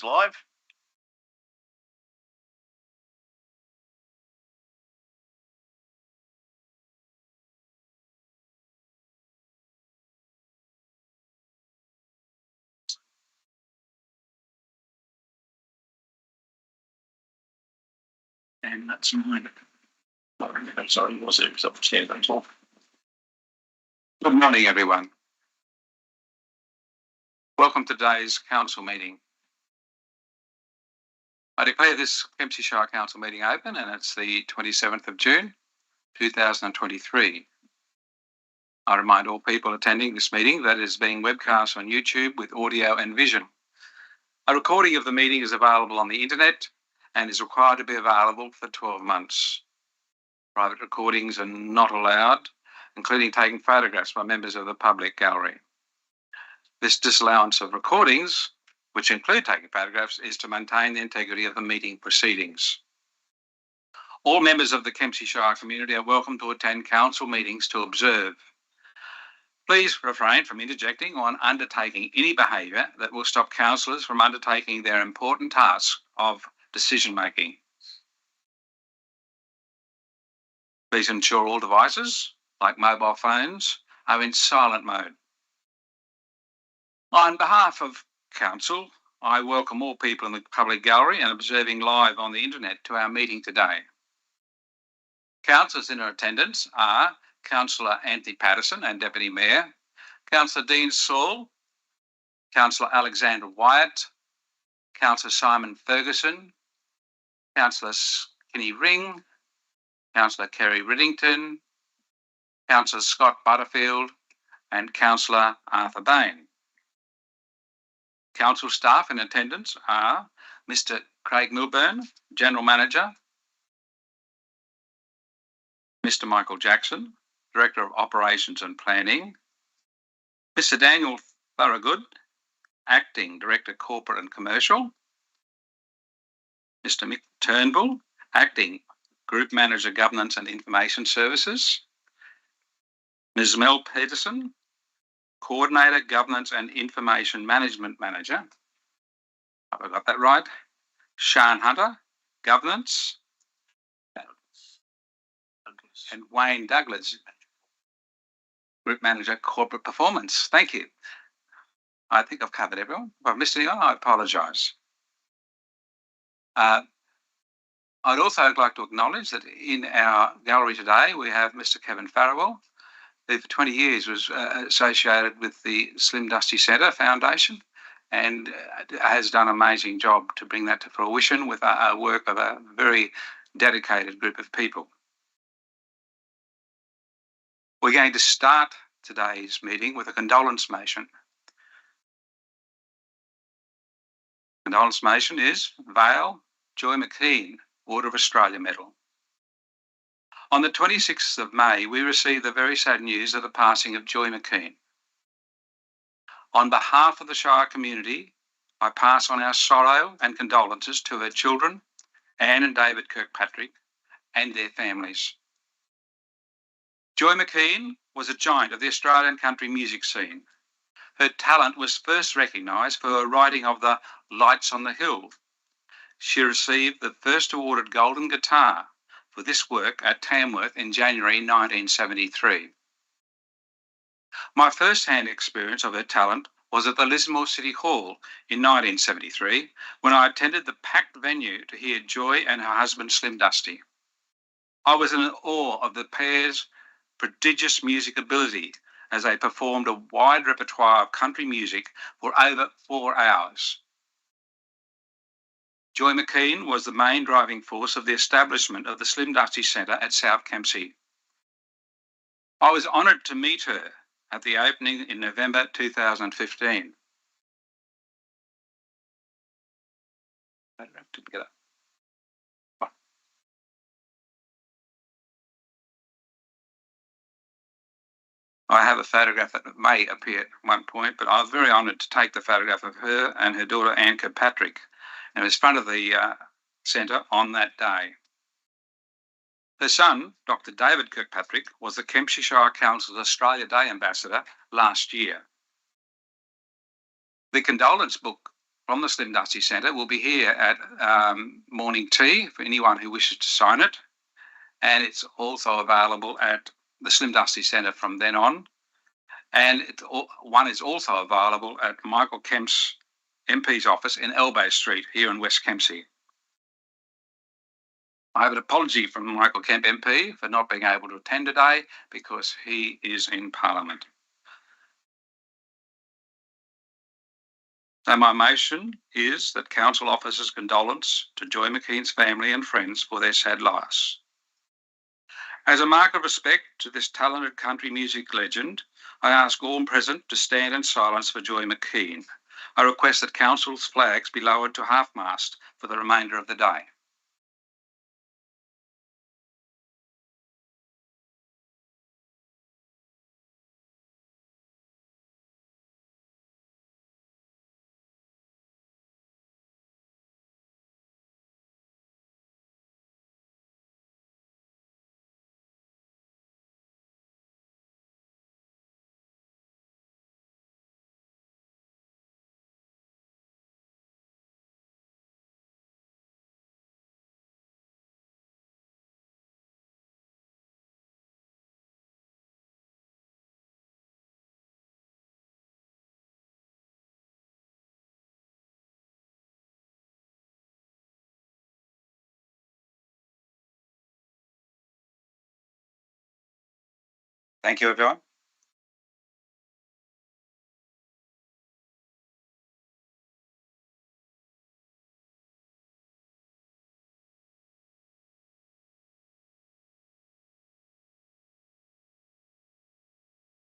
Live. And that's mine. I'm sorry, was it? Because I've shared that talk. Good morning, everyone. Welcome to today's council meeting. I declare this Kempsey Shire Council meeting open, and it's the 27th of June, 2023. I remind all people attending this meeting that it is being webcast on YouTube with audio and vision. A recording of the meeting is available on the internet and is required to be available for 12 months. Private recordings are not allowed, including taking photographs by members of the public gallery. This disallowance of recordings, which include taking photographs, is to maintain the integrity of the meeting proceedings. All members of the Kempsey Shire community are welcome to attend council meetings to observe. Please refrain from interjecting or undertaking any behaviour that will stop councillors from undertaking their important task of decision making. Please ensure all devices, like mobile phones, are in silent mode. On behalf of Council, I welcome all people in the public gallery and observing live on the internet to our meeting today. Councillors in attendance are Councillor Anthony Patterson and Deputy Mayor, Councillor Dean Saul, Councillor Alexander Wyatt, Councillor Simon Ferguson, Councillor Skinny Ring, Councillor Kerry Riddington, Councillor Scott Butterfield, and Councillor Arthur Bain. Council staff in attendance are Mr. Craig Milburn, General Manager, Mr. Michael Jackson, Director of Operations and Planning, Mr. Daniel Thorogood, Acting Director Corporate and Commercial, Mr. Mick Turnbull, Acting Group Manager Governance and Information Services, Ms. Mel Peterson, Coordinator Governance and Information Management Manager. Have I got that right? Sian Hunter, Governance, and Wayne Douglas, Group Manager Corporate Performance. Thank you. I think I've covered everyone. If I've missed anyone, I apologise. I'd also like to acknowledge that in our gallery today we have Mr. Kevin Farrell, who for 20 years was associated with the Slim Dusty Centre Foundation and has done an amazing job to bring that to fruition with a work of a very dedicated group of people. We're going to start today's meeting with a condolence motion. Condolence motion is Vale Joy McKean, Order of Australia Medal. On the 26th of May, we received the very sad news of the passing of Joy McKean. On behalf of the Shire community, I pass on our sorrow and condolences to her children, Anne and David Kirkpatrick, and their families. Joy McKean was a giant of the Australian country music scene. Her talent was first recognised for her writing of the Lights on the Hill. She received the first awarded golden guitar for this work at Tamworth in January 1973. My first-hand experience of her talent was at the Lismore City Hall in 1973 when I attended the packed venue to hear Joy and her husband Slim Dusty. I was in awe of the pair's prodigious music ability as they performed a wide repertoire of country music for over 4 hours. Joy McKean was the main driving force of the establishment of the Slim Dusty Centre at South Kempsey. I was honoured to meet her at the opening in November 2015. I have a photograph that may appear at one point, but I was very honoured to take the photograph of her and her daughter Anne Kirkpatrick, and it was in front of the centre on that day. Her son, Dr. David Kirkpatrick, was the Kempsey Shire Council's Australia Day Ambassador last year. The condolence book from the Slim Dusty Centre will be here at morning tea for anyone who wishes to sign it. And it's also available at the Slim Dusty Centre from then on. And one is also available at Michael Kemp's MP's office in Elbow Street here in West Kempsey. I have an apology from Michael Kemp MP for not being able to attend today because he is in Parliament. So my motion is that Council offers his condolence to Joy McKean's family and friends for their sad loss. As a mark of respect to this talented country music legend, I ask all present to stand in silence for Joy McKean. I request that Council's flags be lowered to half-mast for the remainder of the day. Thank you, everyone.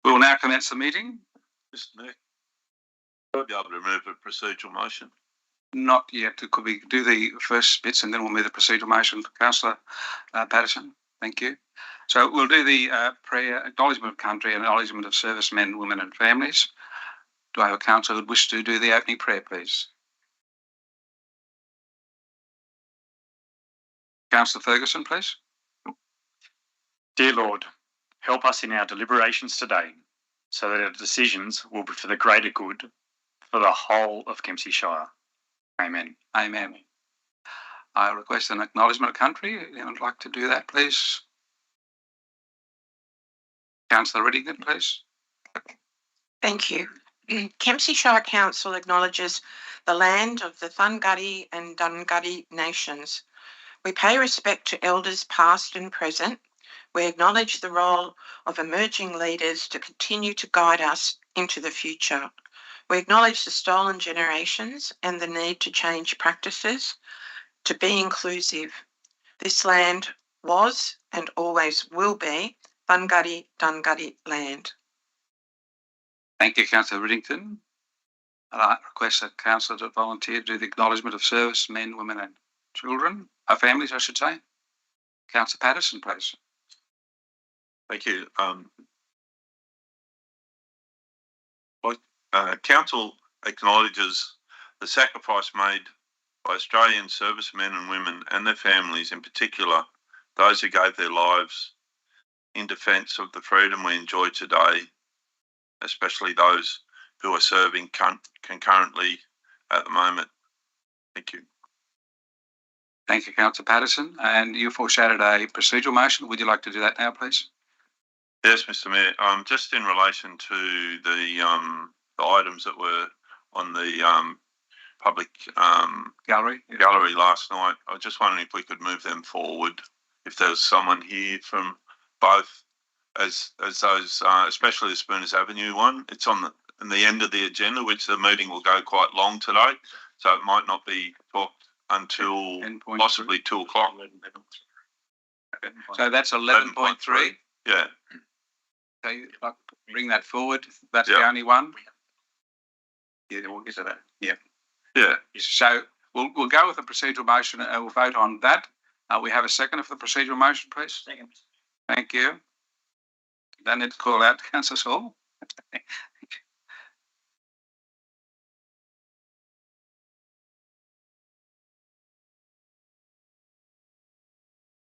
We will now commence the meeting. Mr. Mayor, I'll be able to remove a procedural motion. Not yet. Could we do the first bits and then we'll move the procedural motion, Councillor Patterson? Thank you. So we'll do the prayer, acknowledgement of country and acknowledgement of servicemen, women and families. Do I have a councillor who would wish to do the opening prayer, please? Councillor Ferguson, please. Dear Lord, help us in our deliberations today so that our decisions will be for the greater good for the whole of Kempsey Shire. Amen. Amen. I request an acknowledgement of country. Anyone would like to do that, please? Councillor Riddington, please. Thank you. Kempsey Shire Council acknowledges the land of the Thungutty and Dungutty nations. We pay respect to elders past and present. We acknowledge the role of emerging leaders to continue to guide us into the future. We acknowledge the stolen generations and the need to change practices to be inclusive. This land was and always will be Thungutty Dungutty land. Thank you, Councillor Riddington. I request that councillor to volunteer to do the acknowledgement of service men, women and children, families, I should say. Councillor Patterson, please. Thank you. Council acknowledges the sacrifice made by Australian servicemen and women and their families, in particular those who gave their lives in defence of the freedom we enjoy today, especially those who are serving concurrently at the moment. Thank you. Thank you, Councillor Patterson. And you foreshadowed a procedural motion. Would you like to do that now, please? Yes, Mr. Mayor. Just in relation to the items that were on the public Gallery. gallery last night, I was just wondering if we could move them forward. If there was someone here from both, as those, especially the Spooners Avenue one, it's on the end of the agenda, which the meeting will go quite long today, so it might not be talked until possibly 2 o'clock. So that's 11.3. Yeah. So you like to bring that forward. That's the only one. Yeah, we'll get to that. Yeah. Yeah. So we'll go with the procedural motion and we'll vote on that. We have a second for the procedural motion, please. Second. Thank you. Don't need to call out Councillor Saul.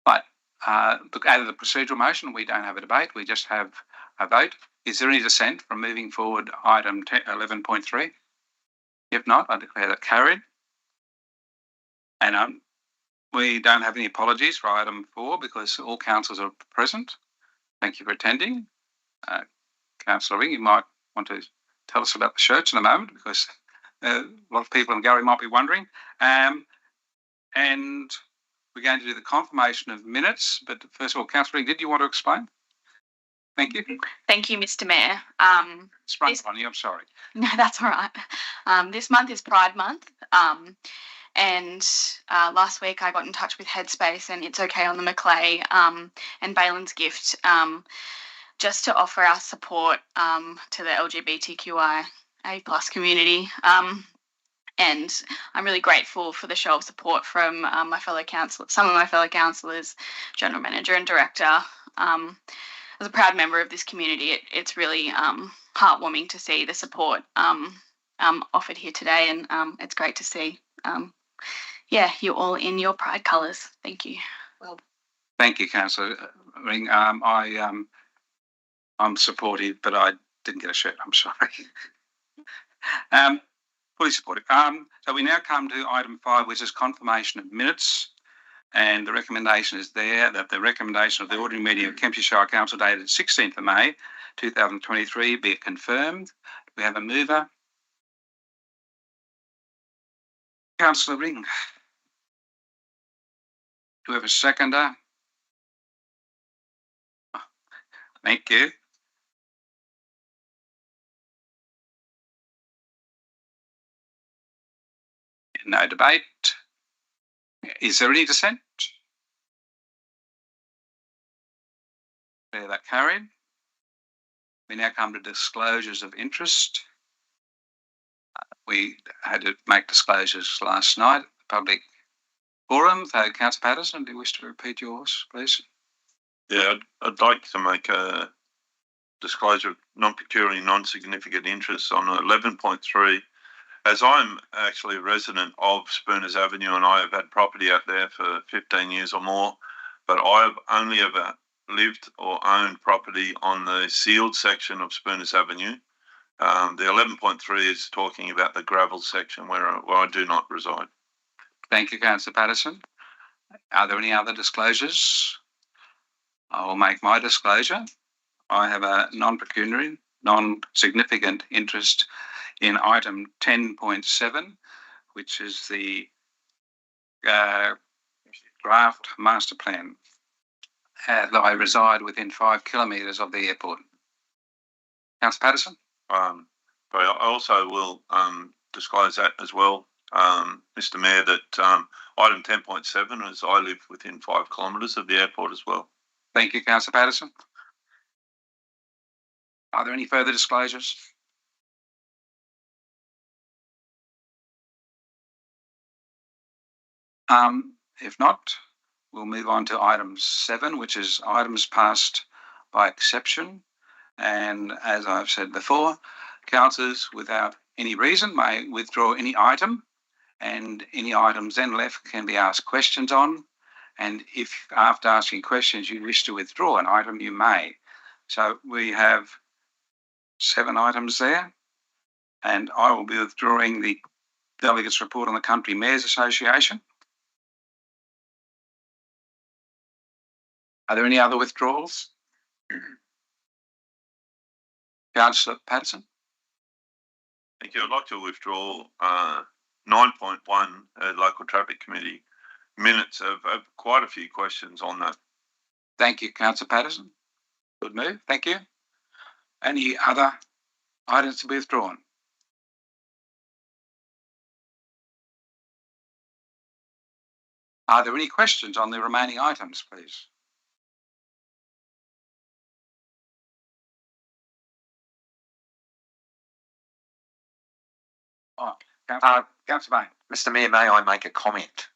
Right. Look, out of the procedural motion, we don't have a debate. We just have a vote. Is there any dissent from moving forward item 11.3? If not, I declare that carried. And we don't have any apologies for item 4 because all councillors are present. Thank you for attending. Councillor Ring, you might want to tell us about the shirts in a moment because a lot of people in the gallery might be wondering. And we're going to do the confirmation of minutes. But first of all, Councillor Ring, did you want to explain? Thank you. Thank you, Mr. Mayor. Sprung on you, I'm sorry. No, that's all right. This month is Pride Month. And last week I got in touch with Headspace and It's Okay on the Macleay and Balin's Gift just to offer our support to the LGBTQIA+ community. And I'm really grateful for the show of support from some of my fellow councillors, General Manager and Director. As a proud member of this community, it's really heartwarming to see the support offered here today, and it's great to see you all in your pride colours. Thank you. Well, thank you, Councillor Ring. I'm supportive, but I didn't get a shirt. I'm sorry. Fully supportive. So we now come to item 5, which is confirmation of minutes. And the recommendation is there that the recommendation of the ordinary meeting of Kempsey Shire Council dated 16th of May 2023 be confirmed. Do we have a mover? Councillor Ring. Do we have a seconder? Thank you. No debate. Is there any dissent? Declare that carried. We now come to disclosures of interest. We had to make disclosures last night at the public forum. So, Councillor Patterson, do you wish to repeat yours, please? Yeah, I'd like to make a disclosure of non-pecuniary, non-significant interests on 11.3. As I'm actually a resident of Spooners Avenue and I have had property out there for 15 years or more, but I've only ever lived or owned property on the sealed section of Spooners Avenue. The 11.3 is talking about the gravel section where I do not reside. Thank you, Councillor Patterson. Are there any other disclosures? I will make my disclosure. I have a non-pecuniary, non-significant interest in item 10.7, which is the draft master plan. I reside within 5 kilometres of the airport. Councillor Patterson? But I also will disclose that as well, Mr. Mayor, that item 10.7 is I live within 5 kilometres of the airport as well. Thank you, Councillor Patterson. Are there any further disclosures? If not, we'll move on to item 7, which is items passed by exception. And as I've said before, councillors without any reason may withdraw any item, and any items then left can be asked questions on. And if after asking questions you wish to withdraw an item, you may. So we have 7 items there, and I will be withdrawing the Delegates report on the Country Mayors Association. Are there any other withdrawals? Councillor Patterson? Thank you. I'd like to withdraw 9.1 Local Traffic Committee minutes. I've quite a few questions on that. Thank you, Councillor Patterson. Good move. Thank you. Any other items to be withdrawn? Are there any questions on the remaining items, please? Councillor Bain. Mr. Mayor, may I make a comment?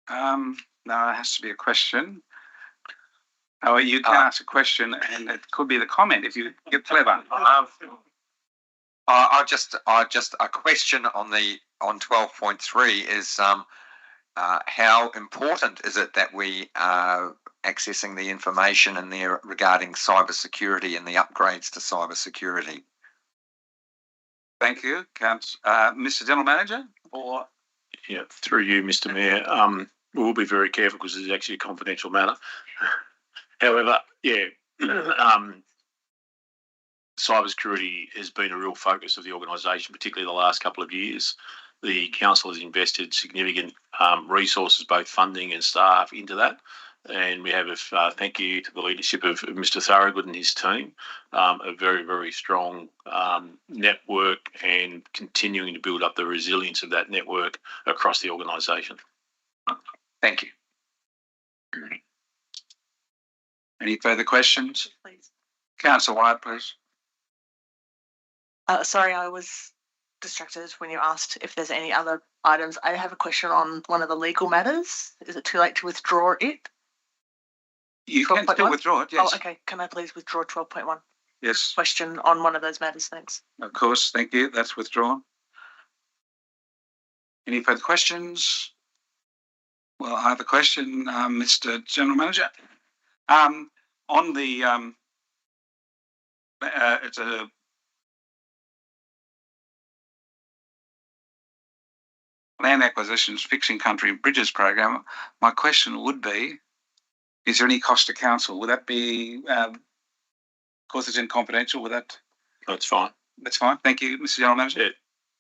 No, it has to be a question. Oh, you can ask a question, and it could be the comment if you get clever. I just a question on 12.3 is how important is it that we are accessing the information in there regarding cybersecurity and the upgrades to cybersecurity? Thank you, Mr. General Manager. Or Yeah, through you, Mr. Mayor. We'll be very careful because this is actually a confidential matter. However, yeah, cybersecurity has been a real focus of the organisation, particularly the last couple of years. The council has invested significant resources, both funding and staff, into that. And we have a thank you to the leadership of Mr. Thorogood and his team, a very, very strong network and continuing to build up the resilience of that network across the organisation. Thank you. any further questions? Please. Councillor Wyatt, please. Sorry, I was distracted when you asked if there's any other items. I have a question on one of the legal matters. Is it too late to withdraw it? You can still 12.1? withdraw it, yes. Oh, okay. Can I please withdraw 12.1? Yes, Question on one of those matters, thanks. of course. Thank you. That's withdrawn. Any further questions? Well, I have a question, Mr. General Manager. On the it's a land acquisitions fixing country bridges program. My question would be, is there any cost to council? Would that be, of course it's in confidential, would that? That's fine. That's fine. Thank you, Mr. General Manager. Yeah,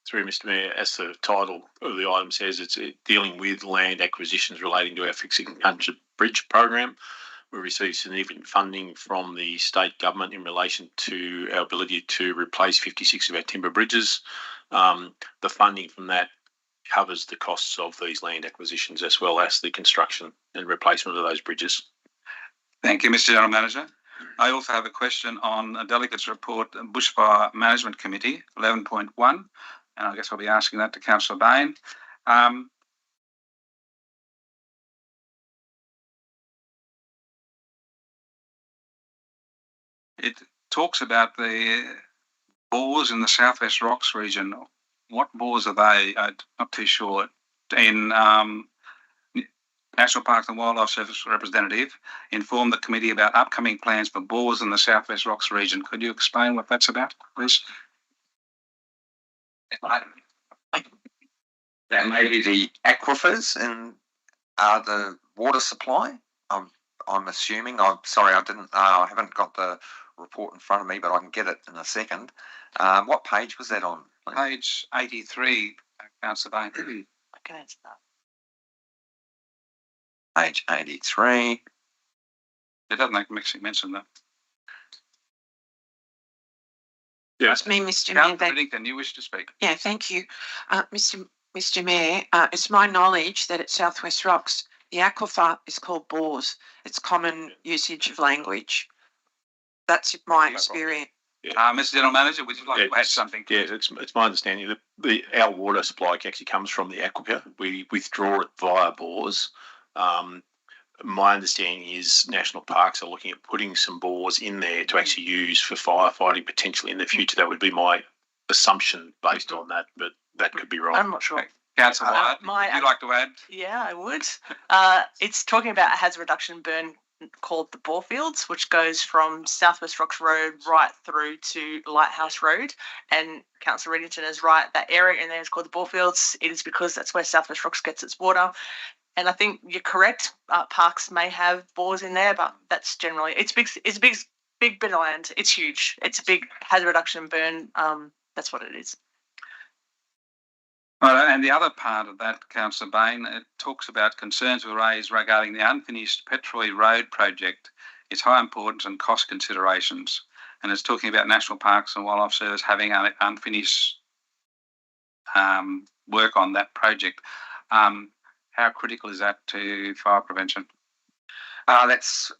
through Mr. Mayor, as the title of the item says, it's dealing with land acquisitions relating to our fixing country bridge program. We received significant funding from the state government in relation to our ability to replace 56 of our timber bridges. The funding from that covers the costs of these land acquisitions as well as the construction and replacement of those bridges. Thank you, Mr. General Manager. I also have a question on a Delegates report, Bushfire Management Committee, 11.1, and I guess I'll be asking that to Councillor Bain. It talks about the bores in the Southwest Rocks region. What bores are they? I'm not too sure. In National Parks and Wildlife Service representative informed the committee about upcoming plans for bores in the Southwest Rocks region. Could you explain what that's about, please? That may be the aquifers and the water supply. I'm assuming. I'm sorry, I haven't got the report in front of me, but I can get it in a second. What page was that on? Page 83, Councillor Bain. I can answer that. Page 83. It doesn't mention that. It's me, Mr. Mayor. Councillor Whittington, you wish to speak? Yeah, thank you. Mr. Mayor, it's my knowledge that at Southwest Rocks, the aquifer is called bores. It's common usage of language. That's my experience. Mr. General Manager, would you like to add something? Yeah, it's my understanding that our water supply actually comes from the aquifer. We withdraw it via bores. My understanding is National Parks are looking at putting some bores in there to actually use for firefighting potentially in the future. That would be my assumption based on that, but that could be wrong. I'm not sure. Councillor Wyatt, would you like to add? Yeah, I would. It's talking about a hazard reduction burn called the Borefields, which goes from Southwest Rocks Road right through to Lighthouse Road. And Councillor Reddington is right. That area in there is called the Borefields. It is because that's where Southwest Rocks gets its water. And I think you're correct. Parks may have bores in there, but that's generally it's big. It's a big bit of land. It's huge. It's a big hazard reduction burn. That's what it is. Well, and the other part of that, Councillor Bain, it talks about concerns were raised regarding the unfinished Petroy Road project, its high importance and cost considerations, and it's talking about National Parks and Wildlife Service having unfinished work on that project. How critical is that to fire prevention? It's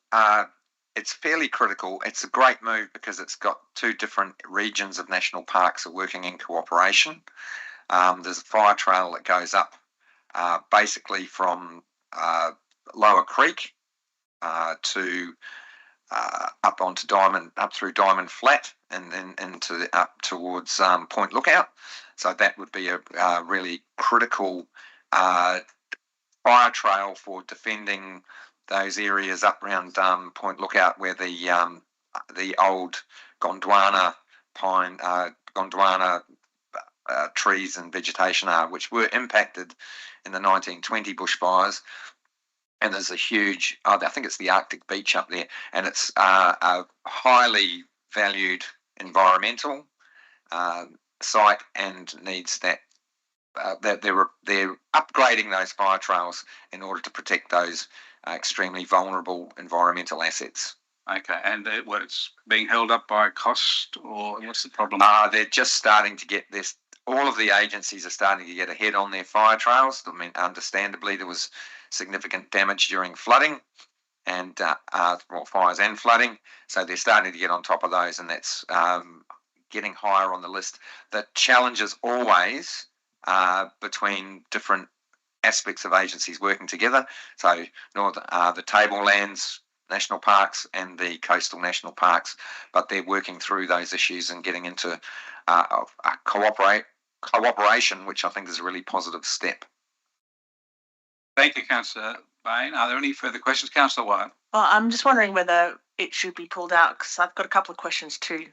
fairly critical. It's a great move because it's got two different regions of national parks are working in cooperation. There's a fire trail that goes up basically from Lower Creek to up onto up through Diamond Flat and then up towards Point Lookout. So that would be a really critical fire trail for defending those areas up around Point Lookout where the old Gondwana trees and vegetation are, which were impacted in the 1920 bushfires. And there's a huge, I think it's the Arctic beach up there, and it's a highly valued environmental site and needs that. That they're upgrading those fire trails in order to protect those extremely vulnerable environmental assets. Okay, and what, it's being held up by cost, or what's the problem? They're just starting to get this. All of the agencies are starting to get ahead on their fire trails. I mean, understandably, there was significant damage during flooding and fires and flooding, so they're starting to get on top of those, and that's getting higher on the list. The challenge is always between different aspects of agencies working together. So the Tablelands National Parks and the Coastal National Parks, but they're working through those issues and getting into a cooperation, which I think is a really positive step. Thank you, Councillor Bain. Are there any further questions? Councillor White. Well, I'm just wondering whether it should be pulled out, because I've got a couple of questions too.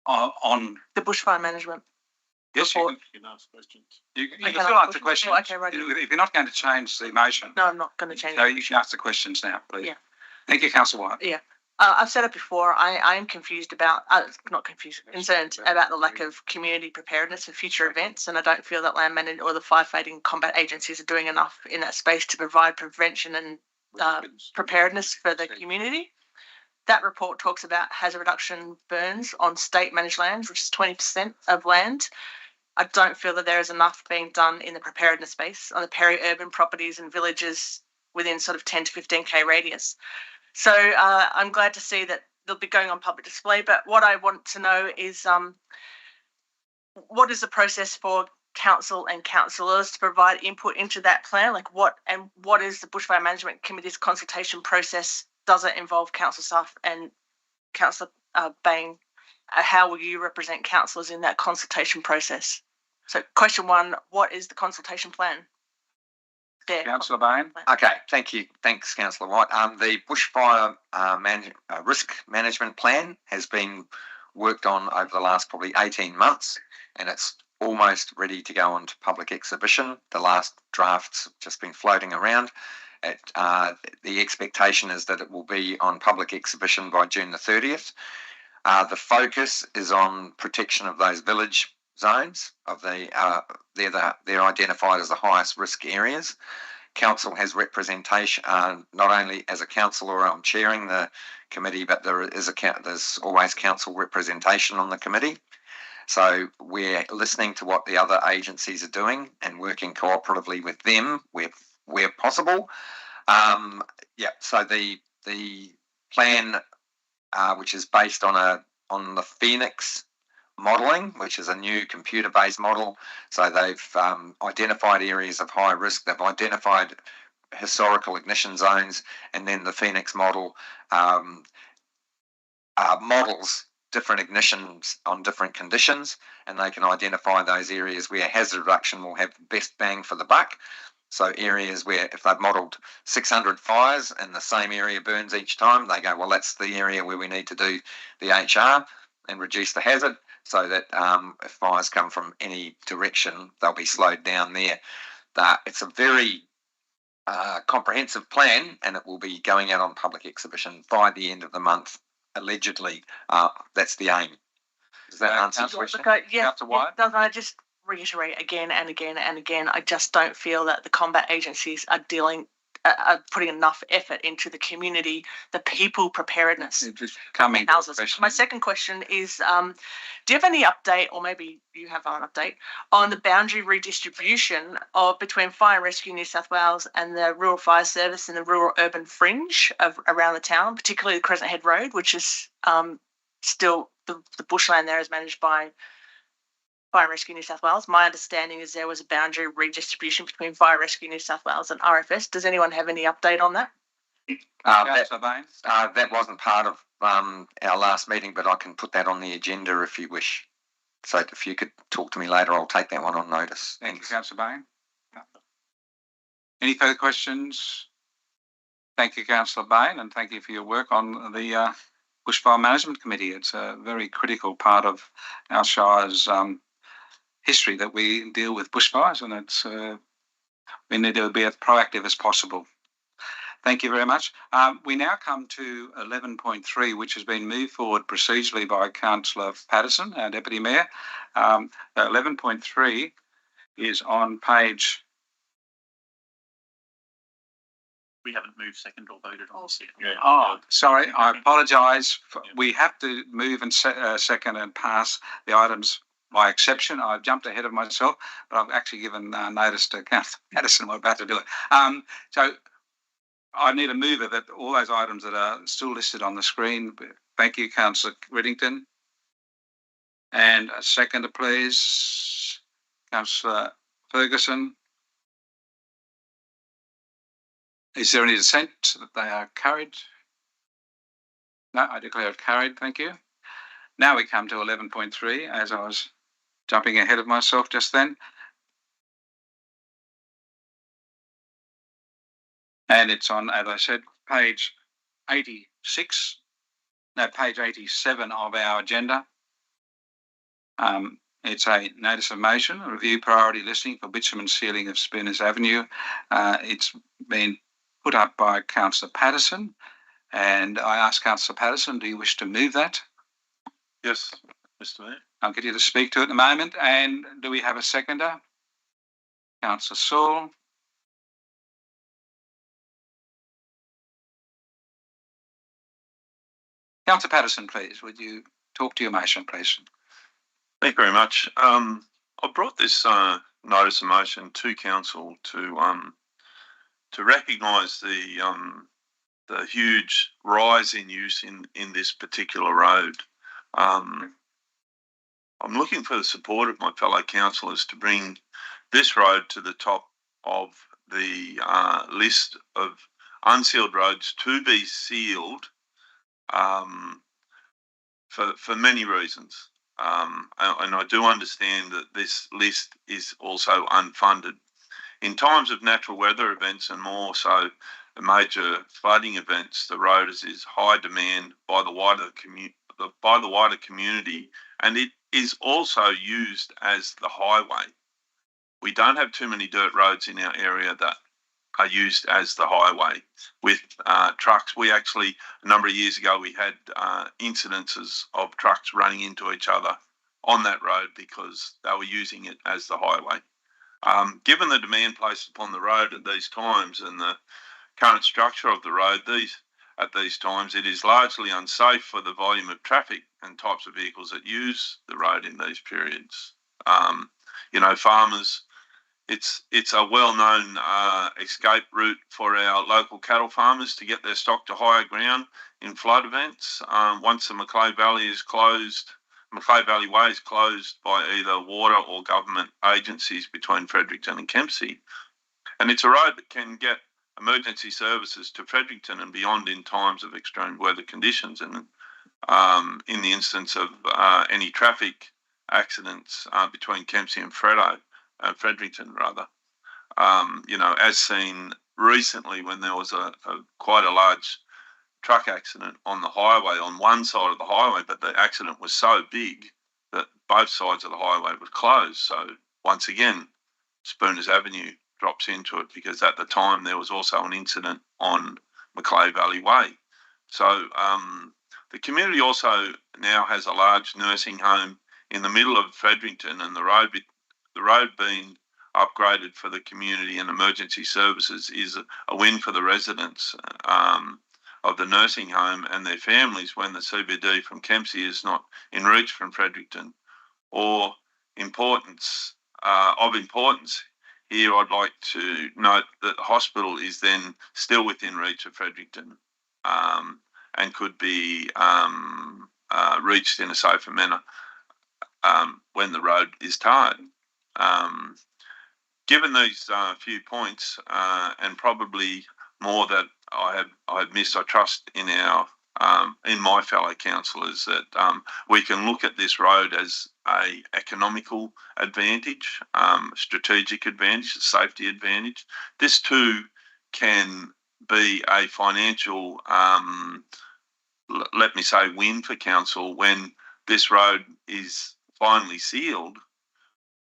On the bushfire management. Yes, report. You can ask questions. You can still ask the question. Oh, okay, right. If you're not going to change the motion, No, I'm not going to change so it. you can ask the questions now, please. Yeah. Thank you, Councillor White. Yeah. I've said it before, I am confused about, concerned about the lack of community preparedness for future events, and I don't feel that land management or the firefighting combat agencies are doing enough in that space to provide prevention and preparedness for the community. That report talks about hazard reduction burns on state managed lands, which is 20% of land. I don't feel that there is enough being done in the preparedness space on the peri-urban properties and villages within sort of 10 to 15k radius. So I'm glad to see that they'll be going on public display, but what I want to know is what is the process for council and councillors to provide input into that plan? Like what is the Bushfire Management Committee's consultation process? Does it involve council staff? And Councillor Bain, how will you represent councillors in that consultation process? So question one, what is the consultation plan? There. Councillor Bain. Okay, thank you. Thanks, Councillor White. The bushfire risk management plan has been worked on over the last probably 18 months, and it's almost ready to go on to public exhibition. The last draft's just been floating around. The expectation is that it will be on public exhibition by June the 30th. The focus is on protection of those village zones. They're identified as the highest risk areas. Council has representation, not only as a councillor, I'm chairing the committee, but there's always council representation on the committee. So we're listening to what the other agencies are doing and working cooperatively with them where possible. So the plan, which is based on the Phoenix modelling, which is a new computer-based model. So they've identified areas of high risk. They've identified historical ignition zones, and then the Phoenix model models different ignitions on different conditions, and they can identify those areas where hazard reduction will have the best bang for the buck. So areas where if they've modelled 600 fires and the same area burns each time, they go, well, that's the area where we need to do the HR and reduce the hazard, so that if fires come from any direction, they'll be slowed down there. It's a very comprehensive plan, and it will be going out on public exhibition by the end of the month, allegedly. That's the aim. Does that answer your question? Yes, I just reiterate again and again and again, I just don't feel that the combat agencies are putting enough effort into the community, the people preparedness. My second question is, do you have any update, or maybe you have an update, on the boundary redistribution between Fire and Rescue New South Wales and the Rural Fire Service in the rural urban fringe around the town, particularly the Crescent Head Road, which is still the bushland there is managed by Fire and Rescue New South Wales. My understanding is there was a boundary redistribution between Fire and Rescue New South Wales and RFS. Does anyone have any update on that? That wasn't part of our last meeting, but I can put that on the agenda if you wish. So if you could talk to me later, I'll take that one on notice. Thank you, Councillor Bain. Any further questions? Thank you, Councillor Bain, and thank you for your work on the Bushfire Management Committee. It's a very critical part of our Shire's history that we deal with bushfires, and it's we need to be as proactive as possible. Thank you very much. We now come to 11.3, which has been moved forward procedurally by Councillor Patterson, our Deputy Mayor. 11.3 is on page... We haven't moved second or voted on this yet. Yeah. Oh, sorry, I apologise. We have to move and second and pass the items by exception. I've jumped ahead of myself, but I've actually given notice to Councillor Patterson we're about to do it. So I need a mover that all those items that are still listed on the screen. Thank you, Councillor Riddington. And a seconder, please. Councillor Ferguson. Is there any dissent that they are carried? No, I declare it carried. Thank you. Now we come to 11.3, as I was jumping ahead of myself just then. And it's on, as I said, page 86, no, page 87 of our agenda. It's a notice of motion, a review priority listing for bitumen sealing of Spooners Avenue. It's been put up by Councillor Patterson, and I ask Councillor Patterson, do you wish to move that? Yes, Mr. Mayor. I'll get you to speak to it in a moment. And do we have a seconder? Councillor Saul. Councillor Patterson, please, would you talk to your motion, please? Thank you very much. I brought this notice of motion to council to recognise the huge rise in use in this particular road. I'm looking for the support of my fellow councillors to bring this road to the top of the list of unsealed roads to be sealed for many reasons. And I do understand that this list is also unfunded. In times of natural weather events and more so major flooding events, the road is high demand by the wider community, and it is also used as the highway. We don't have too many dirt roads in our area that are used as the highway with trucks. We actually, a number of years ago, we had incidences of trucks running into each other on that road because they were using it as the highway. Given the demand placed upon the road at these times and the current structure of the road, at these times, it is largely unsafe for the volume of traffic and types of vehicles that use the road in these periods. Farmers, it's a well-known escape route for our local cattle farmers to get their stock to higher ground in flood events. Once the Macleay Valley is closed, Macleay Valley Way is closed by either water or government agencies between Fredericton and Kempsey. And it's a road that can get emergency services to Fredericton and beyond in times of extreme weather conditions. And in the instance of any traffic accidents between Kempsey and Fredericton, as seen recently when there was quite a large truck accident on the highway, on one side of the highway, but the accident was so big that both sides of the highway were closed. So once again, Spooners Avenue drops into it because at the time there was also an incident on Macleay Valley Way. So the community also now has a large nursing home in the middle of Fredericton, and the road being upgraded for the community and emergency services is a win for the residents of the nursing home and their families when the CBD from Kempsey is not in reach from Fredericton. Of importance here, I'd like to note that the hospital is then still within reach of Fredericton and could be reached in a safer manner when the road is tarred. Given these few points and probably more that I have missed, I trust in my fellow councillors that we can look at this road as a economical advantage, strategic advantage, a safety advantage. This too can be a financial, let me say, win for council when this road is finally sealed.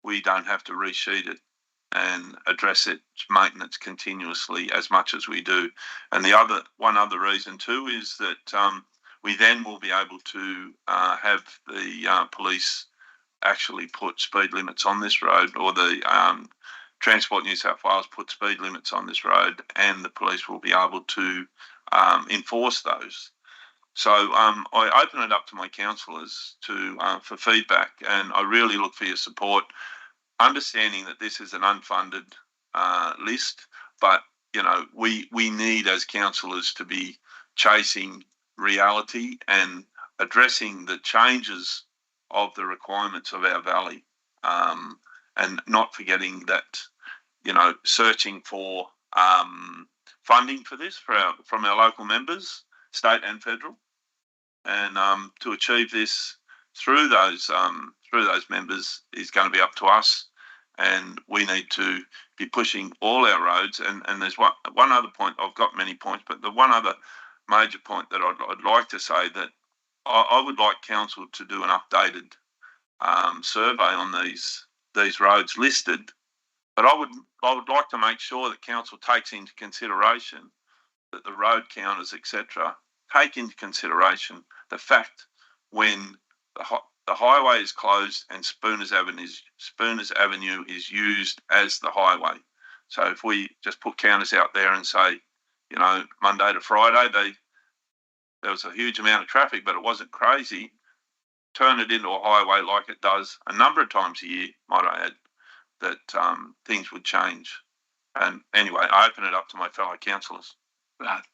we don't have to resheet it and address its maintenance continuously as much as we do. And one other reason too is that we then will be able to have the police actually put speed limits on this road, or the Transport New South Wales put speed limits on this road, and the police will be able to enforce those. So I open it up to my councillors for feedback, and I really look for your support, understanding that this is an unfunded list, but we need as councillors to be chasing reality and addressing the changes of the requirements of our valley, and not forgetting that searching for funding for this from our local members, state and federal, and to achieve this through those members is going to be up to us, and we need to be pushing all our roads. And there's one other point. I've got many points, but the one other major point that I'd like to say, that I would like council to do an updated survey on these roads listed, but I would like to make sure that council takes into consideration that the road counters, etc., take into consideration the fact when the highway is closed and Spooners Avenue is used as the highway. So if we just put counters out there and say, Monday to Friday, there was a huge amount of traffic, but it wasn't crazy, turn it into a highway like it does a number of times a year, might I add, that things would change. And anyway, I open it up to my fellow councillors.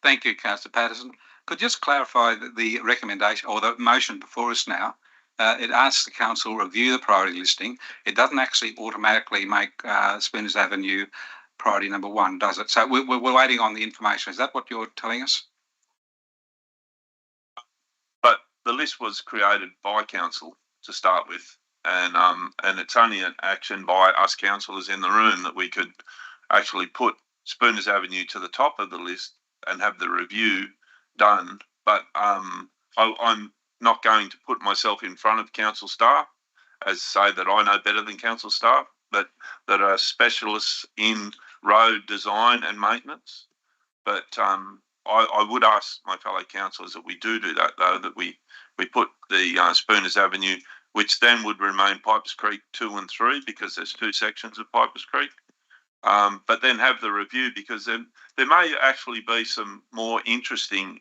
Thank you, Councillor Patterson. Could you just clarify the recommendation or the motion before us now? It asks the council review the priority listing. It doesn't actually automatically make Spooners Avenue priority number 1, does it? So we're waiting on the information. Is that what you're telling us? But the list was created by council to start with, and it's only an action by us councillors in the room that we could actually put Spooners Avenue to the top of the list and have the review done. But I'm not going to put myself in front of council staff as say that I know better than council staff that are specialists in road design and maintenance. But I would ask my fellow councillors that we do that, though, that we put the Spooners Avenue, which then would remain Pipers Creek 2 and 3, because there's 2 sections of Pipers Creek. But then have the review, because then there may actually be some more interesting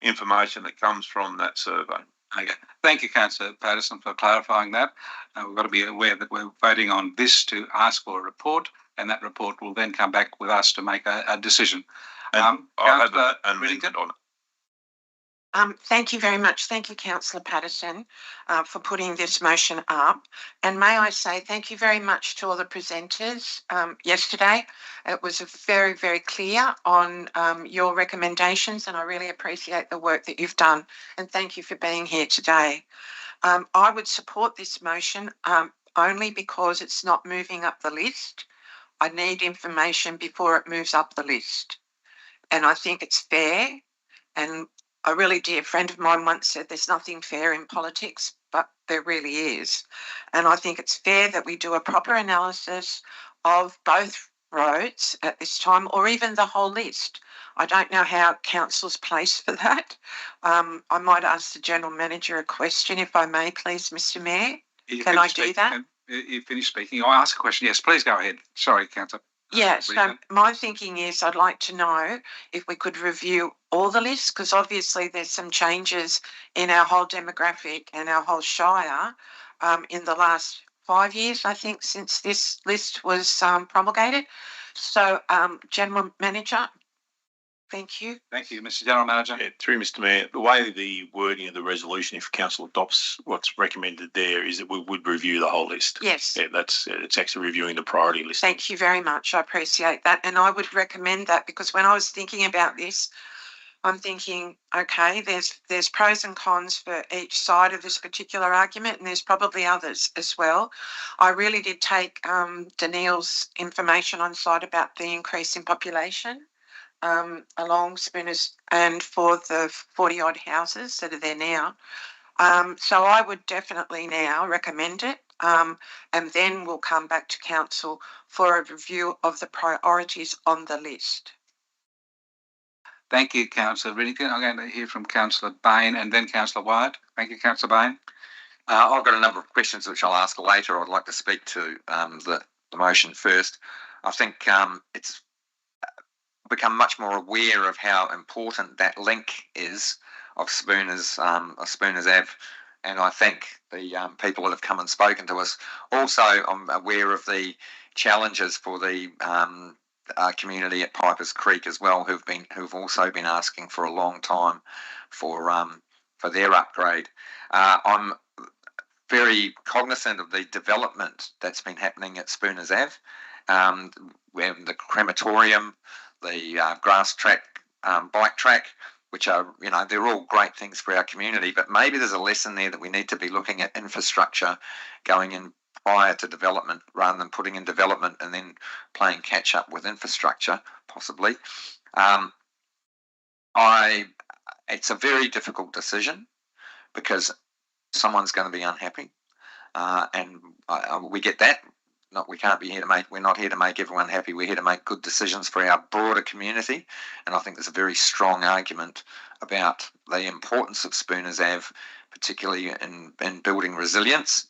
information that comes from that survey. Okay. Thank you, Councillor Patterson, for clarifying that. We've got to be aware that we're voting on this to ask for a report, and that report will then come back with us to make a decision. And I'll have an Whittington amendment on it. Thank you very much. Thank you, Councillor Patterson, for putting this motion up. And may I say thank you very much to all the presenters yesterday. It was very, very clear on your recommendations, and I really appreciate the work that you've done. And thank you for being here today. I would support this motion only because it's not moving up the list. I need information before it moves up the list. And I think it's fair. And a really dear friend of mine once said there's nothing fair in politics, but there really is. And I think it's fair that we do a proper analysis of both roads at this time, or even the whole list. I don't know how council's placed for that. I might ask the General Manager a question, if I may, please, Mr. Mayor. Can I do that? You finished speaking. I'll ask a question. Yes, please go ahead. Sorry, Councillor. Yeah, so my thinking is I'd like to know if we could review all the lists, because obviously there's some changes in our whole demographic and our whole shire in the last 5 years, I think, since this list was promulgated. So, General Manager, thank you. Thank you, Mr. General Manager. Yeah, through Mr. Mayor, the way the wording of the resolution, if council adopts what's recommended there, is that we would review the whole list. Yes. Yeah, it's actually reviewing the priority list. Thank you very much. I appreciate that. And I would recommend that, because when I was thinking about this, I'm thinking, okay, there's pros and cons for each side of this particular argument, and there's probably others as well. I really did take Danielle's information on site about the increase in population along Spooners and for the 40-odd houses that are there now. So I would definitely now recommend it. and then we'll come back to council for a review of the priorities on the list. Thank you, Councillor Riddington. I'm going to hear from Councillor Bain and then Councillor Wyatt. Thank you, Councillor Bain. I've got a number of questions which I'll ask later. I'd like to speak to the motion first. I think it's become much more aware of how important that link is of Spooners Ave, and I think the people that have come and spoken to us. Also, I'm aware of the challenges for the community at Pipers Creek as well, who've also been asking for a long time for their upgrade. I'm very cognizant of the development that's been happening at Spooners Ave, where the crematorium, the grass track, bike track, which are, they're all great things for our community, but maybe there's a lesson there that we need to be looking at infrastructure going in prior to development rather than putting in development and then playing catch up with infrastructure, possibly. It's a very difficult decision because someone's going to be unhappy, and we get that. We're not here to make everyone happy. We're here to make good decisions for our broader community, and I think there's a very strong argument about the importance of Spooners Ave, particularly in building resilience.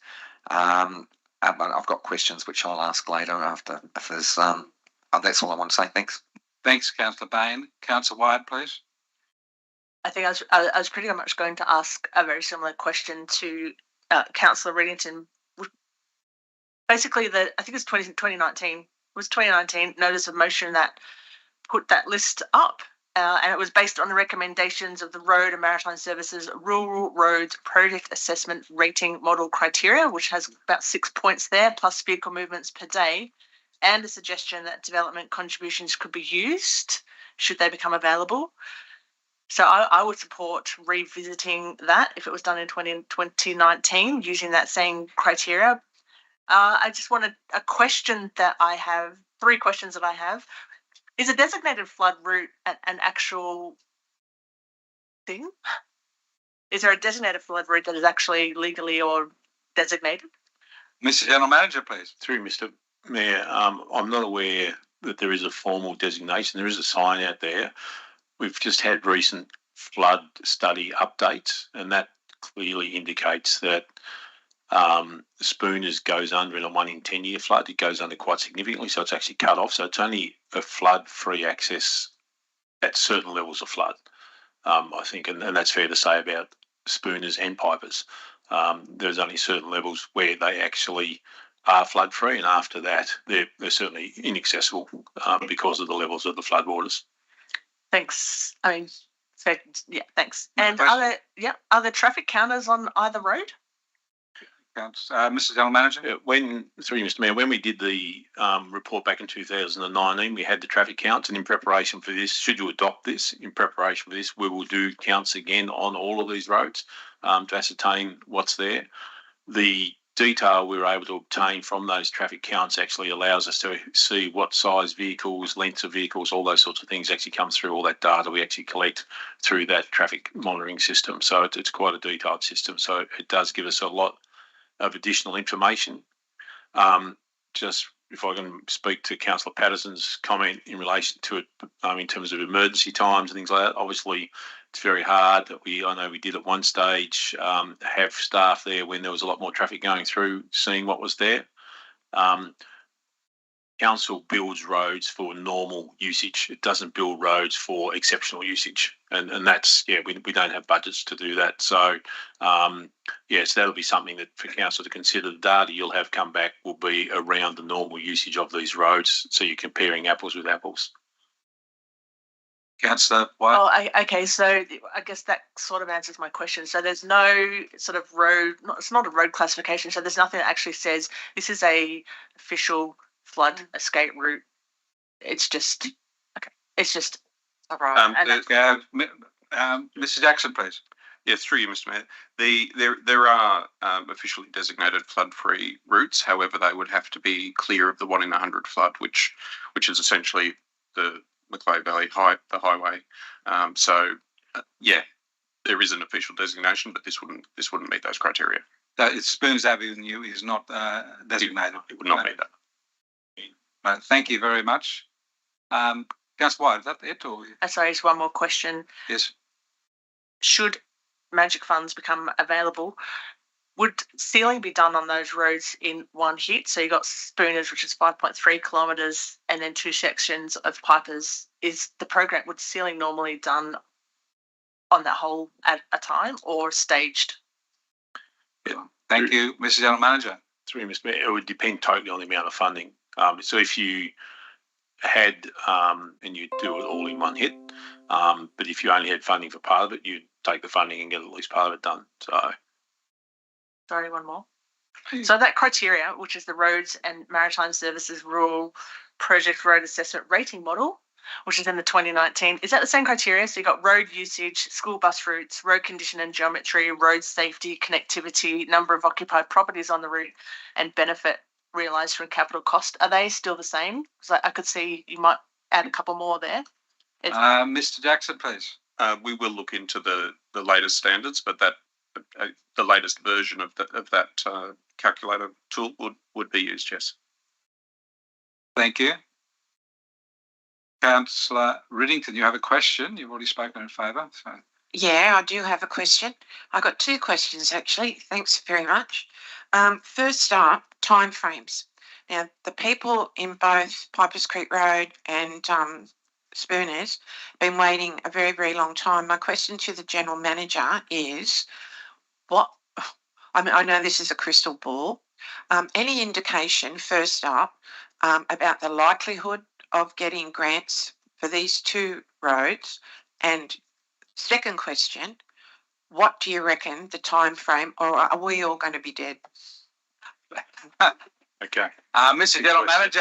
But I've got questions which I'll ask later after. If there's, that's all I want to say. Thanks. Thanks, Councillor Bain. Councillor Wyatt, please. I think I was pretty much going to ask a very similar question to Councillor Riddington. Basically, I think it's 2019. It was 2019 notice of motion that put that list up, and it was based on the recommendations of the Road and Maritime Services Rural Roads Project Assessment Rating Model Criteria, which has about 6 points there, plus vehicle movements per day, and a suggestion that development contributions could be used should they become available. So I would support revisiting that if it was done in 2019 using that same criteria. I just wanted a question that I have, 3 questions that I have. Is a designated flood route an actual thing? Is there a designated flood route that is actually legally or designated? Mr. General Manager, please. Through Mr. Mayor, I'm not aware that there is a formal designation. There is a sign out there. We've just had recent flood study updates, and that clearly indicates that Spooners goes under in a 1 in 10 year flood. It goes under quite significantly, so it's actually cut off. So it's only a flood-free access at certain levels of flood, I think, and that's fair to say about Spooners and Pipers. There's only certain levels where they actually are flood-free, and after that, they're certainly inaccessible because of the levels of the floodwaters. Thanks. Thanks. And are there traffic counters on either road? Mr. General Manager? Through Mr. Mayor, when we did the report back in 2019, we had the traffic counts, and in preparation for this, should you adopt this, in preparation for this, we will do counts again on all of these roads to ascertain what's there. The detail we were able to obtain from those traffic counts actually allows us to see what size vehicles, lengths of vehicles, all those sorts of things actually come through. All that data we actually collect through that traffic monitoring system. So it's quite a detailed system. So it does give us a lot of additional information. Just if I can speak to Councillor Patterson's comment in relation to it, in terms of emergency times and things like that, obviously it's very hard. I know we did at one stage have staff there when there was a lot more traffic going through, seeing what was there. Council builds roads for normal usage. It doesn't build roads for exceptional usage. And that's, we don't have budgets to do that. So, so that'll be something that for Council to consider. The data you'll have come back will be around the normal usage of these roads. So you're comparing apples with apples. Councillor White? Okay. So I guess that sort of answers my question. So there's no sort of road, it's not a road classification. So there's nothing that actually says this is a official flood escape route. It's just a road. Mr. Jackson, please. Yes, through you, Mr. Mayor. There are officially designated flood-free routes. However, they would have to be clear of the 1 in 100 flood, which is essentially the Macleay Valley the highway. There is an official designation, but this wouldn't meet those criteria. So it's Spoons Avenue is not designated. It would not be that. Right, thank you very much. Councillor White, is that it? Or Sorry, just one more question. yes, Should magic funds become available, would sealing be done on those roads in one hit? So you got Spooners, which is 5.3 kilometres, and then 2 sections of Pipers. Would sealing normally done on that whole at a time or staged? thank you, Mr. General Manager. Through Mr. Mayor, it would depend totally on the amount of funding. So if you had and you do it all in one hit, but if you only had funding for part of it, you'd take the funding and get at least part of it done. So, sorry, one more. So that criteria, which is the Roads and Maritime Services Rural Project Road Assessment Rating Model, which is in the 2019, is that the same criteria? So you got road usage, school bus routes, road condition and geometry, road safety, connectivity, number of occupied properties on the route, and benefit realised from capital cost. Are they still the same? So I could see you might add a couple more there. Mr. Jackson, please. We will look into the latest standards, but that the latest version of that calculator tool would be used. Yes. Thank you. Councillor Riddington, you have a question. You've already spoken in favour. So. Yeah, I do have a question. I got 2 questions actually. Thanks very much. First up, timeframes. Now, the people in both Pipers Creek Road and Spooners been waiting a very, very long time. My question to the General Manager is, I know this is a crystal ball, any indication, first up, about the likelihood of getting grants for these 2 roads? And second question, what do you reckon the time frame, or are we all going to be dead? okay. Mr. General Manager,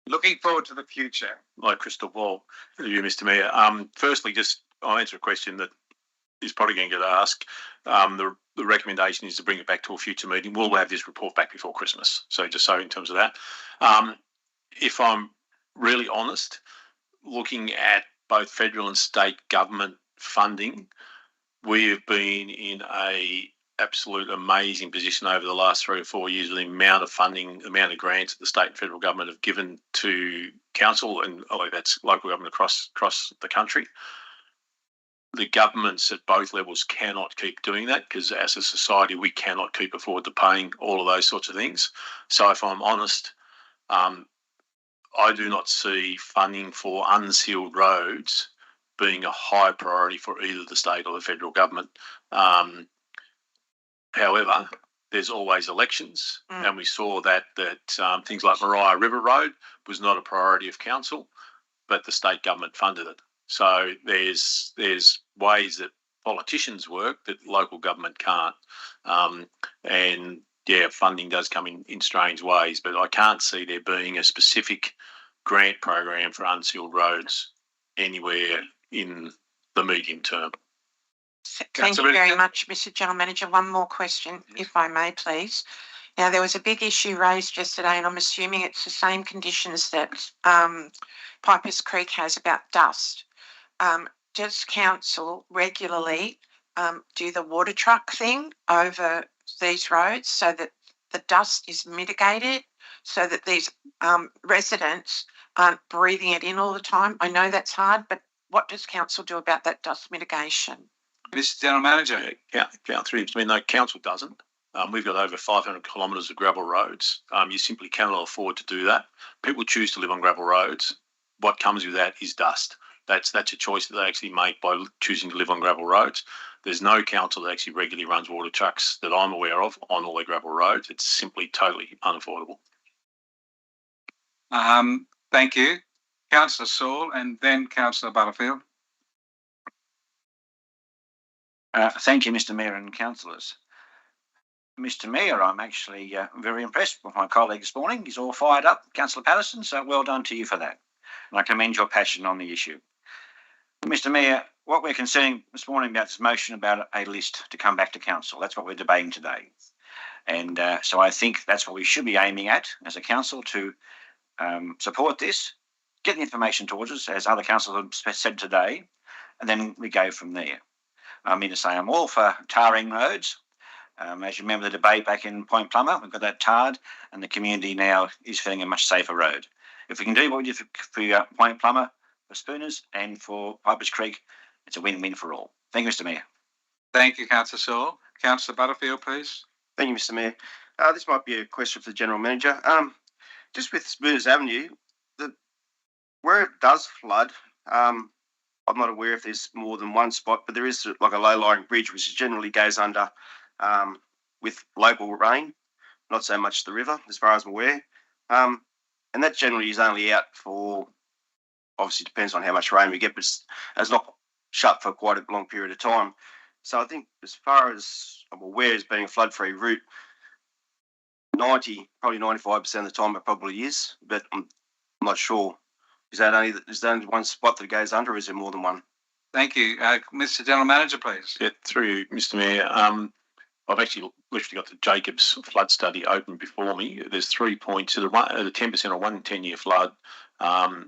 looking forward to the future. My crystal ball for you, Mr. Mayor. Firstly, I'll answer a question that is probably going to get asked. The recommendation is to bring it back to a future meeting. We'll have this report back before Christmas. So just so in terms of that. If I'm really honest, looking at both federal and state government funding, we have been in a absolute amazing position over the last 3 or 4 years with the amount of funding, the amount of grants that the state and federal government have given to council, and that's local government across the country. The governments at both levels cannot keep doing that because as a society we cannot keep afford to paying all of those sorts of things. So if I'm honest, I do not see funding for unsealed roads being a high priority for either the state or the federal government. However, there's always elections, and we saw that things like Maria River Road was not a priority of council, but the state government funded it. So there's ways that politicians work that local government can't. And yeah, funding does come in strange ways, but I can't see there being a specific grant program for unsealed roads anywhere in the medium term. Thank you very much, Mr. General Manager. One more question, if I may, please. Now, there was a big issue raised yesterday, and I'm assuming it's the same conditions that Pipers Creek has about dust. Does council regularly do the water truck thing over these roads so that the dust is mitigated, so that these residents aren't breathing it in all the time? I know that's hard, but what does council do about that dust mitigation? Mr. General Manager. Council doesn't. We've got over 500 kilometres of gravel roads. You simply cannot afford to do that. People choose to live on gravel roads. What comes with that is dust. That's a choice that they actually make by choosing to live on gravel roads. There's no council that actually regularly runs water trucks that I'm aware of on all their gravel roads. It's simply totally unaffordable. Thank you. Councillor Saul and then Councillor Butterfield. Thank you, Mr. Mayor and councillors. Mr. Mayor, I'm actually very impressed with my colleague this morning. He's all fired up, Councillor Patterson, so well done to you for that. And I commend your passion on the issue. Mr. Mayor, what we're concerning this morning about this motion about a list to come back to council. That's what we're debating today. And so I think that's what we should be aiming at as a council, to support this, get the information towards us, as other councillors have said today, and then we go from there. I mean to say I'm all for tarring roads, As you remember the debate back in Point Plumber, we've got that tarred, and the community now is feeling a much safer road. If we can do what we did for Point Plumber, for Spooners, and for Pipers Creek, it's a win-win for all. Thank you, Mr. Mayor. Thank you, Councillor Saul. Councillor Butterfield, please. Thank you, Mr. Mayor. This might be a question for the General Manager. Just with Spooners Avenue, where it does flood, I'm not aware if there's more than one spot, but there is like a low-lying bridge which generally goes under with local rain, not so much the river, as far as I'm aware. And that generally is only out for, obviously depends on how much rain we get, but it's not shut for quite a long period of time. So I think as far as I'm aware as being a flood-free route, probably 95% of the time it probably is, but I'm not sure. Is there only one spot that goes under, or is there more than one? Thank you. Mr. General Manager, please. Yeah, through you, Mr. Mayor. I've actually literally got the Jacobs flood study open before me. There's 3 points. The 10% or 1 in 10-year flood.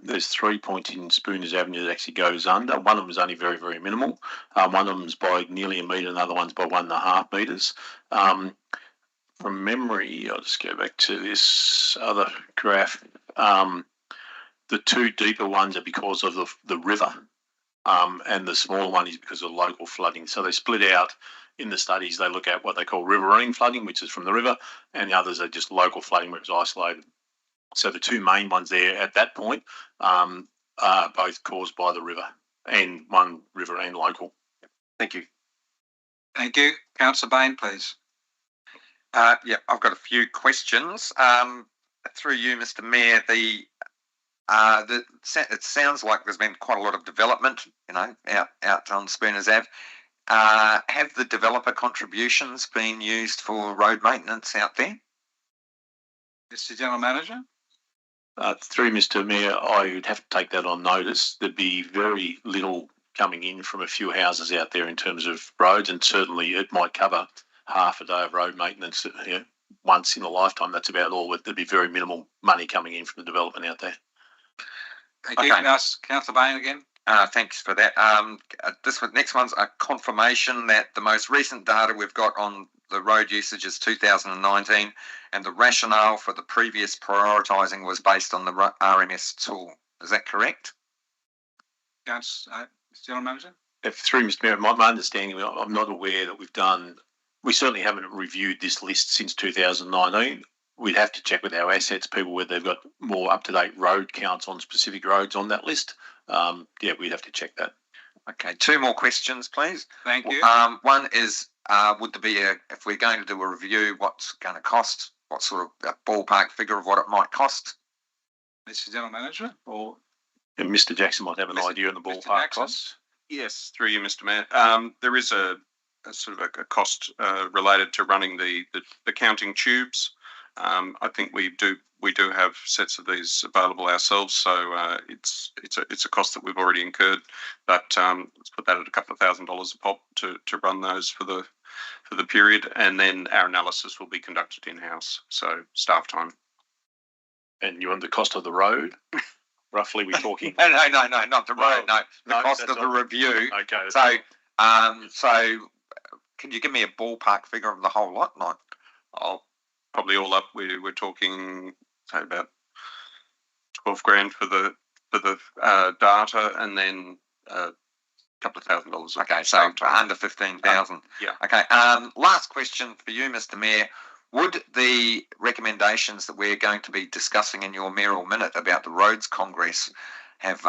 There's 3 points in Spooners Avenue that actually goes under. One of them is only very, very minimal. One of them is by nearly a metre, another one's by 1.5 metres. From memory, I'll just go back to this other graph. The two deeper ones are because of the river, and the smaller one is because of local flooding. So they split out in the studies. They look at what they call riverine flooding, which is from the river, and the others are just local flooding, where it's isolated. So the two main ones there at that point are both caused by the river, and one river and local. Thank you. Thank you. Councillor Bain, please. Yeah, I've got a few questions. Through you, Mr. Mayor, it sounds like there's been quite a lot of development, out on Spooners Ave. Have the developer contributions been used for road maintenance out there? Mr. General Manager? Through Mr. Mayor, I would have to take that on notice. There'd be very little coming in from a few houses out there in terms of roads, and certainly it might cover half a day of road maintenance once in a lifetime. That's about all. There'd be very minimal money coming in from the development out there. Thank you. Councillor Bain again. Thanks for that. Next one's a confirmation that the most recent data we've got on the road usage is 2019, and the rationale for the previous prioritising was based on the RMS tool. Is that correct? Mr. General Manager? Through Mr. Mayor, my understanding, I'm not aware that we certainly haven't reviewed this list since 2019. We'd have to check with our assets people whether they've got more up-to-date road counts on specific roads on that list. We'd have to check that. Okay, 2 more questions, please. Thank you. One is, would there be if we're going to do a review, what's going to cost? What sort of a ballpark figure of what it might cost? Mr. General Manager, or Mr. Jackson might have an idea on the ballpark costs. Yes, through you, Mr. Mayor. There is a sort of a cost related to running the counting tubes. I think we do have sets of these available ourselves, so it's a cost that we've already incurred. But let's put that at a couple of $1,000s a pop to run those for the period, and then our analysis will be conducted in-house, so staff time. And you want the cost of the road? Roughly, we're talking. No, not the road. No, the cost of the review. Okay. So can you give me a ballpark figure of the whole lot? Probably all up, we're talking say about $12,000 for the data, and then a couple of $1,000. Okay, so under 15,000. Yeah. Okay. Last question for you, Mr. Mayor. Would the recommendations that we're going to be discussing in your mayoral minute about the Roads Congress have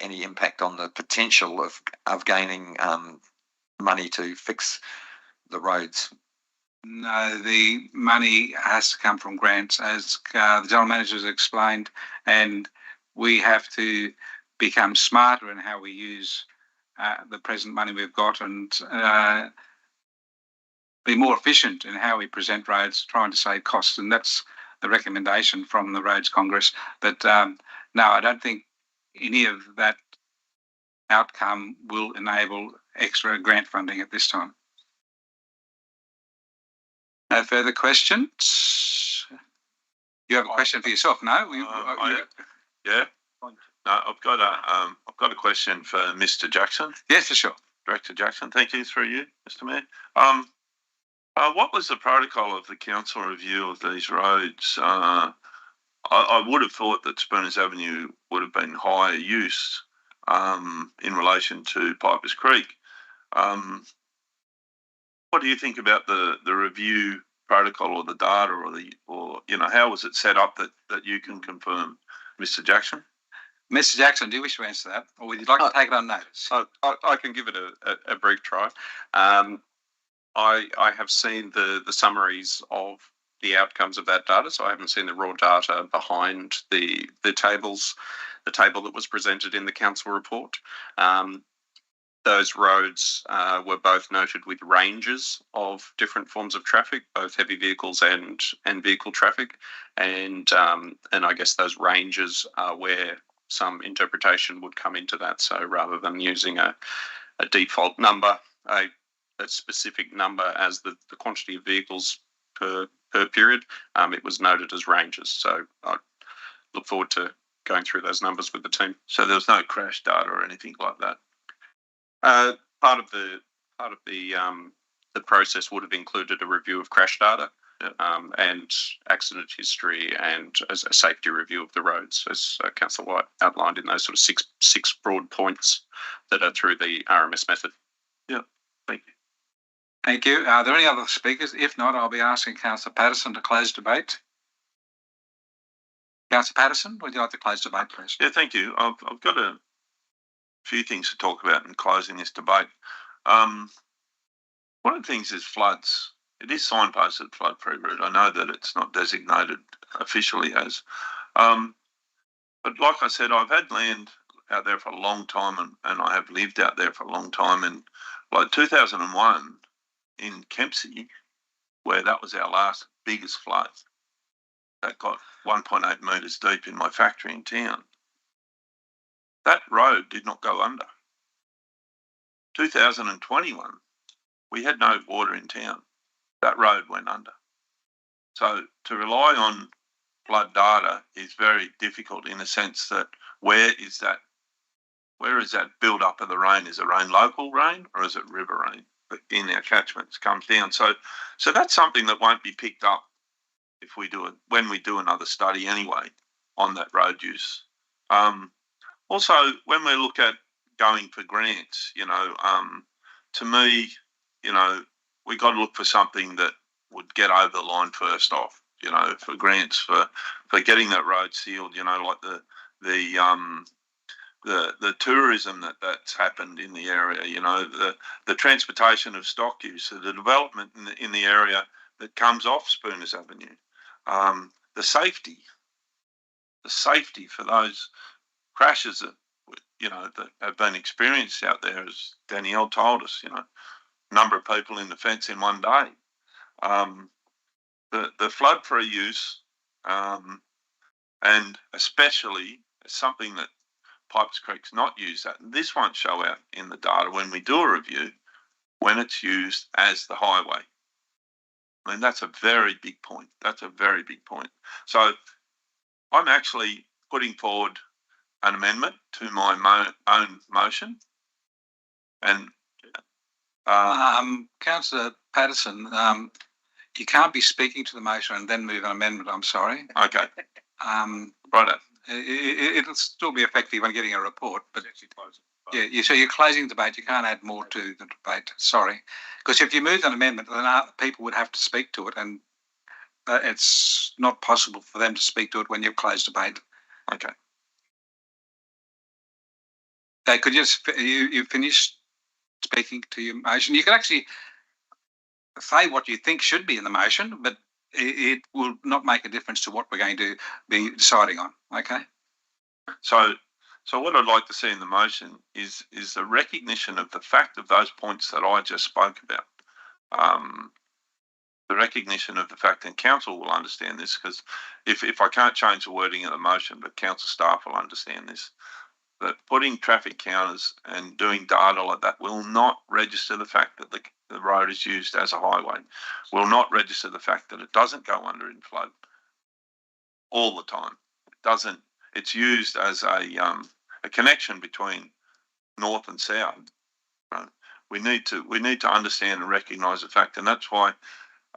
any impact on the potential of gaining money to fix the roads? No, the money has to come from grants, as the General Manager has explained, and we have to become smarter in how we use the present money we've got, and be more efficient in how we present roads, trying to save costs, and that's the recommendation from the Roads Congress. But no, I don't think any of that outcome will enable extra grant funding at this time. No further questions? You have a question for yourself? No? Yeah. No, I've got a question for Mr. Jackson. Yes, for sure. Director Jackson, thank you. Through you, Mr. Mayor. What was the protocol of the council review of these roads? I would have thought that Spooners Avenue would have been higher use in relation to Pipers Creek. What do you think about the review protocol or the data or how was it set up that you can confirm, Mr. Jackson? Mr. Jackson, do you wish to answer that, or would you like to take it on notice? I can give it a brief try. I have seen the summaries of the outcomes of that data, so I haven't seen the raw data behind the tables, the table that was presented in the council report. Those roads were both noted with ranges of different forms of traffic, both heavy vehicles and vehicle traffic, and I guess those ranges are where some interpretation would come into that. So rather than using a default number, a specific number as the quantity of vehicles per period, it was noted as ranges. So I look forward to going through those numbers with the team. So there was no crash data or anything like that? Part of the process would have included a review of crash data, and accident history, and as a safety review of the roads, as Councillor White outlined in those sort of six broad points that are through the RMS method. Yeah, thank you. Thank you. Are there any other speakers? If not, I'll be asking Councillor Patterson to close debate. Councillor Patterson, would you like to close debate, please? Yeah, thank you. I've got a few things to talk about in closing this debate. One of the things is floods. It is signposted flood-free route. I know that it's not designated officially as, but like I said, I've had land out there for a long time, and I have lived out there for a long time. And like 2001 in Kempsey, where that was our last biggest flood, that got 1.8 metres deep in my factory in town. That road did not go under. 2021, we had no water in town. That road went under. So to rely on flood data is very difficult in the sense that where is that build up of the rain? Is the rain local rain or is it river rain in our catchments comes down? So that's something that won't be picked up if we do it when we do another study anyway on that road use. Also, when we look at going for grants, to me, we got to look for something that would get over the line first off. For grants for getting that road sealed. Like the tourism that's happened in the area. The transportation of stock use, the development in the area that comes off Spooners Avenue, the safety for those crashes that that have been experienced out there, as Danielle told us. Number of people in the fence in one day. The flood-free use, and especially something that Pipers Creek's not used at. And this won't show out in the data when we do a review when it's used as the highway. I mean, that's a very big point. So I'm actually putting forward an amendment to my own motion. And Councillor Patterson, you can't be speaking to the motion and then move an amendment. I'm sorry. Okay. Righto. It'll still be effective when getting a report, but so you're closing the debate. You can't add more to the debate. Sorry, because if you moved an amendment, then people would have to speak to it, and it's not possible for them to speak to it when you've closed debate. Okay. Could you finish speaking to your motion? You can actually say what you think should be in the motion, but it will not make a difference to what we're going to be deciding on. Okay. So what I'd like to see in the motion is the recognition of the fact of those points that I just spoke about. The recognition of the fact, and council will understand this, because if I can't change the wording of the motion, but council staff will understand this, that putting traffic counters and doing data like that will not register the fact that the road is used as a highway, will not register the fact that it doesn't go under in flood all the time. It doesn't. It's used as a connection between north and south. Right? We need to understand and recognise the fact, and that's why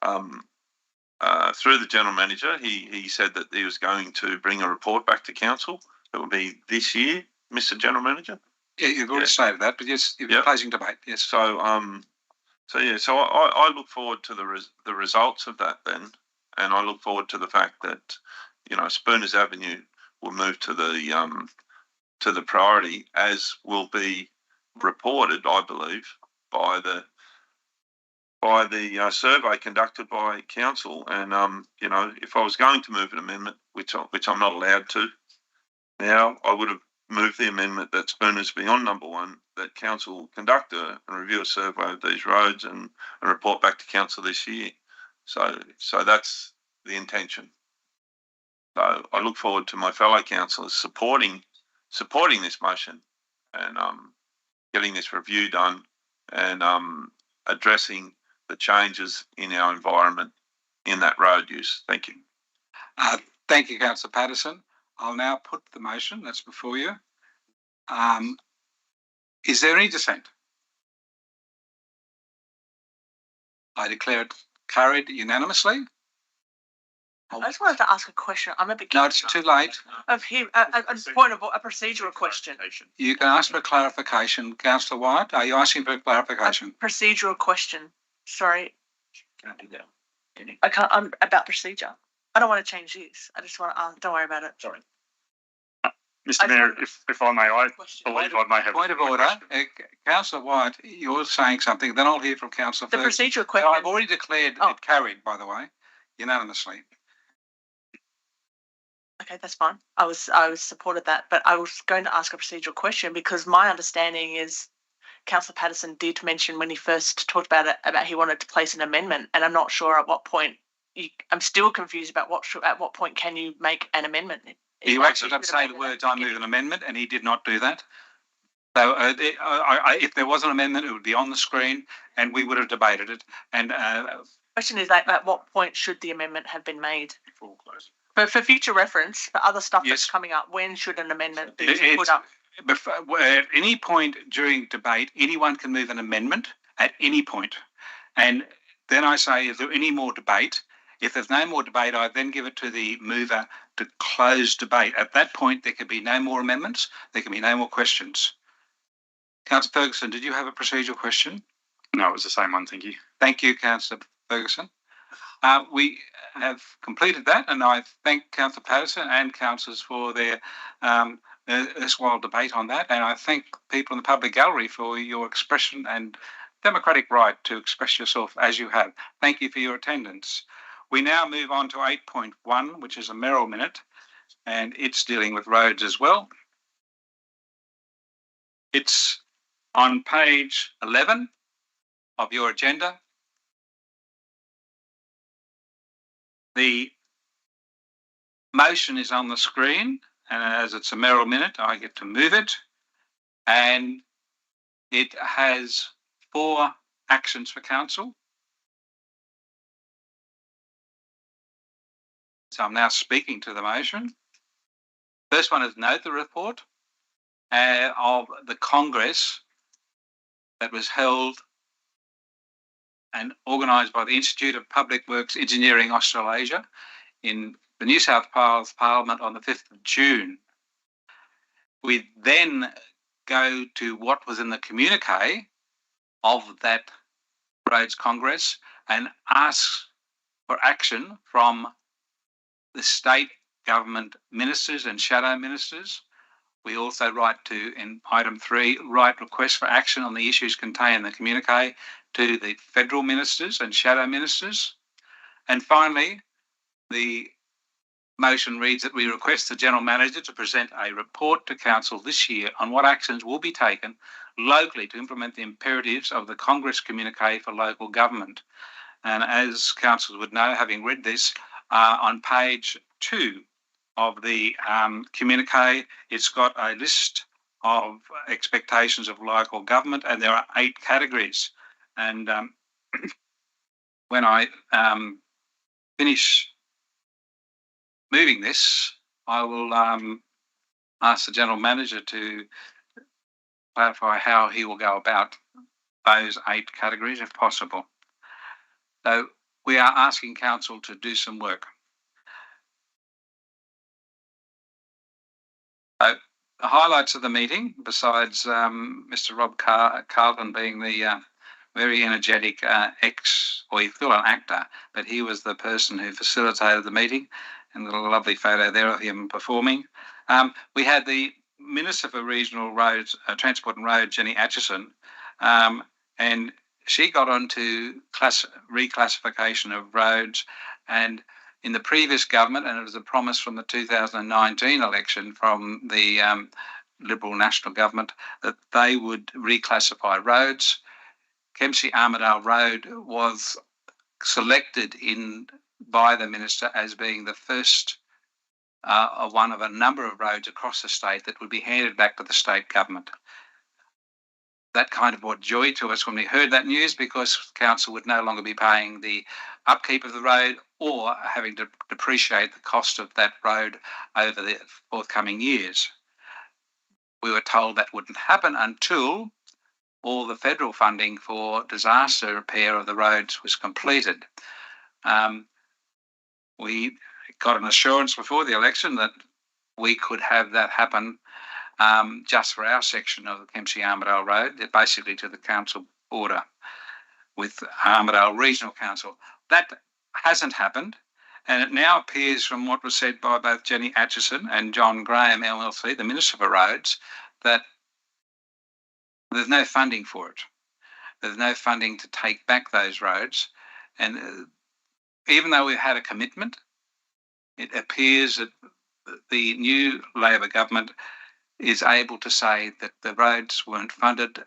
through the general manager, he said that he was going to bring a report back to council. It will be this year, Mr. General Manager. Yeah, you've already stated that, but yes, you're closing debate. Yes. So I look forward to the results of that then, and I look forward to the fact that Spooners Avenue will move to the priority, as will be reported, I believe, by the survey conducted by council. And if I was going to move an amendment, which I'm not allowed to now, I would have moved the amendment that Spooners be on number one, that council conduct and review a survey of these roads and report back to council this year. So that's the intention. So I look forward to my fellow councillors supporting this motion and getting this review done and addressing the changes in our environment in that road use. Thank you. Thank you, Councillor Patterson. I'll now put the motion that's before you. Is there any dissent? I declare it carried unanimously. I just wanted to ask a question. I'm a bit No, it's too late. of him. A point of a procedural question. You can ask for a clarification. Councillor White, are you asking for a clarification? Procedural question. Sorry, Can't do that. I can't. I'm about procedure. I don't want to change this. I just want to. Don't worry about it. Sorry. Mr. Mayor, if I may, I Question. believe I may have. Point of order. Councillor White, you're saying something, then I'll hear from Councillor The Ferguson. procedural question. I've already declared it carried, by the way, unanimously. Okay, that's fine. I was supported that, but I was going to ask a procedural question because my understanding is Councillor Patterson did mention when he first talked about it about he wanted to place an amendment, and I'm not sure at what point. I'm still confused about at what point can you make an amendment. You actually don't say the words "I move an amendment," and he did not do that. So if there was an amendment, it would be on the screen, and we would have debated it. And question is that at what point should the amendment have been made? Before close. But for future reference, for other stuff that's coming up, when should an amendment be put up? At any point during debate, anyone can move an amendment at any point. And then I say, is there any more debate? If there's no more debate, I then give it to the mover to close debate. At that point, there can be no more amendments. There can be no more questions. Councillor Ferguson, did you have a procedural question? No, it was the same one. Thank you. Thank you, Councillor Ferguson. We have completed that, and I thank Councillor Patterson and councillors for their erstwhile debate on that, and I thank people in the public gallery for your expression and democratic right to express yourself as you have. Thank you for your attendance. We now move on to 8.1, which is a mayoral minute, and it's dealing with roads as well. It's on page 11 of your agenda. The motion is on the screen, and as it's a mayoral minute, I get to move it. And it has 4 actions for council. So I'm now speaking to the motion. First one is note the report of the Congress that was held and organised by the Institute of Public Works Engineering Australasia in the New South Wales Parliament on the 5th of June. We then go to what was in the communique of that Roads Congress and ask for action from the state government ministers and shadow ministers. We also write to, in item 3, write requests for action on the issues contained in the communique to the federal ministers and shadow ministers. And finally, the motion reads that we request the General Manager to present a report to Council this year on what actions will be taken locally to implement the imperatives of the Congress communique for local government. And as councillors would know, having read this, on page 2 of the communique, it's got a list of expectations of local government, and there are 8 categories. And when I finish moving this, I will ask the General Manager to clarify how he will go about those 8 categories if possible. So we are asking council to do some work. The highlights of the meeting, besides Mr. Rob Carlton being the very energetic he's still an actor, but he was the person who facilitated the meeting, and a lovely photo there of him performing. We had the Minister for Regional Roads, Transport and Roads, Jenny Atchison, and she got onto reclassification of roads, and in the previous government, and it was a promise from the 2019 election from the Liberal National Government that they would reclassify roads. Kempsey Armidale Road was selected by the Minister as being the first one of a number of roads across the state that would be handed back to the state government. That kind of brought joy to us when we heard that news, because council would no longer be paying the upkeep of the road or having to depreciate the cost of that road over the forthcoming years. We were told that wouldn't happen until all the federal funding for disaster repair of the roads was completed. We got an assurance before the election that we could have that happen just for our section of the Kempsey Armidale Road, basically to the council border with Armidale Regional Council. That hasn't happened, and it now appears from what was said by both Jenny Atchison and John Graham LLC, the Minister for Roads, that there's no funding for it. There's no funding to take back those roads, and even though we've had a commitment, it appears that the new Labor government is able to say that the roads weren't funded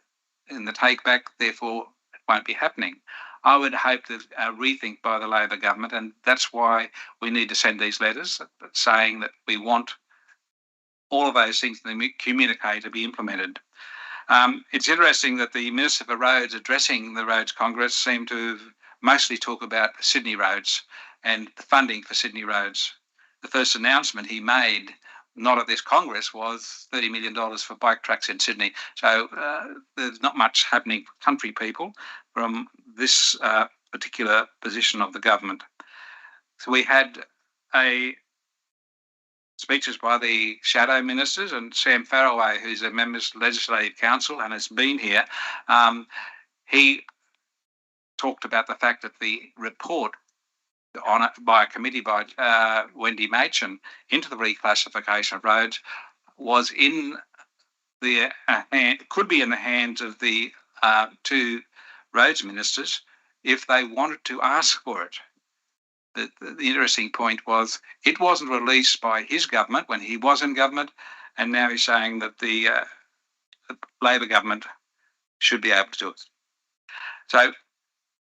in the take-back, therefore it won't be happening. I would hope that a rethink by the Labor government, and that's why we need to send these letters saying that we want all of those things in the communique to be implemented. It's interesting that the Minister for Roads addressing the Roads Congress seemed to mostly talk about Sydney roads and the funding for Sydney roads. The first announcement he made, not at this Congress, was $30 million for bike tracks in Sydney. So there's not much happening for country people from this particular position of the government. So we had speeches by the shadow ministers, and Sam Farraway, who's a member of the Legislative Council and has been here, he talked about the fact that the report on it by a committee by Wendy Machin into the reclassification of roads was in the could be in the hands of the two roads ministers if they wanted to ask for it. The interesting point was it wasn't released by his government when he was in government, and now he's saying that the Labor government should be able to do it. So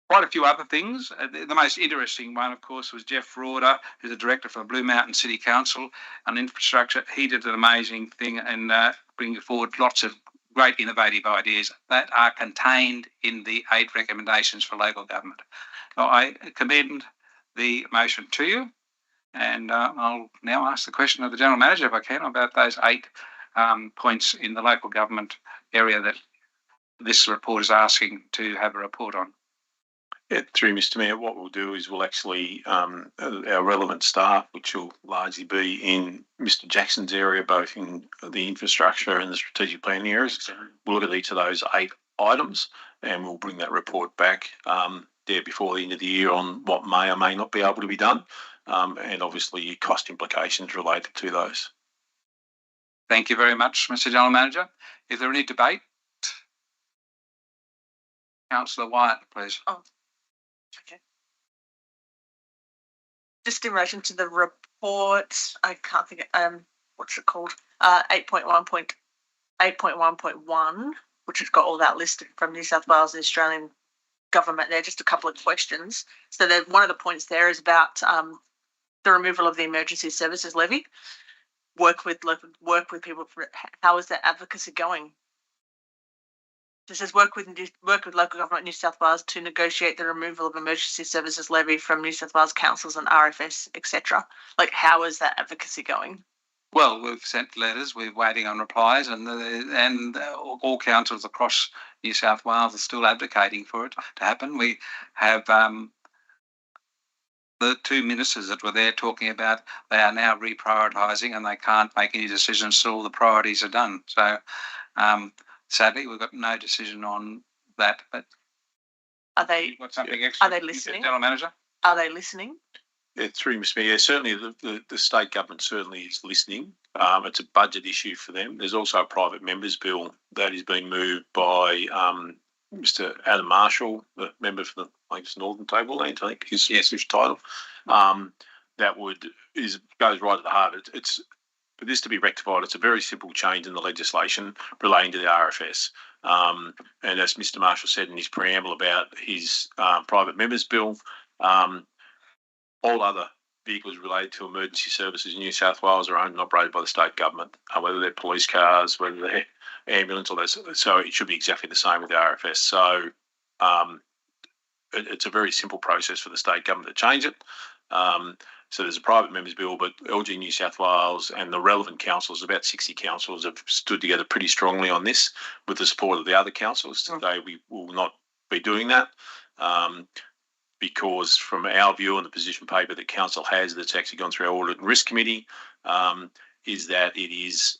quite a few other things. The most interesting one, of course, was Jeff Rauder, who's the director for Blue Mountain City Council on infrastructure. He did an amazing thing in bringing forward lots of great innovative ideas that are contained in the 8 recommendations for local government. So I commend the motion to you, and I'll now ask the question of the General Manager, if I can, about those 8 points in the local government area that this report is asking to have a report on. Yeah, through Mr. Mayor, what we'll do is we'll actually, our relevant staff, which will largely be in Mr. Jackson's area, both in the infrastructure and the strategic planning areas, we'll look at each of those 8 items and we'll bring that report back there before the end of the year on what may or may not be able to be done, and obviously cost implications related to those. Thank you very much, Mr. General Manager. Is there any debate? Councillor Wyatt, please. Oh. Okay. Just in relation to the report, I can't think what's it called? 8.1.1, which has got all that listed from New South Wales and Australian government. There, just a couple of questions. So one of the points there is about the removal of the emergency services levy. Work with people. How is that advocacy going? It says work with local government New South Wales to negotiate the removal of emergency services levy from New South Wales councils and RFS, etc. Like, how is that advocacy going? Well, we've sent letters. We're waiting on replies, and all councils across New South Wales are still advocating for it to happen. We have the two ministers that were there talking about they are now reprioritising and they can't make any decisions till all the priorities are done. So sadly, we've got no decision on that. But Are they? you've got something extra? Are they listening? General Manager? Are they listening? Yeah, through Ms. Mayor, certainly the state government certainly is listening. It's a budget issue for them. There's also a private members bill that is being moved by Mr. Adam Marshall, the member for the Northern Tableland, I think is his title. That goes right at the heart. It's for this to be rectified. It's a very simple change in the legislation relating to the RFS. And as Mr. Marshall said in his preamble about his private members bill, all other vehicles related to emergency services in New South Wales are owned and operated by the state government, whether they're police cars, whether they're ambulance, or that. So it should be exactly the same with the RFS. So it's a very simple process for the state government to change it. So there's a private members bill, but LG New South Wales and the relevant councils, about 60 councils, have stood together pretty strongly on this with the support of the other councils. Today we will not be doing that. Because from our view on the position paper that council has, that's actually gone through our audit and risk committee, is that it is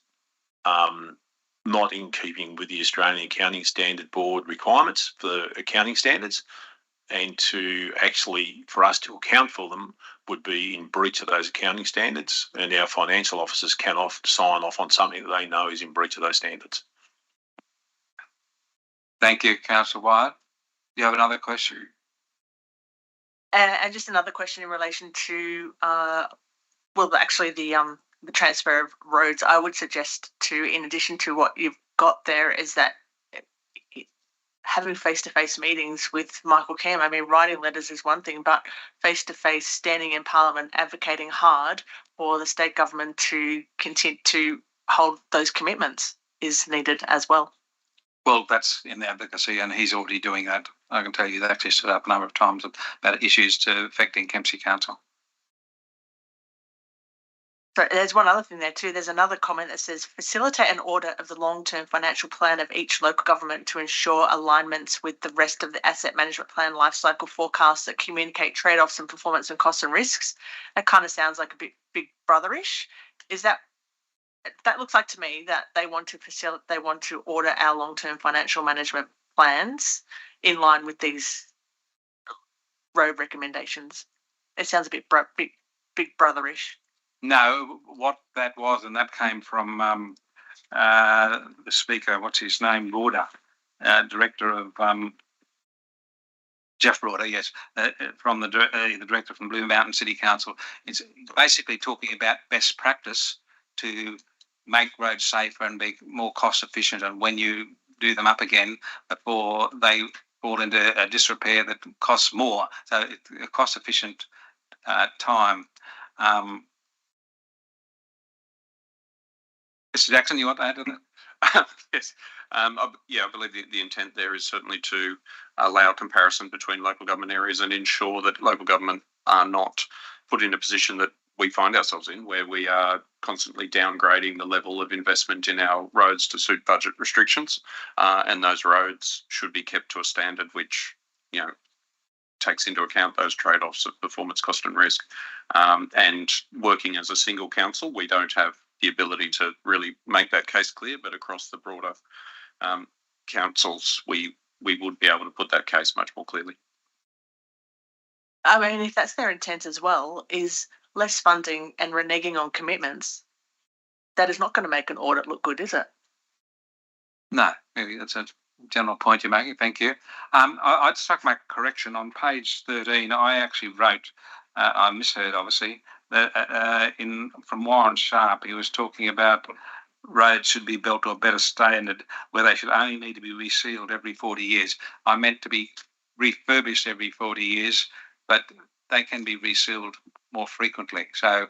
not in keeping with the Australian Accounting Standard Board requirements for accounting standards, and for us to account for them would be in breach of those accounting standards, and our financial officers cannot sign off on something that they know is in breach of those standards. Thank you, Councillor Wyatt. Do you have another question? And just another question in relation to, the transfer of roads. I would suggest in addition to what you've got there, is that having face-to-face meetings with Michael Kemp. I mean, writing letters is one thing, but face-to-face, standing in Parliament, advocating hard for the state government to continue to hold those commitments is needed as well. Well, that's in the advocacy, and he's already doing that. I can tell you that he's stood up a number of times about issues affecting Kempsey Council. So there's one other thing there too. There's another comment that says, facilitate an audit of the long-term financial plan of each local government to ensure alignments with the rest of the asset management plan lifecycle forecasts that communicate trade-offs and performance and costs and risks. That kind of sounds like a bit big brotherish. That looks like to me that they want to audit our long-term financial management plans in line with these road recommendations. It sounds a bit big brotherish. No, what that was, and that came from the Speaker, what's his name, Broader, Director of Jeff Broader, yes, from the Director from Blue Mountain City Council. It's basically talking about best practice to make roads safer and be more cost efficient, and when you do them up again before they fall into a disrepair that costs more. So it's a cost efficient time. Mr. Jackson, you want to add to that? Yes. I believe the intent there is certainly to allow comparison between local government areas and ensure that local government are not put in a position that we find ourselves in, where we are constantly downgrading the level of investment in our roads to suit budget restrictions, and those roads should be kept to a standard which, takes into account those trade-offs of performance, cost and risk. And working as a single council, we don't have the ability to really make that case clear, but across the broader councils, we would be able to put that case much more clearly. I mean, if that's their intent as well, is less funding and reneging on commitments, that is not going to make an audit look good, is it? No, maybe that's a general point you're making. Thank you. I'd just like to make a correction. On page 13, I actually wrote, I misheard obviously, that from Warren Sharp, he was talking about roads should be built to a better standard where they should only need to be resealed every 40 years. I meant to be refurbished every 40 years, but they can be resealed more frequently. So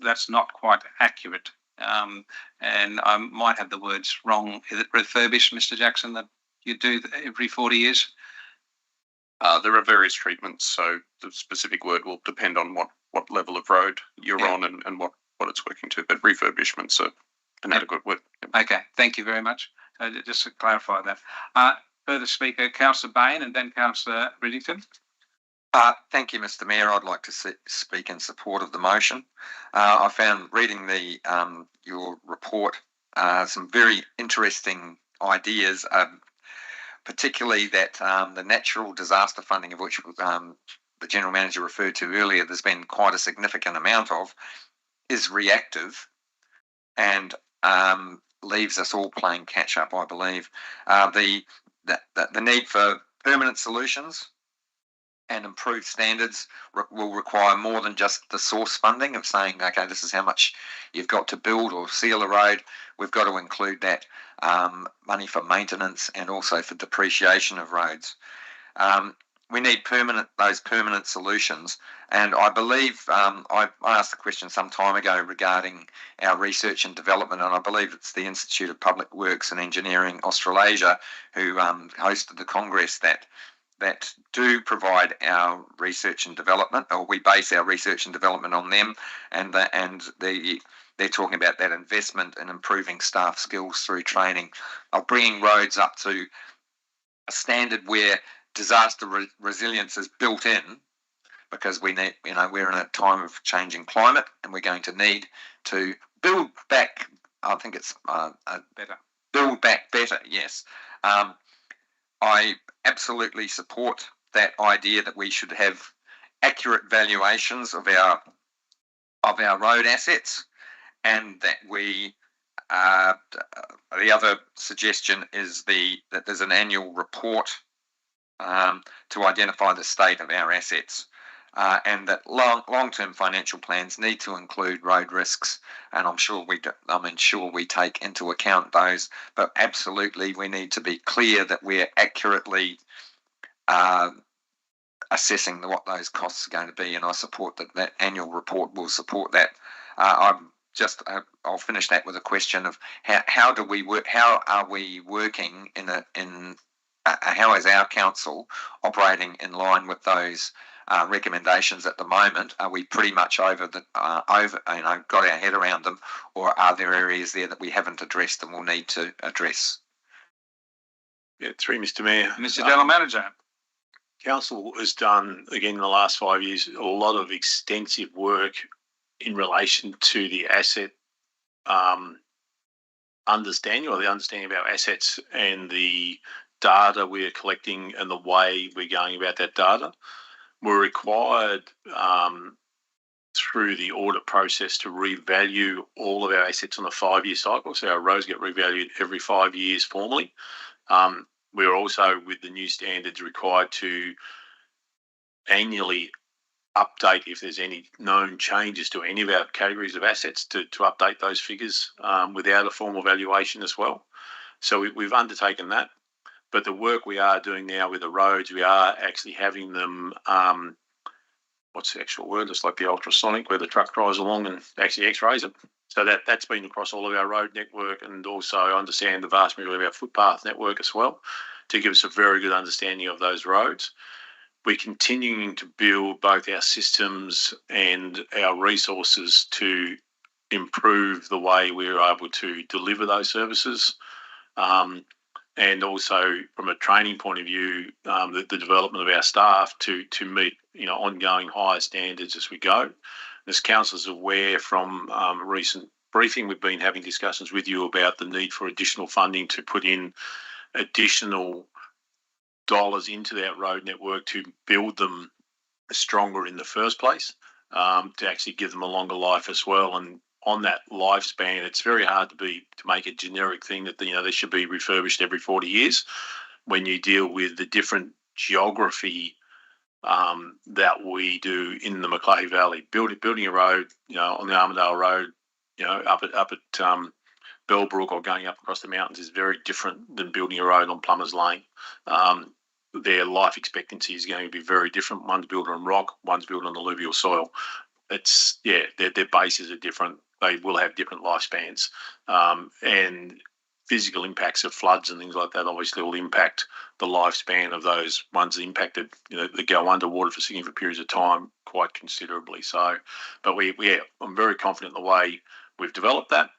that's not quite accurate. And I might have the words wrong. Is it refurbished, Mr. Jackson, that you do every 40 years? There are various treatments, so the specific word will depend on what level of road you're on and what it's working to. But refurbishment's an adequate word. Okay, thank you very much. Just to clarify that. Further speaker, Councillor Bain and then Councillor Riddington. Thank you, Mr. Mayor. I'd like to speak in support of the motion. I found reading your report some very interesting ideas, particularly that the natural disaster funding, of which the General Manager referred to earlier, there's been quite a significant amount of, is reactive and leaves us all playing catch up, I believe. The need for permanent solutions and improved standards will require more than just the source funding of saying, okay, this is how much you've got to build or seal a road. We've got to include that money for maintenance and also for depreciation of roads. We need those permanent solutions. And I believe I asked a question some time ago regarding our research and development, and I believe it's the Institute of Public Works and Engineering Australasia who hosted the Congress that do provide our research and development, or we base our research and development on them, and they're talking about that investment in improving staff skills through training, of bringing roads up to a standard where disaster resilience is built in, because we need, we're in a time of changing climate, and we're going to need to build back. I think it's Better. Build back better. Yes. I absolutely support that idea that we should have accurate valuations of our road assets, and that we the other suggestion is that there's an annual report to identify the state of our assets, and that long-term financial plans need to include road risks, and I'm sure we take into account those, but absolutely we need to be clear that we're accurately assessing what those costs are going to be, and I support that annual report will support that. I'll finish that with a question of how do we work? How are we working how is our council operating in line with those recommendations at the moment? Are we pretty much got our head around them, or are there areas there that we haven't addressed and will need to address? Yeah, through Mr. Mayor. Mr. General Manager. Council has done, again, in the last 5 years, a lot of extensive work in relation to the asset understanding, or the understanding of our assets and the data we're collecting and the way we're going about that data. We're required through the audit process to revalue all of our assets on a 5-year cycle. So our roads get revalued every 5 years formally. We're also, with the new standards, required to annually update if there's any known changes to any of our categories of assets to update those figures without a formal valuation as well. So we've undertaken that. But the work we are doing now with the roads, we are actually having them, what's the actual word? It's like the ultrasonic, where the truck drives along and actually x-rays it. So that's been across all of our road network, and also I understand the vast majority of our footpath network as well, to give us a very good understanding of those roads. We're continuing to build both our systems and our resources to improve the way we're able to deliver those services. And also from a training point of view, the development of our staff to meet ongoing higher standards as we go. As council is aware from a recent briefing, we've been having discussions with you about the need for additional funding to put in additional dollars into that road network to build them stronger in the first place, to actually give them a longer life as well. And on that lifespan, it's very hard to make a generic thing that they should be refurbished every 40 years when you deal with the different geography that we do in the Macleay Valley. Building a road, on the Armidale Road, up at Bellbrook or going up across the mountains is very different than building a road on Plumbers Lane. Their life expectancy is going to be very different. One's built on rock, one's built on alluvial soil. Their bases are different. They will have different lifespans, and physical impacts of floods and things like that obviously will impact the lifespan of those ones impacted, that go underwater for significant periods of time quite considerably. So, but I'm very confident in the way we've developed that.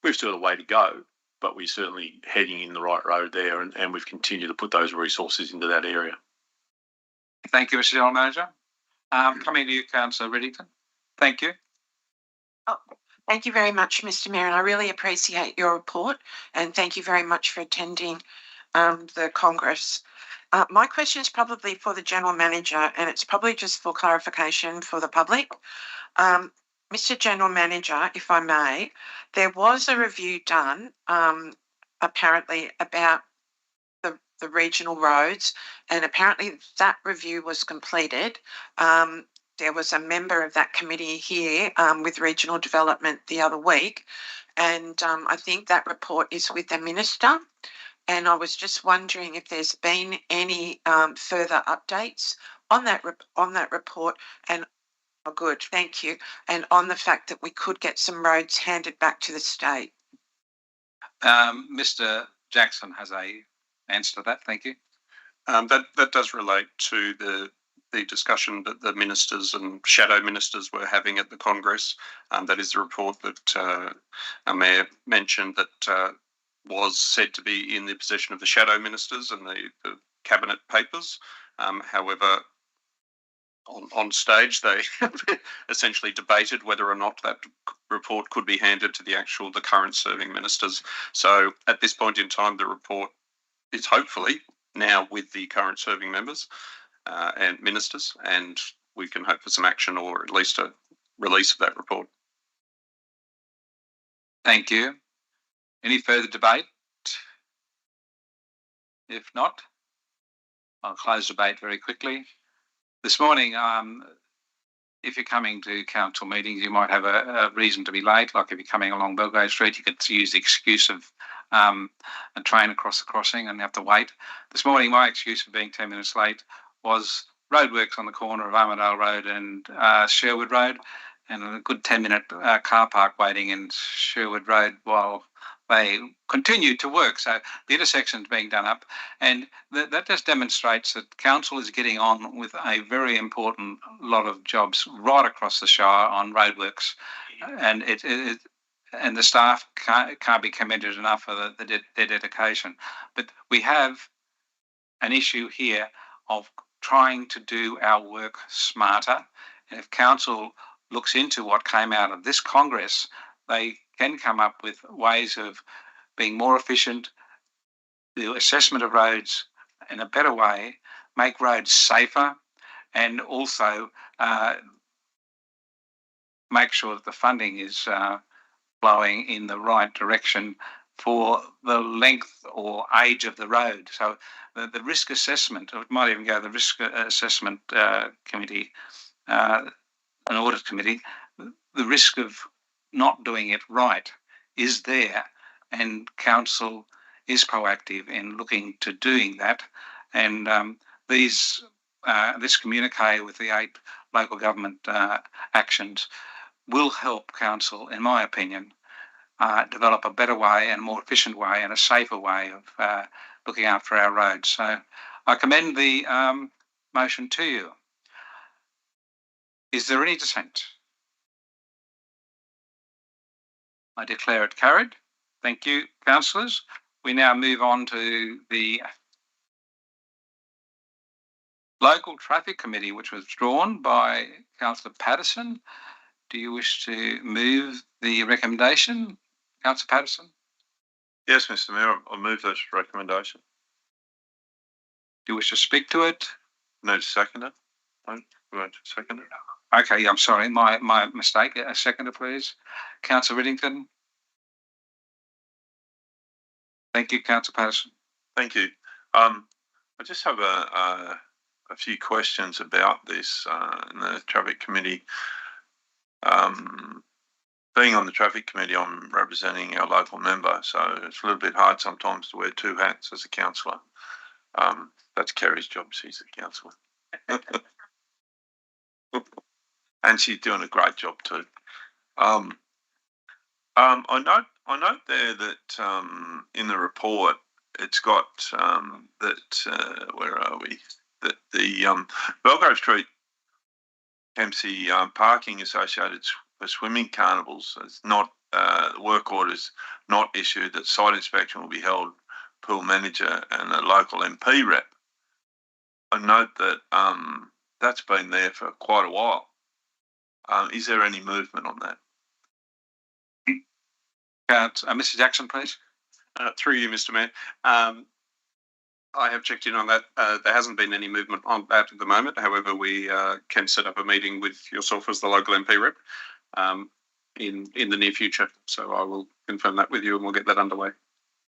We've still got a way to go, but we're certainly heading in the right road there, and we've continued to put those resources into that area. Thank you, Mr. General Manager. Coming to you, Councillor Riddington. Thank you. Thank you very much, Mr. Mayor, and I really appreciate your report, and thank you very much for attending the Congress. My question is probably for the General Manager, and it's probably just for clarification for the public. Mr. General Manager, if I may, there was a review done apparently about the regional roads, and apparently that review was completed. There was a member of that committee here with regional development the other week, and I think that report is with the Minister. And I was just wondering if there's been any further updates on that report. And oh, good, thank you. And on the fact that we could get some roads handed back to the state. Mr. Jackson has a answer to that. Thank you. That does relate to the discussion that the ministers and shadow ministers were having at the Congress. That is the report that our Mayor mentioned that was said to be in the possession of the shadow ministers and the cabinet papers. However, on stage, they essentially debated whether or not that report could be handed to the current serving ministers. So at this point in time, the report is hopefully now with the current serving members and ministers, and we can hope for some action or at least a release of that report. Thank you. Any further debate? If not, I'll close debate very quickly. This morning, if you're coming to council meetings, you might have a reason to be late. Like if you're coming along Belgrave Street, you could use the excuse of a train across the crossing and you have to wait. This morning, my excuse for being 10 minutes late was roadworks on the corner of Armadale Road and Sherwood Road, and a good 10-minute car park waiting in Sherwood Road while they continue to work. So the intersection's being done up, and that just demonstrates that council is getting on with a very important lot of jobs right across the Shire on roadworks, and and the staff can't be commended enough for their dedication. But we have an issue here of trying to do our work smarter, and if council looks into what came out of this Congress, they can come up with ways of being more efficient, the assessment of roads in a better way, make roads safer, and also make sure that the funding is flowing in the right direction for the length or age of the road. So the risk assessment, or it might even go to the risk assessment committee, an audit committee, the risk of not doing it right is there, and council is proactive in looking to doing that. And this communique with the 8 local government actions will help council, in my opinion, develop a better way and more efficient way and a safer way of looking after our roads. So I commend the motion to you. Is there any dissent? I declare it carried. Thank you, councillors. We now move on to the local traffic committee, which was drawn by Councillor Patterson. Do you wish to move the recommendation, Councillor Patterson? Yes, Mr. Mayor, I'll move this recommendation. Do you wish to speak to it? No, to second it. No, we won't second it. Okay, I'm sorry, my mistake. A seconder, please. Councillor Riddington. Thank you, Councillor Patterson. Thank you. I just have a few questions about this in the traffic committee. Being on the traffic committee, I'm representing our local member, so it's a little bit hard sometimes to wear 2 hats as a councillor. That's Kerry's job; she's a councillor. And she's doing a great job too. I note there that in the report it's got that where are we? That the Belgrave Street Kempsey parking associated for swimming carnivals is not work orders not issued. That site inspection will be held. Pool manager and a local MP rep. I note that that's been there for quite a while. Is there any movement on that? Mr. Jackson, please. Through you, Mr. Mayor. I have checked in on that. There hasn't been any movement on that at the moment. However, we can set up a meeting with yourself as the local MP rep in the near future. So I will confirm that with you and we'll get that underway.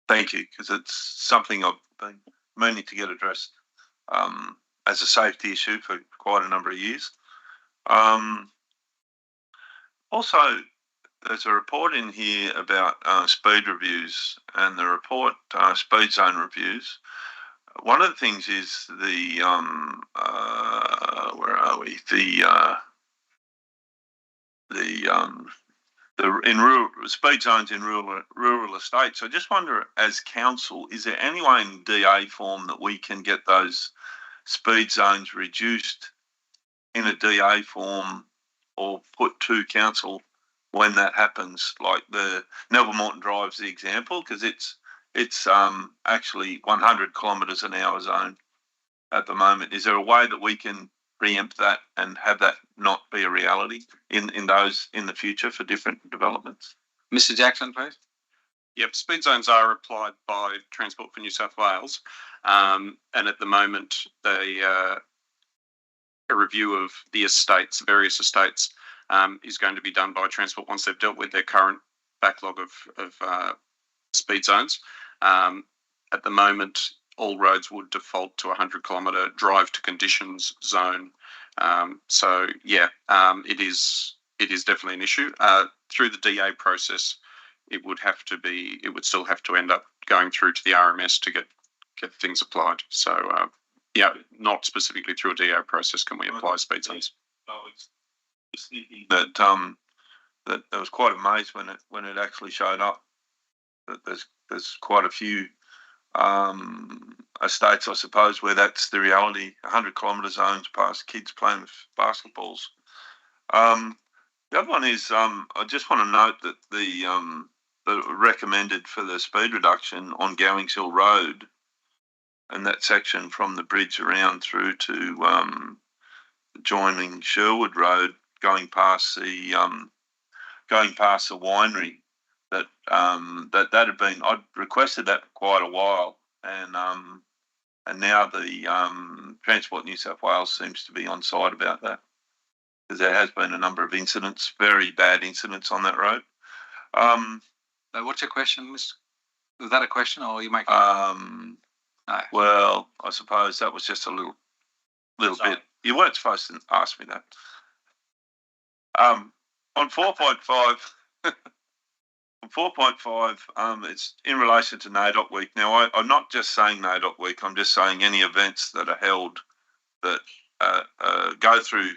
Thank you, because it's something I've been meaning to get addressed as a safety issue for quite a number of years. Also, there's a report in here about speed reviews and the report speed zone reviews. One of the things is the where are we? In rural speed zones in rural estates. I just wonder, as council, is there any way in DA form that we can get those speed zones reduced in a DA form or put to council when that happens? Like the Neville Morton Drive's the example, because it's actually 100 kilometres an hour zone at the moment. Is there a way that we can preempt that and have that not be a reality in the future for different developments? Mr. Jackson, please. Yep, speed zones are applied by Transport for New South Wales, and at the moment a review of the estates, various estates, is going to be done by Transport once they've dealt with their current backlog of speed zones. At the moment, all roads would default to a 100-kilometre drive to conditions zone. So yeah, it is definitely an issue. Through the DA process, it would still have to end up going through to the RMS to get things applied. So yeah, not specifically through a DA process can we apply speed zones. I was thinking that that I was quite amazed when it actually showed up. That there's quite a few estates, I suppose, where that's the reality. 100-kilometre zones past kids playing with basketballs. The other one is I just want to note that the recommended for the speed reduction on Gowings Hill Road, and that section from the bridge around through to joining Sherwood Road, going past the winery. That had been, I'd requested that for quite a while, and now the Transport New South Wales seems to be on side about that, because there has been a number of incidents, very bad incidents on that road. What's your question, Mr.? Was that a question, or you make? No. Well, I suppose that was just a little bit. You weren't supposed to ask me that. On 4.5. On 4.5, it's in relation to NAIDOC Week. Now, I'm not just saying NAIDOC Week, I'm just saying any events that are held that go through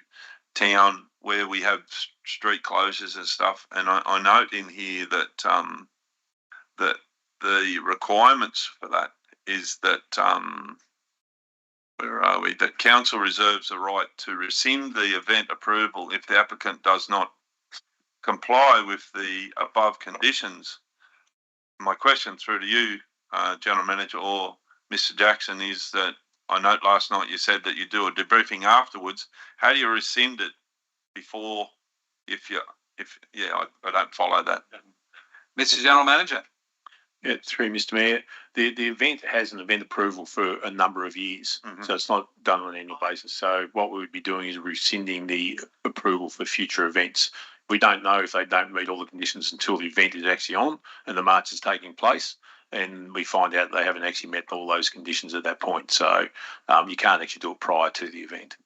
town where we have street closures and stuff. And I note in here that that the requirements for that is that, where are we? That council reserves the right to rescind the event approval if the applicant does not comply with the above conditions. My question through to you, General Manager or Mr. Jackson, is that I note last night you said that you do a debriefing afterwards. How do you rescind it before? I don't follow that. Mr. General Manager. Yeah, through Mr. Mayor, the event has an event approval for a number of years, so it's not done on an annual basis. So what we would be doing is rescinding the approval for future events. We don't know if they don't meet all the conditions until the event is actually on and the march is taking place, and we find out they haven't actually met all those conditions at that point. So you can't actually do it prior to the event.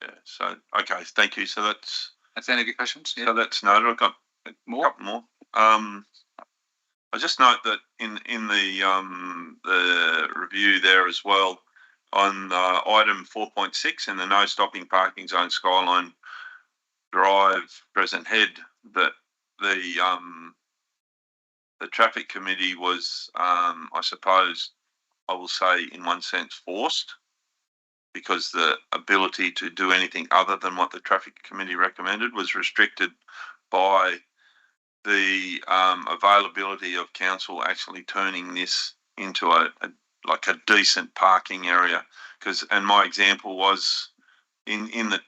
Yeah. So okay, thank you. So that's the end of your questions. Yeah. So that's noted. I've got a couple more. I just note that in the review there as well, on item 4.6 in the no stopping parking zone Skyline Drive Crescent Head, that the traffic committee was, I suppose, I will say in one sense forced, because the ability to do anything other than what the traffic committee recommended was restricted by the availability of council actually turning this into a decent parking area. And my example was in the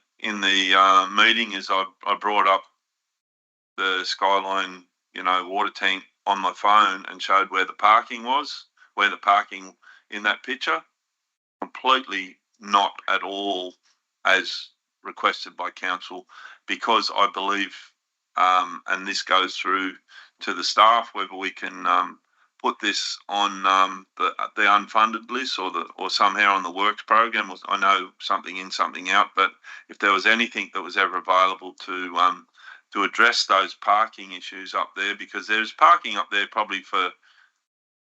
meeting is I brought up the Skyline, water tank on my phone and showed where the parking was, where the parking in that picture, completely not at all as requested by council, because I believe, and this goes through to the staff, whether we can put this on the unfunded list or somehow on the works program. I know something in, something out, but if there was anything that was ever available to address those parking issues up there, because there's parking up there probably for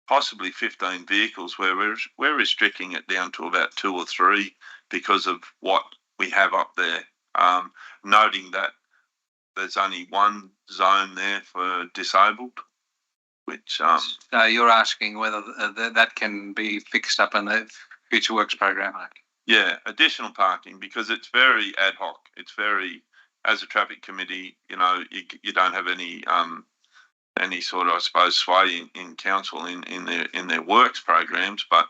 possibly 15 vehicles, where we're restricting it down to about 2 or 3 because of what we have up there. Noting that there's only one zone there for disabled, which you're asking whether that can be fixed up in the future works program. Yeah, additional parking, because it's very ad hoc. It's very, as a traffic committee, you don't have any sort of, I suppose, sway in council in their works programs, but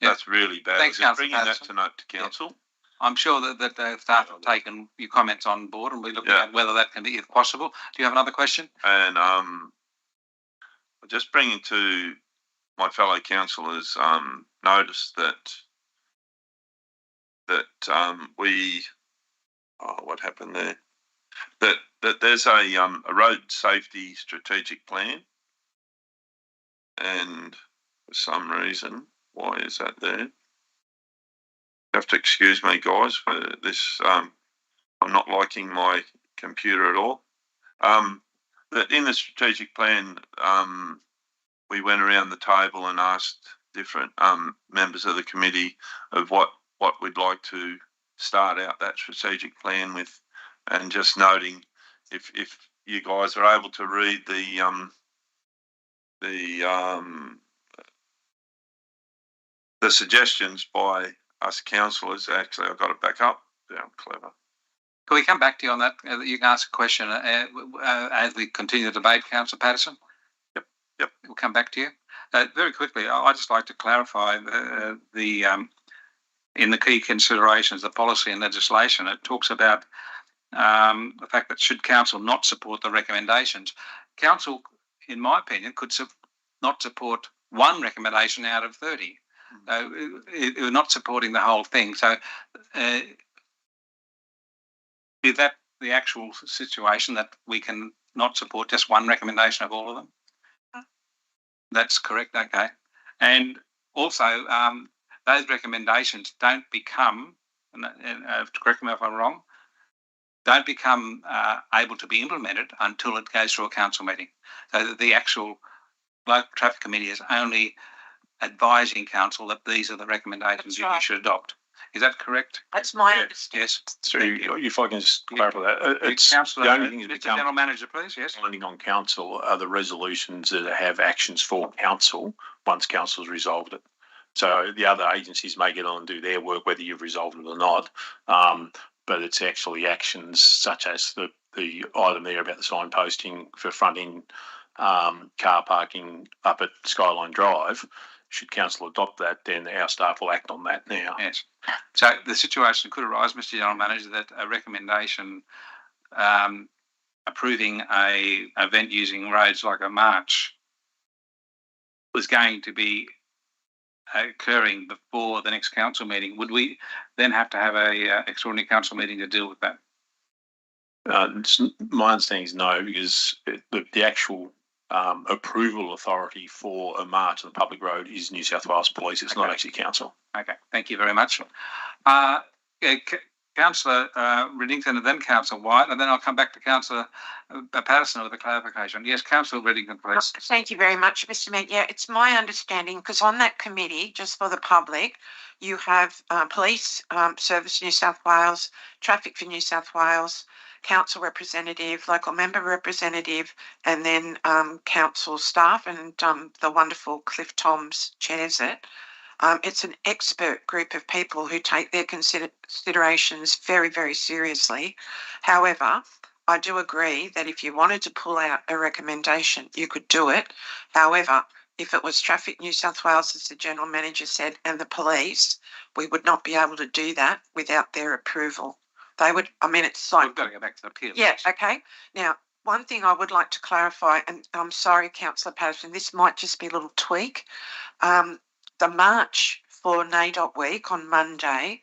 that's really bad. Thanks, Just Councillor bringing Patterson. that to note to council. Yeah. I'm sure that the staff have taken your comments on board, and we're looking at whether that can be, if possible. Do you have another question? And just bringing to my fellow councillors notice that what happened there? That there's a road safety strategic plan, and for some reason, why is that there? You have to excuse me, guys, for this. I'm not liking my computer at all. That in the strategic plan, we went around the table and asked different members of the committee of what we'd like to start out that strategic plan with, and just noting if you guys are able to read the suggestions by us councillors. Actually, I've got it back up. Yeah, I'm clever. Can we come back to you on that? You can ask a question as we continue the debate, Councillor Patterson. Yep. We'll come back to you. Very quickly, I'd just like to clarify in the key considerations, the policy and legislation, it talks about the fact that should council not support the recommendations, council, in my opinion, could not support one recommendation out of 30. We're not supporting the whole thing. So is that the actual situation, that we can not support just one recommendation of all of them? That's correct, okay. And also, those recommendations don't become, and correct me if I'm wrong, don't become able to be implemented until it goes through a council meeting. So the actual local traffic committee is only advising council that these are the recommendations that you should adopt. Is that correct? That's my understanding. Yes. So if I can just clarify that, it's Councillor, the only thing Mr. General Manager, please. Yes. binding on council are the resolutions that have actions for council once council's resolved it. So the other agencies may get on and do their work, whether you've resolved it or not. But it's actually actions such as the item there about the signposting for front-end car parking up at Skyline Drive. Should council adopt that, then our staff will act on that now. Yes. So the situation could arise, Mr. General Manager, that a recommendation approving a event using roads like a march was going to be occurring before the next council meeting. Would we then have to have a extraordinary council meeting to deal with that? My understanding is no, because the actual approval authority for a march on a public road is New South Wales Police. It's not actually council. Okay, thank you very much. Councillor Riddington and then Councillor White, and then I'll come back to Councillor Patterson with a clarification. Yes, Councillor Riddington, please. Thank you very much, Mr. Mayor. Yeah, it's my understanding, because on that committee, just for the public, you have Police Service New South Wales, Traffic for New South Wales, council representative, local member representative, and then council staff, and the wonderful Cliff Toms chairs it. It's an expert group of people who take their considerations very, very seriously. However, I do agree that if you wanted to pull out a recommendation, you could do it. However, if it was Traffic New South Wales, as the General Manager said, and the police, we would not be able to do that without their approval. They would, I mean, it's like... We've got to go back to the appeal. Yeah, okay. Now, one thing I would like to clarify, and I'm sorry, Councillor Patterson, this might just be a little tweak. The march for NAIDOT Week on Monday,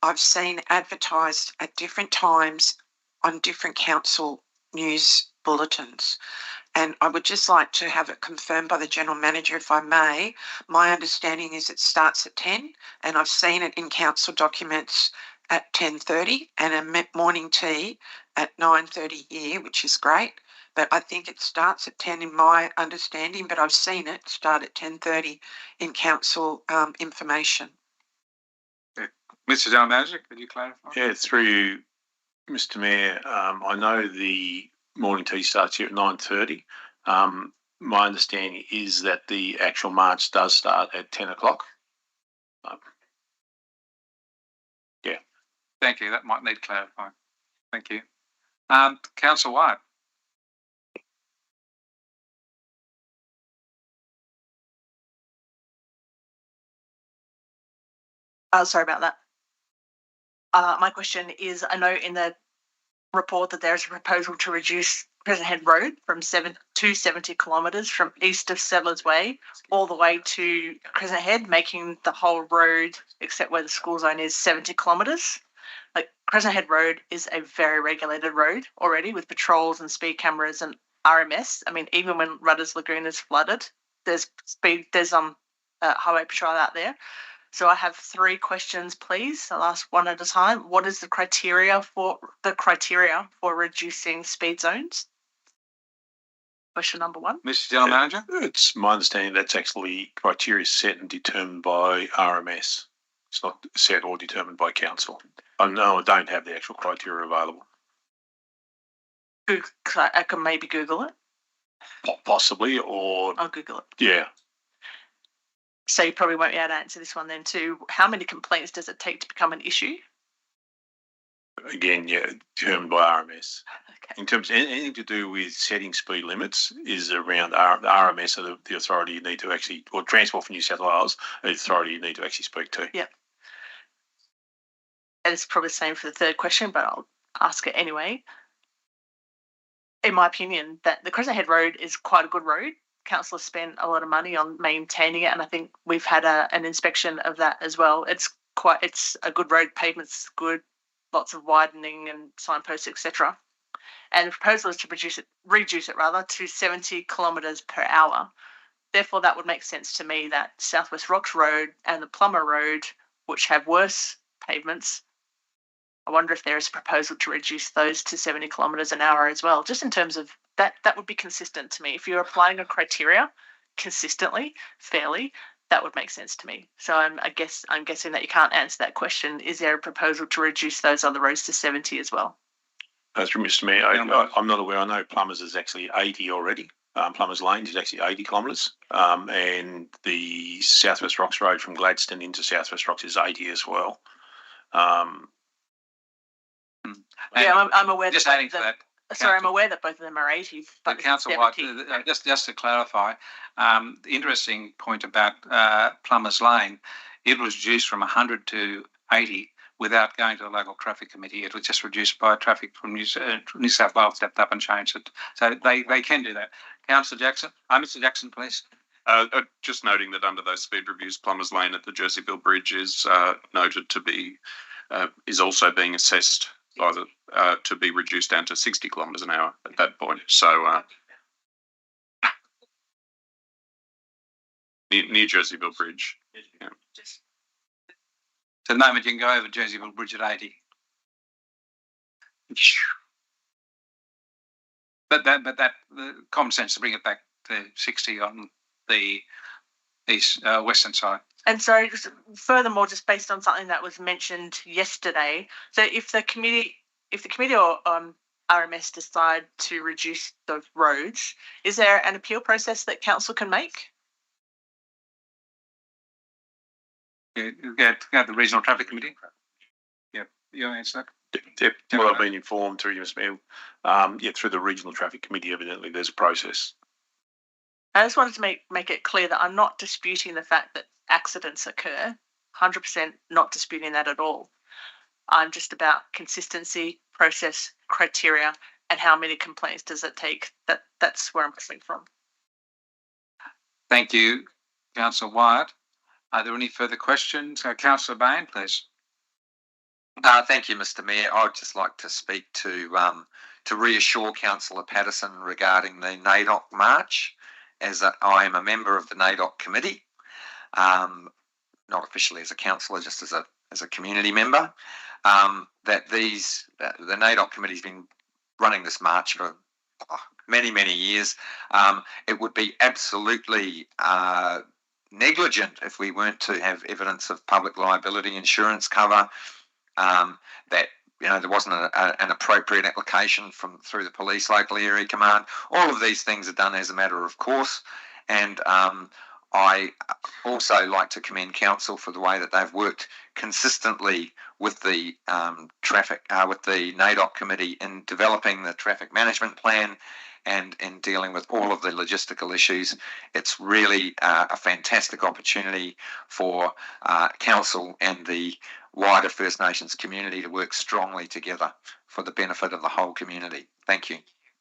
I've seen advertised at different times on different council news bulletins. And I would just like to have it confirmed by the General Manager, if I may. My understanding is it starts at 10, and I've seen it in council documents at 10:30 and a morning tea at 9:30 here, which is great. But I think it starts at 10 in my understanding, but I've seen it start at 10:30 in council information. Mr. General Manager, could you clarify? Yeah, through you, Mr. Mayor, I know the morning tea starts here at 9:30. My understanding is that the actual march does start at 10 o'clock. Yeah. Thank you. That might need clarifying. Thank you. Councillor White. Sorry about that. My question is, I know in the report that there is a proposal to reduce Crescent Head Road from 70 kilometres from east of Settlers Way all the way to Crescent Head, making the whole road, except where the school zone is, 70 kilometres. Like, Crescent Head Road is a very regulated road already with patrols and speed cameras and RMS. I mean, even when Rudders Lagoon is flooded, there's highway patrol out there. So I have 3 questions, please. I'll ask one at a time. What is the criteria for reducing speed zones? Question number 1. Mr. General Manager? It's my understanding that's actually criteria set and determined by RMS. It's not set or determined by council. I don't have the actual criteria available. I can maybe Google it. Possibly, or... I'll Google it. Yeah. So you probably won't be able to answer this one then too. How many complaints does it take to become an issue? Again, yeah, determined by RMS. Okay. In terms of anything to do with setting speed limits is around the RMS, or the authority you need to actually, or Transport for New South Wales, the authority you need to actually speak to. Yep. And it's probably the same for the 3rd question, but I'll ask it anyway. In my opinion, that the Crescent Head Road is quite a good road. Council has spent a lot of money on maintaining it, and I think we've had an inspection of that as well. It's a good road, pavement's good, lots of widening and signposts, etc. And the proposal is to reduce it to 70 kilometres per hour. Therefore, that would make sense to me that Southwest Rocks Road and the Plummer Road, which have worse pavements, I wonder if there is a proposal to reduce those to 70 kilometres an hour as well, just in terms of that would be consistent to me. If you're applying a criteria consistently, fairly, that would make sense to me. So I'm guessing that you can't answer that question. Is there a proposal to reduce those other roads to 70 as well? As from Mr. Mayor, I'm not aware. I know Plumbers is actually 80 already. Plumbers Lane is actually 80 kilometres, and the Southwest Rocks Road from Gladstone into Southwest Rocks is 80 as well. Yeah, I'm aware. Just adding to that. Sorry, I'm aware that both of them are 80. But Council White, just to clarify, the interesting point about Plumbers Lane, it was reduced from 100 to 80 without going to the local traffic committee. It was just reduced by traffic from New South Wales stepped up and changed it. So they can do that. Councillor Jackson, Mr. Jackson, please. Just noting that under those speed reviews, Plumbers Lane at the Jerseyville Bridge is noted to be is also being assessed by the to be reduced down to 60 kilometres an hour at that point. So near Jerseyville Bridge. Yeah. So at the moment you can go over Jerseyville Bridge at 80. But that the common sense to bring it back to 60 on the western side. And so, just furthermore, just based on something that was mentioned yesterday, so if the committee or RMS decide to reduce the roads, is there an appeal process that council can make? Yeah, you get the regional traffic committee. Yeah, you answer that. Yep. Well, I've been informed through you, Mr. Mayor. Through the regional traffic committee, evidently there's a process. I just wanted to make it clear that I'm not disputing the fact that accidents occur. 100% not disputing that at all. I'm just about consistency, process, criteria, and how many complaints does it take. That's where I'm coming from. Thank you, Councillor Wyatt. Are there any further questions? Councillor Bain, please. Thank you, Mr. Mayor. I'd just like to speak to reassure Councillor Patterson regarding the NAIDOC March, as I am a member of the NAIDOC committee, not officially as a councillor, just as a community member. That the NAIDOC committee has been running this march for many years. It would be absolutely negligent if we weren't to have evidence of public liability insurance cover, that there wasn't an appropriate application through the police local area command. All of these things are done as a matter of course, and I also like to commend council for the way that they've worked consistently with the with the NAIDOC committee in developing the traffic management plan and in dealing with all of the logistical issues. It's really a fantastic opportunity for council and the wider First Nations community to work strongly together for the benefit of the whole community. Thank you.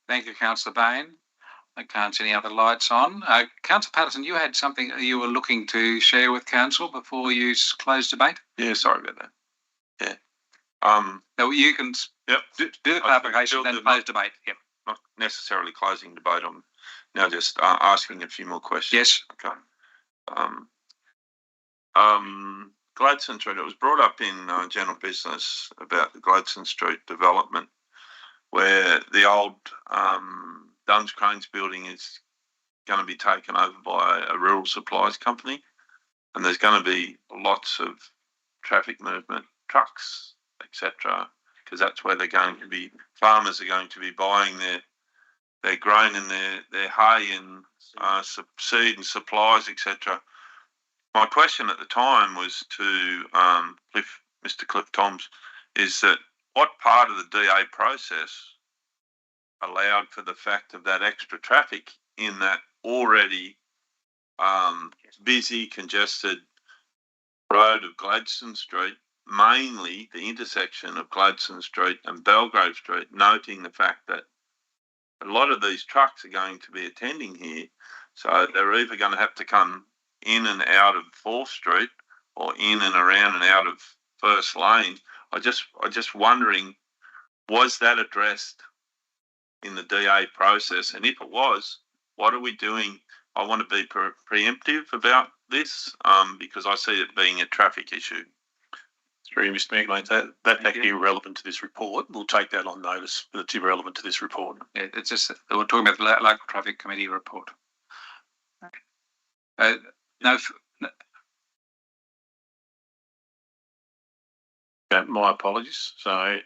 Thank you, Councillor Bain. I can't see any other lights on. Councillor Patterson, you had something you were looking to share with council before you close debate? Yeah, sorry about that. Yeah. So you can do the clarification and close debate. Yep. Not necessarily closing debate. I'm now just asking a few more questions. Yes. Okay. Gladstone Street. It was brought up in general business about the Gladstone Street development, where the old Duns Cranes building is going to be taken over by a rural supplies company, and there's going to be lots of traffic movement, trucks, etc., because that's where they're going to be. Farmers are going to be buying their grain and their hay and seed and supplies, etc. My question at the time was to Mr. Cliff Toms, is that what part of the DA process allowed for the fact of that extra traffic in that already busy, congested road of Gladstone Street, mainly the intersection of Gladstone Street and Belgrave Street, noting the fact that a lot of these trucks are going to be attending here, so they're either going to have to come in and out of 4th Street or in and around and out of First Lane. I just wondering, was that addressed in the DA process? And if it was, what are we doing? I want to be preemptive about this because I see it being a traffic issue. Through Mr. Mayor, that's actually irrelevant to this report. We'll take that on notice, but it's irrelevant to this report. Yeah, it's just that we're talking about the local traffic committee report. My apologies. So,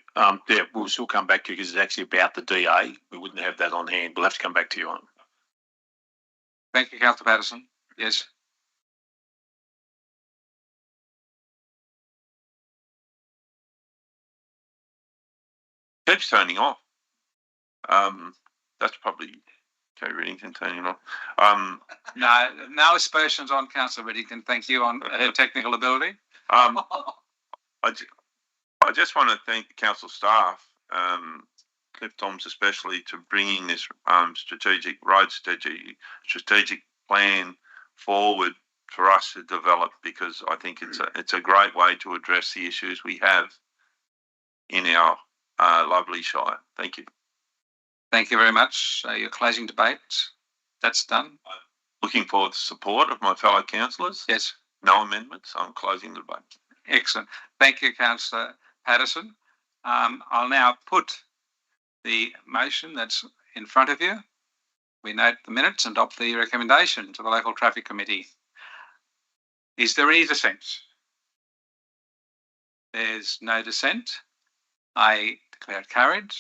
we'll still come back to you because it's actually about the DA. We wouldn't have that on hand. We'll have to come back to you on it. Thank you, Councillor Patterson. Yes. Keeps turning off. That's probably Kay Reddington turning off. No aspersions on Councillor Reddington. Thank you on her technical ability. I just want to thank the council staff, Cliff Toms especially, to bringing this strategic plan forward for us to develop, because I think it's a great way to address the issues we have in our lovely Shire. Thank you. Thank you very much. Your closing debate, that's done. Looking forward to support of my fellow councillors. Yes. No amendments. I'm closing the debate. Excellent. Thank you, Councillor Patterson. I'll now put the motion that's in front of you. We note the minutes and adopt the recommendation to the Local Traffic Committee. Is there any dissent? There's no dissent. I declare it carried.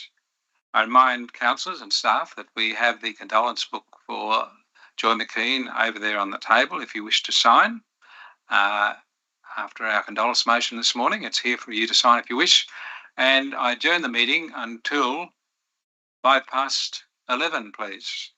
I remind councillors and staff that we have the condolence book for Joy McKean over there on the table if you wish to sign. After our condolence motion this morning, it's here for you to sign if you wish. And I adjourn the meeting until 11:05, please.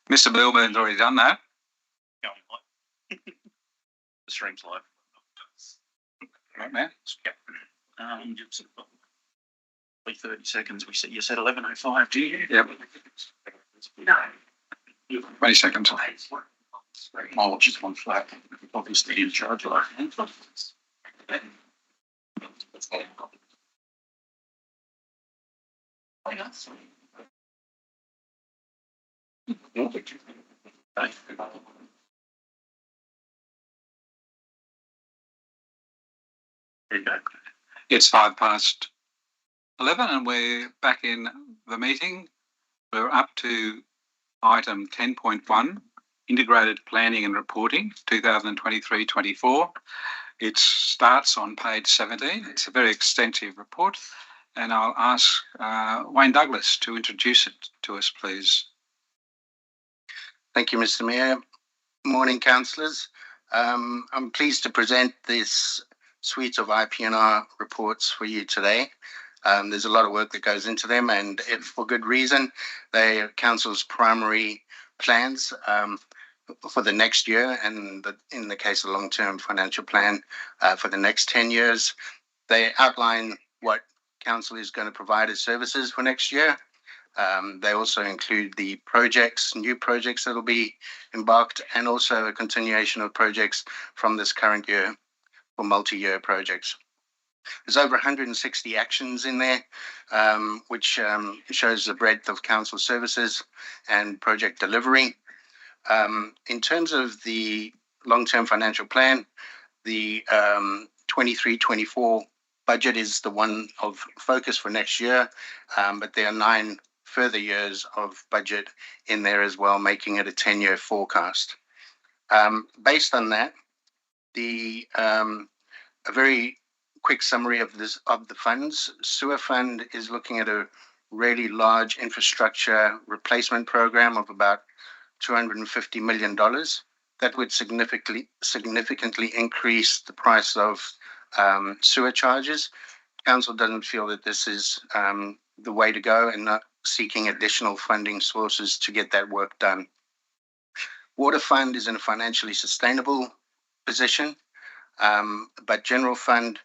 Mr. Milburn's already done that. The stream's live. Right, man. Yep. 30 seconds. You said 11:05. Do you? Yep. No. 20 seconds. I'll watch this one flat. Obviously, in charge of that. It's 11:05 and we're back in the meeting. We're up to item 10.1, Integrated Planning and Reporting, 2023-24. It starts on page 17. It's a very extensive report, and I'll ask Wayne Douglas to introduce it to us, please. Thank you, Mr. Mayor. Morning, councillors. I'm pleased to present this suite of IPNR reports for you today. There's a lot of work that goes into them, and for good reason. They are council's primary plans for the next year, and in the case of the long-term financial plan for the next 10 years. They outline what council is going to provide as services for next year. They also include the new projects that will be embarked, and also a continuation of projects from this current year for multi-year projects. There's over 160 actions in there, which shows the breadth of council services and project delivery. In terms of the long-term financial plan, the 23-24 budget is the one of focus for next year, but there are 9 further years of budget in there as well, making it a 10-year forecast. Based on that, a very quick summary of the funds. Sewer fund is looking at a really large infrastructure replacement program of about $250 million. That would significantly increase the price of sewer charges. Council doesn't feel that this is the way to go, and not seeking additional funding sources to get that work done. Water fund is in a financially sustainable position, but general fund,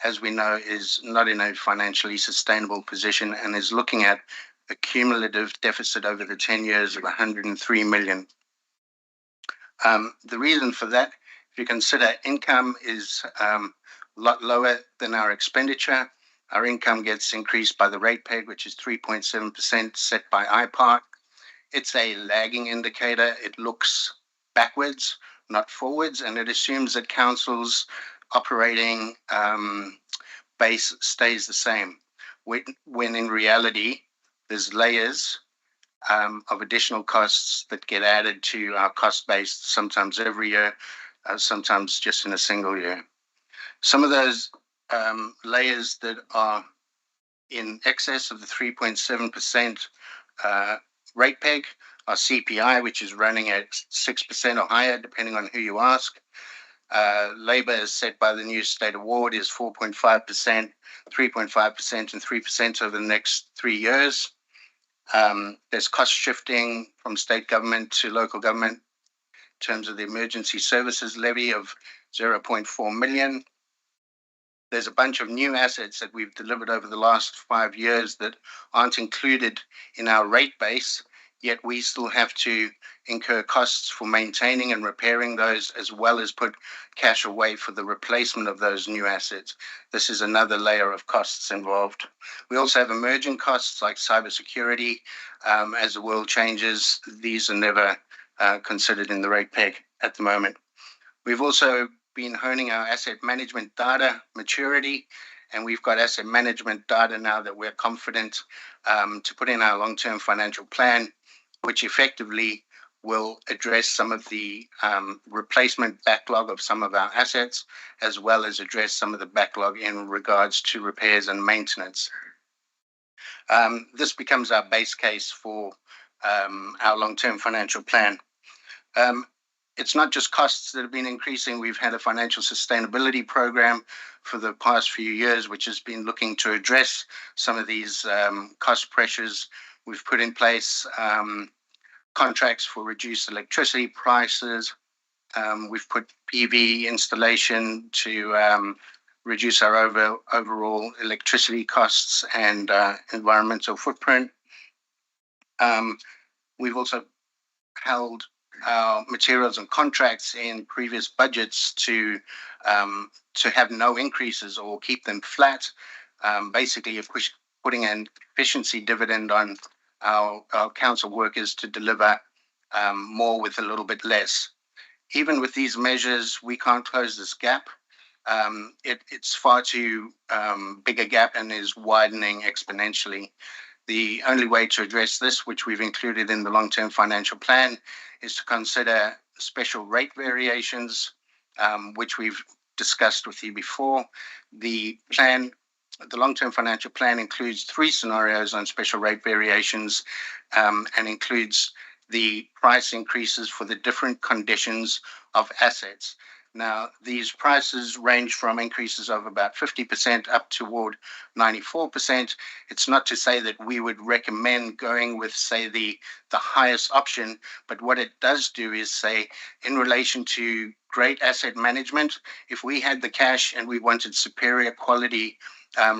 as we know, is not in a financially sustainable position and is looking at a cumulative deficit over the 10 years of $103 million. The reason for that, if you consider income is a lot lower than our expenditure. Our income gets increased by the rate peg, which is 3.7% set by IPARC. It's a lagging indicator. It looks backwards, not forwards, and it assumes that council's operating base stays the same, when in reality, there's layers of additional costs that get added to our cost base, sometimes every year, sometimes just in a single year. Some of those layers that are in excess of the 3.7% rate peg are CPI, which is running at 6% or higher, depending on who you ask. Labour, as set by the new state award, is 4.5%, 3.5%, and 3% over the next 3 years. There's cost shifting from state government to local government in terms of the emergency services levy of 0.4 million. There's a bunch of new assets that we've delivered over the last 5 years that aren't included in our rate base, yet we still have to incur costs for maintaining and repairing those, as well as put cash away for the replacement of those new assets. This is another layer of costs involved. We also have emerging costs like cybersecurity. As the world changes, these are never considered in the rate peg at the moment. We've also been honing our asset management data maturity, and we've got asset management data now that we're confident to put in our long-term financial plan, which effectively will address some of the replacement backlog of some of our assets, as well as address some of the backlog in regards to repairs and maintenance. This becomes our base case for our long-term financial plan. It's not just costs that have been increasing. We've had a financial sustainability program for the past few years, which has been looking to address some of these cost pressures. We've put in place contracts for reduced electricity prices. We've put PV installation to reduce our overall electricity costs and environmental footprint. We've also held our materials and contracts in previous budgets to have no increases or keep them flat. Basically, putting an efficiency dividend on our council workers to deliver more with a little bit less. Even with these measures, we can't close this gap. It's far too big a gap and is widening exponentially. The only way to address this, which we've included in the long-term financial plan, is to consider special rate variations, which we've discussed with you before. The long-term financial plan includes 3 scenarios on special rate variations and includes the price increases for the different conditions of assets. Now, these prices range from increases of about 50% up toward 94%. It's not to say that we would recommend going with, say, the highest option, but what it does do is say, in relation to great asset management, if we had the cash and we wanted superior quality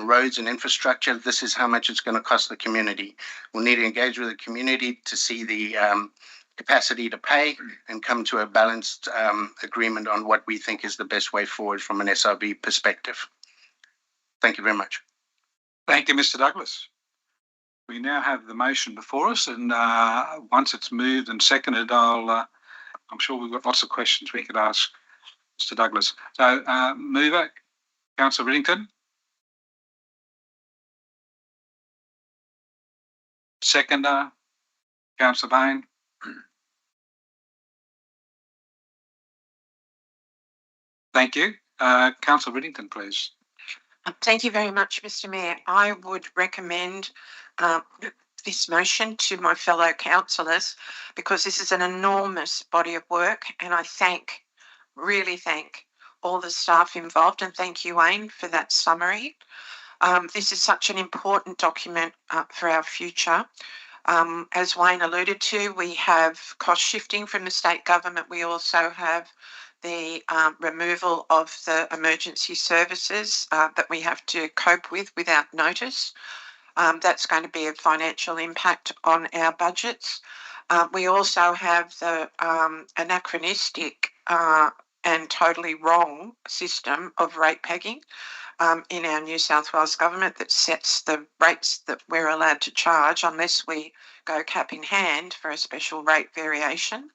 roads and infrastructure, this is how much it's going to cost the community. We'll need to engage with the community to see the capacity to pay and come to a balanced agreement on what we think is the best way forward from an SRB perspective. Thank you very much. Thank you, Mr. Douglas. We now have the motion before us, and once it's moved and seconded, I'm sure we've got lots of questions we could ask Mr. Douglas. So, mover, Councillor Riddington. Seconder, Councillor Bain. Thank you. Councillor Riddington, please. Thank you very much, Mr. Mayor. I would recommend this motion to my fellow councillors because this is an enormous body of work, and I really thank all the staff involved, and thank you, Wayne, for that summary. This is such an important document for our future. As Wayne alluded to, we have cost shifting from the state government. We also have the removal of the emergency services that we have to cope with without notice. That's going to be a financial impact on our budgets. We also have the anachronistic and totally wrong system of rate pegging in our New South Wales government that sets the rates that we're allowed to charge unless we go cap in hand for a special rate variation.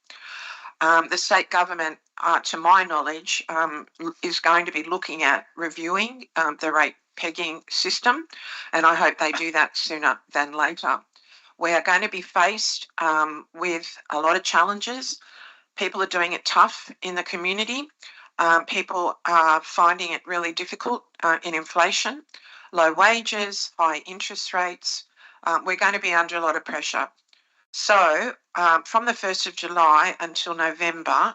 The state government, to my knowledge, is going to be looking at reviewing the rate pegging system, and I hope they do that sooner than later. We are going to be faced with a lot of challenges. People are doing it tough in the community. People are finding it really difficult in inflation, low wages, high interest rates. We're going to be under a lot of pressure. So from the 1st of July until November,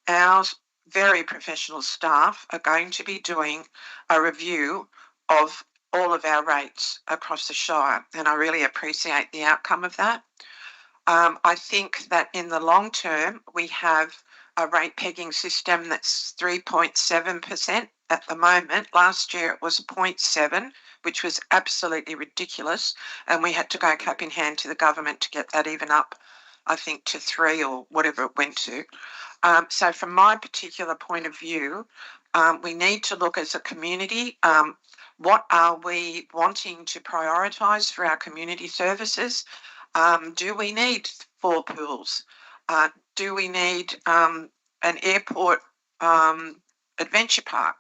our very professional staff are going to be doing a review of all of our rates across the Shire, and I really appreciate the outcome of that. I think that in the long term, we have a rate pegging system that's 3.7% at the moment. Last year it was 0.7%, which was absolutely ridiculous, and we had to go cap in hand to the government to get that even up, I think, to 3 or whatever it went to. So from my particular point of view, we need to look as a community, what are we wanting to prioritise for our community services? Do we need 4 pools? Do we need an airport adventure park?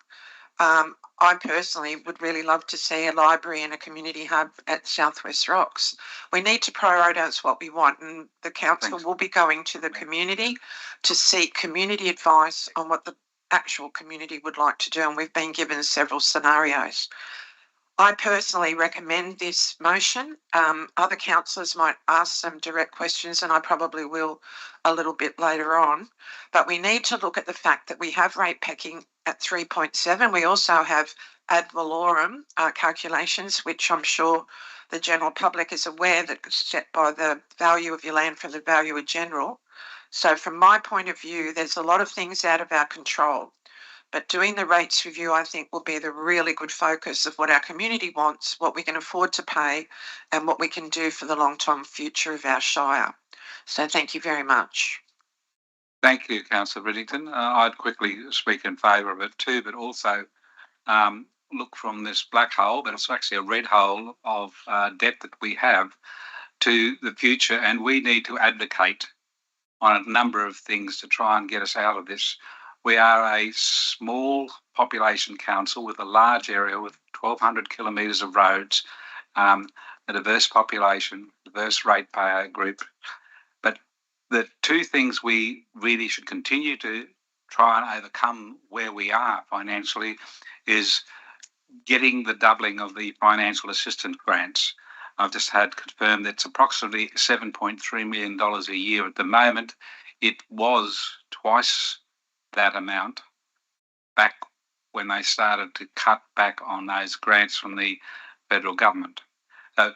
I personally would really love to see a library and a community hub at Southwest Rocks. We need to prioritise what we want, and the council will be going to the community to seek community advice on what the actual community would like to do, and we've been given several scenarios. I personally recommend this motion. Other councillors might ask some direct questions, and I probably will a little bit later on. But we need to look at the fact that we have rate pegging at 3.7. We also have ad valorem calculations, which I'm sure the general public is aware that it's set by the value of your land for the valuer general. So from my point of view, there's a lot of things out of our control. But doing the rates review, I think, will be the really good focus of what our community wants, what we can afford to pay, and what we can do for the long-term future of our shire. So thank you very much. Thank you, Councillor Riddington. I'd quickly speak in favour of it too, but also look from this black hole, but it's actually a red hole of debt that we have to the future, and we need to advocate on a number of things to try and get us out of this. We are a small population council with a large area with 1,200 kilometres of roads, a diverse population, diverse ratepayer group. But the two things we really should continue to try and overcome where we are financially is getting the doubling of the financial assistance grants. I've just had confirmed that it's approximately $7.3 million a year at the moment. It was twice that amount back when they started to cut back on those grants from the federal government. So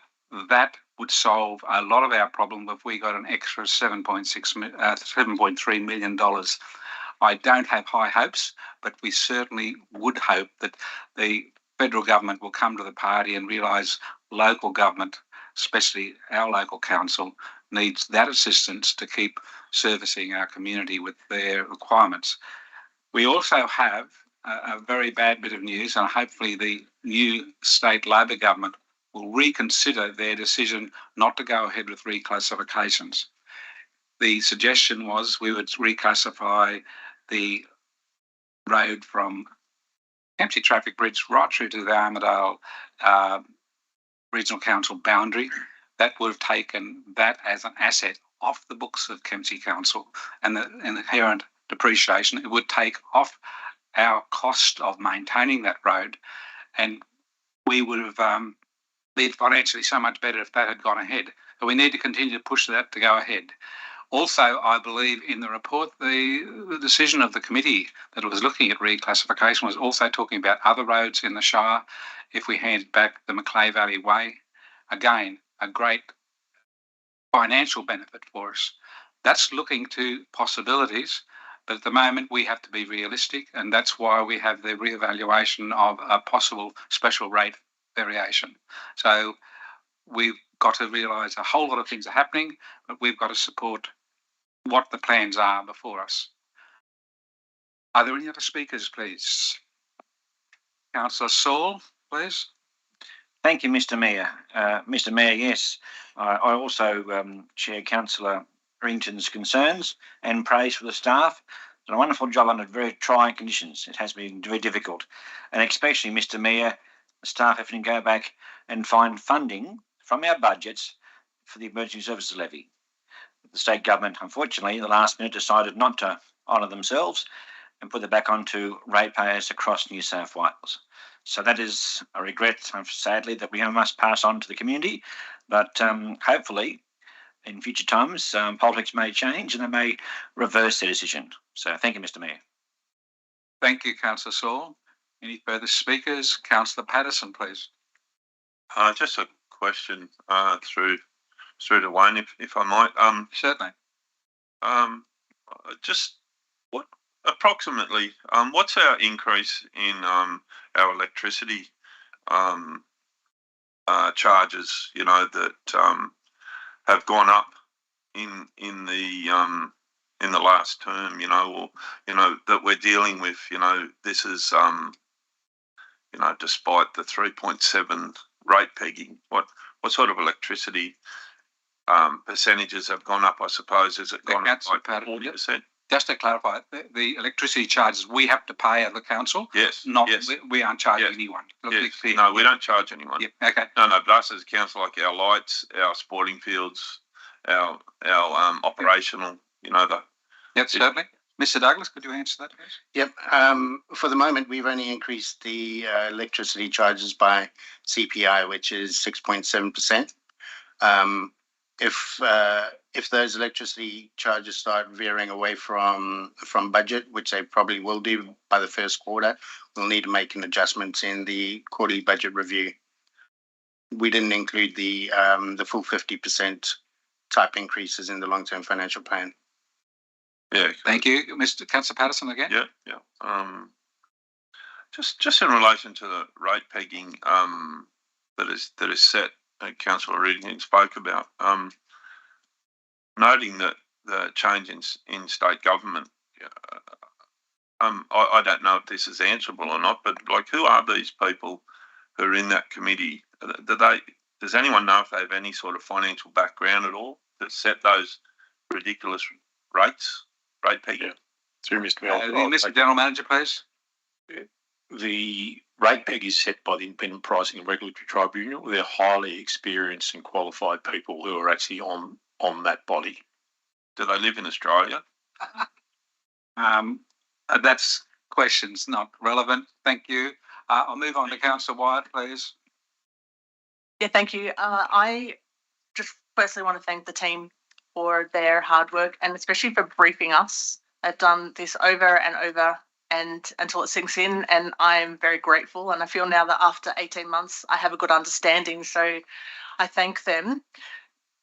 that would solve a lot of our problem if we got an extra $7.3 million. I don't have high hopes, but we certainly would hope that the federal government will come to the party and realise local government, especially our local council, needs that assistance to keep servicing our community with their requirements. We also have a very bad bit of news, and hopefully the new state Labor government will reconsider their decision not to go ahead with reclassifications. The suggestion was we would reclassify the road from Kempsey Traffic Bridge right through to the Armidale Regional Council boundary. That would have taken that as an asset off the books of Kempsey Council and the inherent depreciation. It would take off our cost of maintaining that road, and we would have been financially so much better if that had gone ahead. So we need to continue to push that to go ahead. Also, I believe in the report, the decision of the committee that was looking at reclassification was also talking about other roads in the Shire. If we handed back the Macleay Valley Way, again, a great financial benefit for us. That's looking to possibilities, but at the moment we have to be realistic, and that's why we have the reevaluation of a possible special rate variation. So we've got to realise a whole lot of things are happening, but we've got to support what the plans are before us. Are there any other speakers, please? Councillor Saul, please. Thank you, Mr. Mayor. Mr. Mayor, yes, I also share Councillor Riddington's concerns and praise for the staff. It's done a wonderful job under very trying conditions. It has been very difficult. And especially, Mr. Mayor, the staff having to go back and find funding from our budgets for the Emergency Services Levy. The state government, unfortunately, at the last minute decided not to honour themselves and put it back onto ratepayers across New South Wales. So that is a regret, sadly, that we must pass on to the community. But hopefully, in future times, politics may change and they may reverse their decision. So thank you, Mr. Mayor. Thank you, Councillor Saul. Any further speakers? Councillor Patterson, please. Just a question through to Wayne, if I might. Certainly. Just what approximately what's our increase in our electricity charges? You know, that have gone up in the last term. You know, or that we're dealing with. You know, this is despite the 3.7 rate pegging. What sort of electricity percentages have gone up? I suppose has it gone up by 40%? Just to clarify, the electricity charges we have to pay at the council. Yes. Not yes. We aren't charging yes. anyone. Yes. No, we don't charge anyone. Yep. Okay. No, but us as a council, like our lights, our sporting fields, our operational, Yep, certainly. Mr. Douglas, could you answer that, please? Yep. For the moment, we've only increased the electricity charges by CPI, which is 6.7%. If those electricity charges start veering away from budget, which they probably will do by the first quarter, we'll need to make an adjustment in the quarterly budget review. we didn't include the full 50% type increases in the long-term financial plan. Yeah. Thank you, Mr. Councillor Patterson again. Yeah. Just in relation to the rate pegging that is set, Councillor Reading spoke about, noting that the change in state government. I don't know if this is answerable or not, but like, who are these people who are in that committee? Does anyone know if they have any sort of financial background at all that set those ridiculous rate pegging? Yeah. Through Mr. Mel. Mr. General Manager, please. The rate peg is set by the Independent Pricing and Regulatory Tribunal. They're highly experienced and qualified people who are actually on that body. Do they live in Australia? That's questions not relevant. Thank you. I'll move on to Councillor Wyatt, please. Yeah, thank you. I just firstly want to thank the team for their hard work and especially for briefing us. I've done this over and over and until it sinks in, and I'm very grateful. And I feel now that after 18 months, I have a good understanding. So I thank them.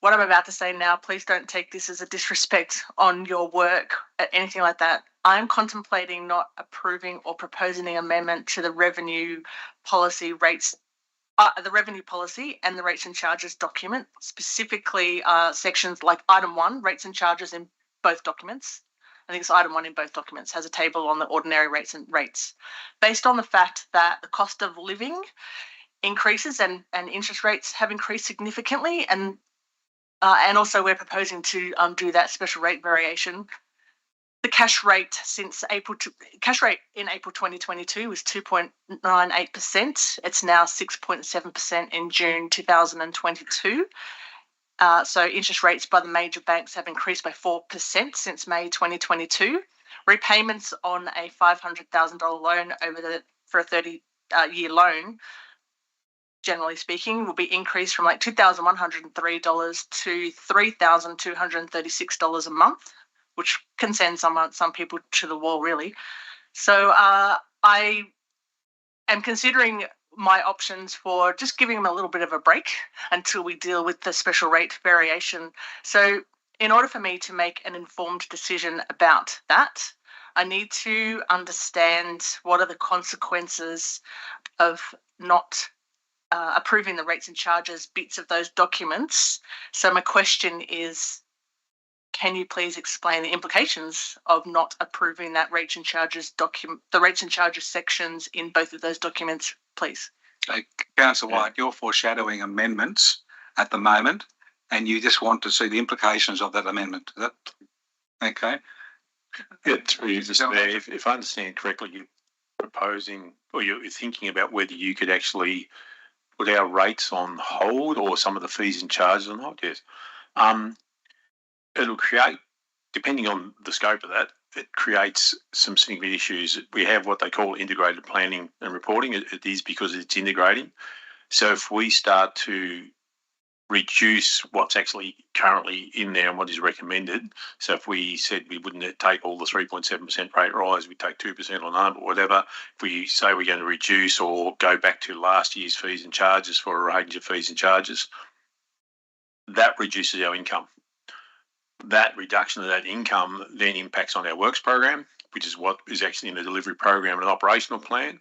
What I'm about to say now, please don't take this as a disrespect on your work or anything like that. I'm contemplating not approving or proposing an amendment to the revenue policy rates, the revenue policy and the rates and charges document, specifically sections like item 1, rates and charges in both documents. I think it's item 1 in both documents, has a table on the ordinary rates and rates. Based on the fact that the cost of living increases and interest rates have increased significantly, and also we're proposing to do that special rate variation. The cash rate in April 2022 was 2.98%. It's now 6.7% in June 2022. So interest rates by the major banks have increased by 4% since May 2022. Repayments on a $500,000 loan for a 30-year loan, generally speaking, will be increased from like $2,103 to $3,236 a month, which can send some people to the wall, really. So I am considering my options for just giving them a little bit of a break until we deal with the special rate variation. So in order for me to make an informed decision about that, I need to understand what are the consequences of not approving the rates and charges bits of those documents. So my question is, can you please explain the implications of not approving that rates and charges the rates and charges sections in both of those documents, please? Councillor White, you're foreshadowing amendments at the moment, and you just want to see the implications of that amendment. Is that okay? Yeah, if I understand correctly, you're proposing or you're thinking about whether you could actually put our rates on hold or some of the fees and charges on hold. Yes. It'll create, depending on the scope of that, it creates some significant issues. We have what they call integrated planning and reporting. It is because it's integrating. So if we start to reduce what's actually currently in there and what is recommended, so if we said we wouldn't take all the 3.7% rate rise, we take 2% on that or whatever, if we say we're going to reduce or go back to last year's fees and charges for a range of fees and charges, that reduces our income. That reduction of that income then impacts on our works program, which is what is actually in the delivery program and operational plan.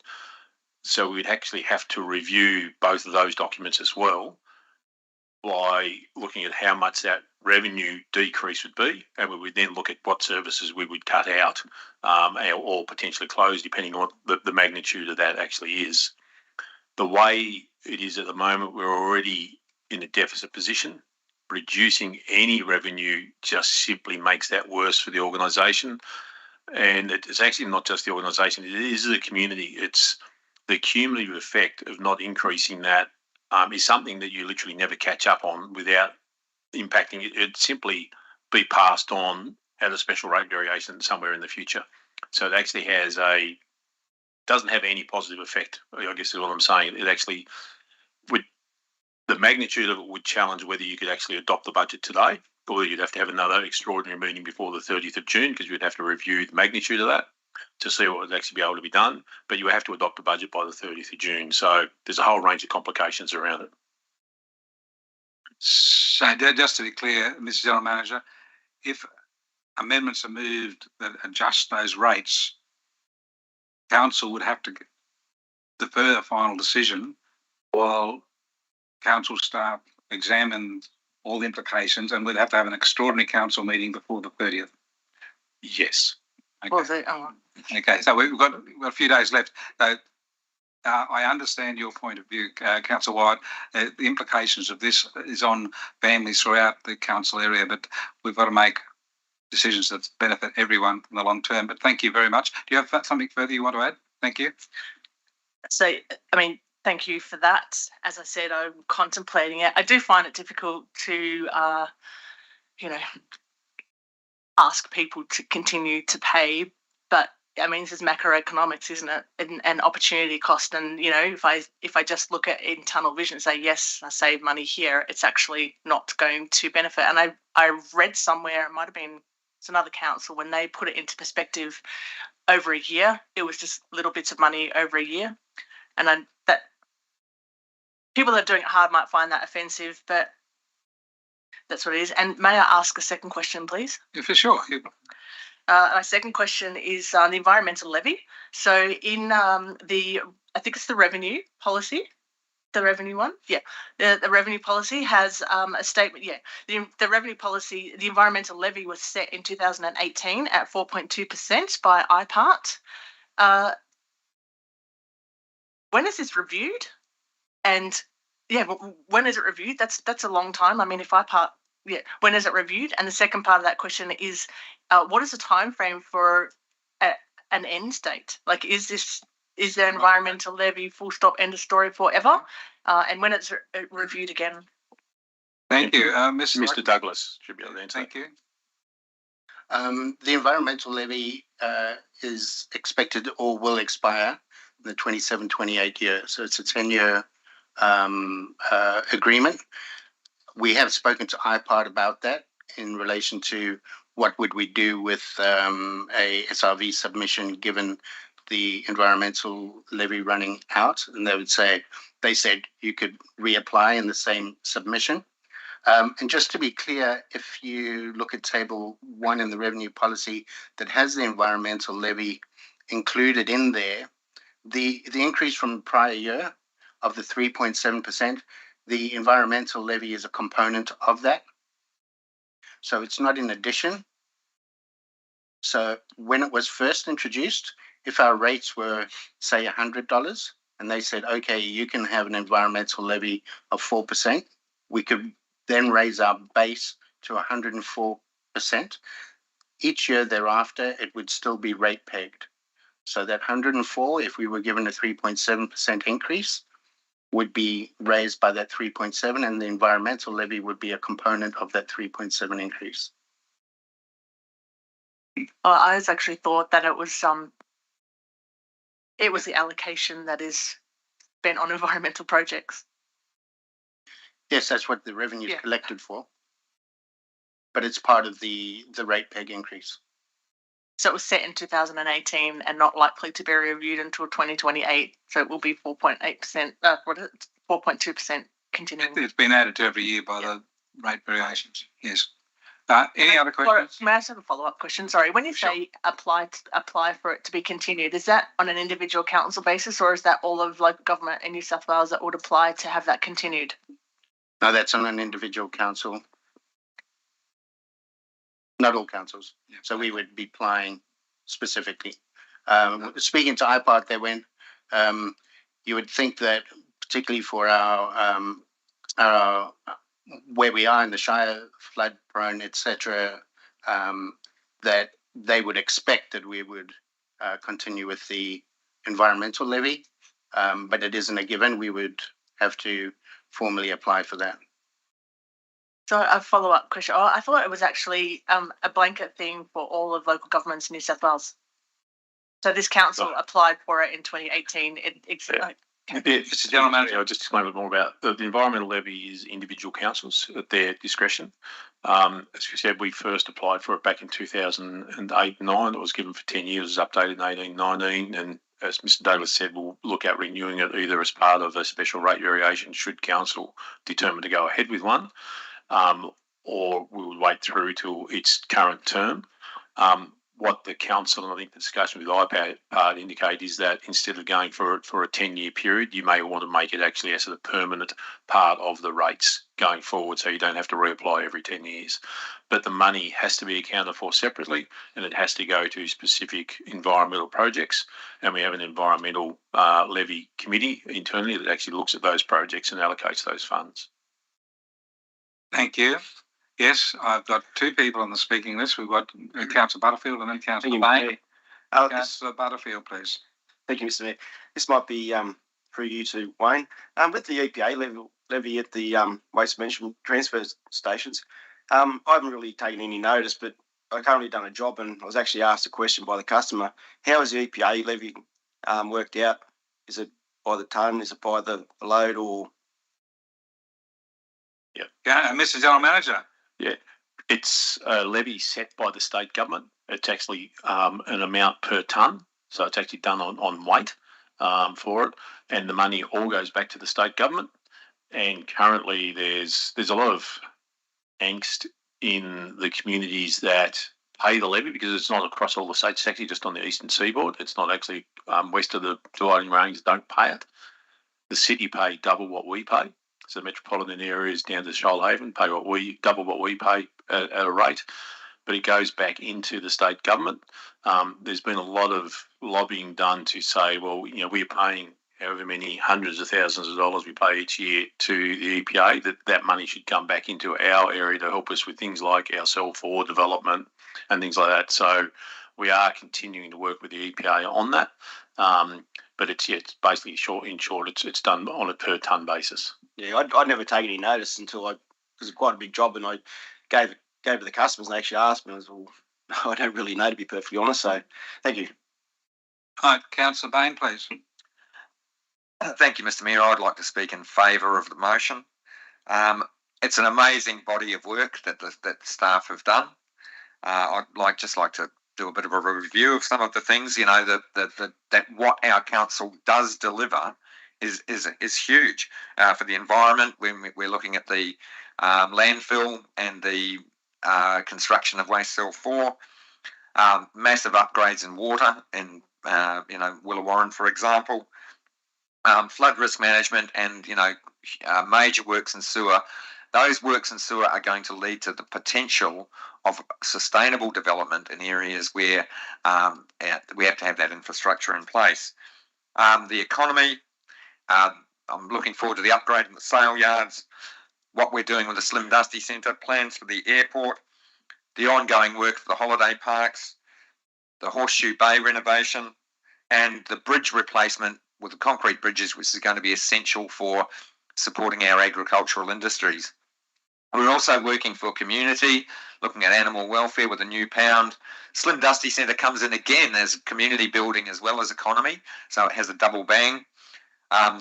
So we'd actually have to review both of those documents as well by looking at how much that revenue decrease would be, and we would then look at what services we would cut out or potentially close, depending on what the magnitude of that actually is. The way it is at the moment, we're already in a deficit position. Reducing any revenue just simply makes that worse for the organisation. And it's actually not just the organisation, it is the community. It's the cumulative effect of not increasing that is something that you literally never catch up on without impacting it. It'd simply be passed on at a special rate variation somewhere in the future. So it actually doesn't have any positive effect, I guess is what I'm saying. It actually would. The magnitude of it would challenge whether you could actually adopt the budget today, or you'd have to have another extraordinary meeting before the 30th of June because you'd have to review the magnitude of that to see what would actually be able to be done. But you would have to adopt the budget by the 30th of June. So there's a whole range of complications around it. So just to be clear, Mr. General Manager, if amendments are moved that adjust those rates, council would have to defer the final decision while council staff examine all the implications, and we'd have to have an extraordinary council meeting before the 30th. Yes. Okay. Okay, so we've got a few days left. So, I understand your point of view, Councillor White. The implications of this is on families throughout the council area, but we've got to make decisions that benefit everyone in the long term. But thank you very much. Do you have something further you want to add? Thank you. So, I mean, thank you for that. As I said, I'm contemplating it. I do find it difficult to, ask people to continue to pay, but I mean, this is macroeconomics, isn't it? And opportunity cost. And, if I just look at in tunnel vision and say, yes, I save money here, it's actually not going to benefit. And I read somewhere, it might have been, it's another council, when they put it into perspective over a year, it was just little bits of money over a year. And that people that are doing it hard might find that offensive, but that's what it is. And may I ask a second question, please? Yeah, for sure. My second question is the environmental levy. So in I think it's the revenue policy, the revenue one. Yeah, the revenue policy has a statement. Yeah, the revenue policy, the environmental levy was set in 2018 at 4.2% by IPART. When is this reviewed? And yeah, when is it reviewed? That's a long time. I mean, if IPART, when is it reviewed? And the second part of that question is, what is the time frame for an end date? Like, is the environmental levy full stop, end of story forever? And when it's reviewed again? Thank you, Mr. Douglas should be able to answer. Thank you. The environmental levy is expected or will expire in the 27-28 year. So it's a 10-year agreement. We have spoken to IPART about that in relation to what would we do with a SRV submission given the environmental levy running out, and they said you could reapply in the same submission. And just to be clear, if you look at table 1 in the revenue policy that has the environmental levy included in there, the increase from the prior year of the 3.7%, the environmental levy is a component of that. So it's not in addition. So when it was first introduced, if our rates were, say, $100, and they said, okay, you can have an environmental levy of 4%, we could then raise our base to 104%. Each year thereafter, it would still be rate pegged. So that 104, if we were given a 3.7% increase, would be raised by that 3.7, and the environmental levy would be a component of that 3.7 increase. I was actually thought that it was the allocation that is spent on environmental projects. Yes, that's what the revenue is collected for, but it's part of the rate peg increase. So it was set in 2018 and not likely to be reviewed until 2028. So it will be 4.8%. 4.2% continuing. It's been added to every year by the rate variations. Yes. Any other questions? May I just have a follow-up question? Sorry. When you say apply for it to be continued, is that on an individual council basis, or is that all of local government in New South Wales that would apply to have that continued? No, that's on an individual council. Not all councils. Yeah. So we would be applying specifically. Speaking to IPART, they went, you would think that particularly for our where we are in the Shire, flood prone, etc., that they would expect that we would continue with the environmental levy, but it isn't a given. We would have to formally apply for that. So a follow-up question. Oh, I thought it was actually a blanket thing for all of local governments in New South Wales. So this council applied for it in 2018. Mr. General Manager, I'll just explain a bit more about the environmental levy is individual councils at their discretion. As you said, we first applied for it back in 2008-9. It was given for 10 years, it was updated in 18-19, and as Mr. Douglas said, we'll look at renewing it either as part of a special rate variation should council determine to go ahead with one, or we would wait through till its current term. What the council, and I think the discussion with IPAD indicate, is that instead of going for a 10-year period, you may want to make it actually as a permanent part of the rates going forward, so you don't have to reapply every 10 years. But the money has to be accounted for separately, and it has to go to specific environmental projects. And we have an environmental levy committee internally that actually looks at those projects and allocates those funds. Thank you. Yes, I've got two people on the speaking list. We've got Councillor Butterfield and then Councillor Bain. Councillor Butterfield, please. Thank you, Mr. Mayor. This might be for you to Wayne. With the EPA levy at the waste management transfer stations, I haven't really taken any notice, but I've currently done a job and I was actually asked a question by the customer. How is the EPA levy worked out? Is it by the tonne? Is it by the load? Or? Yeah, Mr. General Manager. Yeah, it's a levy set by the state government. It's actually an amount per tonne, so it's actually done on weight for it, and the money all goes back to the state government. And currently, there's a lot of angst in the communities that pay the levy because it's not across all the states. It's actually just on the eastern seaboard. It's not actually west of the dividing range don't pay it. The city pay double what we pay. So metropolitan areas down to Shoalhaven pay double what we pay at a rate, but it goes back into the state government. There's been a lot of lobbying done to say, well, we're paying however many hundreds of thousands of dollars we pay each year to the EPA, that money should come back into our area to help us with things like our CEL4 development and things like that. So we are continuing to work with the EPA on that. But it's basically it's done on a per tonne basis. Yeah, I'd never taken any notice until because it's quite a big job, and I gave it to the customers, and they actually asked me. I was, well, I don't really know, to be perfectly honest. So, thank you. All right, Councillor Bain, please. Thank you, Mr. Mayor. I'd like to speak in favour of the motion. It's an amazing body of work that the staff have done. I'd like to do a bit of a review of some of the things. That what our council does deliver is huge for the environment. When we're looking at the landfill and the construction of waste cell 4, massive upgrades in water in Willawarren, for example, flood risk management, and major works in sewer. Those works in sewer are going to lead to the potential of sustainable development in areas where we have to have that infrastructure in place. The economy, I'm looking forward to the upgrade in the sale yards, what we're doing with the Slim Dusty Centre, plans for the airport, the ongoing work for the holiday parks, the Horseshoe Bay renovation, and the bridge replacement with the concrete bridges, which is going to be essential for supporting our agricultural industries. We're also working for community, looking at animal welfare with a new pound. Slim Dusty Centre comes in again as community building as well as economy, so it has a double bang. I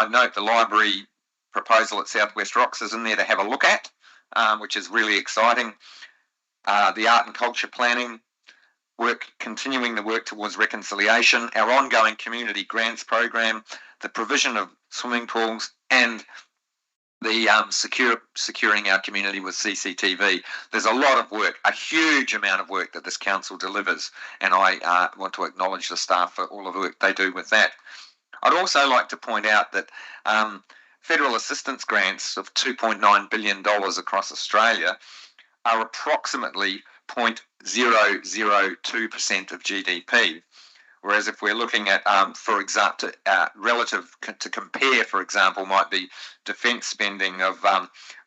note the library proposal at South West Rocks is in there to have a look at, which is really exciting. The art and culture planning, continuing the work towards reconciliation, our ongoing community grants program, the provision of swimming pools, and the securing our community with CCTV. There's a lot of work, a huge amount of work that this council delivers, and I want to acknowledge the staff for all of the work they do with that. I'd also like to point out that federal assistance grants of $2.9 billion across Australia are approximately 0.002% of GDP. Whereas if we're looking at, for example, relative to compare, for example, might be defence spending of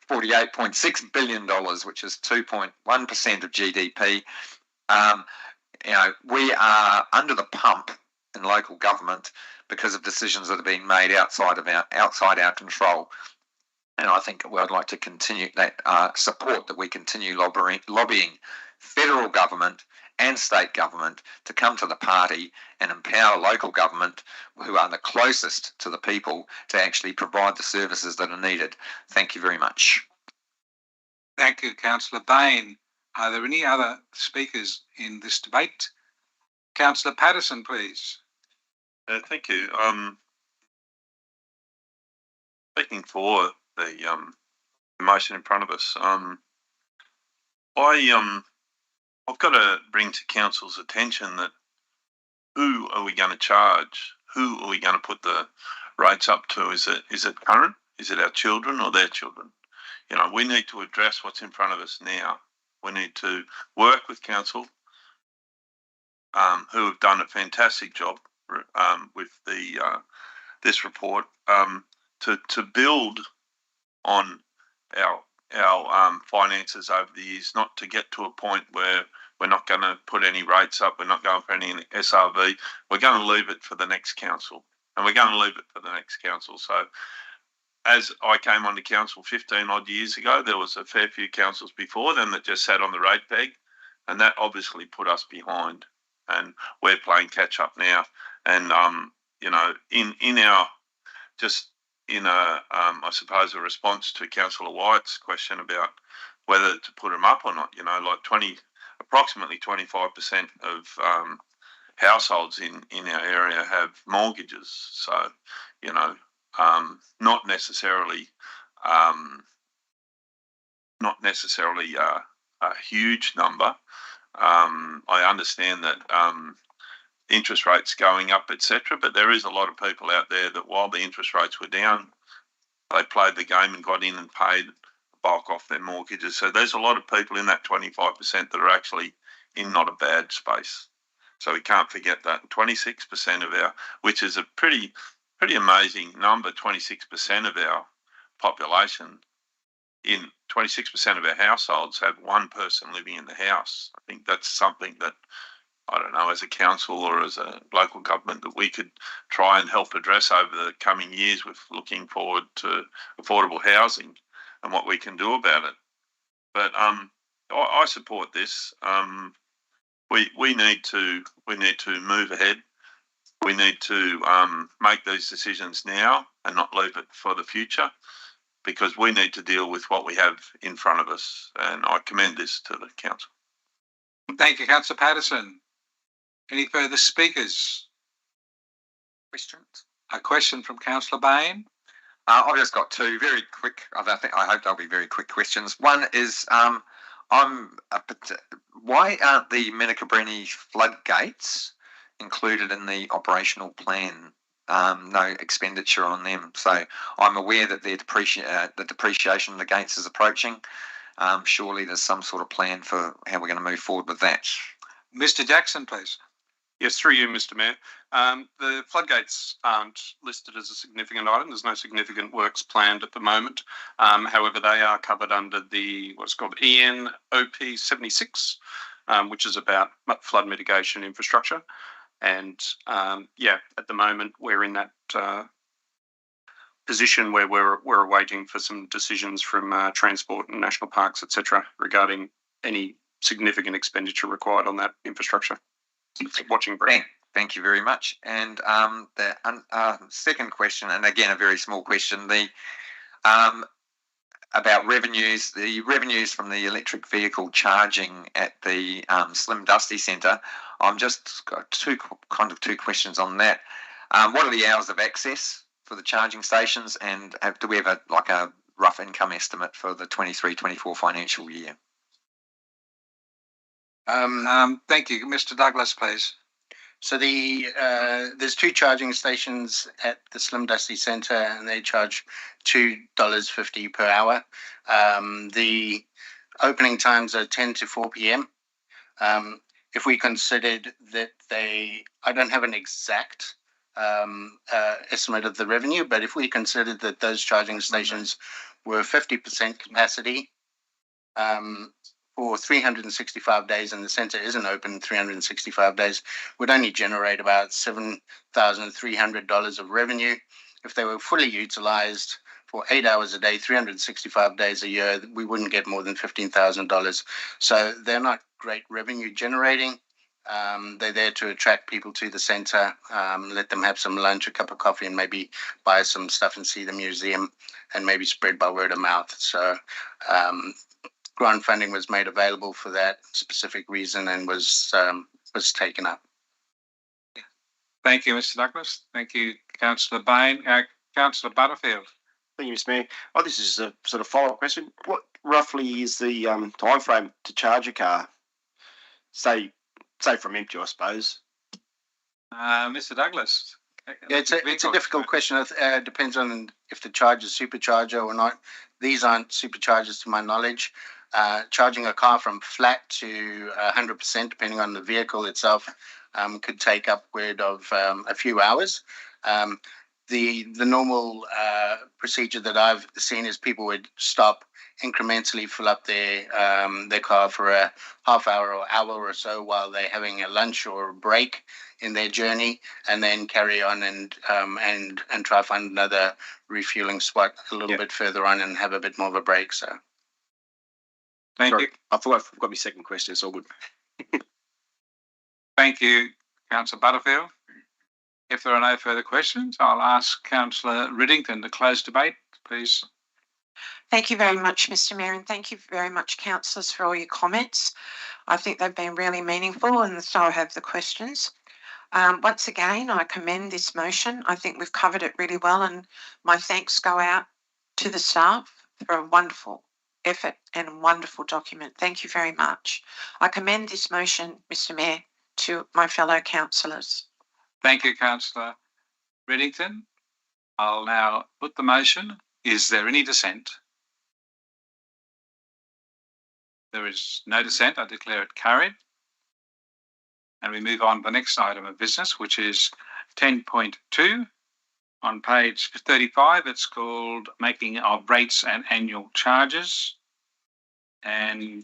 $48.6 billion, which is 2.1% of GDP. We are under the pump in local government because of decisions that are being made outside our control. And I think I'd like to continue that support that we continue lobbying federal government and state government to come to the party and empower local government, who are the closest to the people, to actually provide the services that are needed. Thank you very much. Thank you, Councillor Bain. Are there any other speakers in this debate? Councillor Patterson, please. Thank you. Speaking for the motion in front of us, I've got to bring to council's attention that who are we going to charge? Who are we going to put the rates up to? Is it current? Is it our children or their children? You know, we need to address what's in front of us now. We need to work with council, who have done a fantastic job with this report, to build on our finances over the years, not to get to a point where we're not going to put any rates up, we're not going for any SRV, we're going to leave it for the next council, and we're going to leave it for the next council. So as I came onto council 15 odd years ago, there was a fair few councils before them that just sat on the rate peg, and that obviously put us behind, and we're playing catch up now. And you know, in our, just in a I suppose a response to Councillor White's question about whether to put them up or not, you know, like approximately 25% of households in our area have mortgages, so you know, not necessarily a huge number. I understand that interest rates going up, etc., but there is a lot of people out there that while the interest rates were down, they played the game and got in and paid the bulk off their mortgages. So there's a lot of people in that 25% that are actually in not a bad space. So we can't forget that 26% of our, which is a pretty amazing number, 26% of our population, in 26% of our households have one person living in the house. I think that's something that, I don't know, as a council or as a local government, that we could try and help address over the coming years with looking forward to affordable housing and what we can do about it. But I support this. We need to move ahead. We need to make these decisions now and not leave it for the future, because we need to deal with what we have in front of us. And I commend this to the council. Thank you, Councillor Patterson. Any further speakers? Questions? A question from Councillor Bain. I've just got two very quick. I hope they'll be very quick questions. One is, why aren't the Minnekabrini floodgates included in the operational plan? No expenditure on them. So I'm aware that the depreciation of the gates is approaching. Surely there's some sort of plan for how we're going to move forward with that. Mr. Jackson, please. Yes, through you, Mr. Mayor. The floodgates aren't listed as a significant item. There's no significant works planned at the moment. However, they are covered under the what's called ENOP 76, which is about flood mitigation infrastructure. And yeah, at the moment we're in that position where we're waiting for some decisions from Transport and National Parks, etc., regarding any significant expenditure required on that infrastructure. Watching brief. Thank you very much. And the second question, and again a very small question, the about revenues. The revenues from the electric vehicle charging at the Slim Dusty Centre. I'm just got two questions on that. What are the hours of access for the charging stations, and do we have a rough income estimate for the 23-24 financial year? Thank you, Mr. Douglas, please. So there's two charging stations at the Slim Dusty Centre, and they charge $2.50 per hour. The opening times are 10 to 4 p.m. If we considered that I don't have an exact estimate of the revenue, but if we considered that those charging stations were 50% capacity, for 365 days, and the centre isn't open 365 days, would only generate about $7,300 of revenue. If they were fully utilised for 8 hours a day, 365 days a year, we wouldn't get more than $15,000. So they're not great revenue generating. They're there to attract people to the centre, let them have some lunch, a cup of coffee, and maybe buy some stuff and see the museum, and maybe spread by word of mouth. So grant funding was made available for that specific reason and was taken up. Thank you, Mr. Douglas. Thank you, Councillor Bain. Councillor Butterfield. Thank you, Mr. Mayor. Oh, this is a sort of follow-up question. What roughly is the time frame to charge a car? Say from empty, I suppose. Mr. Douglas. Yeah, it's a difficult question. It depends on if the charge is supercharger or not. These aren't superchargers to my knowledge. Charging a car from flat to 100%, depending on the vehicle itself, could take upward of a few hours. The normal procedure that I've seen is people would stop, incrementally fill up their car for a half hour or hour or so while they're having a lunch or a break in their journey, and then carry on and try to find another refueling spot a little bit further on and have a bit more of a break. So, thank you. I forgot my second question. It's all good. Thank you, Councillor Butterfield. If there are no further questions, I'll ask Councillor Riddington to close debate, please. Thank you very much, Mr. Mayor, and thank you very much, councillors, for all your comments. I think they've been really meaningful, and so have the questions. Once again, I commend this motion. I think we've covered it really well, and my thanks go out to the staff for a wonderful effort and a wonderful document. Thank you very much. I commend this motion, Mr. Mayor, to my fellow councillors. Thank you, Councillor Riddington. I'll now put the motion. Is there any dissent? There is no dissent. I declare it carried. And we move on to the next item of business, which is 10.2 on page 35. It's called Making of Rates and Annual Charges. And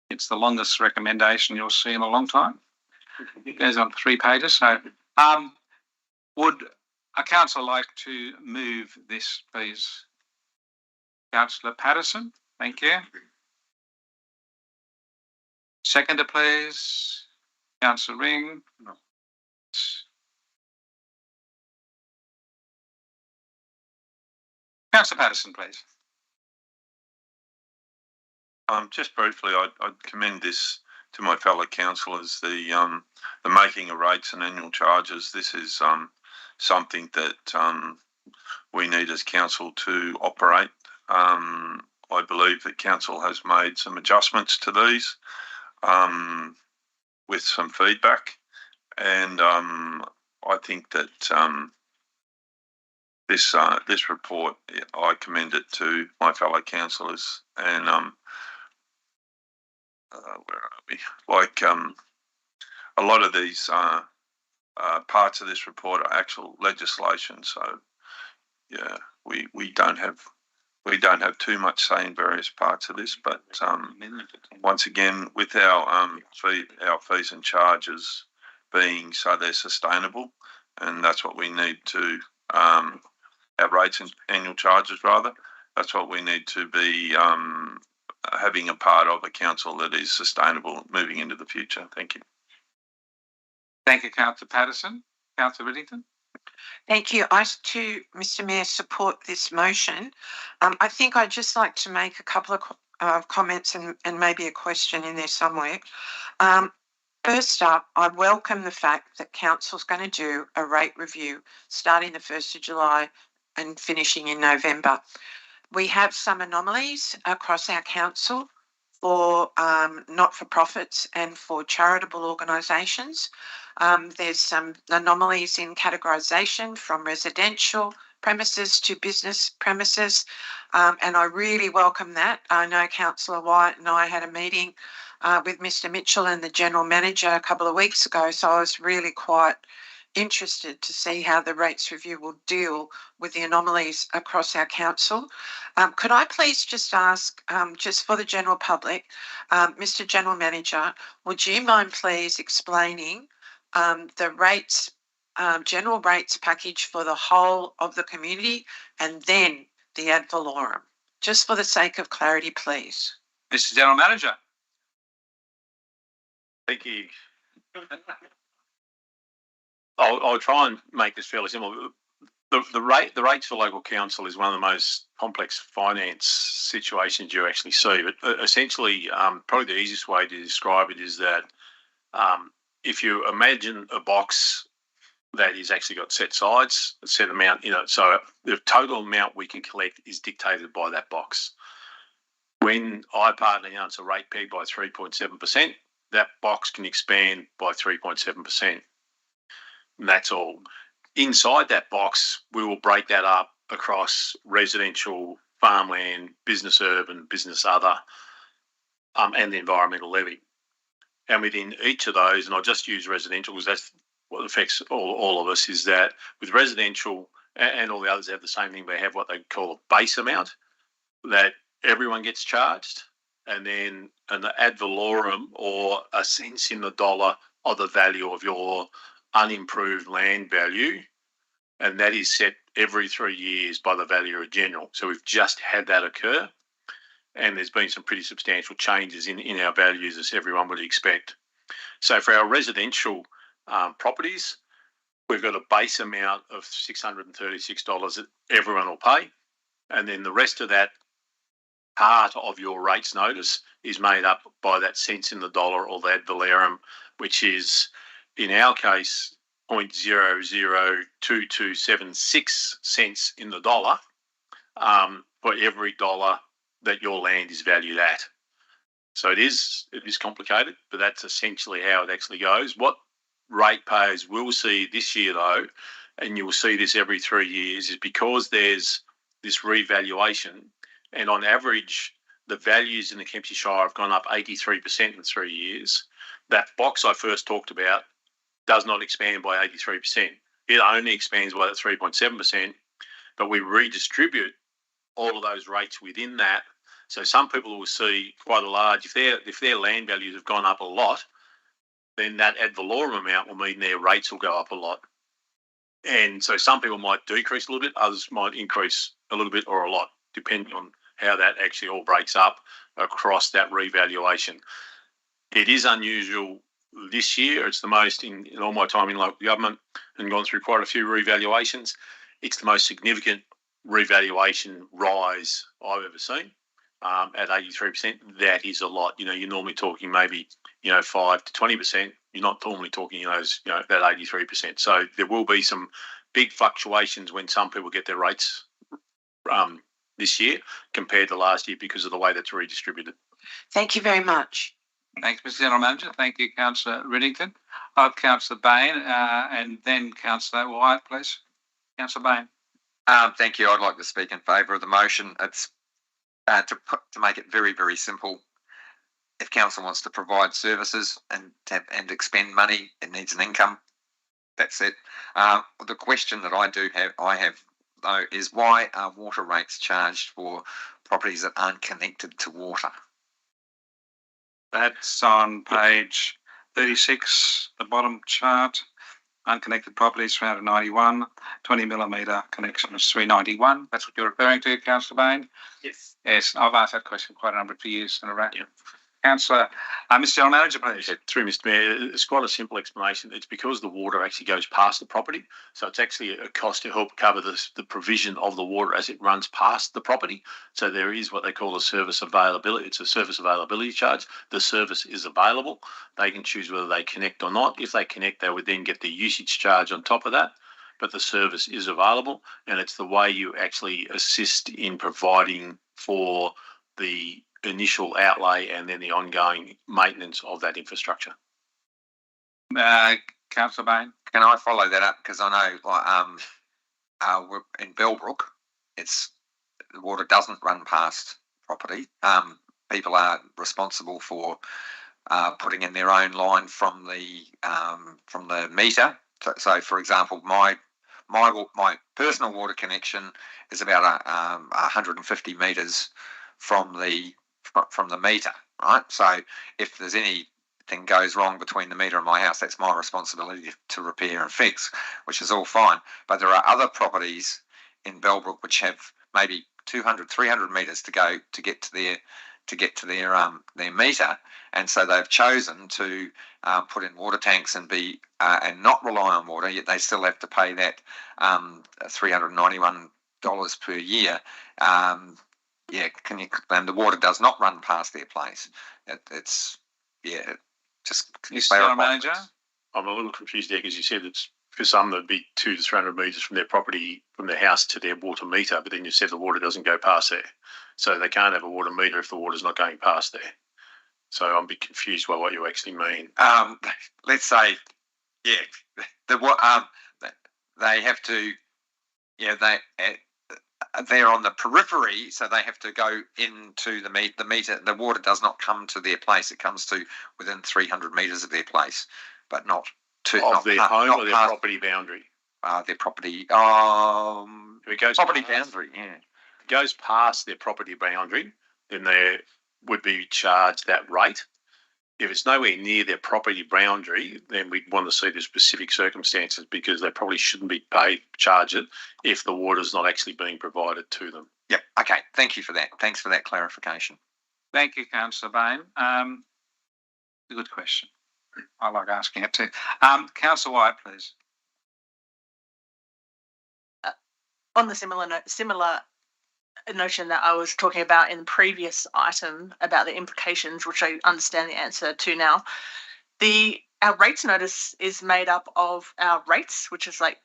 it's the longest recommendation you'll see in a long time. It goes on 3 pages. So, would a councillor like to move this, please? Councillor Patterson, thank you. Seconder, please. Councillor Ring. No. Councillor Patterson, please. Just briefly, I'd commend this to my fellow councillors. The making of rates and annual charges. This is something that we need as council to operate. I believe that council has made some adjustments to these with some feedback, and I think that this report, I commend it to my fellow councillors, and where are we? Like a lot of these parts of this report are actual legislation, so yeah, we don't have too much say in various parts of this, but once again, with our fees and charges being so they're sustainable, and that's what we need to our rates and annual charges rather. That's what we need to be having a part of a council that is sustainable moving into the future. Thank you. Thank you, Councillor Patterson. Councillor Riddington. Thank you. I too, Mr. Mayor, support this motion. I think I'd just like to make a couple of comments and maybe a question in there somewhere. First up, I welcome the fact that Council's going to do a rate review starting the 1st of July and finishing in November. We have some anomalies across our council for not-for-profits and for charitable organisations. There's some anomalies in categorisation from residential premises to business premises, and I really welcome that. I know Councillor White and I had a meeting with Mr. Mitchell and the General Manager a couple of weeks ago, so I was really quite interested to see how the rates review will deal with the anomalies across our council. Could I please just ask, just for the general public, Mr. General Manager, would you mind please explaining the rates, general rates package for the whole of the community and then the ad valorem, just for the sake of clarity, please? Mr. General Manager. Thank you. I'll try and make this fairly simple. The rates for local council is one of the most complex finance situations you actually see. But essentially, probably the easiest way to describe it is that if you imagine a box that is actually got set sides, a set amount, so the total amount we can collect is dictated by that box. When IPART announced a rate peg by 3.7%, that box can expand by 3.7%. That's all. Inside that box, we will break that up across residential, farmland, business urban, business other, and the environmental levy. And within each of those, and I'll just use residential because that's what affects all of us, is that with residential and all the others have the same thing. They have what they call a base amount that everyone gets charged, and then an ad valorem, or a cents in the dollar of the value of your unimproved land value, and that is set every 3 years by the Valuer General. So we've just had that occur, and there's been some pretty substantial changes in our values, as everyone would expect. So for our residential properties, we've got a base amount of $636 that everyone will pay, and then the rest of that part of your rates notice is made up by that cents in the dollar, or the ad valorem, which is, in our case, 0.002276 cents in the dollar for every dollar that your land is valued at. So it is complicated, but that's essentially how it actually goes. What ratepayers will see this year, though, and you'll see this every 3 years, is because there's this revaluation, and on average, the values in the Kempsey Shire have gone up 83% in 3 years. That box I first talked about does not expand by 83%. It only expands by that 3.7%, but we redistribute all of those rates within that. So some people will see quite a large, if their land values have gone up a lot, then that ad valorem amount will mean their rates will go up a lot. And so some people might decrease a little bit, others might increase a little bit or a lot, depending on how that actually all breaks up across that revaluation. It is unusual this year. It's the most in all my time in local government, and gone through quite a few revaluations. It's the most significant revaluation rise I've ever seen at 83%. That is a lot. You're normally talking maybe 5 to 20%. You're not normally talking that 83%. So there will be some big fluctuations when some people get their rates this year compared to last year, because of the way that's redistributed. Thank you very much. Thanks, Mr. General Manager. Thank you, Councillor Riddington. I have Councillor Bain and then Councillor Wyatt, please. Councillor Bain. Thank you. I'd like to speak in favour of the motion. It's to make it very, very simple. If council wants to provide services and expend money, it needs an income. That's it. The question that I have though, is why are water rates charged for properties that aren't connected to water? That's on page 36, the bottom chart. Unconnected properties 391, 20 millimetre connection is 391. That's what you're referring to, Councillor Bain? Yes. Yes, I've asked that question quite a number of years in a row. Yeah. Councillor, Mr. General Manager, please. Through Mr. Mayor, it's quite a simple explanation. It's because the water actually goes past the property. So it's actually a cost to help cover the provision of the water as it runs past the property. So there is what they call a service availability. It's a service availability charge. The service is available. They can choose whether they connect or not. If they connect, they would then get the usage charge on top of that. But the service is available, and it's the way you actually assist in providing for the initial outlay and then the ongoing maintenance of that infrastructure. Councillor Bain. Can I follow that up? Because I know we're in Bellbrook, the water doesn't run past property. People are responsible for putting in their own line from the meter. So for example, my personal water connection is about 150 metres from the meter, right? So if there's anything goes wrong between the meter and my house, that's my responsibility to repair and fix, which is all fine. But there are other properties in Bellbrook which have maybe 200, 300 metres to go to get to their meter, and so they've chosen to put in water tanks and not rely on water, yet they still have to pay that $391 per year. And the water does not run past their place. Just Mr. General Manager. I'm a little confused there because you said it's for some, that'd be 200 to 300 metres from their property, from their house to their water meter, but then you said the water doesn't go past there. So they can't have a water meter if the water's not going past there. So I'm a bit confused by what you actually mean. Let's say, yeah, they have to, they're on the periphery, so they have to go into the meter. The water does not come to their place; it comes to within 300 metres of their place, but not to their home or their property boundary. Their property. If it goes property boundary, yeah. If it goes past their property boundary, then they would be charged that rate. If it's nowhere near their property boundary, then we'd want to see the specific circumstances, because they probably shouldn't be charged it if the water's not actually being provided to them. Yep. Okay. Thank you for that. Thanks for that clarification. Thank you, Councillor Bain. A good question. I like asking it too. Councillor White, please. On the similar notion that I was talking about in the previous item about the implications, which I understand the answer to now, our rates notice is made up of our rates, which is like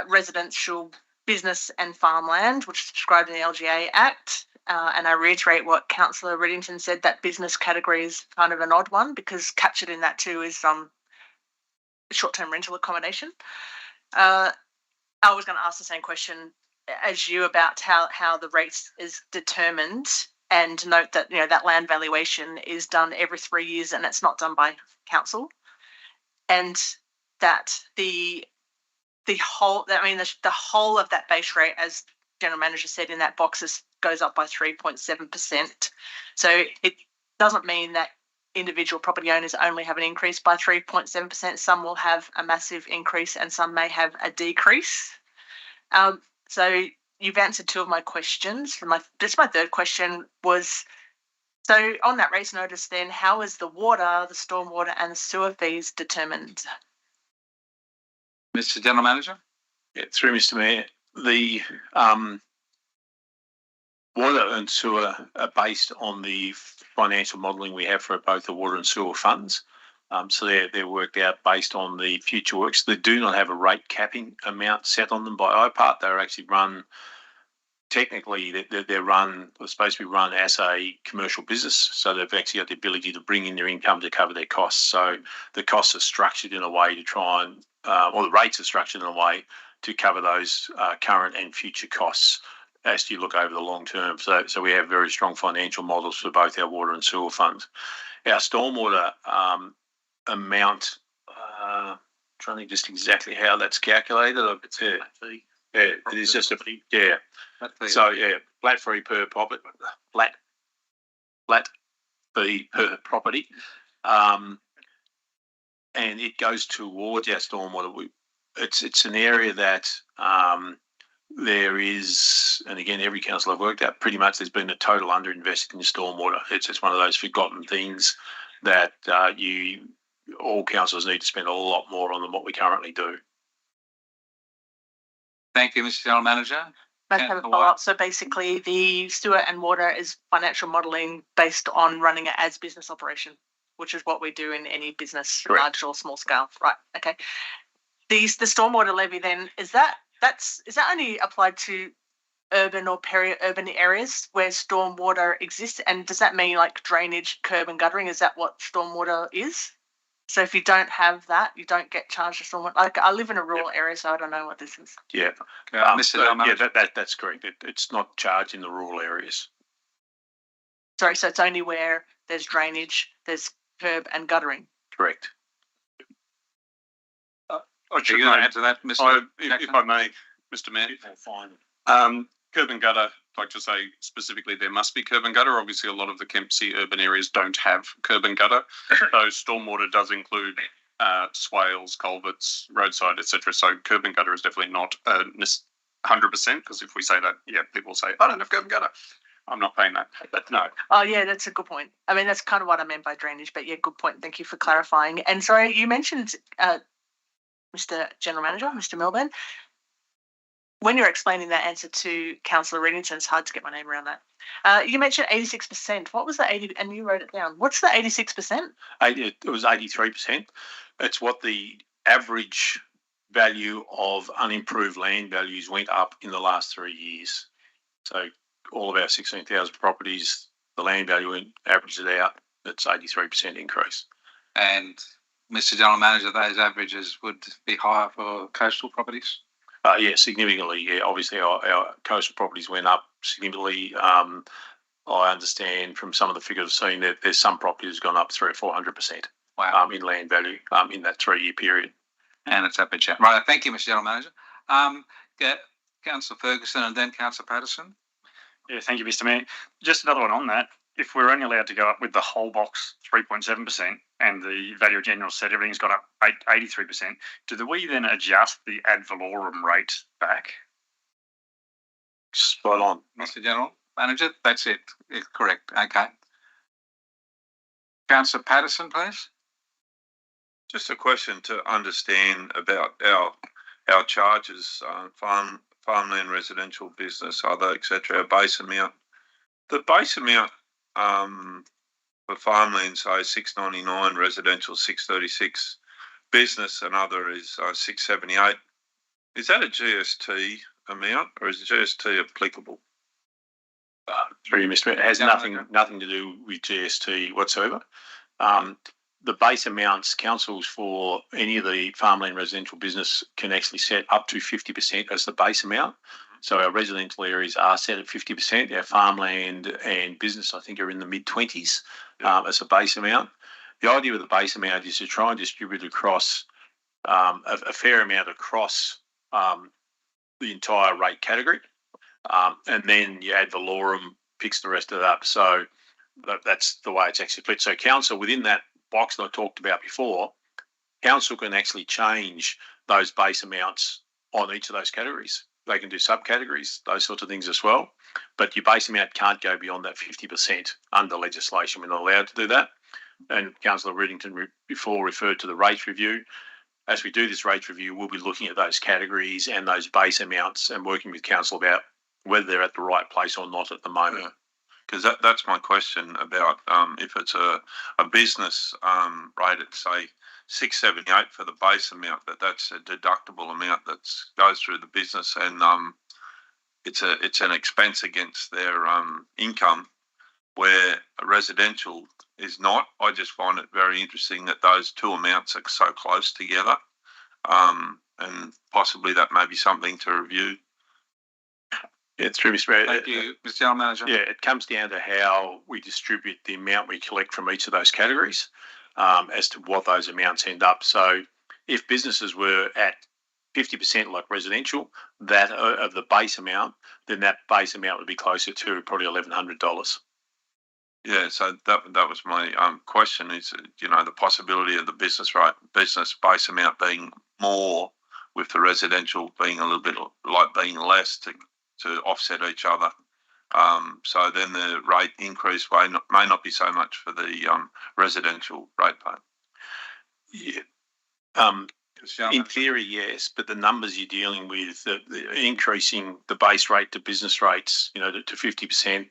residential, business and farmland, which is described in the LGA Act. And I reiterate what Councillor Riddington said, that business category is kind of an odd one, because captured in that too is short-term rental accommodation. I was going to ask the same question as you about how the rates is determined, and note that that land valuation is done every 3 years and it's not done by council, and that the whole of that base rate, as General Manager said in that box, goes up by 3.7%. So it doesn't mean that individual property owners only have an increase by 3.7%. Some will have a massive increase and some may have a decrease. So you've answered two of my questions. My third question was, so on that rates notice then, how is the water, the stormwater and the sewer fees determined? Mr. General Manager? Yeah, through Mr. Mayor, the water and sewer are based on the financial modelling we have for both the water and sewer funds. So they're worked out based on the future works. They do not have a rate capping amount set on them by IPART. They're actually run, technically, they're supposed to be run as a commercial business. So they've actually got the ability to bring in their income to cover their costs. So the costs are structured in a way to try and, or the rates are structured in a way to cover those current and future costs as you look over the long term. So we have very strong financial models for both our water and sewer funds. Our stormwater amount, trying to think just exactly how that's calculated. It's it is just a So flat fee per property, flat fee per property, and it goes towards our stormwater. It's an area that there is, and again, every council I've worked at, pretty much there's been a total underinvested in stormwater. It's one of those forgotten things that all councillors need to spend a lot more on than what we currently do. Thank you, Mr. General Manager. May I have a follow-up? So basically the sewer and water is financial modelling based on running it as business operation, which is what we do in any business, Correct. Large or small scale. Right, okay. The stormwater levy then, is that only applied to urban or peri-urban areas where stormwater exists? And does that mean like drainage, curb and guttering? Is that what stormwater is? So if you don't have that, you don't get charged for stormwater. Like I live in a rural area, so I don't know what this is. Yeah, that's correct. It's not charged in the rural areas. Sorry, so it's only where there's drainage, there's curb and guttering. Correct. I should add to that, Mr. If I may, Mr. Mayor. Curb and gutter, I'd like to say specifically there must be curb and gutter. Obviously, a lot of the Kempsey urban areas don't have curb and gutter. So stormwater does include swales, culverts, roadside, etc. So curb and gutter is definitely not 100%, because if we say that, people say, I don't have curb and gutter. I'm not paying that, but no. Oh, yeah, that's a good point. I mean, that's kind of what I meant by drainage, but yeah, good point. Thank you for clarifying. And sorry, you mentioned, Mr. General Manager, Mr. Milburn, when you're explaining that answer to Councillor Riddington, it's hard to get my name around that. You mentioned 86%. What was the 80%? And you wrote it down. What's the 86%? It was 83%. It's what the average value of unimproved land values went up in the last 3 years. So all of our 16,000 properties, the land value averages it out. It's 83% increase. And Mr. General Manager, those averages would be higher for coastal properties? Yeah, significantly. Yeah, obviously our coastal properties went up significantly. I understand from some of the figures I've seen that there's some properties gone up 300 or 400%. Wow. In land value in that 3-year period. And it's up at chat. Right, thank you, Mr. General Manager. Councillor Ferguson and then Councillor Patterson. Yeah, thank you, Mr. Mayor. Just another one on that. If we're only allowed to go up with the whole box 3.7% and the value of general said everything's got up 83%, do we then adjust the ad valorem rate back? Spot on. Mr. General Manager, that's it. It's correct. Okay. Councillor Patterson, please. Just a question to understand about our charges, farmland, residential, business, other, etc. Our base amount. The base amount for farmland, say $6.99, residential $6.36, business and other is $6.78. Is that a GST amount or is GST applicable? Through you, Mr. Mayor, it has nothing to do with GST whatsoever. The base amounts, councils for any of the farmland residential business can actually set up to 50% as the base amount. So our residential areas are set at 50%. Our farmland and business, I think, are in the mid-20s as a base amount. The idea of the base amount is to try and distribute across a fair amount across the entire rate category. And then your ad valorem picks the rest of it up. So that's the way it's actually split. So council, within that box that I talked about before, council can actually change those base amounts on each of those categories. They can do subcategories, those sorts of things as well. But your base amount can't go beyond that 50% under legislation. We're not allowed to do that. And Councillor Riddington before referred to the rate review. As we do this rate review, we'll be looking at those categories and those base amounts and working with council about whether they're at the right place or not at the moment. Because that's my question about if it's a business rate at say $6.78 for the base amount, that's a deductible amount that goes through the business and it's an expense against their income, where a residential is not. I just find it very interesting that those two amounts are so close together, and possibly that may be something to review. Yeah, it's true, Mr. Mayor. Thank you, Mr. General Manager. Yeah, it comes down to how we distribute the amount we collect from each of those categories as to what those amounts end up. So if businesses were at 50% like residential, that of the base amount, then that base amount would be closer to probably $1,100. Yeah, so that was my question is, the possibility of the business base amount being more with the residential being a little bit like being less to offset each other. So then the rate increase may not be so much for the residential rate pay. Yeah. In theory, yes, but the numbers you're dealing with, the increasing the base rate to business rates, to 50%,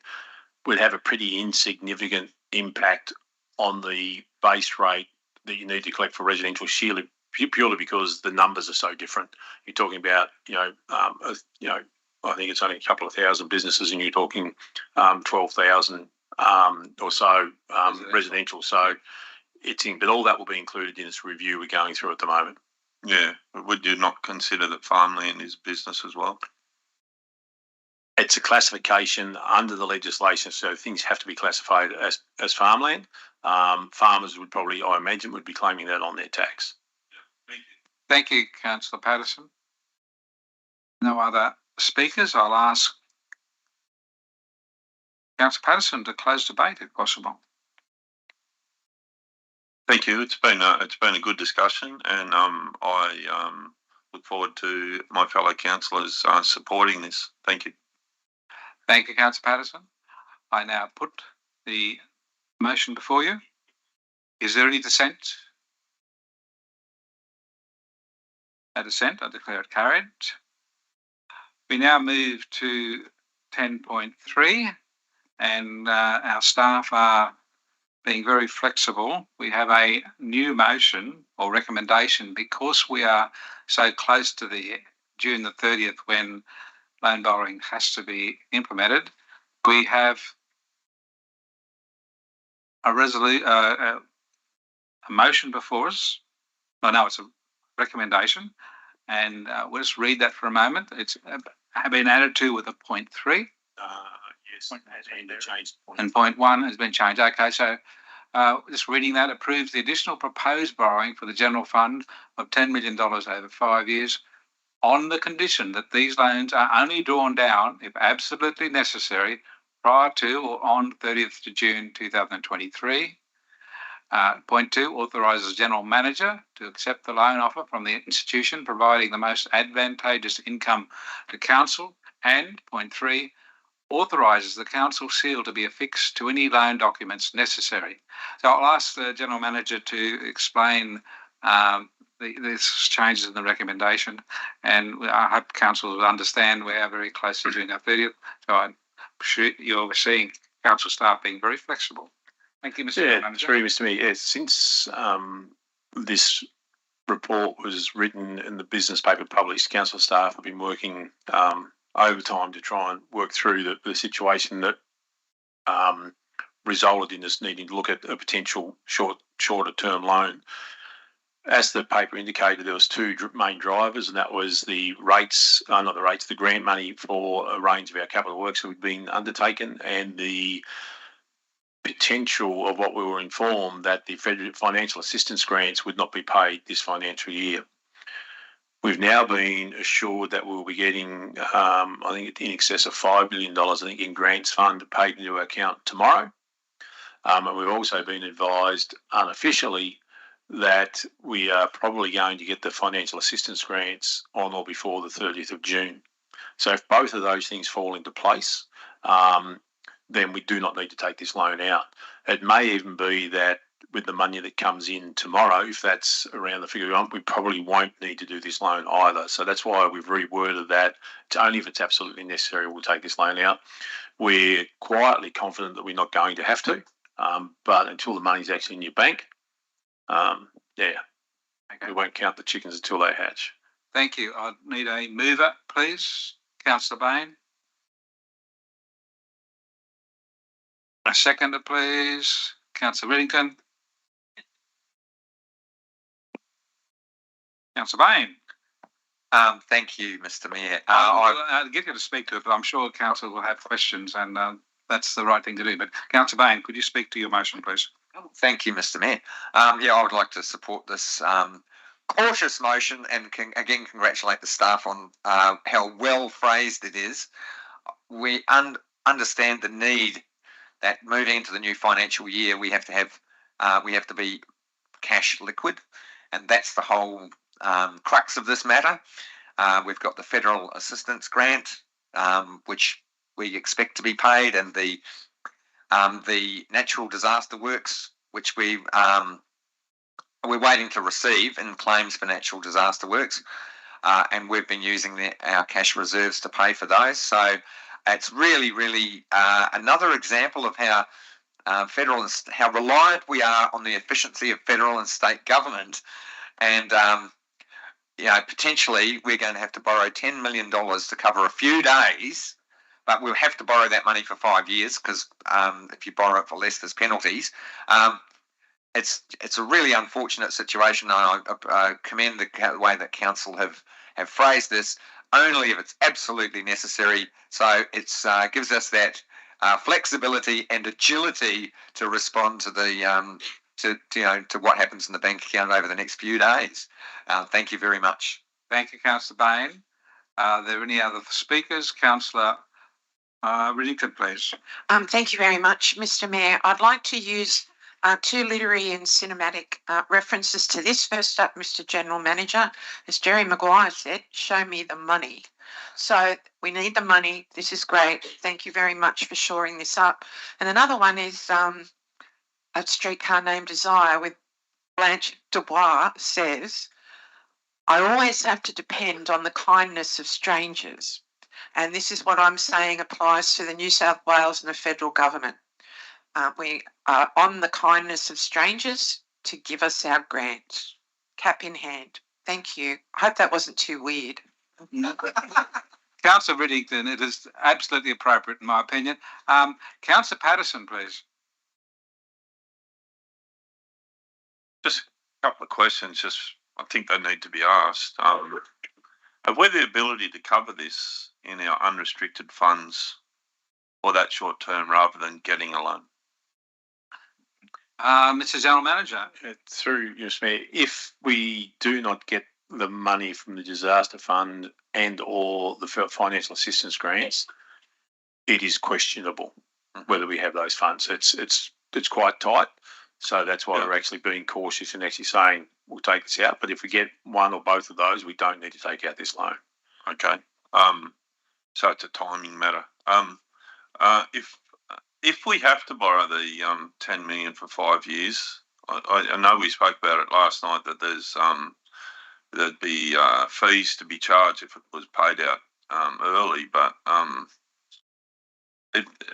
would have a pretty insignificant impact on the base rate that you need to collect for residential, purely because the numbers are so different. You're talking about, I think it's only a couple of thousand businesses, and you're talking 12,000 or so residential. So but all that will be included in this review we're going through at the moment. Yeah, but would you not consider that farmland is business as well? It's a classification under the legislation, so things have to be classified as farmland. Farmers would probably, I imagine, would be claiming that on their tax. Thank you. Thank you, Councillor Patterson. No other speakers. I'll ask Councillor Patterson to close debate if possible. Thank you. It's been a good discussion, and I look forward to my fellow councillors supporting this. Thank you. Thank you, Councillor Patterson. I now put the motion before you. Is there any dissent? No dissent. I declare it carried. We now move to 10.3, and our staff are being very flexible, we have a new motion or recommendation because we are so close to the June the 30th when loan borrowing has to be implemented. We have a motion before us. No, it's a recommendation, and we'll just read that for a moment. It's been added to with a point 3. Yes, and it changed. And point 1 has been changed. Okay, so just reading that, approves the additional proposed borrowing for the general fund of $10 million over 5 years on the condition that these loans are only drawn down if absolutely necessary prior to or on 30th of June 2023. Point 2, authorises the General Manager to accept the loan offer from the institution providing the most advantageous income to Council. And point 3, authorises the Council seal to be affixed to any loan documents necessary. So I'll ask the General Manager to explain these changes in the recommendation, and I hope Council will understand we are very close to June 30th. So I'm sure you're seeing Council staff being very flexible. Thank you, Mr. General Manager. Through Mr. Mayor. Yes, since this report was written and the business paper published, Council staff have been working overtime to try and work through the situation that resulted in us needing to look at a potential shorter term loan. As the paper indicated, there was two main drivers, and that was the grant money for a range of our capital works that had been undertaken, and the potential of what we were informed that the federal financial assistance grants would not be paid this financial year. We've now been assured that we'll be getting, I think, in excess of $5 million, I think, in grants fund paid into our account tomorrow. And we've also been advised unofficially that we are probably going to get the financial assistance grants on or before the 30th of June. So if both of those things fall into place, then we do not need to take this loan out. It may even be that with the money that comes in tomorrow, if that's around the figure we want, we probably won't need to do this loan either. So that's why we've reworded that. It's only if it's absolutely necessary we'll take this loan out. We're quietly confident that we're not going to have to, but until the money's actually in your bank, we won't count the chickens until they hatch. Thank you. I need a mover, please. Councillor Bain. A seconder, please. Councillor Riddington. Councillor Bain. Thank you, Mr. Mayor. I'll get you to speak to it, but I'm sure Council will have questions, and that's the right thing to do. But Councillor Bain, could you speak to your motion, please? Thank you, Mr. Mayor. I would like to support this cautious motion and again congratulate the staff on how well phrased it is. We understand the need that moving into the new financial year we have to be cash liquid, and that's the whole crux of this matter. We've got the federal assistance grant, which we expect to be paid, and the natural disaster works, which we're waiting to receive in claims for natural disaster works, and we've been using our cash reserves to pay for those. So it's really another example of how how reliant we are on the efficiency of federal and state government, and potentially we're going to have to borrow $10 million to cover a few days. But we'll have to borrow that money for 5 years because if you borrow it for less, there's penalties. It's a really unfortunate situation. I commend the way that Council have phrased this. Only if it's absolutely necessary. So it gives us that flexibility and agility to respond to the to what happens in the bank account over the next few days. Thank you very much. Thank you, Councillor Bain. Are there any other speakers? Councillor Riddington, please. Thank you very much, Mr. Mayor. I'd like to use two literary and cinematic references to this. First up, Mr. General Manager, as Jerry Maguire said, show me the money. So we need the money. This is great. Thank you very much for shoring this up. And another one is A Streetcar Named Desire with Blanche Dubois says, I always have to depend on the kindness of strangers. And this is what I'm saying applies to the New South Wales and the federal government. We are on the kindness of strangers to give us our grants, cap in hand. Thank you. I hope that wasn't too weird. Councillor Riddington, it is absolutely appropriate in my opinion. Councillor Patterson, please. Just a couple of questions. I think they need to be asked. Have we the ability to cover this in our unrestricted funds for that short term rather than getting a loan? Mr. General Manager. Through your Mayor, if we do not get the money from the disaster fund and or the financial assistance grants, it is questionable whether we have those funds. It's quite tight, so that's why we're actually being cautious and actually saying we'll take this out. But if we get one or both of those, we don't need to take out this loan. Okay. So it's a timing matter. If we have to borrow the 10 million for 5 years, I know we spoke about it last night that there'd be fees to be charged if it was paid out early, but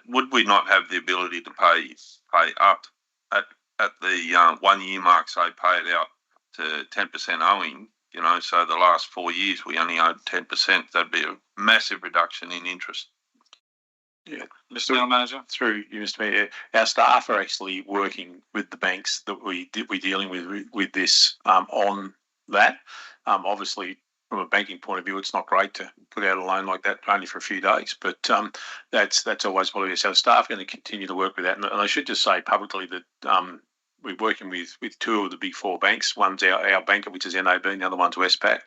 would we not have the ability to pay up at the 1 year mark, say pay it out to 10% owing? You know, so the last 4 years we only owed 10%. That'd be a massive reduction in interest. Yeah, Mr. General Manager. Through you, Mr. Mayor, our staff are actually working with the banks that we're dealing with this on that. Obviously, from a banking point of view, it's not great to put out a loan like that only for a few days, but that's always what it is. Our staff are going to continue to work with that, and I should just say publicly that we're working with two of the big four banks. One's our banker, which is NAB, and the other one's Westpac,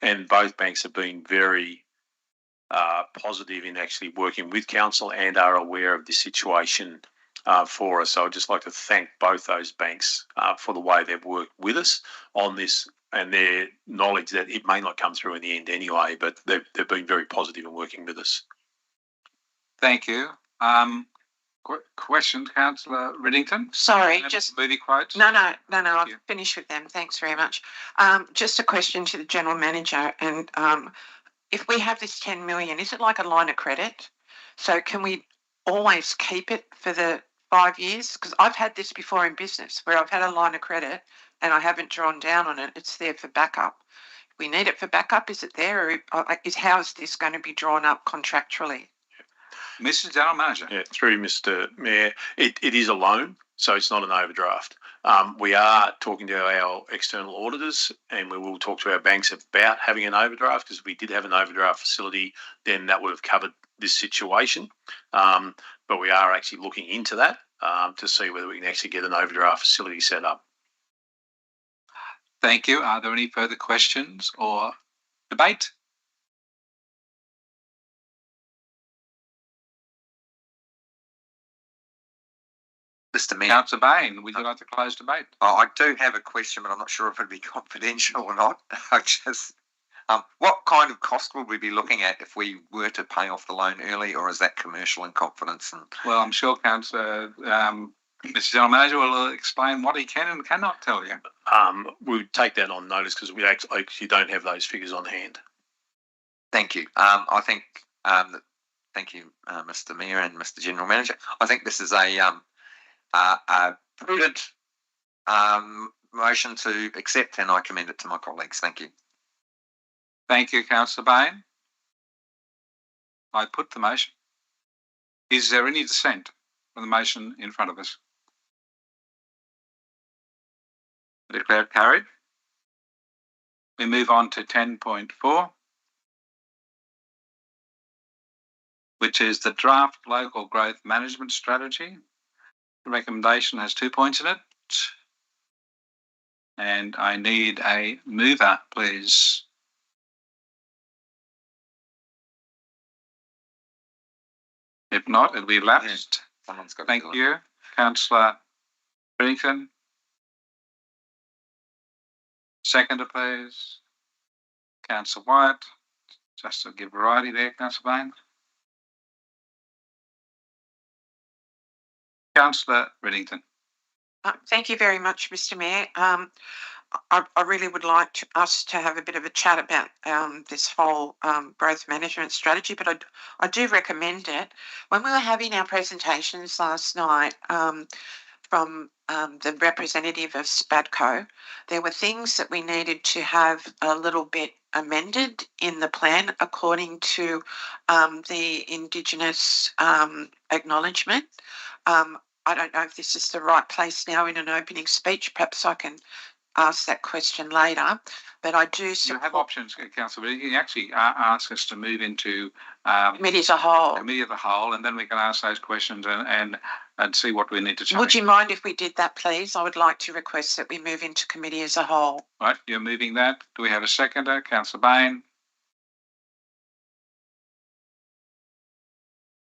and both banks have been very positive in actually working with council and are aware of the situation for us. So I'd just like to thank both those banks for the way they've worked with us on this and their knowledge that it may not come through in the end anyway, but they've been very positive in working with us. Thank you. Question, Councillor Riddington? Sorry, just movie quotes. No, I've finished with them. Thanks very much. Just a question to the General Manager, and if we have this 10 million, is it like a line of credit? So can we always keep it for the 5 years? Because I've had this before in business where I've had a line of credit and I haven't drawn down on it. It's there for backup. If we need it for backup, is it there, or how is this going to be drawn up contractually? Mr. General Manager. Yeah, through Mr. Mayor, it is a loan, so it's not an overdraft. We are talking to our external auditors, and we will talk to our banks about having an overdraft, because if we did have an overdraft facility, then that would have covered this situation. But we are actually looking into that to see whether we can actually get an overdraft facility set up. Thank you. Are there any further questions or debate? Mr. Mayor. Councillor Bain, would you like to close debate? I do have a question, but I'm not sure if it'd be confidential or not. What kind of cost would we be looking at if we were to pay off the loan early, or is that commercial in confidence? Well, I'm sure Councillor, Mr. General Manager will explain what he can and cannot tell you. We'll take that on notice because we actually don't have those figures on hand. Thank you. Thank you, Mr. Mayor and Mr. General Manager. I think this is a prudent motion to accept, and I commend it to my colleagues. Thank you. Thank you, Councillor Bain. I put the motion. Is there any dissent from the motion in front of us? I declare it carried. We move on to 10.4, which is the draft local growth management strategy. The recommendation has 2 points in it, and I need a mover, please. If not, it'll be lapsed. Someone's got to Thank do it. you, Councillor Bennington. Seconder, please. Councillor Wyatt. Just to give variety there, Councillor Bain. Councillor Riddington. Thank you very much, Mr. Mayor. I really would like us to have a bit of a chat about this whole growth management strategy, but I do recommend it. When we were having our presentations last night from the representative of SPADCO, there were things that we needed to have a little bit amended in the plan according to the Indigenous acknowledgement. I don't know if this is the right place now in an opening speech. Perhaps I can ask that question later, but I do support... You have options, Councillor, but you can actually ask us to move into committee as a whole. Committee as a whole, and then we can ask those questions and see what we need to change. Would you mind if we did that, please? I would like to request that we move into committee as a whole. Right, you're moving that. Do we have a seconder? Councillor Bain.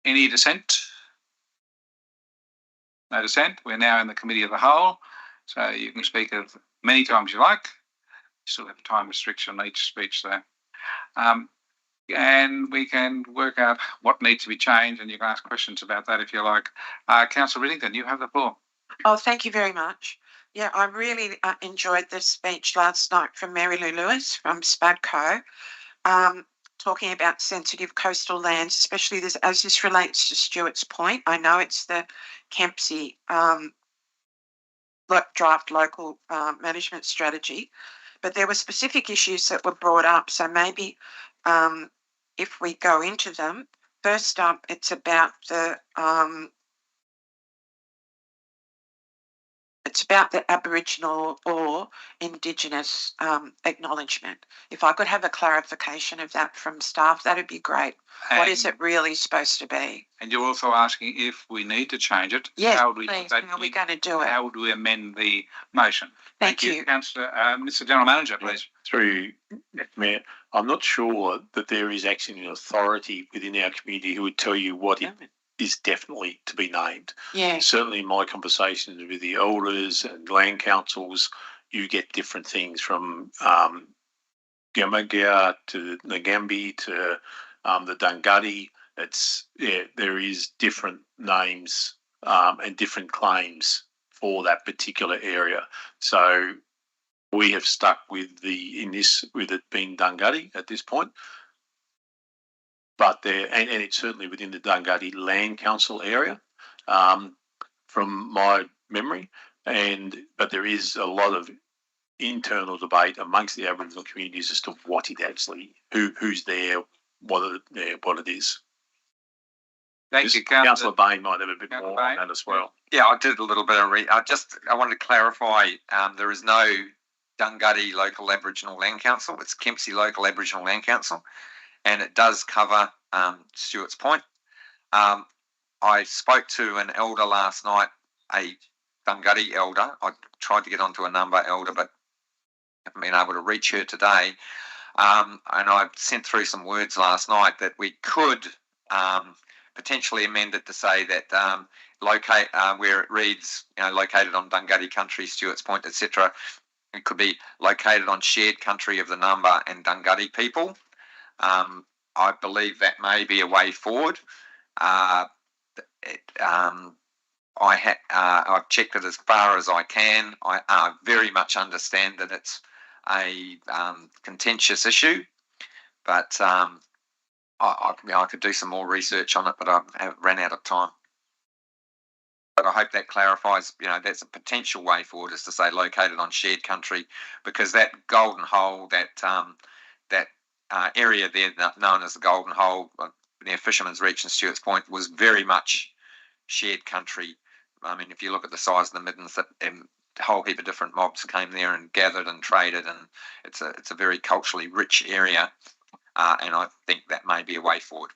Any dissent? No dissent. We're now in the committee of the whole, so you can speak as many times you like. You still have a time restriction on each speech there. And we can work out what needs to be changed, and you can ask questions about that if you like. Councillor Riddington, you have the floor. Oh, thank you very much. Yeah, I really enjoyed this speech last night from Mary Lou Lewis from SPADCO, talking about sensitive coastal lands, especially this, as this relates to Stuart's Point. I know it's the Kempsey draft local management strategy, but there were specific issues that were brought up. So maybe if we go into them, first up, it's about the Aboriginal or Indigenous acknowledgement. If I could have a clarification of that from staff, that'd be great. What is it really supposed to be? And you're also asking if we need to change it. Yes, how would please. How are we going to do it? How would we amend the motion? Thank you. Councillor, Mr. General Manager, please. Through Mayor, I'm not sure that there is actually an authority within our community who would tell you what it is definitely to be named. Yeah. Certainly in my conversations with the elders and land councils, you get different things from Gamagea to Nagambi to the Dungutty. There is different names and different claims for that particular area. So we have stuck with with it being Dungutty at this point. But and it's certainly within the Dungutty Land Council area, from my memory. But there is a lot of internal debate amongst the Aboriginal communities as to what it actually, who's there, what it is. Thank you, Councillor Bain might have a bit more on that as well. Yeah, I did a little bit of I wanted to clarify. There is no Dungutty Local Aboriginal Land Council. It's Kempsey Local Aboriginal Land Council, and it does cover Stuart's Point. I spoke to an elder last night, a Dungutty elder. I tried to get onto a number elder, but haven't been able to reach her today. And I sent through some words last night that we could potentially amend it to say that locate where it reads, located on Dungutty country, Stuart's Point, etc. It could be located on shared country of the Number and Dungutty people. I believe that may be a way forward. I've checked it as far as I can. I very much understand that it's a contentious issue, but I could do some more research on it, but I have ran out of time. But I hope that clarifies, that's a potential way forward, is to say located on shared country, because that golden hole, that area there known as the Golden Hole near Fisherman's Reach and Stuart's Point was very much shared country. I mean, if you look at the size of the middens, that a whole heap of different mobs came there and gathered and traded, and it's a very culturally rich area, and I think that may be a way forward.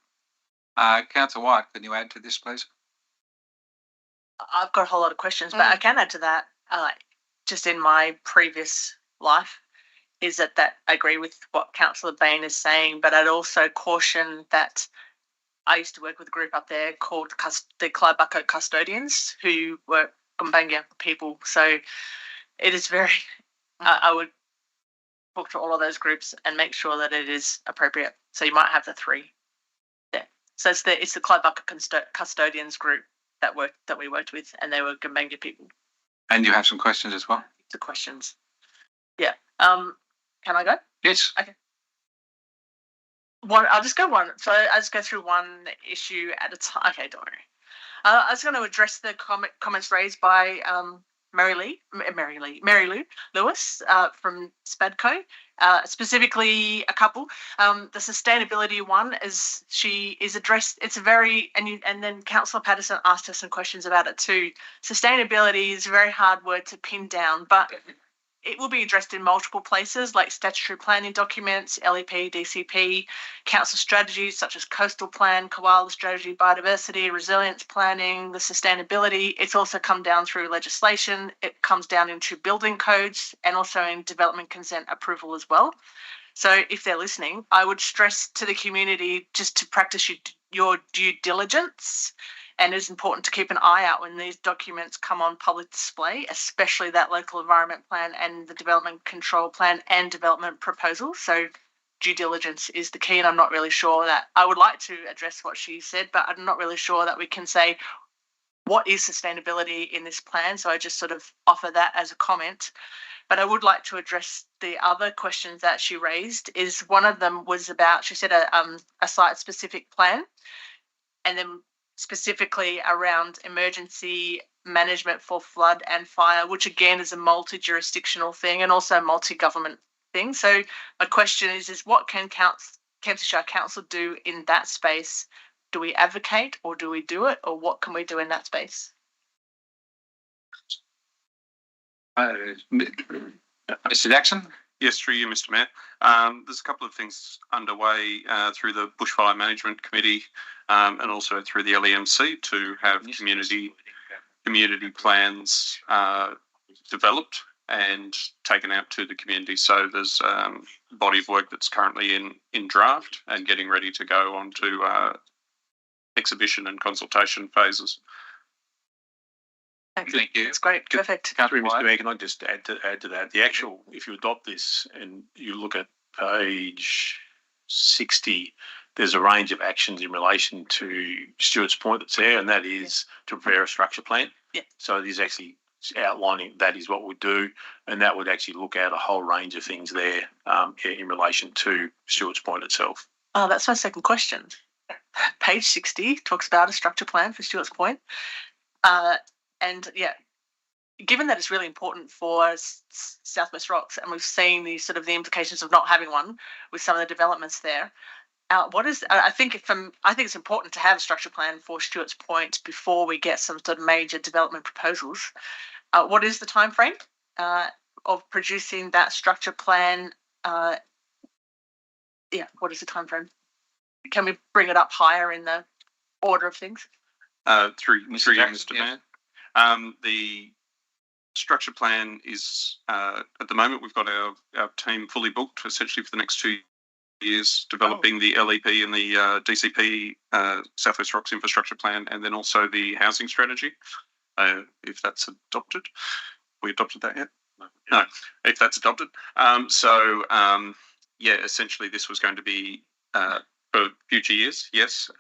Councillor White, can you add to this, please? I've got a whole lot of questions, but I can add to that. Just in my previous life, is that I agree with what Councillor Bain is saying, but I'd also caution that I used to work with a group up there called the Clybucko Custodians, who were Gumbaynggirr people. So it is very, I would talk to all of those groups and make sure that it is appropriate. So you might have the three there. So it's the Clybucko Custodians group that we worked with, and they were Gumbaynggirr people. And you have some questions as well? The questions. Yeah. Can I go? Yes. Okay. I'll just go one. So I'll just go through one issue at a time. Okay, don't worry. I was going to address the comments raised by Mary Lou Lewis from SPADCO, specifically a couple. The sustainability one she is addressed. It's a very and then Councillor Patterson asked her some questions about it too. Sustainability is a very hard word to pin down, but it will be addressed in multiple places like statutory planning documents, LEP, DCP, council strategies such as coastal plan, koala strategy, biodiversity, resilience planning, the sustainability. It's also come down through legislation. It comes down into building codes and also in development consent approval as well. So if they're listening, I would stress to the community just to practice your due diligence. And it's important to keep an eye out when these documents come on public display, especially that local environment plan and the development control plan and development proposal. So due diligence is the key, and I'm not really sure that I would like to address what she said, but I'm not really sure that we can say what is sustainability in this plan. So I just sort of offer that as a comment. But I would like to address the other questions that she raised. Is one of them was about, she said a site-specific plan, and then specifically around emergency management for flood and fire, which again is a multi-jurisdictional thing and also multi-government thing. So my question is what can Kempsey Shire Council do in that space? Do we advocate or do we do it, or what can we do in that space? Mr. Jackson? Yes, through you, Mr. Mayor. There's a couple of things underway through the Bushfire Management Committee and also through the LEMC to have community plans developed and taken out to the community. So there's a body of work that's currently in draft and getting ready to go on to exhibition and consultation phases. Thank you. It's great. Perfect. Through Mr. Mayor, can I just add to that? The actual, if you adopt this and you look at page 60, there's a range of actions in relation to Stuart's point that's there, and that is to prepare a structure plan. Yeah. So it is actually outlining that is what we do, and that would actually look at a whole range of things there in relation to Stuart's point itself. Oh, that's my second question. Page 60 talks about a structure plan for Stuart's point. And yeah, given that it's really important for Southwest Rocks, and we've seen the implications of not having one with some of the developments there, I think it's important to have a structure plan for Stuart's point before we get some sort of major development proposals. What is the time frame of producing that structure plan? What is the time frame? Can we bring it up higher in the order of things? Through you, Mr. Mayor. The structure plan is, at the moment, we've got our team fully booked essentially for the next 2 years, developing the LEP and the DCP, Southwest Rocks Infrastructure Plan, and then also the housing strategy, if that's adopted. We adopted that yet? No, if that's adopted. Essentially this was going to be for future years, yes.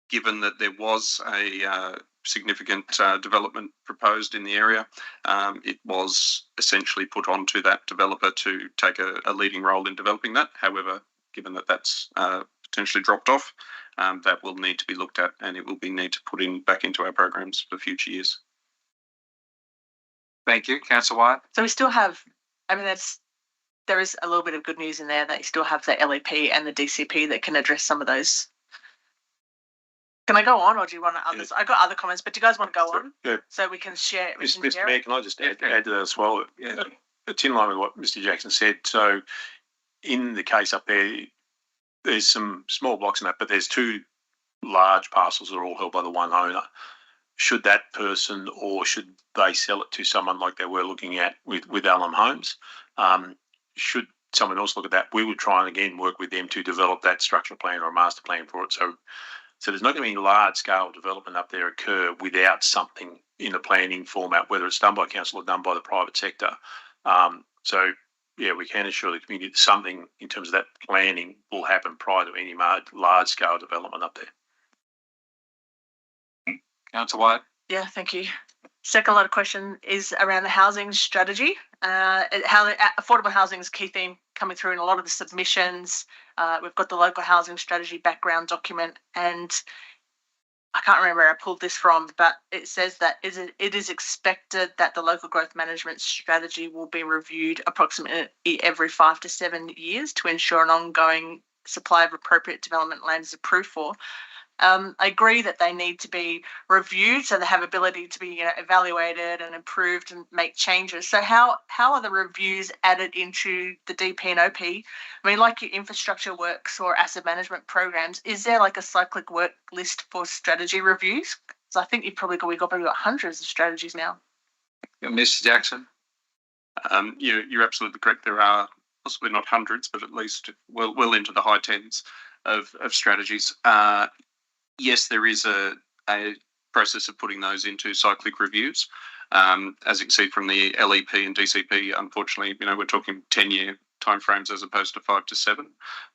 Given that there was a significant development proposed in the area, it was essentially put onto that developer to take a leading role in developing that. However, given that that's potentially dropped off, that will need to be looked at, and it will be need to put back into our programs for future years. Thank you. Councillor Wyatt? So we still have, there is a little bit of good news in there that you still have the LEP and the DCP that can address some of those. Can I go on, or do you want others? I've got other comments, but do you guys want to go on? Yeah. So we can share. Mr. Mayor, can I just add to that as well? Yeah. It's in line with what Mr. Jackson said. So in the case up there, there's some small blocks in that, but there's 2 large parcels that are all held by the one owner. Should that person, or should they sell it to someone like they were looking at with Alum Homes? Should someone else look at that? We would try and again work with them to develop that structural plan or a master plan for it. So there's not going to be any large-scale development up there occur without something in the planning format, whether it's done by council or done by the private sector. We can assure the community that something in terms of that planning will happen prior to any large-scale development up there. Councillor Wyatt? Yeah, thank you. Second lot of question is around the housing strategy. Affordable housing is a key theme coming through in a lot of the submissions. We've got the local housing strategy background document, and I can't remember where I pulled this from, but it says that it is expected that the local growth management strategy will be reviewed approximately every 5 to 7 years to ensure an ongoing supply of appropriate development land is approved for. I agree that they need to be reviewed so they have ability to be evaluated and improved and make changes. So how are the reviews added into the DP and OP? I mean, like your infrastructure works or asset management programs, is there like a cyclic work list for strategy reviews? So I think we've probably got hundreds of strategies now. Mr. Jackson? You're absolutely correct. There are possibly not hundreds, but at least well into the high tens of strategies. Yes, there is a process of putting those into cyclic reviews. As you can see from the LEP and DCP, unfortunately, we're talking 10-year timeframes as opposed to 5 to 7.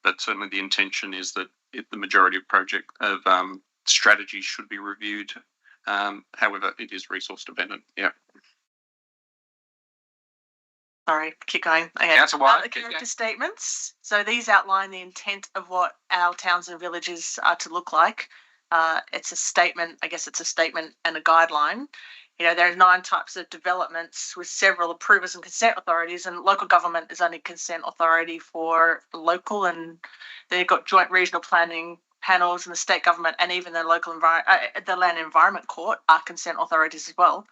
But certainly the intention is that the majority of strategies should be reviewed. However, it is resource dependent. Yeah. Sorry, keep going. Okay. That's why. The character statements. So these outline the intent of what our towns and villages are to look like. It's a statement, I guess it's a statement and a guideline. There are 9 types of developments with several approvers and consent authorities, and local government is only consent authority for local, and then you've got joint regional planning panels, and the state government and even the local the land environment court are consent authorities as well.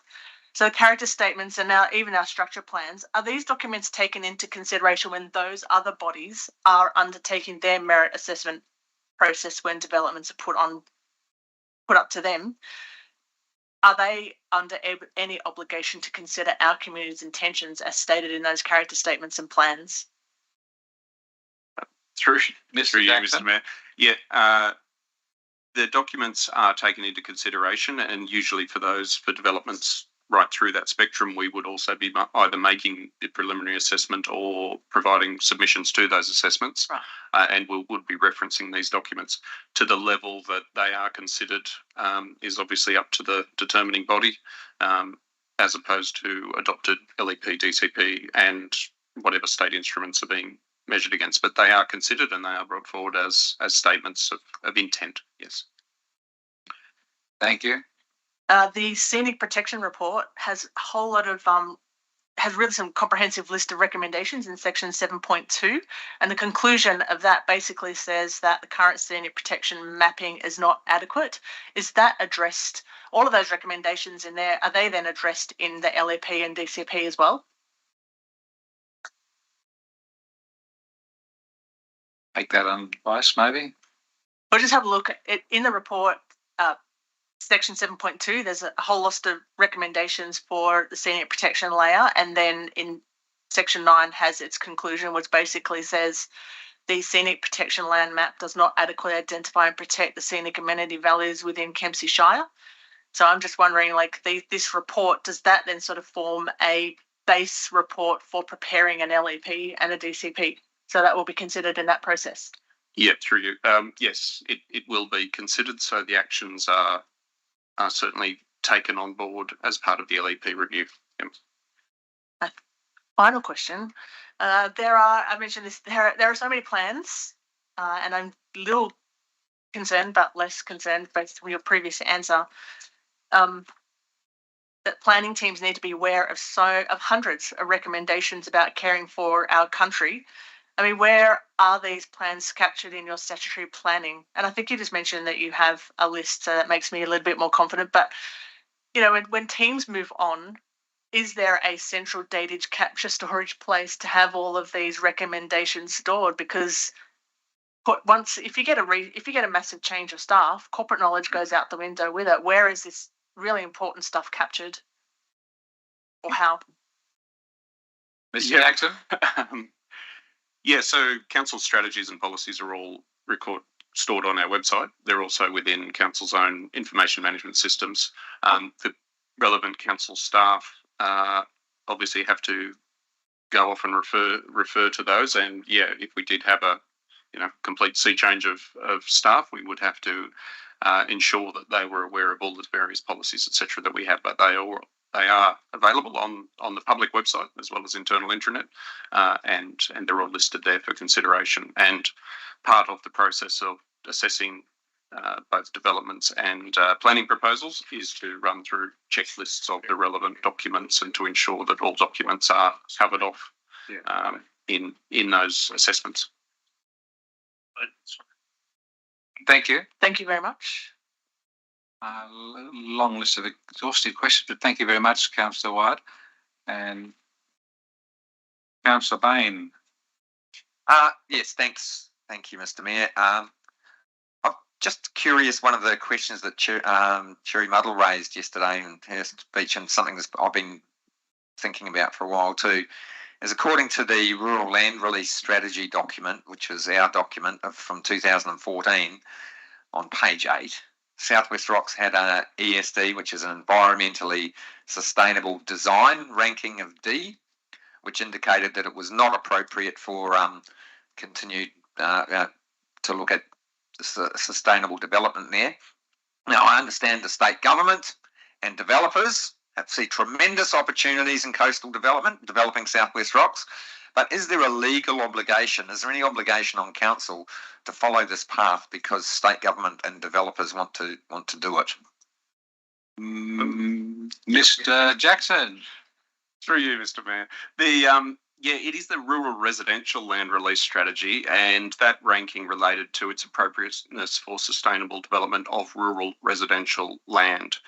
So the character statements and now even our structure plans, are these documents taken into consideration when those other bodies are undertaking their merit assessment process when developments are put up to them? Are they under any obligation to consider our community's intentions as stated in those character statements and plans? Through you, Mr. Mayor. Yeah, the documents are taken into consideration, and usually for developments right through that spectrum, we would also be either making the preliminary assessment or providing submissions to those assessments. Right. And we would be referencing these documents. To the level that they are considered is obviously up to the determining body, as opposed to adopted LEP, DCP, and whatever state instruments are being measured against. But they are considered and they are brought forward as statements of intent, yes. Thank you. The Scenic Protection Report has a whole lot of has really some comprehensive list of recommendations in section 7.2, and the conclusion of that basically says that the current scenic protection mapping is not adequate. Is that addressed? All of those recommendations in there, are they then addressed in the LEP and DCP as well? Take that on advice, maybe. We'll just have a look at it in the report. Section 7.2, there's a whole list of recommendations for the scenic protection layer, and then in section 9 has its conclusion, which basically says the scenic protection land map does not adequately identify and protect the scenic amenity values within Kempsey Shire. So I'm just wondering, like, this report, does that then sort of form a base report for preparing an LEP and a DCP? So that will be considered in that process? Yeah, through you. Yes, it will be considered. So the actions are certainly taken on board as part of the LEP review. Yep. Final question. I mentioned this, there are so many plans, and I'm a little concerned, but less concerned based on your previous answer, that planning teams need to be aware of hundreds of recommendations about caring for our country. I mean, where are these plans captured in your statutory planning? And I think you just mentioned that you have a list, so that makes me a little bit more confident. But, when teams move on, is there a central datage capture storage place to have all of these recommendations stored? Because if you get a massive change of staff, corporate knowledge goes out the window with it. Where is this really important stuff captured, or how? Mr. Jackson? Yeah, so council strategies and policies are all stored on our website. They're also within council's own information management systems. The relevant council staff obviously have to go off and refer to those. And yeah, if we did have a complete sea change of staff, we would have to ensure that they were aware of all the various policies, etc., that we have. But they They are available on the public website as well as internal intranet, and they're all listed there for consideration. And part of the process of assessing both developments and planning proposals is to run through checklists of the relevant documents and to ensure that all documents are covered off in those assessments. Thank you. Thank you very much. Long list of exhaustive questions, but thank you very much, Councillor White. And Councillor Bain. Yes, thanks. Thank you, Mr. Mayor. I'm just curious, one of the questions that Cherry Muddle raised yesterday in her speech, and something that I've been thinking about for a while too, is according to the Rural Land Release Strategy document, which was our document from 2014, on page 8, South West Rocks had an ESD, which is an environmentally sustainable design ranking of D, which indicated that it was not appropriate for continued to look at sustainable development there. Now, I understand the state government and developers see tremendous opportunities in coastal development, developing South West Rocks, but is there a legal obligation? Is there any obligation on council to follow this path because state government and developers want to do it? Mr. Jackson. Through you, Mr. Mayor. It is the Rural Residential Land Release Strategy, and that ranking related to its appropriateness for sustainable development of rural residential land.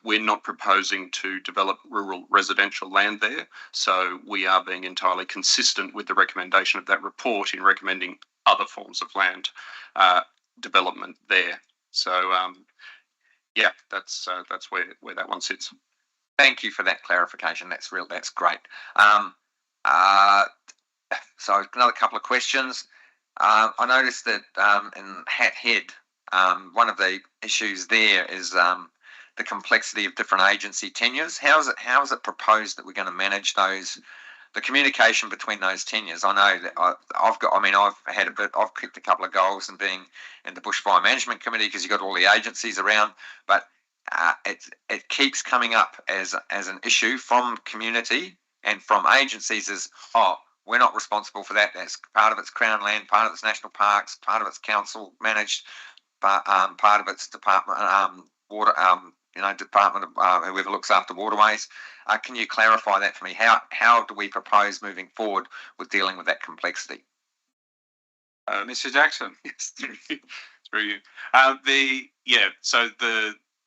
We're not proposing to develop rural residential land there, so we are being entirely consistent with the recommendation of that report in recommending other forms of land development there. So, that's where that one sits. Thank you for that clarification. That's great. So another couple of questions. I noticed that in Hat Head, one of the issues there is the complexity of different agency tenures. How is it proposed that we're going to manage the communication between those tenures? I know that I've kicked a couple of goals in being in the Bushfire Management Committee because you've got all the agencies around, but it keeps coming up as an issue from community and from agencies as, we're not responsible for that. That's part of it's Crown land, part of it's national parks, part of it's council managed, part of it's department water, department of whoever looks after waterways. Can you clarify that for me? How do we propose moving forward with dealing with that complexity? Mr. Jackson. Yes, through you. So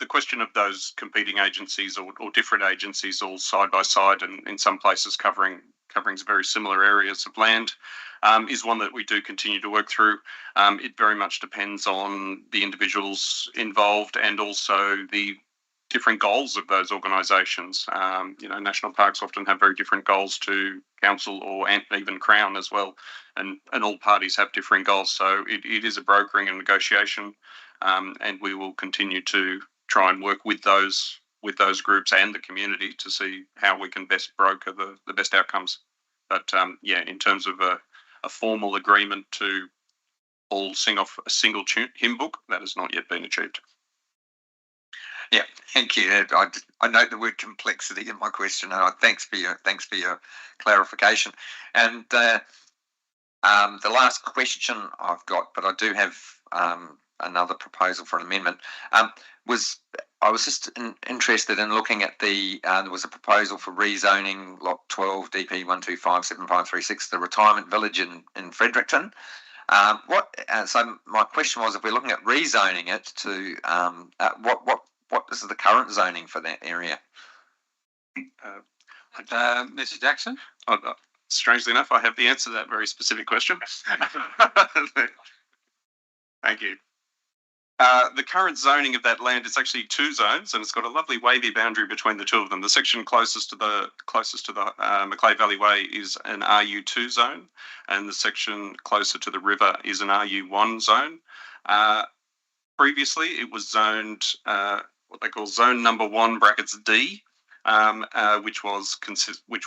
the question of those competing agencies or different agencies all side by side and in some places covering very similar areas of land is one that we do continue to work through. It very much depends on the individuals involved and also the different goals of those organisations. National parks often have very different goals to council or even Crown as well, and all parties have different goals. So it is a brokering and negotiation, and we will continue to try and work with those groups and the community to see how we can best broker the best outcomes. But in terms of a formal agreement to all sing off a single hymn book, that has not yet been achieved. Yeah, thank you. I note the word complexity in my question. Thanks for your clarification. And the last question I've got, but I do have another proposal for an amendment. I was just interested in looking at there was a proposal for rezoning Lot 12 DP 1257536, the retirement village in Fredericton. So my question was, if we're looking at rezoning it to what is the current zoning for that area? Mr. Jackson? Strangely enough, I have the answer to that very specific question. Thank you. The current zoning of that land is actually 2 zones, and it's got a lovely wavy boundary between the 2 of them. The section closest to the Macleay Valley Way is an RU2 zone, and the section closer to the river is an RU1 zone. Previously, it was zoned what they call zone number 1 (D), which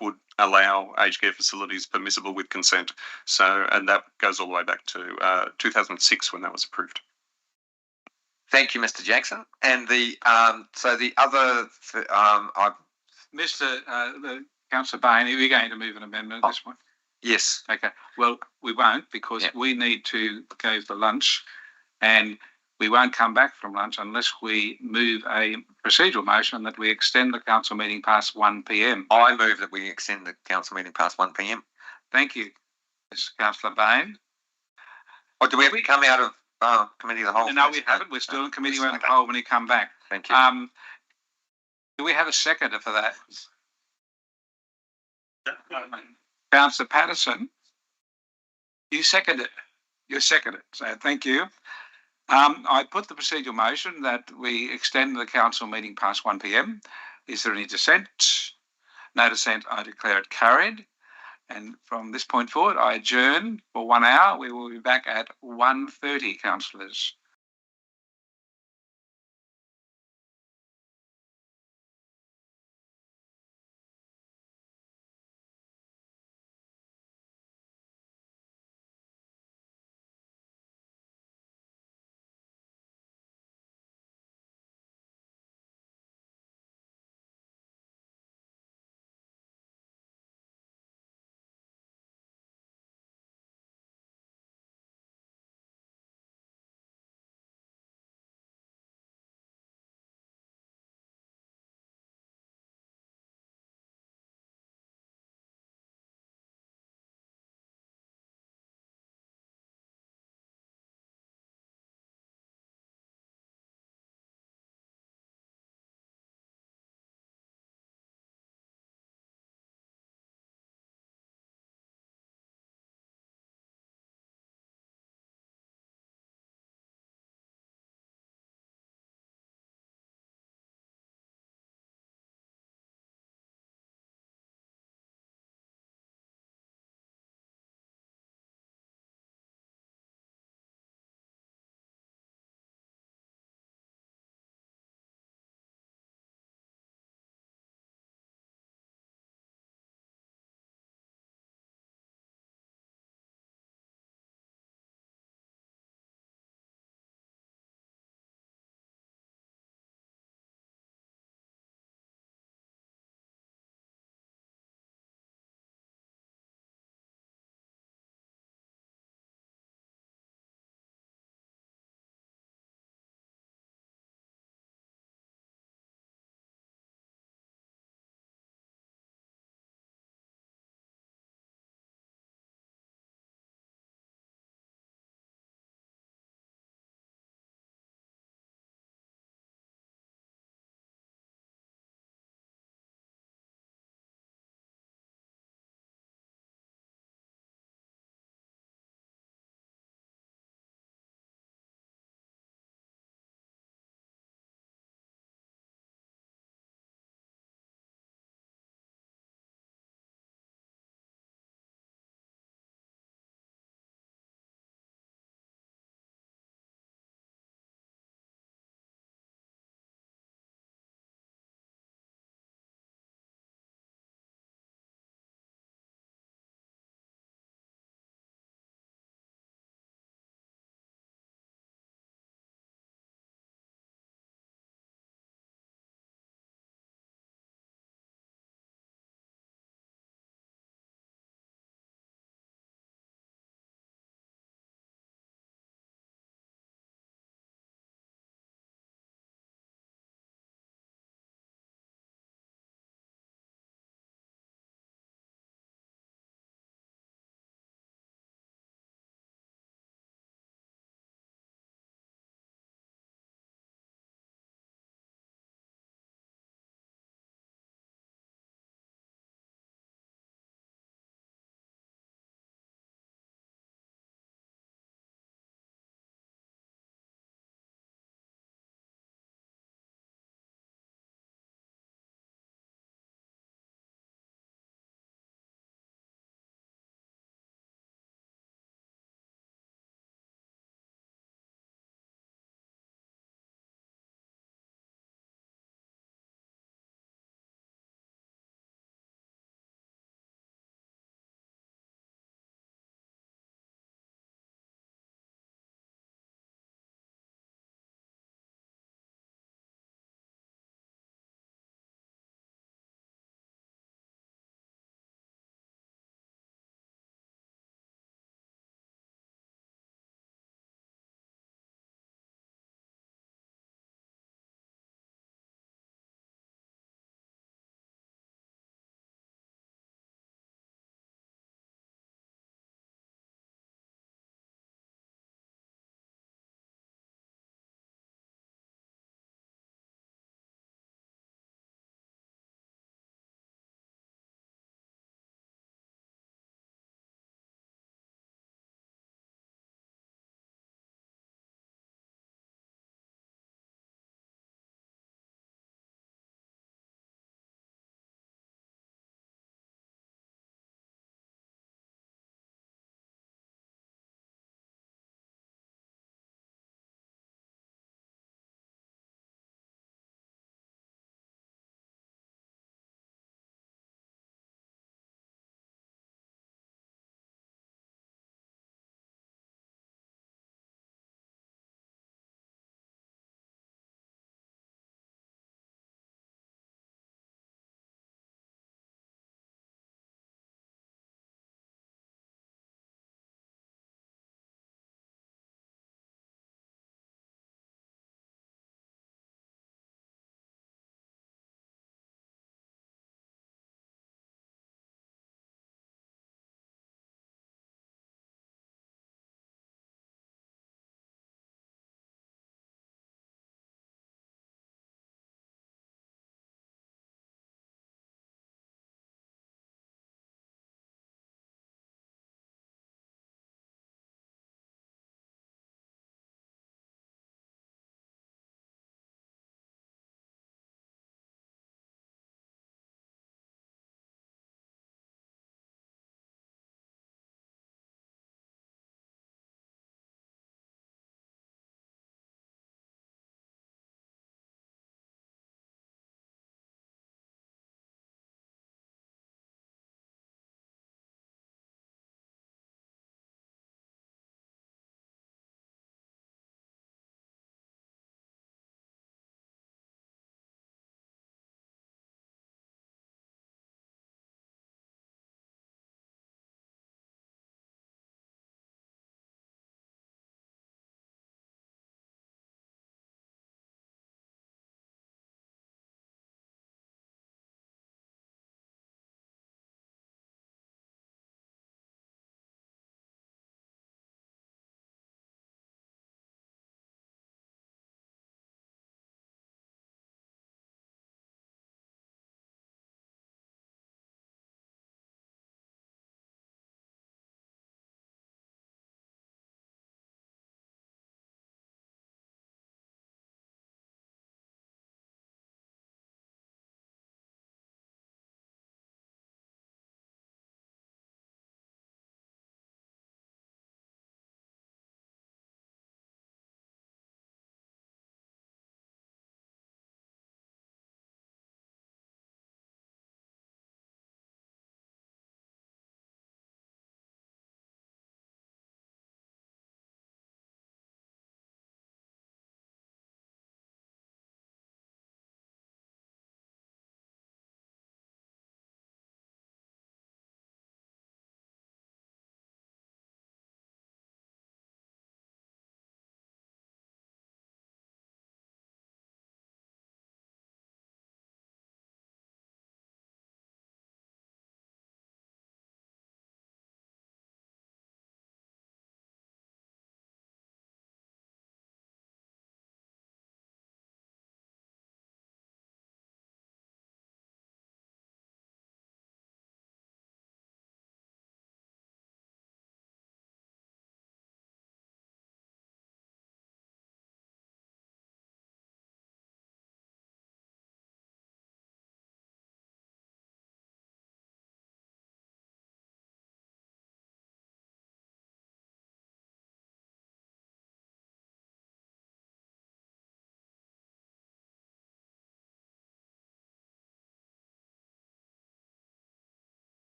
would allow aged care facilities permissible with consent. And that goes all the way back to 2006 when that was approved. Thank you, Mr. Jackson. And the other, I've Councillor Bain, are we going to move an amendment at this point? Yes. Okay. Well, we won't because we need to go for lunch, and we won't come back from lunch unless we move a procedural motion that we extend the council meeting past 1 p.m. I move that we extend the council meeting past 1 p.m. Thank you, Mr. Councillor Bain. Or do we have to come out of committee of the whole? No, we haven't. We're still in committee of the whole when you come back. Thank you. Do we have a seconder for that? Councillor Patterson, you seconded it. You seconded it. So thank you. I put the procedural motion that we extend the council meeting past 1 p.m. Is there any dissent? No dissent. I declare it carried. And from this point forward, I adjourn for 1 hour. We will be back at 1:30, councillors.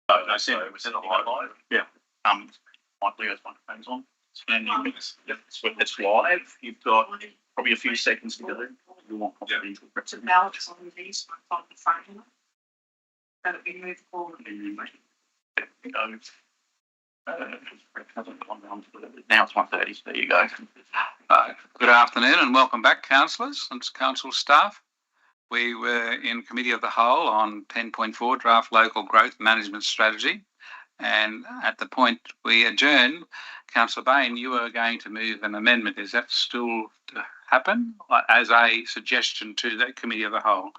So it was in the live. Yeah. Might leave those microphones on. It's live. You've got probably a few seconds to go. You want probably It's a ballot on these on the frame. That'll be moved forward. Now it's 1:30, so there you go. Good afternoon and welcome back, councillors and council staff. We were in Committee of the Whole on 10.4 Draft Local Growth Management Strategy. And at the point we adjourned, Councillor Bain, you were going to move an amendment. Is that still to happen as a suggestion to the Committee of the Whole?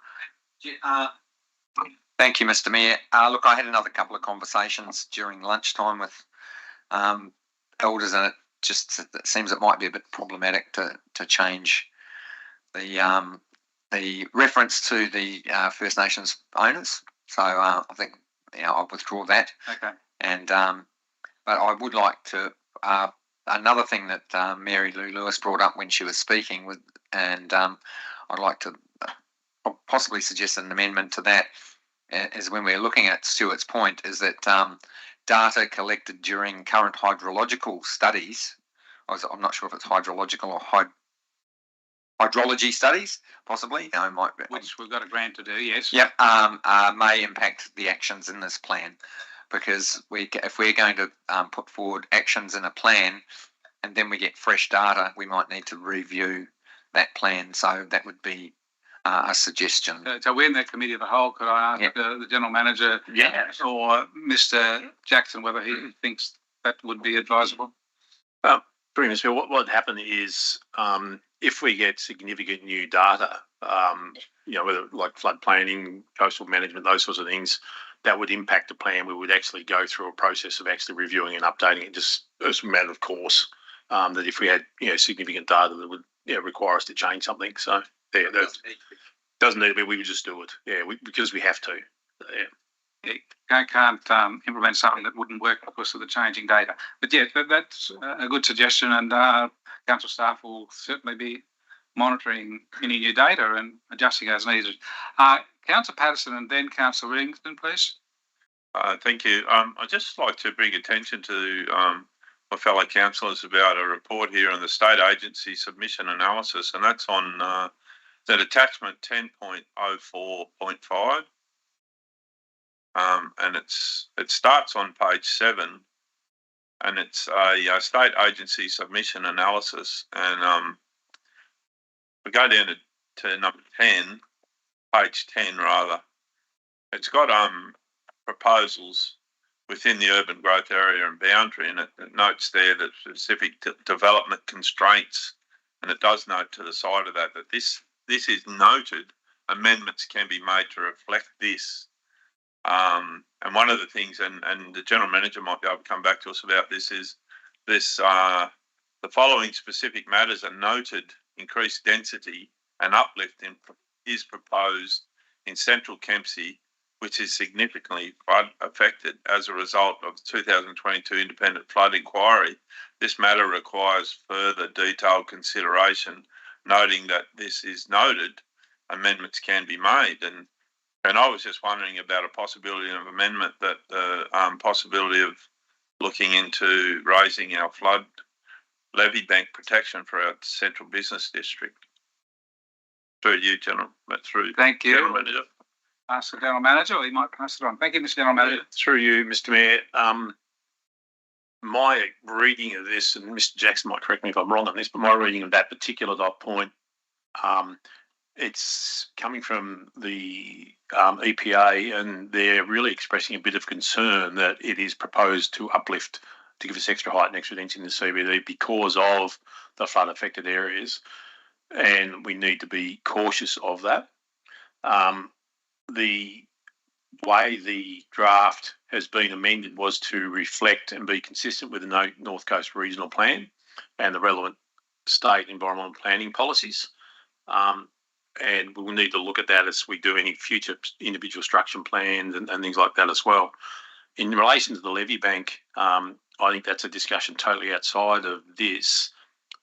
Thank you, Mr. Mayor. Look, I had another couple of conversations during lunchtime with elders, and it seems it might be a bit problematic to change the reference to the First Nations owners. So I think I'll withdraw that. Okay. And but I would like to another thing that Mary Lou Lewis brought up when she was speaking with, and I'd like to possibly suggest an amendment to that. Is when we're looking at Stuart's point, is that data collected during current hydrological studies, I'm not sure if it's hydrological or hydrology studies, possibly. Which we've got a grant to do, yes. Yep, may impact the actions in this plan, because if we're going to put forward actions in a plan and then we get fresh data, we might need to review that plan. So that would be a suggestion. So we're in the Committee of the Whole. Could I ask the General Manager or Mr. Jackson whether he thinks that would be advisable? Pretty much. What would happen is if we get significant new data, whether like flood planning, coastal management, those sorts of things, that would impact the plan. We would actually go through a process of actually reviewing and updating it, just as a matter of course. That if we had significant data that would require us to change something, so that doesn't need to be. We would just do it, because we have to. You can't implement something that wouldn't work because of the changing data. But that's a good suggestion, and council staff will certainly be monitoring any new data and adjusting as needed. Councillor Patterson and then Councillor Riddington, please. Thank you. I'd just like to bring attention to my fellow councillors about a report here on the state agency submission analysis, and that's on that attachment 10.04.5. And it starts on page 7, and it's a state agency submission analysis. And we go down to number 10, page 10 rather. It's got proposals within the urban growth area and boundary, and it notes there that specific development constraints, and it does note to the side of that this is noted. Amendments can be made to reflect this. And one of the things, and the General Manager might be able to come back to us about this, is the following specific matters are noted: increased density and uplift is proposed in central Kempsey, which is significantly flood affected as a result of the 2022 independent flood inquiry. This matter requires further detailed consideration, noting that this is noted, amendments can be made. And I was just wondering about a possibility of amendment, that the possibility of looking into raising our flood levy bank protection for our central business district. Through you, General. Thank you. General Manager. Ask the General Manager, or he might pass it on. Thank you, Mr. General Manager. Through you, Mr. Mayor. My reading of this, and Mr. Jackson might correct me if I'm wrong on this, but my reading of that particular dot point, it's coming from the EPA, and they're really expressing a bit of concern that it is proposed to uplift, to give us extra height and extra density in the CBD because of the flood affected areas, and we need to be cautious of that. The way the draft has been amended was to reflect and be consistent with the North Coast Regional Plan and the relevant state environmental planning policies. And we will need to look at that as we do any future individual structure plans and things like that as well. In relation to the levy bank, I think that's a discussion totally outside of this,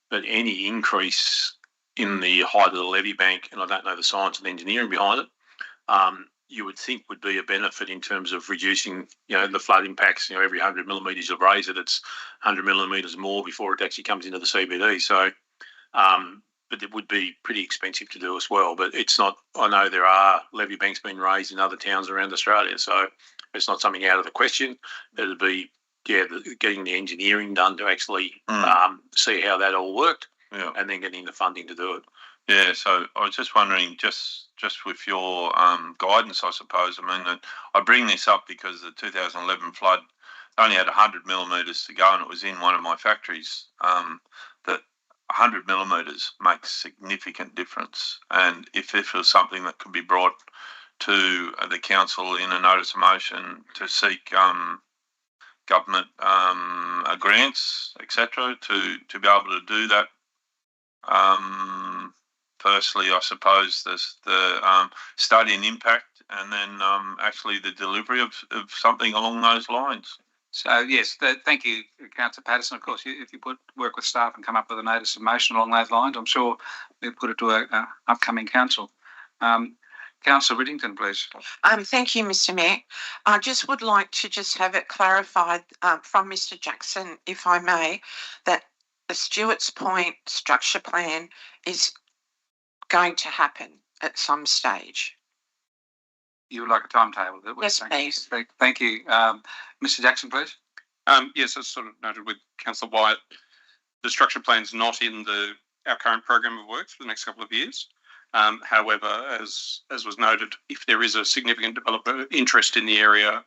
but any increase in the height of the levy bank, and I don't know the science and engineering behind it, you would think would be a benefit in terms of reducing, the flood impacts. Every 100 millimetres of raise it's 100 millimetres more before it actually comes into the CBD. So, but it would be pretty expensive to do as well. But it's not. I know there are levee banks being raised in other towns around Australia, so it's not something out of the question. It'd be getting the engineering done to actually see how that all worked, and then getting the funding to do it. Yeah, so I was just wondering, just with your guidance, I suppose. I mean, I bring this up because the 2011 flood only had 100 millimetres to go, and it was in one of my factories. That 100 millimetres makes significant difference, and if it was something that could be brought to the council in a notice of motion to seek government grants, etc., to be able to do that. Firstly, I suppose there's the study and impact, and then actually the delivery of something along those lines. So yes, thank you, Councillor Patterson. Of course, if you work with staff and come up with a notice of motion along those lines, I'm sure we'll put it to a upcoming council. Councillor Riddington, please. Thank you, Mr. Mayor. I just would like to just have it clarified from Mr. Jackson, if I may, that the Stewart's Point structure plan is going to happen at some stage. You would like a timetable? Yes, please. Thank you. Mr. Jackson, please. Yes, as sort of noted with Councillor Wyatt, the structure plan's not in our current program of work for the next couple of years. However, as was noted, if there is a significant developer interest in the area,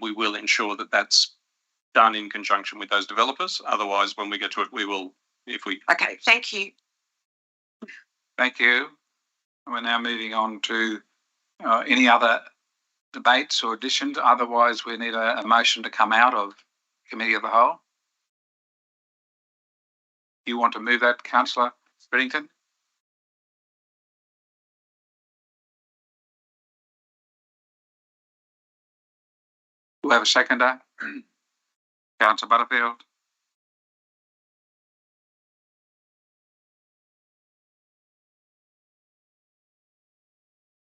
we will ensure that that's done in conjunction with those developers. Otherwise, when we get to it, we will, Okay, thank you. Thank you. We're now moving on to any other debates or additions. Otherwise, we need a motion to come out of Committee of the Whole. You want to move that, Councillor Riddington? Do we have a seconder? Councillor Butterfield.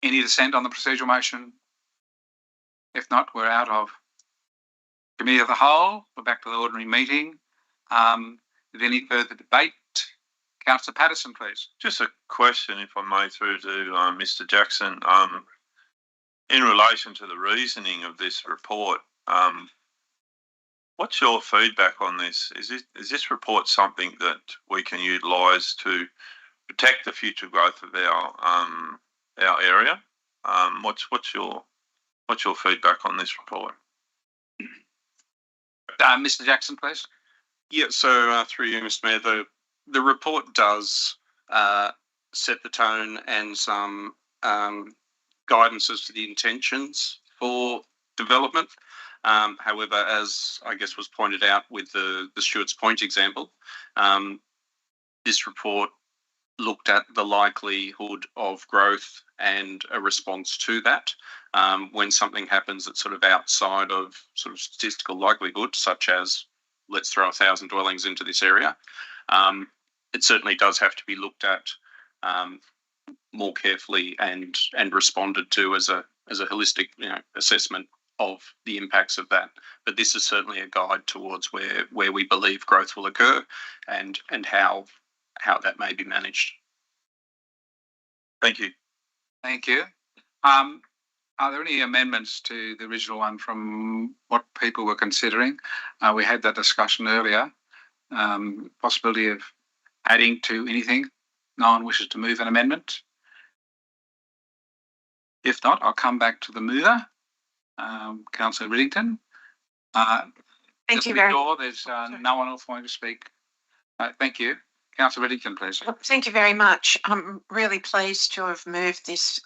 Any dissent on the procedural motion? If not, we're out of Committee of the Whole. We're back to the ordinary meeting. Is there any further debate? Councillor Patterson, please. Just a question, if I may, through to Mr. Jackson. In relation to the reasoning of this report, what's your feedback on this? Is this report something that we can utilise to protect the future growth of our area? What's your feedback on this report? Mr. Jackson, please. Yeah, so through you, Mr. Mayor, the report does set the tone and some guidance as to the intentions for development. However, as I guess was pointed out with the Stewart's Point example, this report looked at the likelihood of growth and a response to that. When something happens that's sort of outside of sort of statistical likelihood, such as let's throw 1,000 dwellings into this area, it certainly does have to be looked at more carefully and responded to as a holistic assessment of the impacts of that. But this is certainly a guide towards where we believe growth will occur and how that may be managed. Thank you. Thank you. Are there any amendments to the original one from what people were considering? We had that discussion earlier. Possibility of adding to anything? No one wishes to move an amendment? If not, I'll come back to the mover, Councillor Riddington. Thank you very much. There's no one else wanting to speak. Thank you. Councillor Riddington, please. Thank you very much. I'm really pleased to have moved this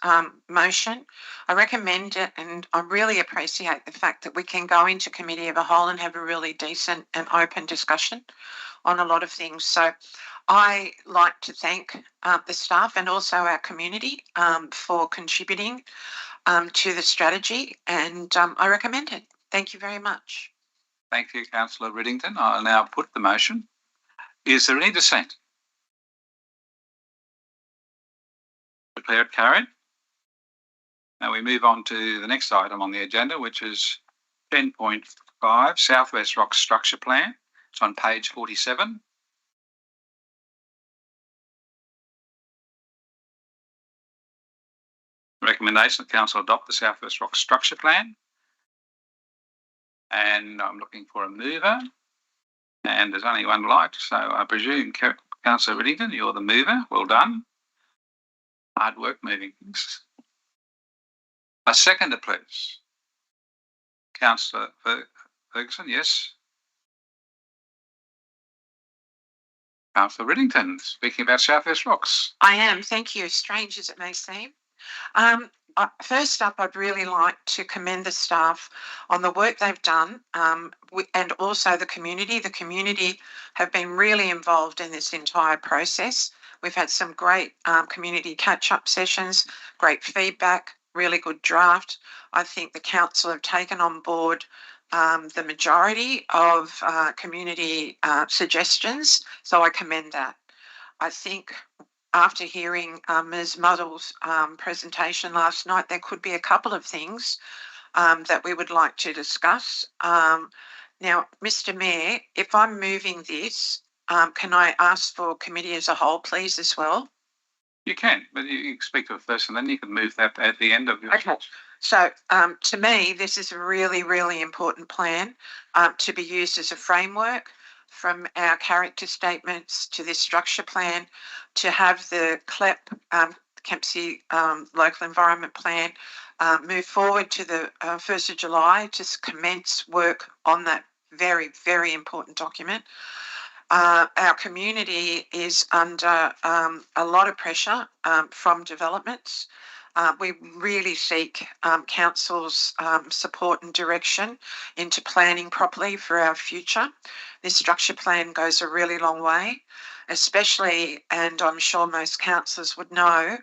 motion. I recommend it, and I really appreciate the fact that we can go into Committee of the Whole and have a really decent and open discussion on a lot of things. So I like to thank the staff and also our community for contributing to the strategy, and I recommend it. Thank you very much. Thank you, Councillor Riddington. I'll now put the motion. Is there any dissent? Declared carried. Now we move on to the next item on the agenda, which is 10.5, Southwest Rock Structure Plan. It's on page 47. Recommendation the Council adopt the Southwest Rock Structure Plan. And I'm looking for a mover. And there's only one light, so I presume Councillor Whittington, you're the mover. Well done. Hard work moving things. A seconder, please. Councillor Ferguson, yes. Councillor Whittington, speaking about Southwest Rocks. I am, thank you, strange as it may seem. First up, I'd really like to commend the staff on the work they've done and also the community. The community have been really involved in this entire process. We've had some great community catch-up sessions, great feedback, really good draft. I think the council have taken on board the majority of community suggestions, so I commend that. I think after hearing Ms. Muddle's presentation last night, there could be a couple of things that we would like to discuss. Now, Mr. Mayor, if I'm moving this, can I ask for committee as a whole, please, as well? You can, but you can speak to it first and then you can move that at the end of your speech. So to me, this is a really, really important plan to be used as a framework from our character statements to this structure plan, to have the CLEP, Kempsey Local Environment Plan, move forward to the 1st of July to commence work on that very, very important document. Our community is under a lot of pressure from developments. We really seek council's support and direction into planning properly for our future. This structure plan goes a really long way, especially, and I'm sure most councillors would know,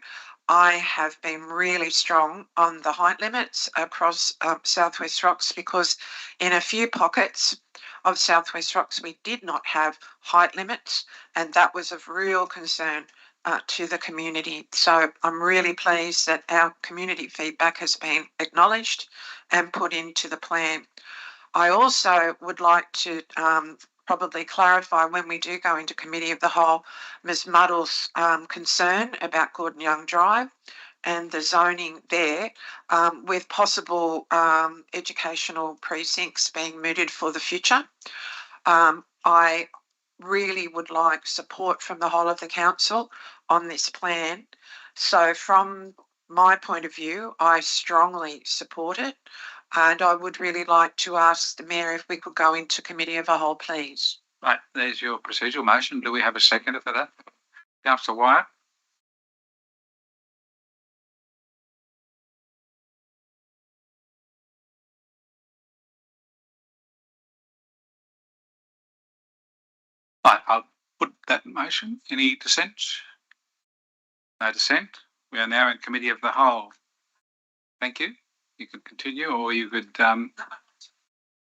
I have been really strong on the height limits across Southwest Rocks, because in a few pockets of Southwest Rocks we did not have height limits, and that was of real concern to the community. So I'm really pleased that our community feedback has been acknowledged and put into the plan. I also would like to probably clarify, when we do go into committee of the whole, Ms. Muddle's concern about Gordon Young Drive and the zoning there, with possible educational precincts being mooted for the future. I really would like support from the whole of the council on this plan. So from my point of view, I strongly support it, and I would really like to ask the Mayor if we could go into committee of a whole, please. Right, there's your procedural motion. Do we have a seconder for that? Councillor Wyatt? Right, I'll put that in motion. Any dissent? No dissent. We are now in committee of the whole. Thank you. You could continue, or you could.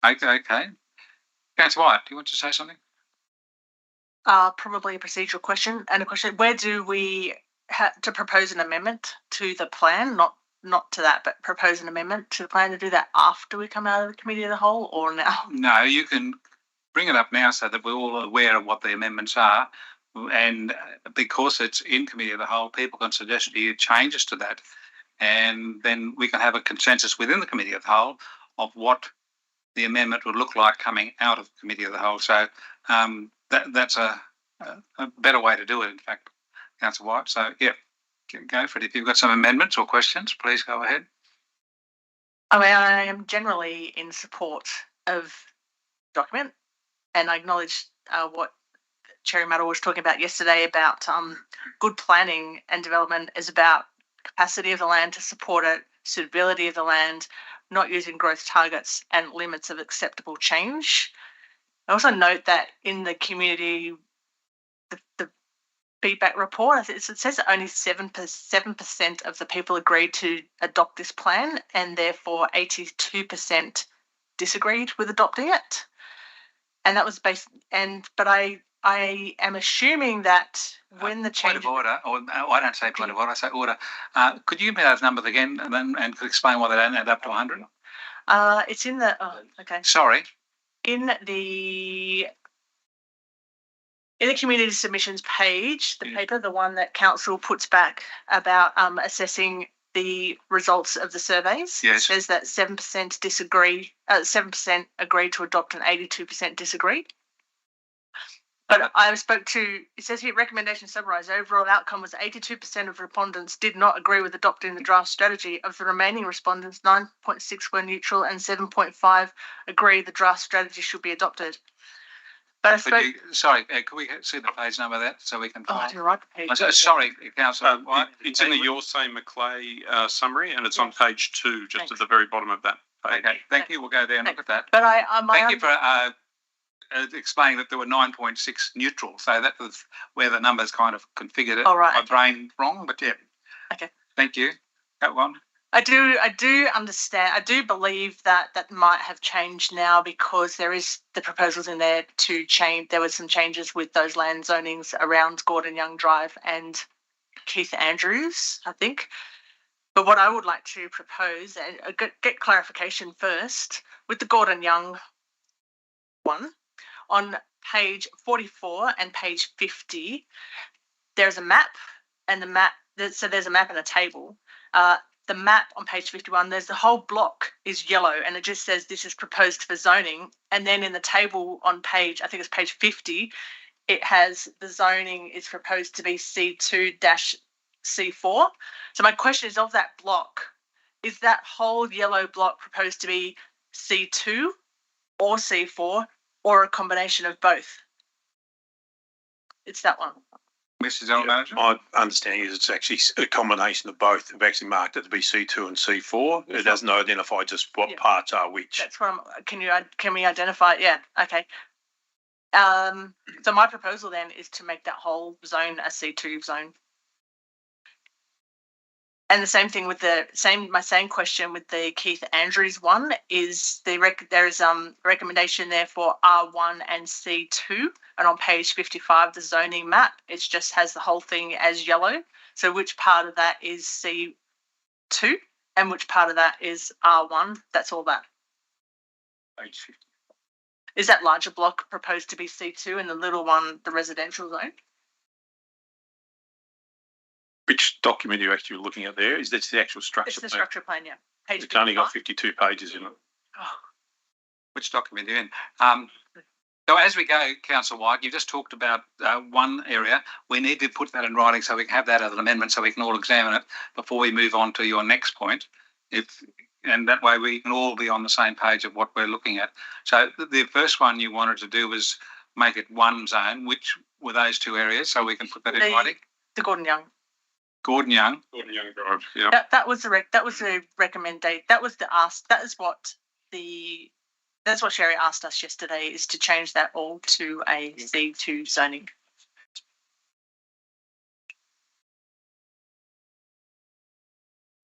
Okay. Councillor Wyatt, do you want to say something? Probably a procedural question, and a question: where do we have to propose an amendment to the plan? Not to that, but propose an amendment to the plan, to do that after we come out of the committee of the whole, or now? No, you can bring it up now so that we're all aware of what the amendments are, and because it's in committee of the whole, people can suggest changes to that, and then we can have a consensus within the committee of the whole of what the amendment would look like coming out of committee of the whole. So that's a better way to do it, in fact, Councillor White. So yeah, go for it. If you've got some amendments or questions, please go ahead. I mean, I am generally in support of the document, and I acknowledge what Cherry Muddle was talking about yesterday about good planning and development is about capacity of the land to support it, suitability of the land, not using growth targets and limits of acceptable change. I also note that in the community, the feedback report, it says that only 7% of the people agreed to adopt this plan, and therefore 82% disagreed with adopting it. And that was but I I am assuming that when the Point change. of order, or I don't say point of order, I say order. Could you give me those numbers again and could explain why they don't add up to 100? It's in the. Oh, okay. Sorry. In the community submissions page, the paper, the one that council puts back about assessing the results of the surveys, Yes. says that 7% disagree, 7% agree to adopt and 82% disagree. But I spoke to, it says here, recommendation summarised, overall outcome was 82% of respondents did not agree with adopting the draft strategy. Of the remaining respondents, 9.6 were neutral and 7.5 agree the draft strategy should be adopted. But I spoke. Sorry, could we see the page number of that so we can Oh, I find? didn't write the page. Sorry, Councillor. It's in the Your Say McClay summary, and it's on page 2, just at the very bottom of that page. Okay, thank you. We'll go there and look at that. But Thank you for explaining that there were 9.6 neutral. So that was where the numbers kind of configured it. Oh, right, My okay. brain wrong, but yeah. Okay. Thank you. Go on. I do understand. I do believe that might have changed now because there is the proposals in there to change. There were some changes with those land zonings around Gordon Young Drive and Keith Andrews, I think. But what I would like to propose, and get clarification first, with the Gordon Young one, on page 44 and page 50, there's a map, and so there's a map and a table. The map on page 51, there's the whole block is yellow and it just says this is proposed for zoning. And then in the table on page, I think it's page 50, it has the zoning is proposed to be C2-C4. So my question is, of that block, is that whole yellow block proposed to be C2 or C4 or a combination of both? It's that one. Mr. General Manager? My understanding is it's actually a combination of both. We've actually marked it to be C2 and C4. It doesn't identify just what parts are which. That's what can we identify? Yeah, okay. So my proposal then is to make that whole zone a C2 zone. And the same thing with my same question with the Keith Andrews one is there is recommendation there for R1 and C2, and on page 55 the zoning map it just has the whole thing as yellow. So which part of that is C2 and which part of that is R1? That's all that. Page 50. Is that larger block proposed to be C2 and the little one the residential zone? Which document are you actually looking at there? Is that the actual structure It's the plan? structure plan, yeah. Page It's only got 55. 52 pages in it. Oh. Which document are you in? So as we go, Councillor White, you've just talked about one area. We need to put that in writing so we can have that as an amendment so we can all examine it before we move on to your next point. And that way we can all be on the same page of what we're looking at. So the first one you wanted to do was make it one zone. Which were those two areas so we can put that in writing? The Gordon Young. Gordon Young. Gordon Young Drive, yeah. That was the recommendation. That was the ask. That's what Sherry asked us yesterday, is to change that all to a C2 zoning.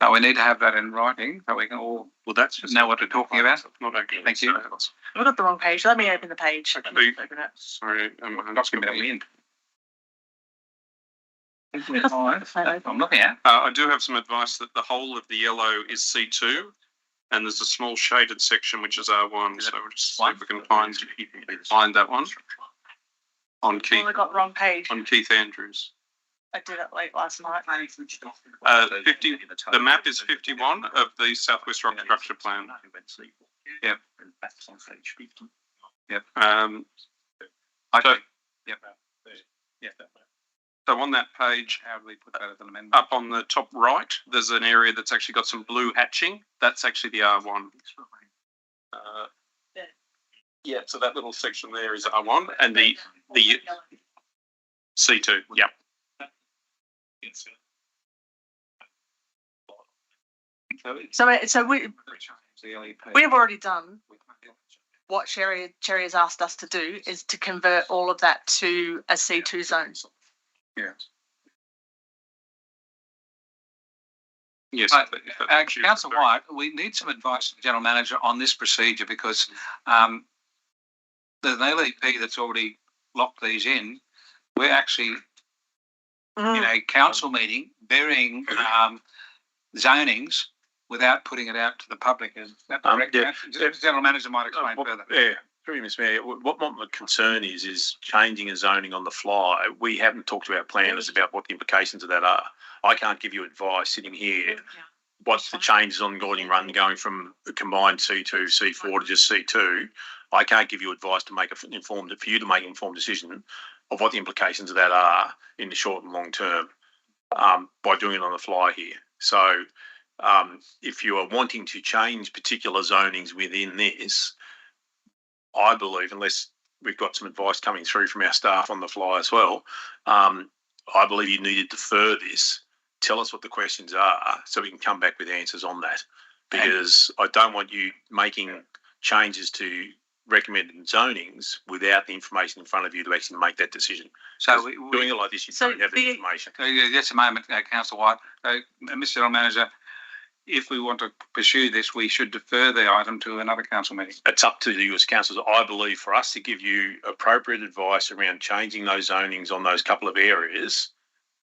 So we need to have that in writing so we can all know what we're talking about. Not okay. Thank you. We've got the wrong page. Let me open the page. Actually, Open it. sorry, Document are we in? I'm looking at. I do have some advice that the whole of the yellow is C2, and there's a small shaded section which is R1. So we'll just see if we can find that one on Keith. I got the wrong page. On Keith Andrews. I did it late last night. 50. The map is 51 of the Southwest Rock Structure Plan. Yep. Yep. Okay. Yep. Yeah. So on that page, how do we put that as an amendment? up on the top right, there's an area that's actually got some blue hatching. That's actually the R1. Yeah, so that little section there is R1, and the C2. Yep. So we've already done what Sherry has asked us to do, is to convert all of that to a C2 zone. Yeah. Yes. Councillor White, we need some advice from the General Manager on this procedure because there's an LEP that's already lock these in, we're actually in a council meeting burying zonings without putting it out to the public. Is that correct? The General Manager might explain further. Yeah, through Ms. Mayor, what my concern is changing a zoning on the fly. We haven't talked to our planners about what the implications of that are. I can't give you advice sitting here. What's the changes on Gordon Run going from a combined C2, C4 to just C2? I can't give you advice to make for you to make an informed decision of what the implications of that are in the short and long term by doing it on the fly here. So if you are wanting to change particular zonings within this, I believe, unless we've got some advice coming through from our staff on the fly as well, I believe you need to defer this. Tell us what the questions are so we can come back with answers on that, because I don't want you making changes to recommended zonings without the information in front of you to actually make that decision. So doing it like this, you don't have the information. Just a moment, Councillor White. Mr. General Manager, if we want to pursue this, we should defer the item to another council meeting. It's up to you as councillors, I believe, for us to give you appropriate advice around changing those zonings on those couple of areas.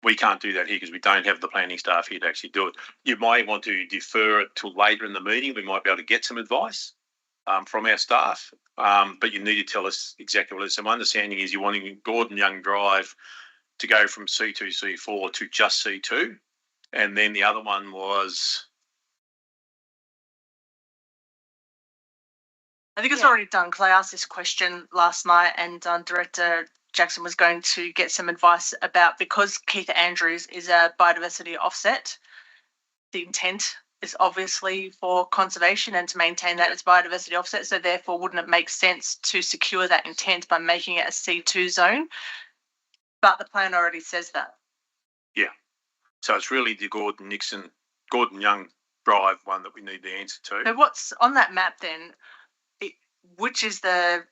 We can't do that here because we don't have the planning staff here to actually do it. You might want to defer it till later in the meeting. We might be able to get some advice from our staff, but you need to tell us exactly what it is. So my understanding is you're wanting Gordon Young Drive to go from C2, C4 to just C2, and then the other one was... I think it's already done because I asked this question last night and Director Jackson was going to get some advice about, because Keith Andrews is a biodiversity offset, the intent is obviously for conservation and to maintain that as biodiversity offset. So therefore, wouldn't it make sense to secure that intent by making it a C2 zone? But the plan already says that. Yeah. So it's really the Gordon Young Drive one that we need the answer to. So what's on that map then? Which is the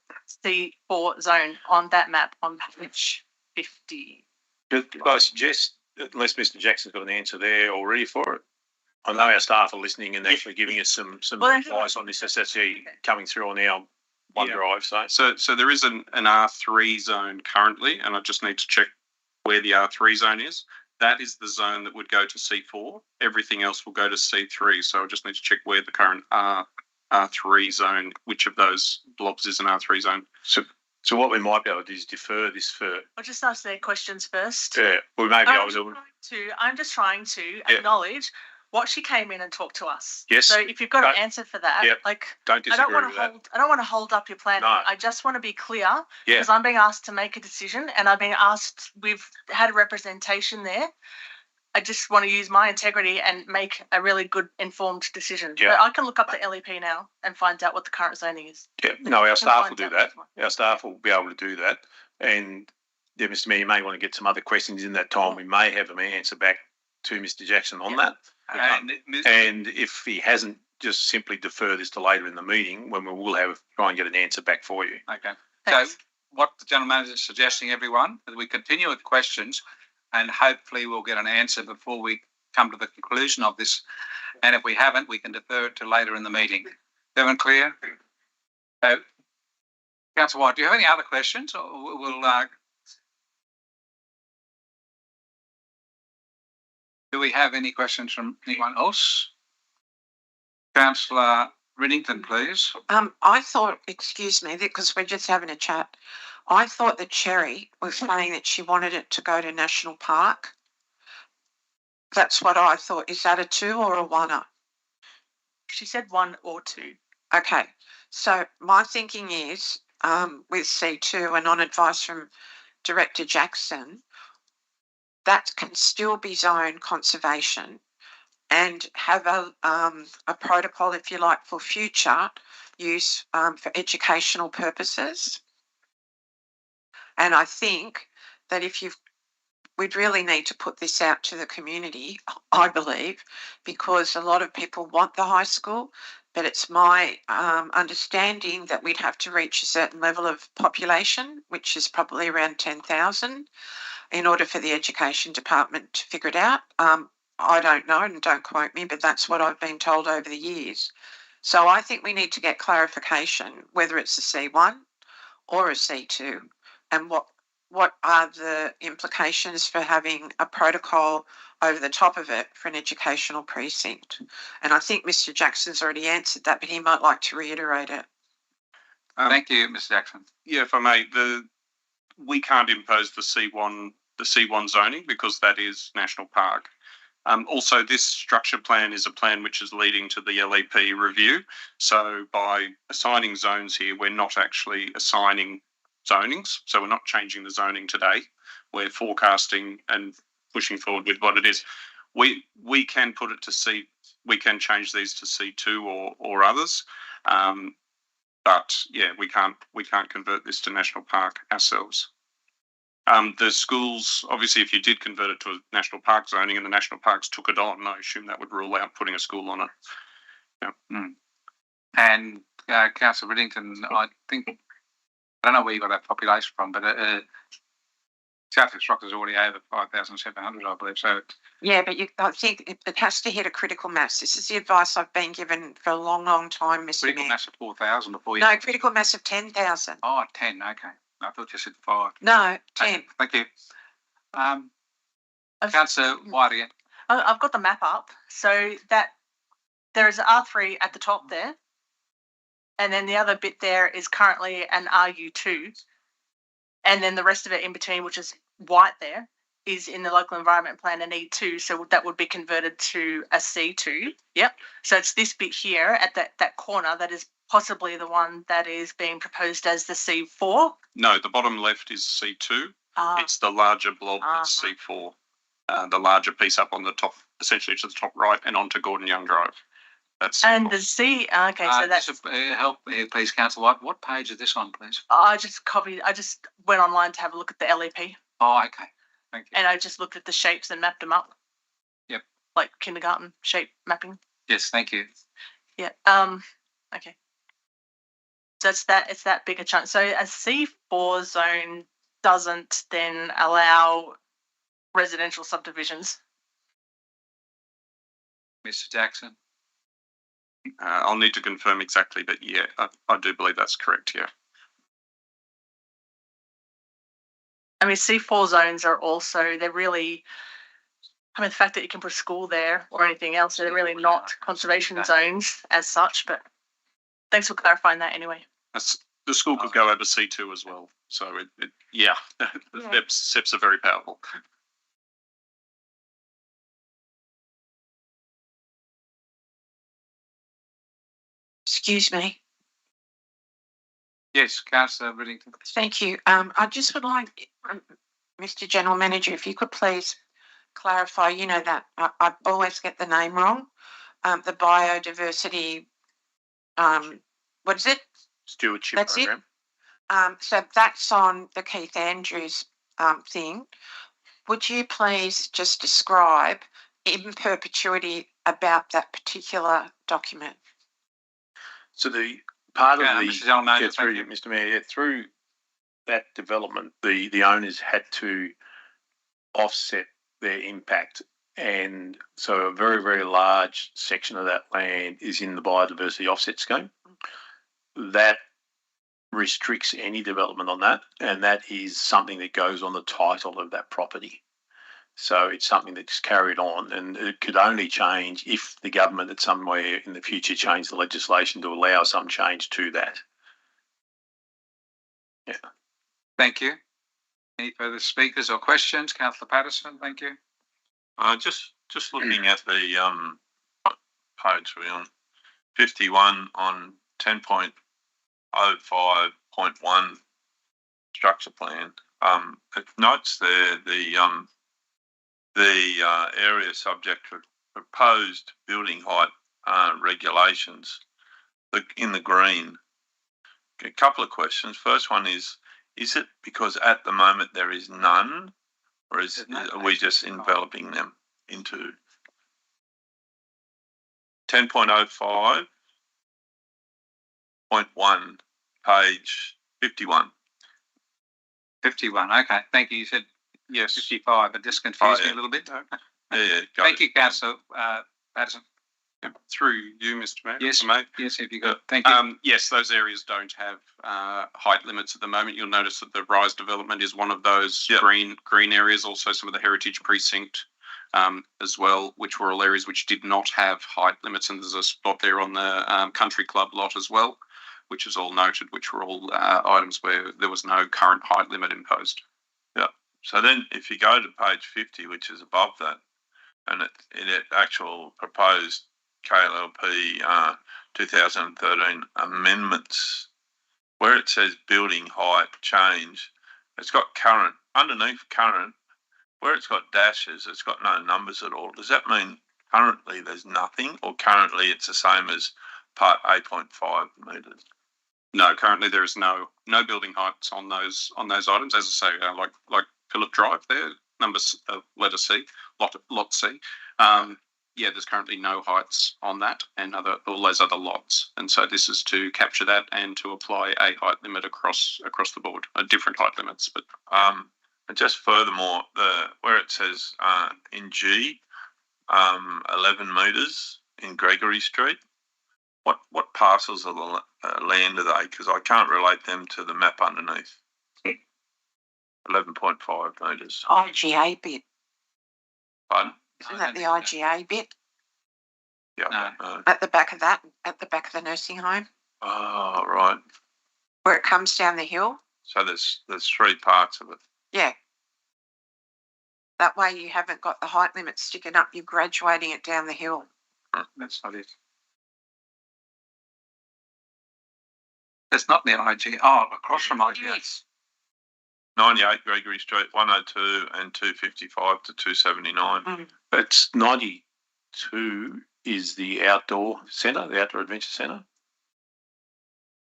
C4 zone on that map on page 50? I suggest, unless Mr. Jackson's got an answer there already for it, I know our staff are listening and actually giving us some advice on this. That's actually coming through on our OneDrive. So there is an R3 zone currently, and I just need to check where the R3 zone is. That is the zone that would go to C4. Everything else will go to C3. So I just need to check where the current R3 zone, which of those blobs is an R3 zone. So what we might be able to do is defer this for... I'll just ask their questions first. Yeah, we may be able to... I'm just trying to acknowledge what she came in and talked to us. Yes. So if you've got an answer for that, don't disagree with that. I don't want to hold up your plan. No. I just want to be clear because I'm being asked to make a decision and I've been asked, we've had a representation there. I just want to use my integrity and make a really good informed decision. Yeah. But I can look up the LEP now and find out what the current zoning is. Yeah, no, our staff will do that. Our staff will be able to do that. And Mr. Mayor, you may want to get some other questions in that time. We may have an answer back to Mr. Jackson on that. And if he hasn't, just simply defer this to later in the meeting when we will try and get an answer back for you. Okay. Thanks. So what the General Manager is suggesting, everyone, is we continue with questions and hopefully we'll get an answer before we come to the conclusion of this. And if we haven't, we can defer it to later in the meeting. Everyone clear? Councillor White, do you have any other questions? Or we'll do we have any questions from anyone else? Councillor Riddington, please. I thought, excuse me, because we're just having a chat. I thought that Cherry was saying that she wanted it to go to National Park. That's what I thought. Is that a 2 or a 1-er? She said 1 or 2. Okay. So my thinking is with C2 and on advice from Director Jackson, that can still be zone conservation and have a protocol, if you like, for future use for educational purposes. And I think that we'd really need to put this out to the community, I believe, because a lot of people want the high school, but it's my understanding that we'd have to reach a certain level of population, which is probably around 10,000, in order for the education department to figure it out. I don't know, and don't quote me, but that's what I've been told over the years. So I think we need to get clarification whether it's a C1 or a C2 and what what are the implications for having a protocol over the top of it for an educational precinct? And I think Mr. Jackson's already answered that, but he might like to reiterate it. Thank you, Mr. Jackson. Yeah, if I may, we can't impose the C1 zoning because that is national park. Also, this structure plan is a plan which is leading to the LEP review. So by assigning zones here, we're not actually assigning zonings. So we're not changing the zoning today. We're forecasting and pushing forward with what it is. We can put it to C. We can change these to C2 or others. But yeah, we can't convert this to national park ourselves. The schools, obviously, if you did convert it to a national park zoning and the national parks took it on, I assume that would rule out putting a school on it. Yeah. And Councillor Riddington, I don't know where you got that population from, but South West Rock is already over 5,700, I believe. So yeah, but I think it has to hit a critical mass. This is the advice I've been given for a long, long time, Mr. critical Mayor. mass of 4,000 before you. No, critical mass of 10,000. Oh, 10. Okay. I thought you said 5. No, 10. Okay, thank you. Councillor White again. I've got the map up. So that there is an R3 at the top there. And then the other bit there is currently an RU2. And then the rest of it in between, which is white there, is in the local environment plan an E2. So that would be converted to a C2. Yep. So it's this bit here at that corner that is possibly the one that is being proposed as the C4. No, the bottom left is C2. It's the larger blob that's C4. The larger piece up on the top, essentially to the top right and onto Gordon Young Drive. That's C4. And the C. Okay, so that's. Just, help me, please, Councillor White. What page is this on, please? I just went online to have a look at the LEP. Oh, okay. Thank you. And I just looked at the shapes and mapped them up. Yep. Like kindergarten shape mapping. Yes, thank you. Yeah. Okay. So it's that bigger chunk. So a C4 zone doesn't then allow residential subdivisions. Mr. Jackson. I'll need to confirm exactly, but yeah, I do believe that's correct. Yeah. I mean, C4 zones are also, they're really, I mean, the fact that you can put a school there or anything else, they're really not conservation zones as such, but thanks for clarifying that anyway. The school could go over C2 as well. So, yeah, the steps are very powerful. Excuse me. Yes, Councillor Riddington. Thank you. I just would like, Mr. General Manager, if you could please clarify, you know that I always get the name wrong, the biodiversity, what is it? Stewardship That's program. So that's on the Keith Andrews thing. Would you please just describe in perpetuity about that particular document? So the part of the Mr. General Manager, through you, Mr. Mayor, through that development, the owners had to offset their impact, and so a very, very large section of that land is in the biodiversity offset scheme. That restricts any development on that, and that is something that goes on the title of that property. So it's something that's carried on, and it could only change if the government at somewhere in the future changed the legislation to allow some change to that. Yeah. Thank you. Any further speakers or questions? Councillor Patterson, thank you. Just looking at the page we're on, 51 on 10.05.1 structure plan. It notes there the area subject to proposed building height regulations in the green. A couple of questions. First one is it because at the moment there is none, or are we just enveloping them into 10.05.1, page 51? 51, okay. Thank you. You said yes, 55, but this confused me a little bit. Yeah. Thank you, Councillor Patterson. Through you, Mr. Mayor. Yes, if I may. yes, if you got. Thank you. Yes, those areas don't have height limits at the moment. You'll notice that the Rise development is one of those green areas. Also, some of the Heritage Precinct as well, which were all areas which did not have height limits. And there's a spot there on the Country Club lot as well, which is all noted, which were all items where there was no current height limit imposed. Yeah. So then, if you go to page 50, which is above that, and it actual proposed KLLP 2013 amendments, where it says building height change, it's got current, underneath current, where it's got dashes, it's got no numbers at all. Does that mean currently there's nothing, or currently it's the same as part 8.5 metres? No, currently there is no building heights on those items. As I say, like Phillip Drive there, numbers letter C, lot C. There's currently no heights on that and all those other lots, and so this is to capture that and to apply a height limit across the board, different height limits. But and just furthermore, where it says in G, 11 metres in Gregory Street, what parcels of the land are they? Because I can't relate them to the map underneath. 11.5 metres. IGA bit. Pardon? Isn't that the IGA bit? Yeah. At the back of the nursing home, Oh, right. where it comes down the hill. So there's three parts of it. Yeah. That way you haven't got the height limit sticking up, you're graduating it down the hill. That's not it. That's not the IG. Oh, across from IGA. 98 Gregory Street, 102 and 255 to 279. It's 92 is the outdoor centre, the outdoor adventure centre.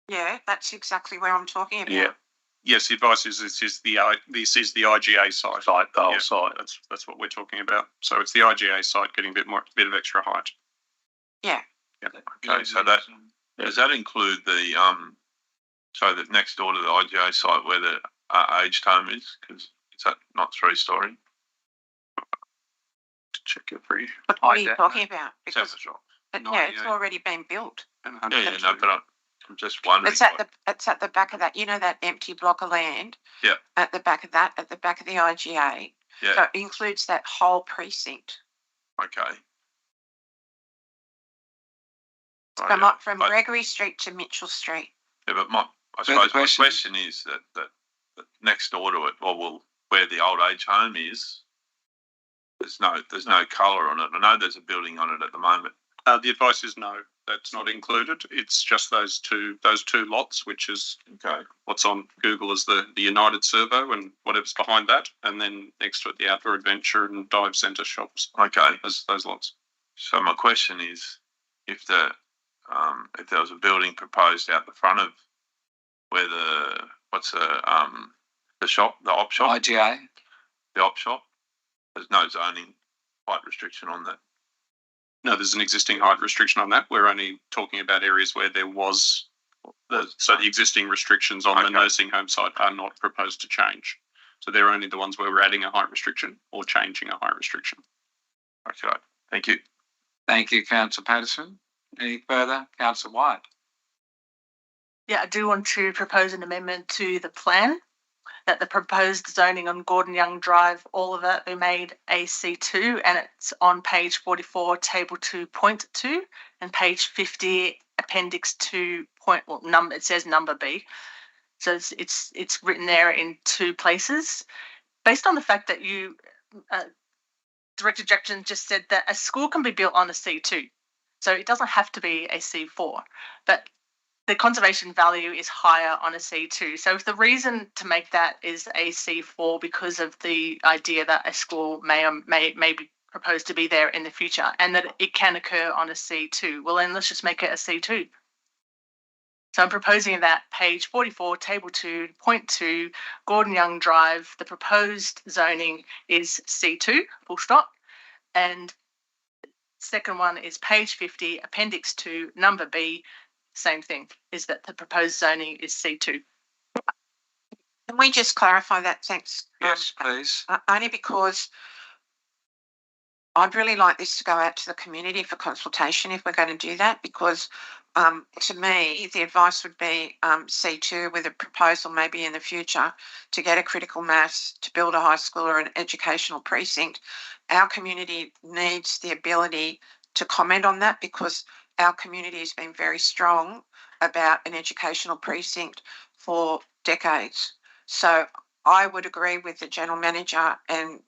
Yeah, that's exactly where I'm talking about. Yeah. yes, the advice is this is the IGA site. The whole site. That's what we're talking about. So it's the IGA site getting a bit of extra height. Yeah. Okay, so that does that include the so that next door to the IGA site where the aged home is, because is that not 3-story? To check it for you. What are you talking about? Because it's already been built. Yeah, no, but I'm just wondering. It's at the back of that. You know that empty block of land. Yeah. At the back of that, at the back of the IGA. Yeah. So it includes that whole precinct. Okay. From Gregory Street to Mitchell Street. Yeah, but I suppose my question is that next door to it, where the old age home is, there's no colour on it. I know there's a building on it at the moment. The advice is no, that's not included. It's just those two lots, which is what's on Google as the United Servo and whatever's behind that, and then next to it the Outdoor Adventure and Dive Centre shops. Okay, those lots. So my question is, if there was a building proposed out the front of where the shop, the op shop, IGA, the op shop, there's no zoning height restriction on that. No, there's an existing height restriction on that. We're only talking about areas where there was. The existing restrictions on the nursing home site are not proposed to change. So they're only the ones where we're adding a height restriction or changing a height restriction. Okay, thank you. Thank you, Councillor Patterson. Any further? Councillor White. Yeah, I do want to propose an amendment to the plan that the proposed zoning on Gordon Young Drive, all of that be made AC2, and it's on page 44, table 2.2, and page 50, appendix 2 it says number B. So it's written there in two places. Based on the fact that you, Director Jackson just said that a school can be built on a C2, so it doesn't have to be a C4, but the conservation value is higher on a C2. So if the reason to make that is a C4 because of the idea that a school may be proposed to be there in the future and that it can occur on a C2, well then let's just make it a C2. So I'm proposing that page 44, table 2.2, Gordon Young Drive, the proposed zoning is C2, full stop. And second one is page 50, appendix 2, number B, same thing, is that the proposed zoning is C2. Can we just clarify that? Thanks. Yes, please. Only because I'd really like this to go out to the community for consultation if we're going to do that, because to me, the advice would be C2 with a proposal maybe in the future to get a critical mass to build a high school or an educational precinct. Our community needs the ability to comment on that, because our community has been very strong about an educational precinct for decades. So I would agree with the General Manager and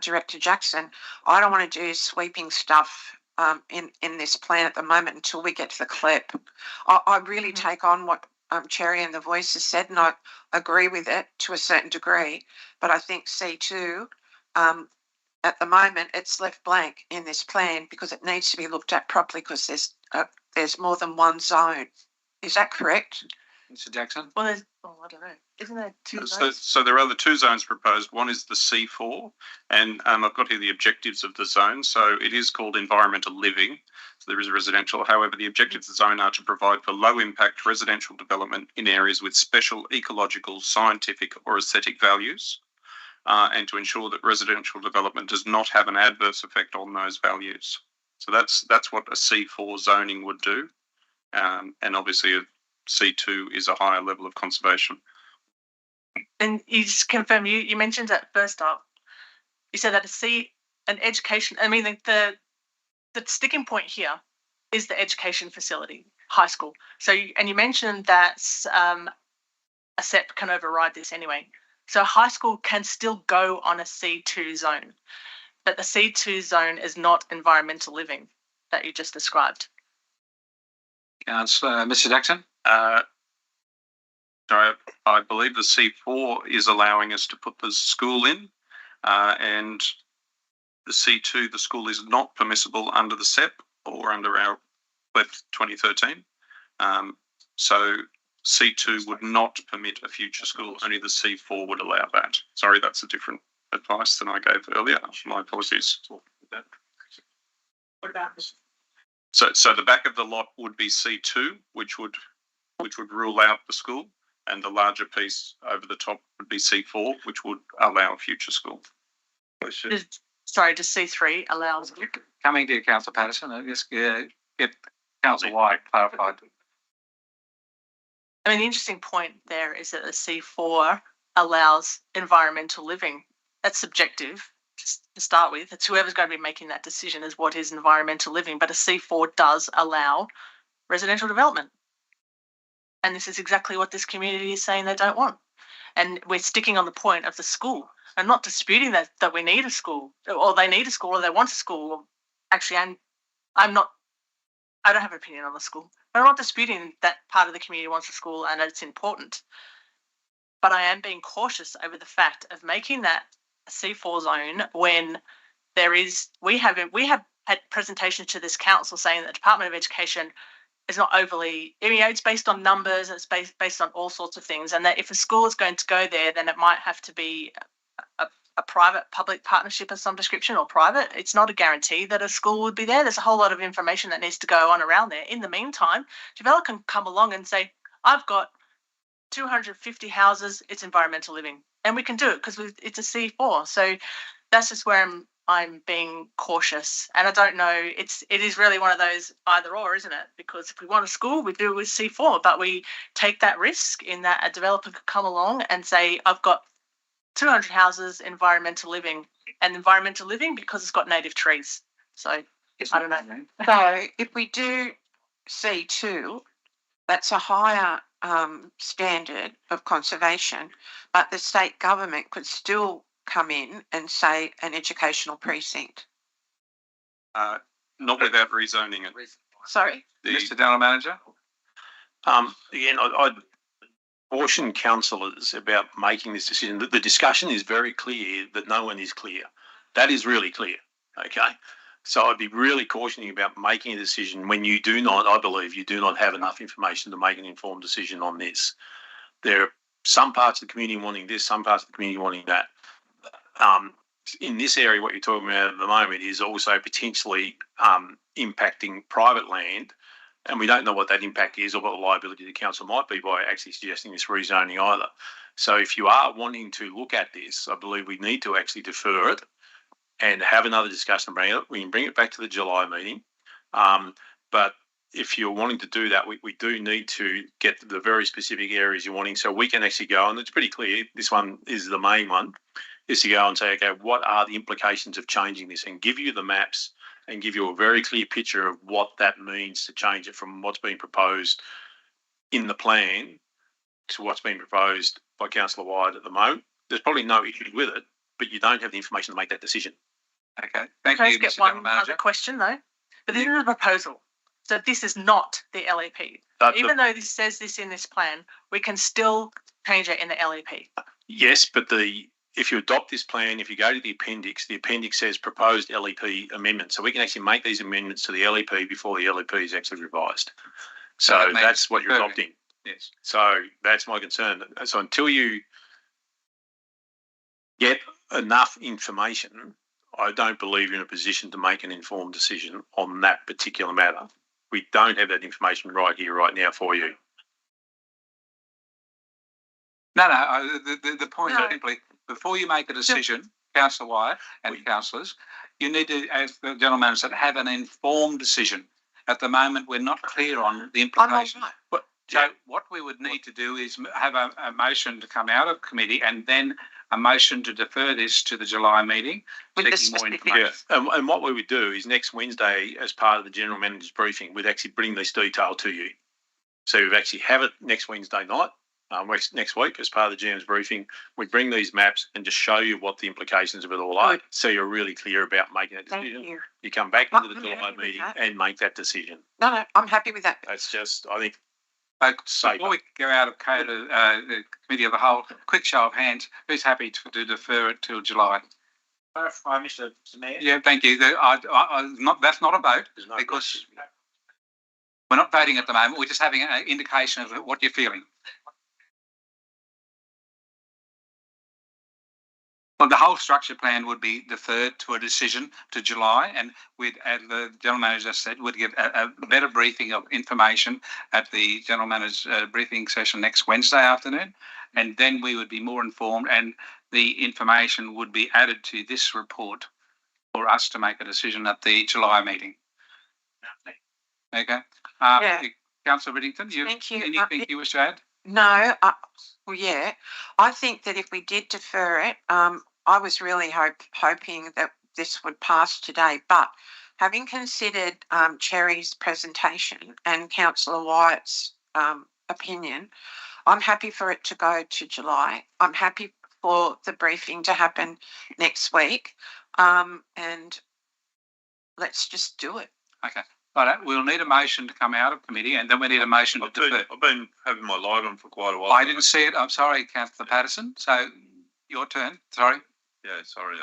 Director Jackson. I don't want to do sweeping stuff in this plan at the moment until we get to the CLEP. I really take on what Cherry and the Voice has said, and I agree with it to a certain degree, but I think C2, at the moment, it's left blank in this plan because it needs to be looked at properly, because there's more than one zone. Is that correct? Mr. Jackson? Well, I don't know. Isn't there two So, zones? so there are the two zones proposed. One is the C4, and I've got here the objectives of the zone. So it is called environmental living. So there is residential. However, the objectives of the zone are to provide for low impact residential development in areas with special ecological, scientific or aesthetic values, and to ensure that residential development does not have an adverse effect on those values. So that's what a C4 zoning would do. And obviously a C2 is a higher level of conservation. And you just confirm, you mentioned that first up, you said that an education, I mean, the sticking point here is the education facility, high school. So, and you mentioned that a SEP can override this anyway. So high school can still go on a C2 zone, but the C2 zone is not environmental living that you just described. Councillor, Mr. Jackson? I believe the C4 is allowing us to put the school in, and the C2, the school is not permissible under the SEP or under our WEP 2013. So C2 would not permit a future school, only the C4 would allow that. Sorry, that's a different advice than I gave earlier. My apologies. What about this? So the back of the lot would be C2, which would rule out the school, and the larger piece over the top would be C4, which would allow a future school. Sorry, just C3 allows. Coming to you, Councillor Patterson, I'll just get Councillor White clarified. I mean, the interesting point there is that the C4 allows environmental living. That's subjective to start with. It's whoever's going to be making that decision is what is environmental living, but a C4 does allow residential development. And this is exactly what this community is saying they don't want. And we're sticking on the point of the school. I'm not disputing that we need a school, or they need a school, or they want a school. Actually, I don't have an opinion on the school. But I'm not disputing that part of the community wants a school and it's important. But I am being cautious over the fact of making that a C4 zone when we have had presentations to this council saying that the Department of Education is not overly, it's based on numbers and it's based on all sorts of things, and that if a school is going to go there, then it might have to be a private-public partnership of some description, or private. It's not a guarantee that a school would be there. There's a whole lot of information that needs to go on around there. In the meantime, developer can come along and say, I've got 250 houses, it's environmental living. And we can do it because it's a C4. So that's just where I'm being cautious. And I don't know, it is really one of those either or, isn't it? Because if we want a school, we do it with C4, but we take that risk in that a developer could come along and say, I've got 200 houses, environmental living, and environmental living because it's got native trees. So I don't know. So if we do C2, that's a higher standard of conservation, but the state government could still come in and say an educational precinct. Not without rezoning it. Sorry? Mr. General Manager? Again, I'd caution councillors about making this decision. The discussion is very clear that no one is clear. That is really clear, okay? So I'd be really cautioning about making a decision when you do not, I believe, you do not have enough information to make an informed decision on this. There are some parts of the community wanting this, some parts of the community wanting that. In this area, what you're talking about at the moment is also potentially impacting private land, and we don't know what that impact is or what the liability of the council might be by actually suggesting this rezoning either. So if you are wanting to look at this, I believe we need to actually defer it and have another discussion and bring it. We can bring it back to the July meeting. But if you're wanting to do that, we do need to get the very specific areas you're wanting, so we can actually go, and it's pretty clear, this one is the main one, is to go and say, okay, what are the implications of changing this, and give you the maps and give you a very clear picture of what that means to change it from what's being proposed in the plan to what's being proposed by Councillor Wyatt at the moment. There's probably no issue with it, but you don't have the information to make that decision. Okay, thank Can I you, just Mr. get one General Manager. other question though? But this is a proposal. So this is not the LEP. Even though this says this in this plan, we can still change it in the LEP. Yes, but if you adopt this plan, if you go to the appendix says proposed LEP amendment. So we can actually make these amendments to the LEP before the LEP is actually revised. So that's what you're adopting. Yes. So that's my concern. So until you get enough information, I don't believe you're in a position to make an informed decision on that particular matter. We don't have that information right here, right now for you. No, the point is simply, before you make a decision, Councillor Wyatt and councillors, you need to, as the General Manager said, have an informed decision. At the moment, we're not clear on the implications. So what we would need to do is have a motion to come out of committee and then a motion to defer this to the July meeting. With the specific. Yeah, and what we would do is next Wednesday, as part of the General Manager's briefing, we'd actually bring this detail to you. So we'd actually have it next Wednesday night, next week, as part of the GM's briefing. We'd bring these maps and just show you what the implications of it all are, so you're really clear about making that decision. Thank you. You come back into the July meeting and make that decision. No, I'm happy with that. That's just, I think, before we go out of the committee of the whole, quick show of hands, who's happy to defer it till July? Mr. Mayor. Yeah, thank you. That's not a vote, because we're not voting at the moment. We're just having an indication of what you're feeling. Well, the whole structure plan would be deferred to a decision to July, and we'd, as the General Manager said, would give a better briefing of information at the General Manager's briefing session next Wednesday afternoon, and then we would be more informed, and the information would be added to this report for us to make a decision at the July meeting. Okay. Councillor Riddington, Thank you. Anything you wish to add? No, well, yeah. I think that if we did defer it, I was really hoping that this would pass today. But having considered Cherry's presentation and Councillor Wyatt's opinion, I'm happy for it to go to July. I'm happy for the briefing to happen next week, and let's just do it. Okay. Right, we'll need a motion to come out of committee, and then we need a motion to defer. I've been having my light on for quite a while. I didn't see it. I'm sorry, Councillor Patterson. So your turn. Sorry. Yeah, sorry.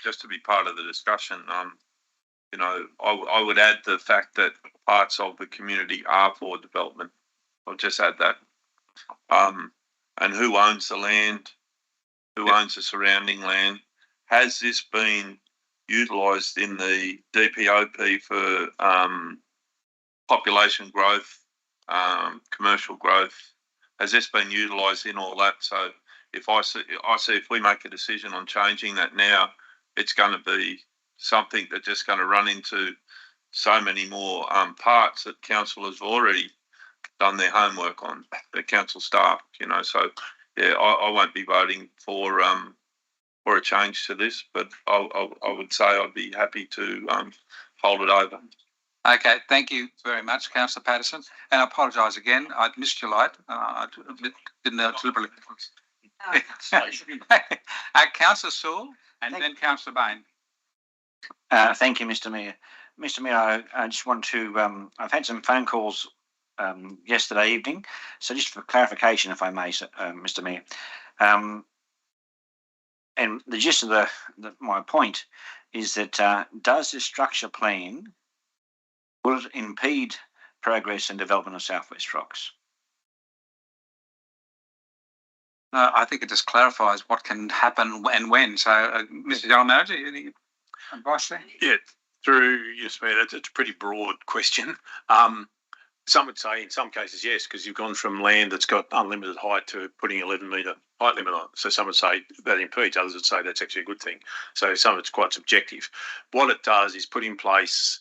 Just to be part of the discussion, you know, I would add the fact that parts of the community are for development. I'll just add that. And who owns the land? Who owns the surrounding land? Has this been utilised in the DPOP for population growth, commercial growth? Has this been utilised in all that? So if I see if we make a decision on changing that now, it's going to be something that's just going to run into so many more parts that councillors have already done their homework on, the council staff, you know. So yeah, I won't be voting for a change to this, but I would say I'd be happy to hold it over. Okay, thank you very much, Councillor Patterson. And I apologise again. I missed your light. I didn't deliberately. Councillor Sewell and then Councillor Bain. Thank you, Mr. Mayor. Mr. Mayor, I just want to, I've had some phone calls yesterday evening. So just for clarification, if I may, Mr. Mayor. And the gist of my point is that does this structure plan, will it impede progress and development of South West Rocks? I think it just clarifies what can happen and when. So, Mr. General Manager, any advice there? Yeah, through yes, Mayor, it's a pretty broad question. Some would say in some cases yes, because you've gone from land that's got unlimited height to putting 11-metre height limit on. So some would say that impedes, others would say that's actually a good thing. So some of it's quite subjective. What it does is put in place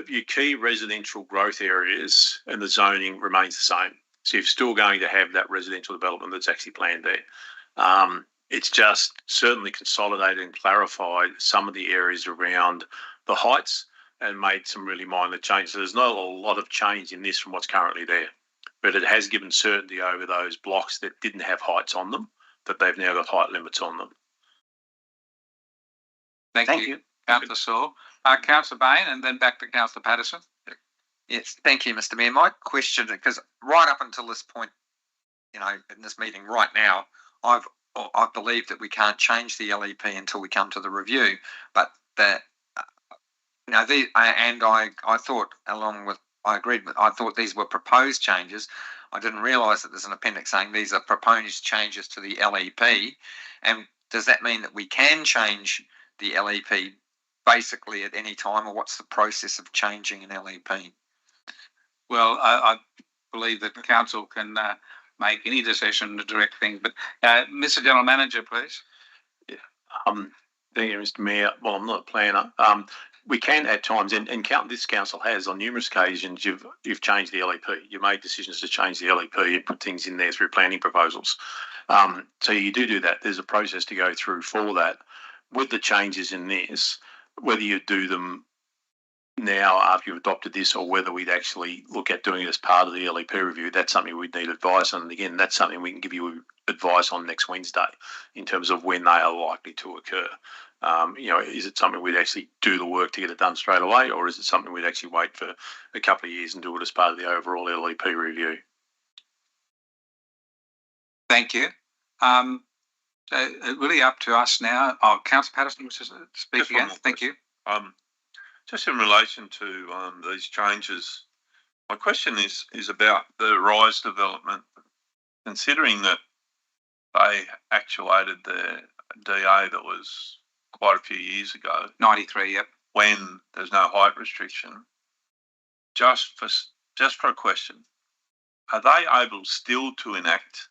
your key residential growth areas, and the zoning remains the same. So you're still going to have that residential development that's actually planned there. It's just certainly consolidated and clarified some of the areas around the heights and made some really minor changes. There's not a lot of change in this from what's currently there, but it has given certainty over those blocks that didn't have heights on them, that they've now got height limits on them. Thank you. Councillor Saul. Councillor Bain, and then back to Councillor Patterson. Yes, thank you, Mr. Mayor. My question, because right up until this point, in this meeting right now, I believe that we can't change the LEP until we come to the review, but that I thought, I agreed with, I thought these were proposed changes. I didn't realise that there's an appendix saying these are proposed changes to the LEP. And does that mean that we can change the LEP basically at any time, or what's the process of changing an LEP? Well, I believe that the council can make any decision to direct things. But Mr. General Manager, please. Yeah. Thank you, Mr. Mayor. Well, I'm not a planner. We can at times, and this council has on numerous occasions, you've changed the LEP. You made decisions to change the LEP. You put things in there through planning proposals. So you do that. There's a process to go through for that. With the changes in this, whether you do them now after you've adopted this, or whether we'd actually look at doing it as part of the LEP review, that's something we'd need advice on. And again, that's something we can give you advice on next Wednesday in terms of when they are likely to occur. Is it something we'd actually do the work to get it done straight away, or is it something we'd actually wait for a couple of years and do it as part of the overall LEP review? Thank you. So really up to us now. Councillor Patterson wishes to speak again. Thank you. Just in relation to these changes, my question is about the Rise development. Considering that they actuated the DA that was quite a few years ago, 93, yep, when there's no height restriction. Just for a question, are they able still to enact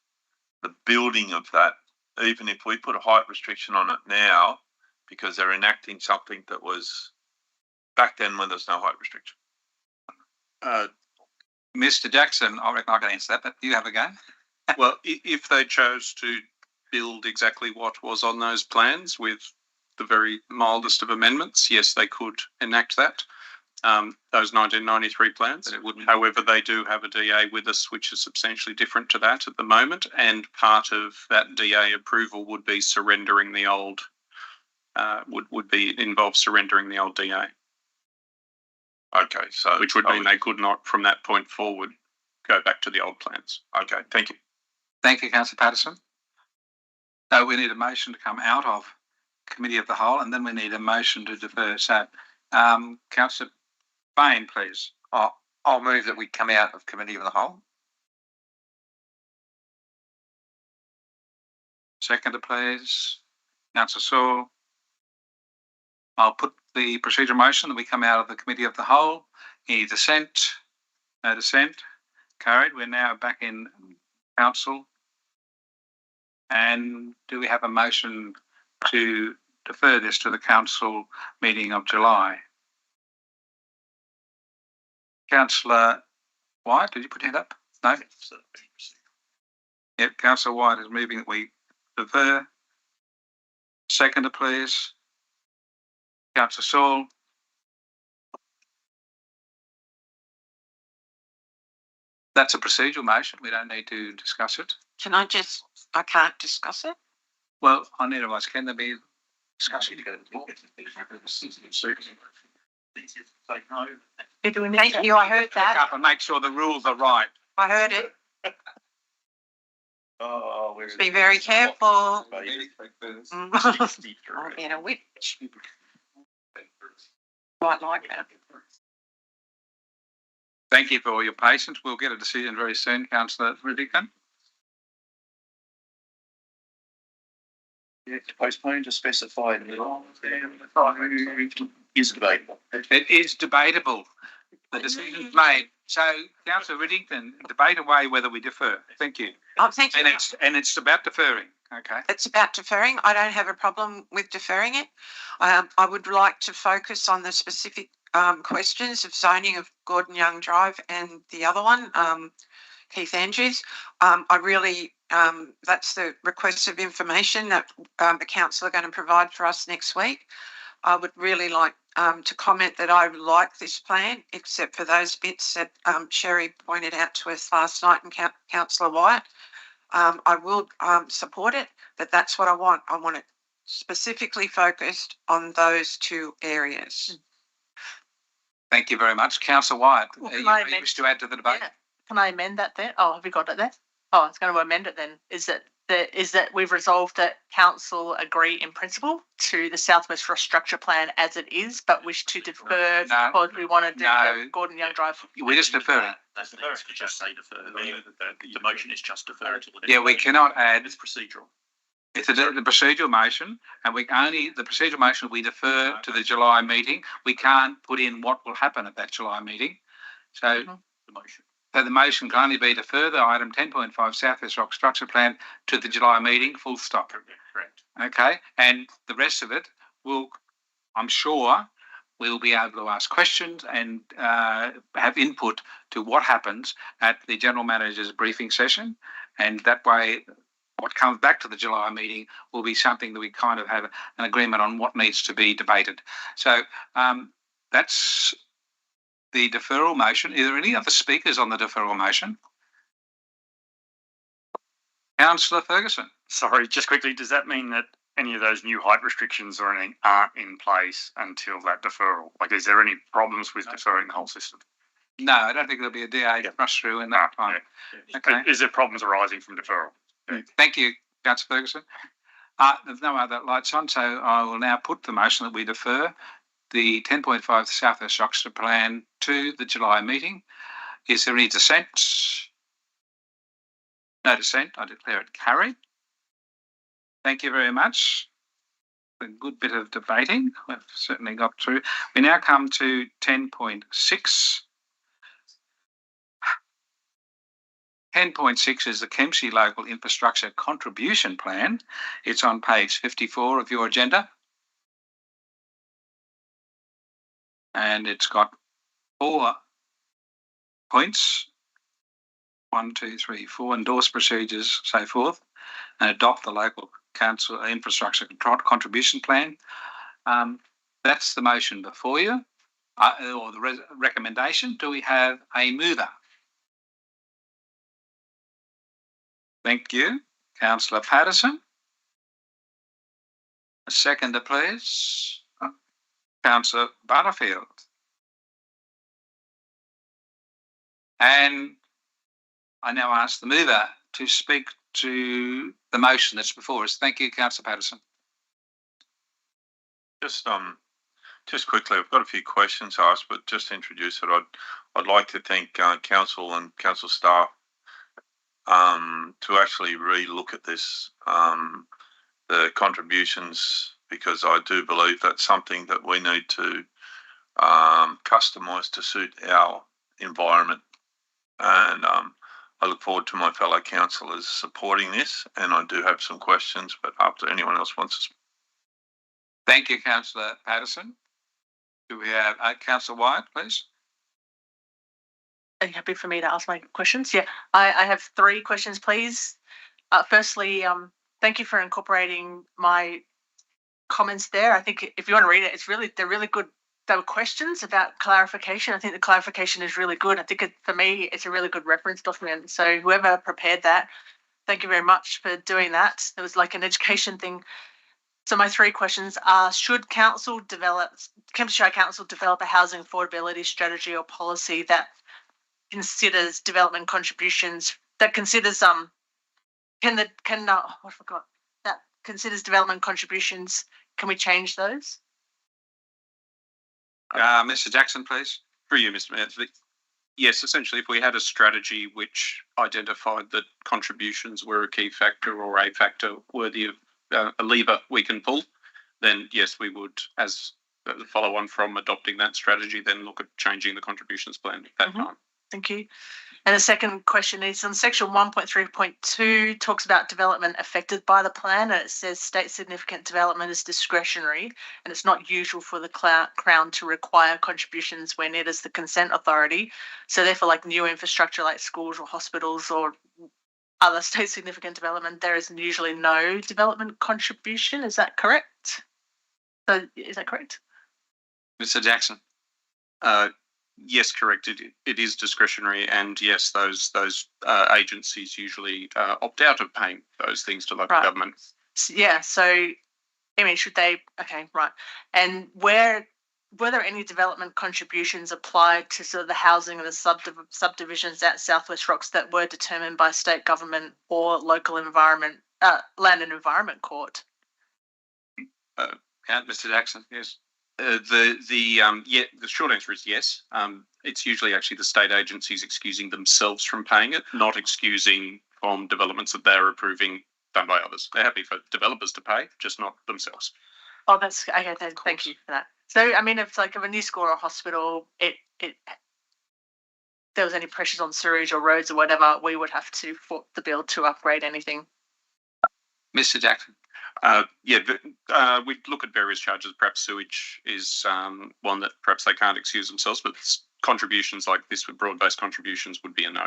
the building of that, even if we put a height restriction on it now, because they're enacting something that was back then when there's no height restriction? Mr. Jackson, I reckon I can answer that, but you have a go. Well, if they chose to build exactly what was on those plans with the very mildest of amendments, yes, they could enact that, those 1993 plans. But it wouldn't. However, they do have a DA with us, which is substantially different to that at the moment, and part of that DA approval would be surrendering the old, involve surrendering the old DA. Okay, so which would mean they could not, from that point forward, go back to the old plans. Okay, thank you. Thank you, Councillor Patterson. So we need a motion to come out of Committee of the Whole, and then we need a motion to defer. So, Councillor Bain, please. I'll move that we come out of Committee of the Whole. Seconder, please. Councillor Saul. I'll put the procedural motion that we come out of the Committee of the Whole. Any dissent? No dissent. Carried. We're now back in Council. And do we have a motion to defer this to the Council meeting of July? Councillor White, did you put your hand up? No? Yep, Councillor White is moving that we defer. Seconder, please. Councillor Saul. That's a procedural motion. We don't need to discuss it. I can't discuss it? Well, I need advice. Can there be discussion? Thank you, I heard that. Up and make sure the rules are right. I heard it. Be very careful. I'll get a witch. Quite like that. Thank you for all your patience. We'll get a decision very soon, Councillor Ridican. To postpone to specify is debatable. It is debatable. The decision's made. So, Councillor Riddington, debate away whether we defer. Thank you. Oh, thank you. And it's about deferring. Okay. It's about deferring. I don't have a problem with deferring it. I would like to focus on the specific questions of zoning of Gordon Young Drive and the other one, Keith Andrews. I really, that's the request of information that the council are going to provide for us next week. I would really like to comment that I like this plan, except for those bits that Sherry pointed out to us last night and Councillor Wyatt. I will support it, but that's what I want. I want it specifically focused on those two areas. Thank you very much. Councillor Wyatt, Well, you can I wish to add to the debate? Yeah. Can I amend that then? Oh, have we got it there? Oh, it's going to amend it then. Is that we've resolved that council agree in principle to the Southwest Ross Structure Plan as it is, but wish to defer because we want to do the Gordon Young Drive. We're just deferring. That's the next to just say defer. The motion is just defer until the Yeah, we cannot add. It's procedural. It's the procedural motion, and the procedural motion we defer to the July meeting. We can't put in what will happen at that July meeting. So the motion. So the motion can only be to further item 10.5 Southwest Rock Structure Plan to the July meeting, full stop. Correct. Okay, and the rest of it will, I'm sure, we'll be able to ask questions and have input to what happens at the General Manager's briefing session, and that way what comes back to the July meeting will be something that we kind of have an agreement on what needs to be debated. So that's the deferral motion. Are there any other speakers on the deferral motion? Councillor Ferguson. Sorry, just quickly, does that mean that any of those new height restrictions or anything aren't in place until that deferral? Like, is there any problems with deferring the whole system? No, I don't think there'll be a DA rush through in that time. Yeah. Okay. Is there problems arising from deferral? Yeah. Thank you, Councillor Ferguson. There's no other lights on, so I will now put the motion that we defer the 10.5 Southwest Structure Plan to the July meeting. Is there any dissent? No dissent. I declare it carried. Thank you very much. A good bit of debating. We've certainly got through. We now come to 10.6. 10.6 is the Kempsey Local Infrastructure Contribution Plan. It's on page 54 of your agenda. And it's got 4 points. 1, 2, 3, 4. Endorse procedures, so forth, and adopt the local council infrastructure contribution plan. That's the motion before you, or the recommendation. Do we have a mover? Thank you, Councillor Patterson. A seconder, please. Councillor Butterfield. And I now ask the mover to speak to the motion that's before us. Thank you, Councillor Patterson. Just quickly, I've got a few questions asked, but just to introduce it, I'd like to thank council and council staff to actually re-look at this, the contributions, because I do believe that's something that we need to customise to suit our environment. And I look forward to my fellow councillors supporting this, and I do have some questions, but after anyone else wants to speak. Thank you, Councillor Patterson. Do we have Councillor Wyatt, please? Are you happy for me to ask my questions? Yeah, I have 3 questions, please. Firstly, thank you for incorporating my comments there. I think if you want to read it, they're really good. They were questions about clarification. I think the clarification is really good. I think for me, it's a really good reference document. So whoever prepared that, thank you very much for doing that. It was like an education thing. So my 3 questions are: should Kempsey Shire Council develop a housing affordability strategy or policy that considers development contributions, that considers considers development contributions? Can we change those? Mr. Jackson, please. Through you, Mr. Mayor. Yes, essentially, if we had a strategy which identified that contributions were a key factor or a factor worthy of a lever we can pull, then yes, we would, as the follow on from adopting that strategy, then look at changing the contributions plan at that time. Thank you. And the second question is on section 1.3.2 talks about development affected by the plan, and it says state significant development is discretionary and it's not usual for the Crown to require contributions when it is the consent authority. So therefore, like new infrastructure like schools or hospitals or other state significant development, there is usually no development contribution. Is that correct? So is that correct? Mr. Jackson. Yes, correct. It is discretionary, and yes, those agencies usually opt out of paying those things to local government. Yeah. So, I mean, should they? Okay, right. And were there any development contributions applied to sort of the housing and the subdivisions at Southwest Rocks that were determined by state government or local environment, land and environment court? Mr. Jackson, yes. The short answer is yes. It's usually actually the state agencies excusing themselves from paying it, not excusing from developments that they're approving done by others. They're happy for developers to pay, just not themselves. Oh, that's okay. Thank you for that. So, I mean, if like if a new school or a hospital, there was any pressures on sewage or roads or whatever, we would have to foot the bill to upgrade anything. Mr. Jackson. We'd look at various charges. Perhaps sewage is one that perhaps they can't excuse themselves, but contributions like this with broad-based contributions would be a no.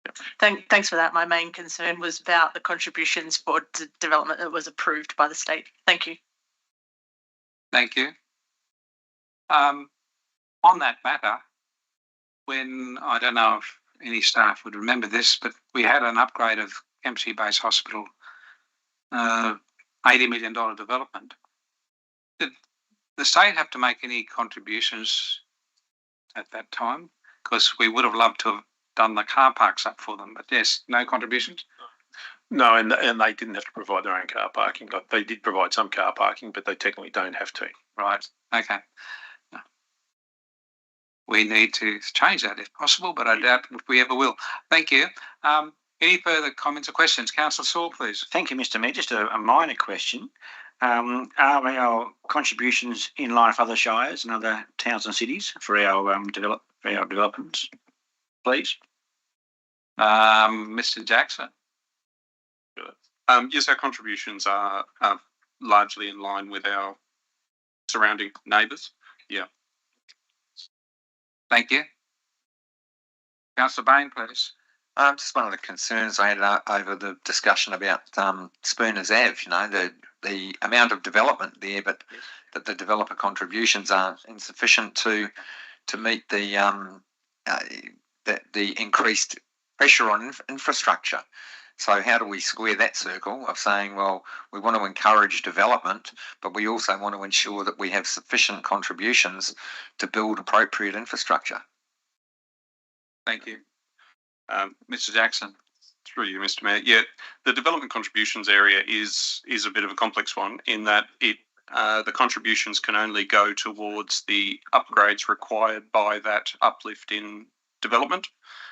Yeah. Thanks for that. My main concern was about the contributions for development that was approved by the state. Thank you. Thank you. On that matter, when, I don't know if any staff would remember this, but we had an upgrade of Kempsey Base Hospital, $80 million development. Did the state have to make any contributions at that time? Because we would have loved to have done the car parks up for them, but yes, no contributions? No, and they didn't have to provide their own car parking. They did provide some car parking, but they technically don't have to. Right, okay. We need to change that if possible, but I doubt if we ever will. Thank you. Any further comments or questions? Councillor Saul, please. Thank you, Mr. Mayor. Just a minor question. Are our contributions in line with other shires and other towns and cities for our developments, please? Mr. Jackson. Yes, our contributions are largely in line with our surrounding neighbours. Yeah. Thank you. Councillor Bain, please. Just one of the concerns I had over the discussion about Spooners Ave, the amount of development there, but that the developer contributions are insufficient to meet the increased pressure on infrastructure. So how do we square that circle of saying, well, we want to encourage development, but we also want to ensure that we have sufficient contributions to build appropriate infrastructure? Thank you. Mr. Jackson. Through you, Mr. Mayor. Yeah, the development contributions area is a bit of a complex one in that the contributions can only go towards the upgrades required by that uplift in development.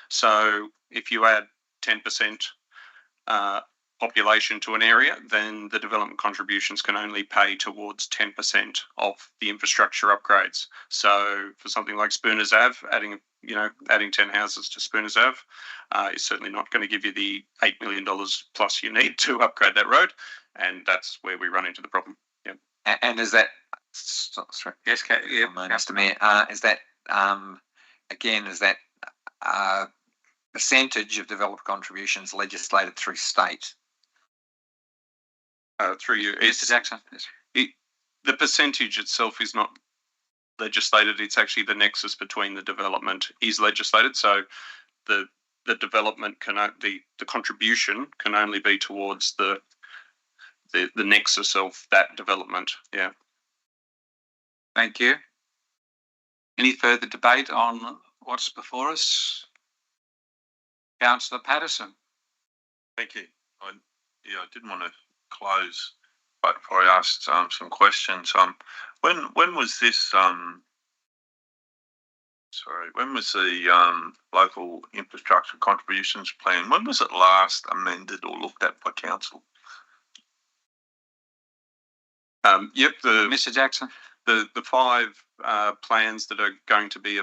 So if you add 10% population to an area, then the development contributions can only pay towards 10% of the infrastructure upgrades. So for something like Spooners Ave, adding 10 houses to Spooners Ave is certainly not going to give you the $8 million plus you need to upgrade that road, and that's where we run into the problem. Yeah. And is that sorry? Yes, yeah, Mr. Mayor. Is that again? Is that percentage of developer contributions legislated through state? Through you, Mr. Jackson. Yes. The percentage itself is not legislated. It's actually the nexus between the development is legislated. So the development the contribution can only be towards the nexus of that development. Yeah. Thank you. Any further debate on what's before us? Councillor Patterson. Thank you. I didn't want to close, but before I asked some questions, when was this? When was the local infrastructure contributions plan? When was it last amended or looked at by council? Mr. Jackson. The five plans that are going to be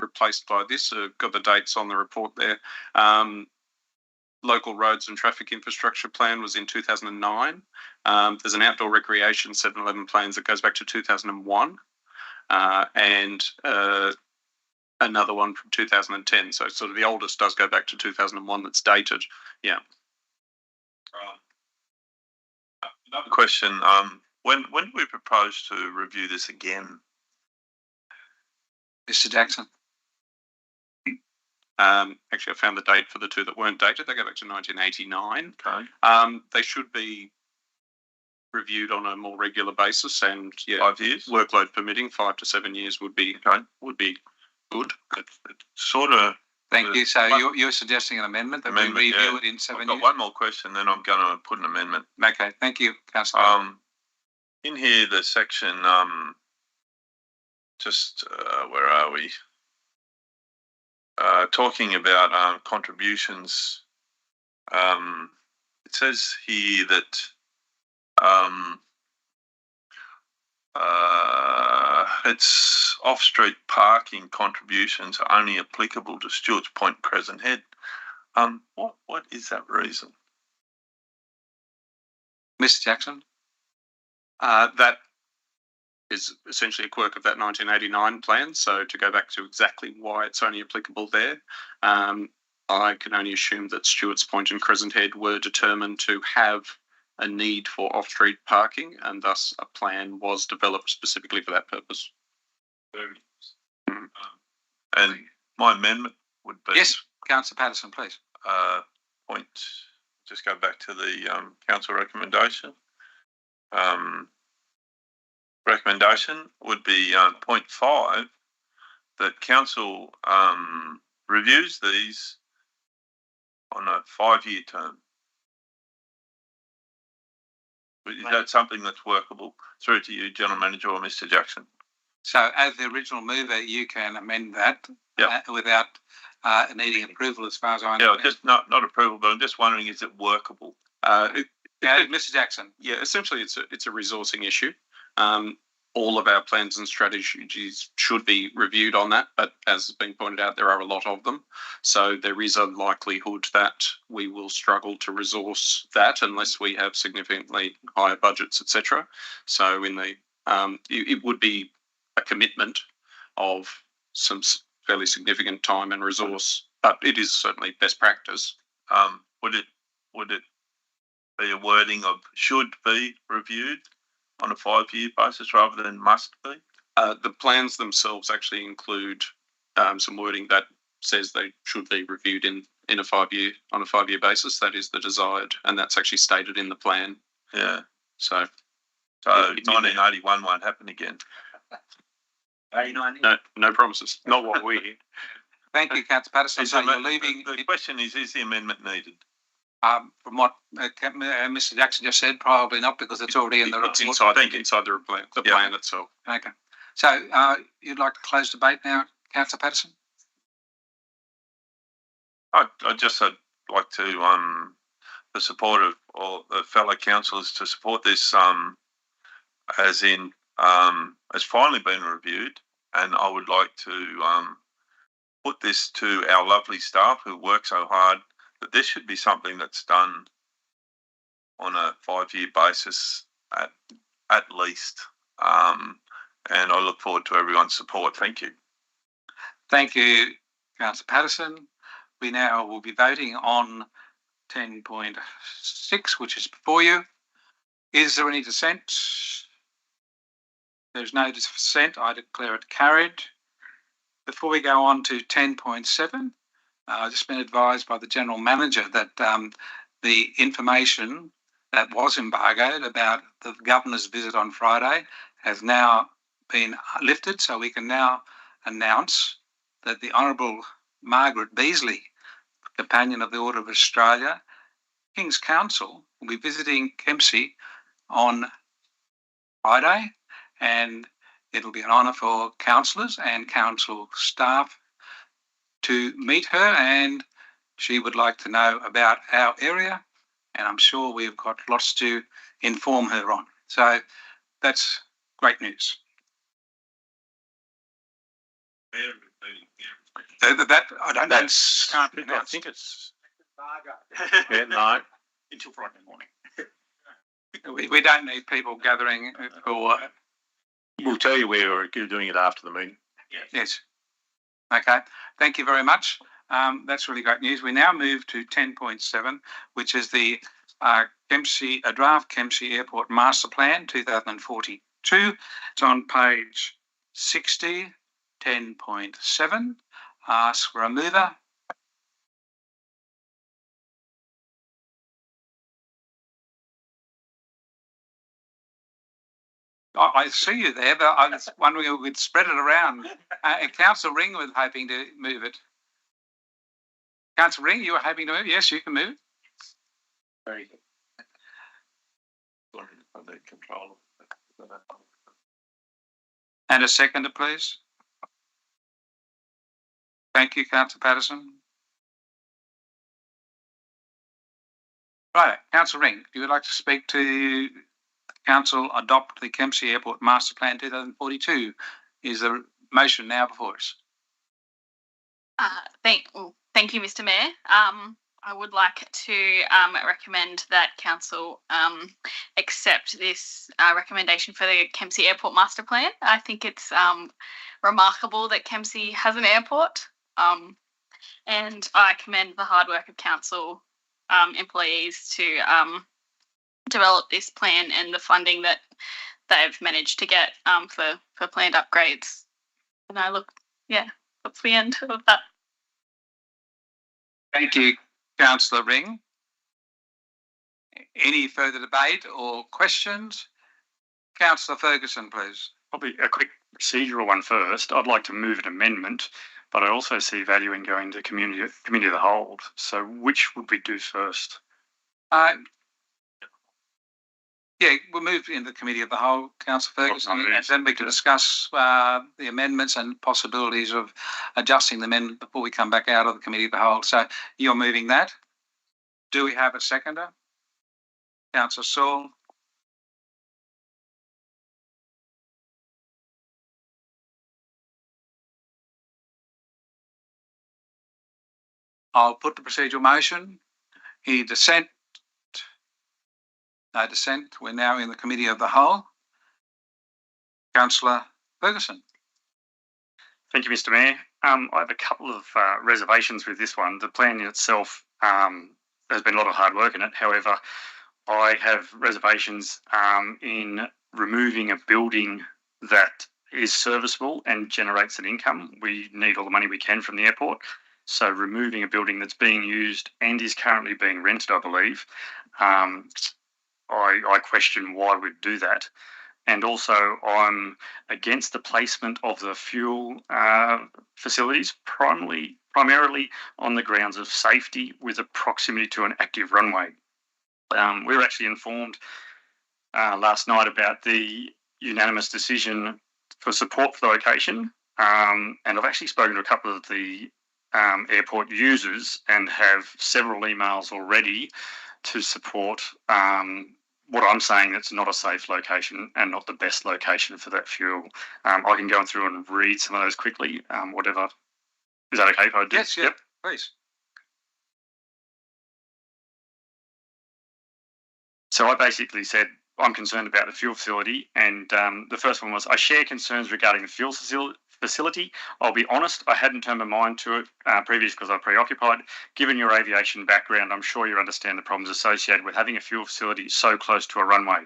replaced by this, got the dates on the report there. Local roads and traffic infrastructure plan was in 2009. There's an outdoor recreation 7-Eleven plans that goes back to 2001, and another one from 2010. So sort of the oldest does go back to 2001 that's dated. Yeah. Another question. When do we propose to review this again? Mr. Jackson. Actually, I found the date for the two that weren't dated. They go back to 1989. Okay. They should be reviewed on a more regular basis, and 5 years, workload permitting, 5 to 7 years would be good. It's sort of. Thank you. So you're suggesting an amendment that we review it in 7 years? I've got one more question, then I'm going to put an amendment. Okay. Thank you, Councillor. In here, the section, where are we? Talking about contributions, it says here that it's off-street parking contributions are only applicable to Stewart's Point, Crescent Head. What is that reason? Mr. Jackson? That is essentially a quirk of that 1989 plan. So to go back to exactly why it's only applicable there, I can only assume that Stewart's Point and Crescent Head were determined to have a need for off-street parking, and thus a plan was developed specifically for that purpose. And my amendment would be... Yes, Councillor Patterson, please. Just go back to the council recommendation. Recommendation would be point 5, that council reviews these on a 5-year term. Is that something that's workable? Through to you, General Manager, or Mr. Jackson. So as the original mover, you can amend that without needing approval, as far as I understand. Yeah, just not approval, but I'm just wondering, is it workable? Mr. Jackson. Yeah, essentially it's a resourcing issue. All of our plans and strategies should be reviewed on that, but as has been pointed out, there are a lot of them. So there is a likelihood that we will struggle to resource that unless we have significantly higher budgets, etc. So it would be a commitment of some fairly significant time and resource, but it is certainly best practice. Would it be a wording of should be reviewed on a 5-year basis rather than must be? The plans themselves actually include some wording that says they should be reviewed on a 5-year basis. That is the desired, and that's actually stated in the plan. Yeah. So 1981 won't happen again. No promises. Not what we hear. Thank you, Councillor Patterson. So you're leaving. The question is the amendment needed? From what Mr. Jackson just said, probably not, because it's already in the report. Inside the plan itself. Okay. So you'd like to close debate now, Councillor Patterson? I'd like to the support of all the fellow councillors to support this, as it's finally been reviewed, and I would like to put this to our lovely staff who work so hard, that this should be something that's done on a 5-year basis at least. And I look forward to everyone's support. Thank you. Thank you, Councillor Patterson. We now will be voting on 10.6, which is before you. Is there any dissent? There's no dissent. I declare it carried. Before we go on to 10.7, I've just been advised by the General Manager that the information that was embargoed about the Governor's visit on Friday has now been lifted, so we can now announce that the Honourable Margaret Beasley, Companion of the Order of Australia, King's Council, will be visiting Kempsey on Friday, and it'll be an honour for councillors and council staff to meet her, and she would like to know about our area, and I'm sure we've got lots to inform her on. So that's great news. That I don't know. I think it's. Yeah, no. Until Friday morning. We don't need people gathering or. We'll tell you where we're doing it after the meeting. Yes. Okay. Thank you very much. That's really great news. We now move to 10.7, which is the draft Kempsey Airport Master Plan 2042. It's on page 60, 10.7. Ask for a mover. I see you there, but I was wondering if we'd spread it around. Councillor Ring was hoping to move it. Councillor Ring, you were hoping to move? Yes, you can move it. Very good. Under control. And a seconder, please. Thank you, Councillor Patterson. Right, Councillor Ring, you would like to speak to Council adopt the Kempsey Airport Master Plan 2042. Is the motion now before us? Thank you, Mr. Mayor. I would like to recommend that Council accept this recommendation for the Kempsey Airport Master Plan. I think it's remarkable that Kempsey has an airport, and I commend the hard work of Council employees to develop this plan and the funding that they've managed to get for planned upgrades. And that's the end of that. Thank you, Councillor Ring. Any further debate or questions? Councillor Ferguson, please. Probably a quick procedural one first. I'd like to move an amendment, but I also see value in going to committee of the whole. So which would we do first? Yeah, we'll move into the committee of the whole, Councillor Ferguson, and then we can discuss the amendments and possibilities of adjusting the amendment before we come back out of the committee of the whole. So you're moving that. Do we have a seconder? Councillor Saul. I'll put the procedural motion. Any dissent? No dissent. We're now in the committee of the whole. Councillor Ferguson. Thank you, Mr. Mayor. I have a couple of reservations with this one. The plan in itself, there's been a lot of hard work in it. However, I have reservations in removing a building that is serviceable and generates an income. We need all the money we can from the airport. So removing a building that's being used and is currently being rented, I believe, I question why we'd do that. And also I'm against the placement of the fuel facilities, primarily on the grounds of safety with a proximity to an active runway. We were actually informed last night about the unanimous decision for support for the location. And I've actually spoken to a couple of the airport users and have several emails already to support what I'm saying, it's not a safe location and not the best location for that fuel. I can go through and read some of those quickly, whatever. Is that okay if I do? Yes, yep, please. So I basically said, I'm concerned about the fuel facility, and the first one was, I share concerns regarding the fuel facility. I'll be honest, I hadn't turned my mind to it previously because I was preoccupied. Given your aviation background, I'm sure you understand the problems associated with having a fuel facility so close to a runway.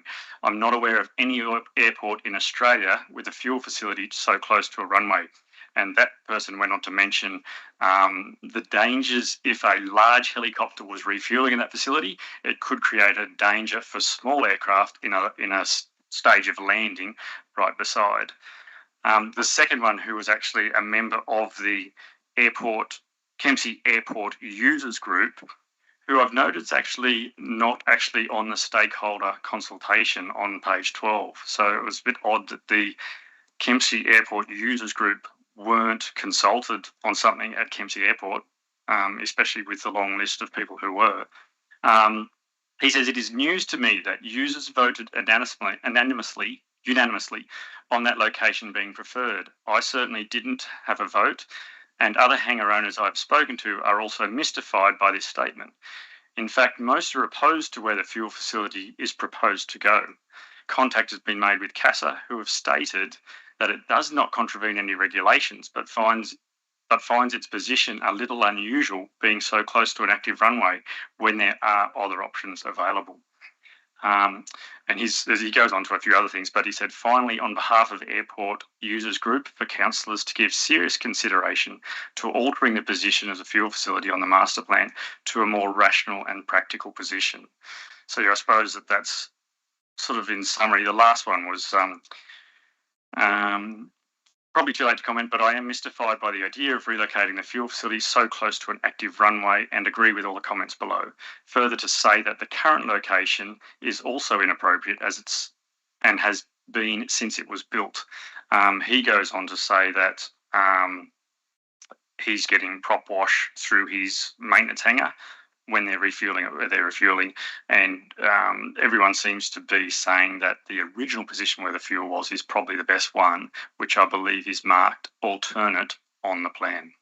I'm not aware of any airport in Australia with a fuel facility so close to a runway. And that person went on to mention the dangers if a large helicopter was refueling in that facility. It could create a danger for small aircraft in a stage of landing right beside. The second one, who was actually a member of the Kempsey Airport Users Group, who I've noted is actually not actually on the stakeholder consultation on page 12. So it was a bit odd that the Kempsey Airport Users Group weren't consulted on something at Kempsey Airport, especially with the long list of people who were. He says, it is news to me that users voted unanimously unanimously on that location being preferred. I certainly didn't have a vote, and other hangar owners I've spoken to are also mystified by this statement. In fact, most are opposed to where the fuel facility is proposed to go. Contact has been made with CASA, who have stated that it does not contravene any regulations, but finds its position a little unusual, being so close to an active runway when there are other options available. And he goes on to a few other things, but he said, finally, on behalf of Airport Users Group, for councillors to give serious consideration to altering the position of the fuel facility on the master plan to a more rational and practical position. So yeah, I suppose that's sort of in summary. The last one was probably too late to comment, but I am mystified by the idea of relocating the fuel facility so close to an active runway and agree with all the comments below. Further, to say that the current location is also inappropriate as it's and has been since it was built. He goes on to say that he's getting prop wash through his maintenance hangar when they're refueling, and everyone seems to be saying that the original position where the fuel was is probably the best one, which I believe is marked alternate on the plan.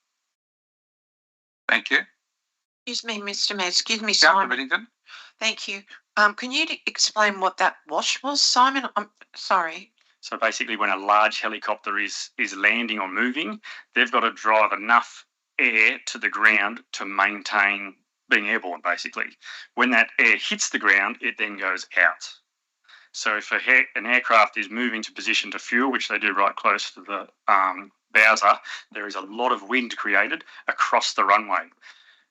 Thank you. Excuse me, Mr. Mayor. Excuse me, Councillor Simon. Whittington. Thank you. Can you explain what that wash was, Simon? I'm sorry. So basically, when a large helicopter is landing or moving, they've got to drive enough air to the ground to maintain being airborne, basically. When that air hits the ground, it then goes out. So if an aircraft is moving to position to fuel, which they do right close to the bowser, there is a lot of wind created across the runway.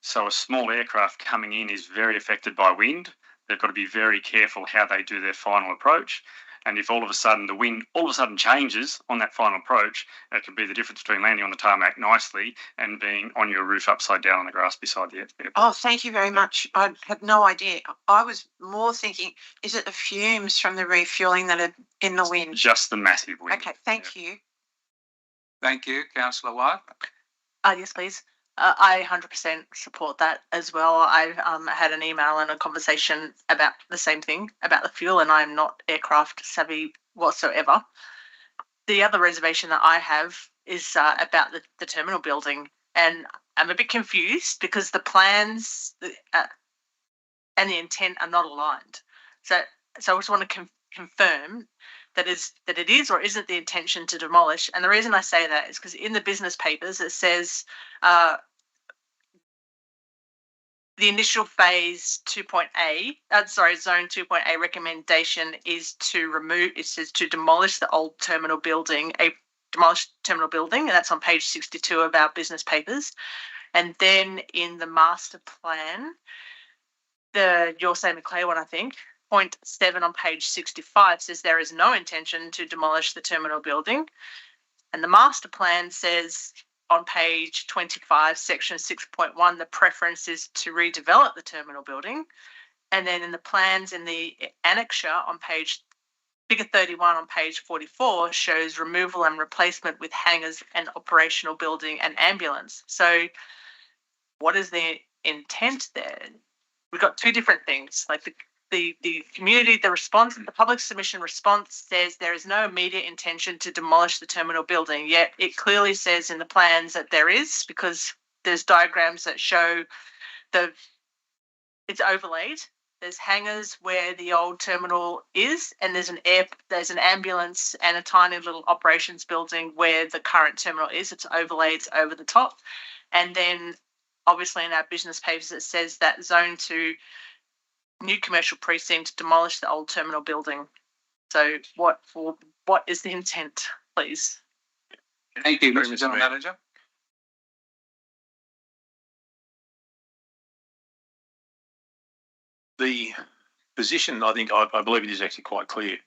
So a small aircraft coming in is very affected by wind. They've got to be very careful how they do their final approach. And if all of a sudden the wind changes on that final approach, it could be the difference between landing on the tarmac nicely and being on your roof upside down on the grass beside the airport. Oh, thank you very much. I had no idea. I was more thinking, is it the fumes from the refuelling that are in the wind? Just the massive wind. Okay, thank you. Thank you, Councillor White. Yes, please. I 100% support that as well. I had an email and a conversation about the same thing, about the fuel, and I'm not aircraft savvy whatsoever. The other reservation that I have is about the terminal building, and I'm a bit confused because the plans and the intent are not aligned. So I just want to confirm that it is or isn't the intention to demolish. And the reason I say that is because in the business papers it says the initial phase 2.A, zone 2.A recommendation is to demolish the old terminal building, and that's on page 62 of our business papers. And then in the master plan, the Yorsay McClay one, I think, point 7 on page 65 says there is no intention to demolish the terminal building. And the master plan says on page 25, section 6.1, the preference is to redevelop the terminal building. And then in the plans in the annexure on figure 31 on page 44 shows removal and replacement with hangars and operational building and ambulance. So what is the intent there? We've got two different things. Like the community, the public submission response says there is no immediate intention to demolish the terminal building, yet it clearly says in the plans that there is, because there's diagrams that show it's overlaid. There's hangars where the old terminal is, and there's an ambulance and a tiny little operations building where the current terminal is. It's overlaid over the top. And then obviously in our business papers it says that zone 2 new commercial precinct demolish the old terminal building. So what is the intent, please? Thank you, Mr. General Manager. The position, I believe it is actually quite clear.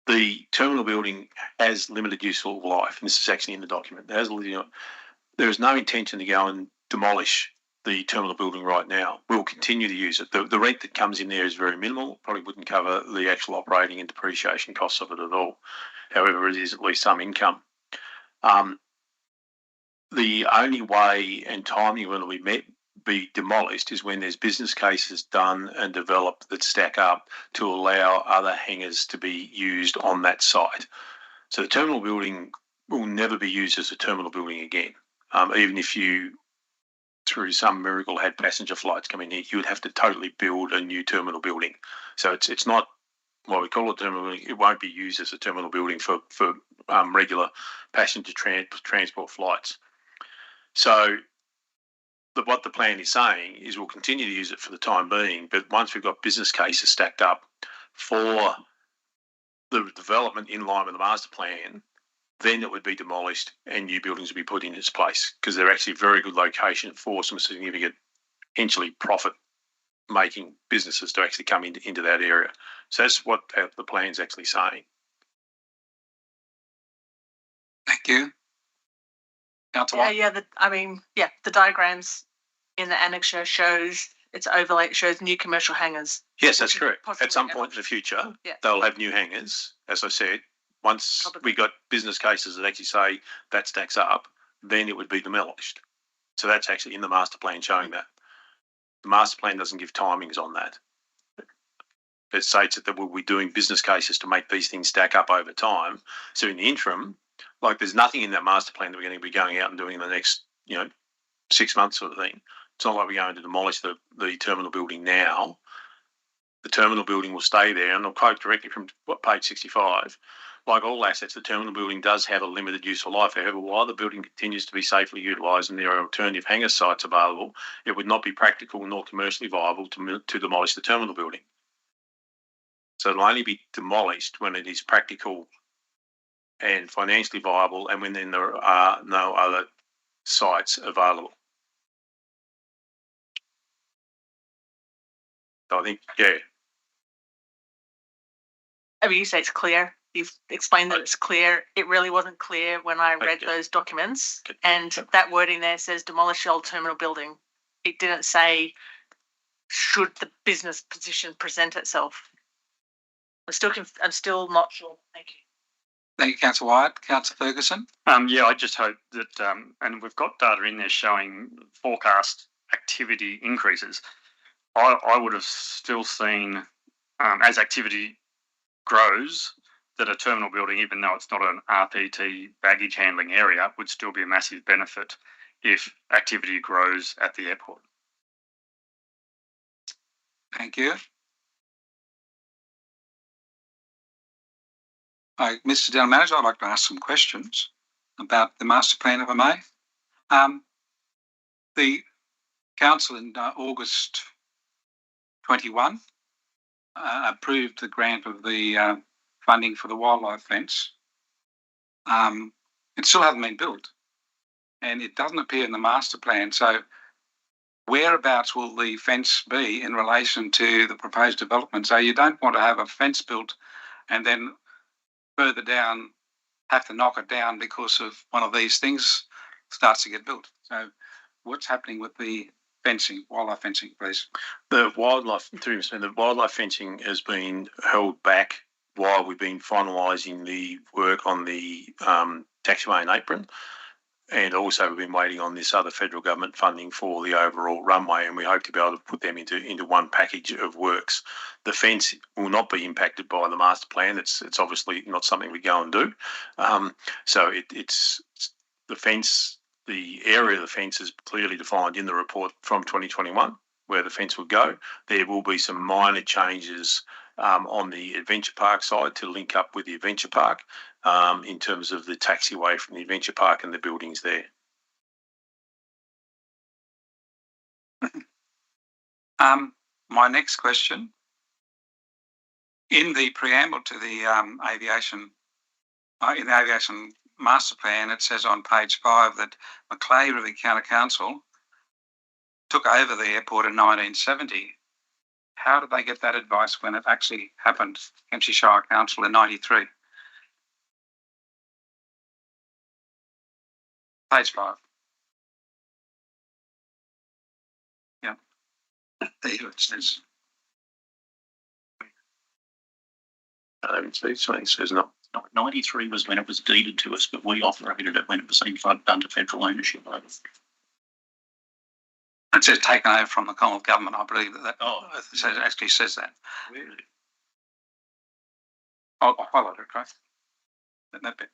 The terminal building has limited useful life, and this is actually in the document. There is no intention to go and demolish the terminal building right now. We'll continue to use it. The rent that comes in there is very minimal, probably wouldn't cover the actual operating and depreciation costs of it at all. However, it is at least some income. The only way and timing will be met be demolished is when there's business cases done and developed that stack up to allow other hangars to be used on that site. So the terminal building will never be used as a terminal building again. Even if you, through some miracle, had passenger flights coming in, you would have to totally build a new terminal building. So it's not what we call a terminal building. It won't be used as a terminal building for regular passenger transport flights. So what the plan is saying is we'll continue to use it for the time being, but once we've got business cases stacked up for the development in line with the master plan, then it would be demolished and new buildings would be put in its place, because they're actually a very good location for some significant, potentially profit-making businesses to actually come into that area. So that's what the plan's actually saying. Thank you. Councillor Yeah, the diagrams in the annexure shows it's overlay. It shows new commercial hangars. Yes, that's correct. At some point in the future, they'll have new hangars. As I said, once we got business cases that actually say that stacks up, then it would be demolished. So that's actually in the master plan showing that. The master plan doesn't give timings on that. It states that we'll be doing business cases to make these things stack up over time. So in the interim, like there's nothing in that master plan that we're going to be going out and doing in the next, 6 months sort of thing. It's not like we're going to demolish the terminal building now. The terminal building will stay there, and I'll quote directly from page 65. Like all assets, the terminal building does have a limited useful life. However, while the building continues to be safely utilised and there are alternative hangar sites available, it would not be practical nor commercially viable to demolish the terminal building. So it'll only be demolished when it is practical and financially viable, and when then there are no other sites available. So I think, I mean, you say it's clear. You've explained that it's clear. It really wasn't clear when I read those documents. And that wording there says demolish the old terminal building. It didn't say should the business position present itself. I'm still not sure. Thank you. Thank you, Councillor Wyatt. Councillor Ferguson. I just hope that, and we've got data in there showing forecast activity increases. I would have still seen, as activity grows, that a terminal building, even though it's not an RPT baggage handling area, would still be a massive benefit if activity grows at the airport. Thank you. Mr. General Manager, I'd like to ask some questions about the master plan, if I may. The council in August 21 approved the grant of the funding for the wildlife fence. It still hasn't been built, and it doesn't appear in the master plan. So whereabouts will the fence be in relation to the proposed development? So you don't want to have a fence built and then further down have to knock it down because of one of these things starts to get built. So what's happening with the fencing, wildlife fencing, please? The wildlife fencing has been held back while we've been finalising the work on the taxiway and apron, and also we've been waiting on this other federal government funding for the overall runway, and we hope to be able to put them into one package of works. The fence will not be impacted by the master plan. It's obviously not something we go and do. So it's the fence. The area of the fence is clearly defined in the report from 2021 where the fence will go. There will be some minor changes on the adventure park side to link up with the adventure park in terms of the taxiway from the adventure park and the buildings there. My next question, in the preamble to the aviation master plan, it says on page 5 that Macleay River County Council took over the airport in 1970. How did they get that advice when it actually happened? Kempsey Shire Council in 93. Page 5. Yeah. There it says. It says not. 93 was when it was deeded to us, but we operated it when it was in under federal ownership. It says taken over from the Commonwealth Government. I believe that actually says that. Really? I'll highlight it, right? That bit.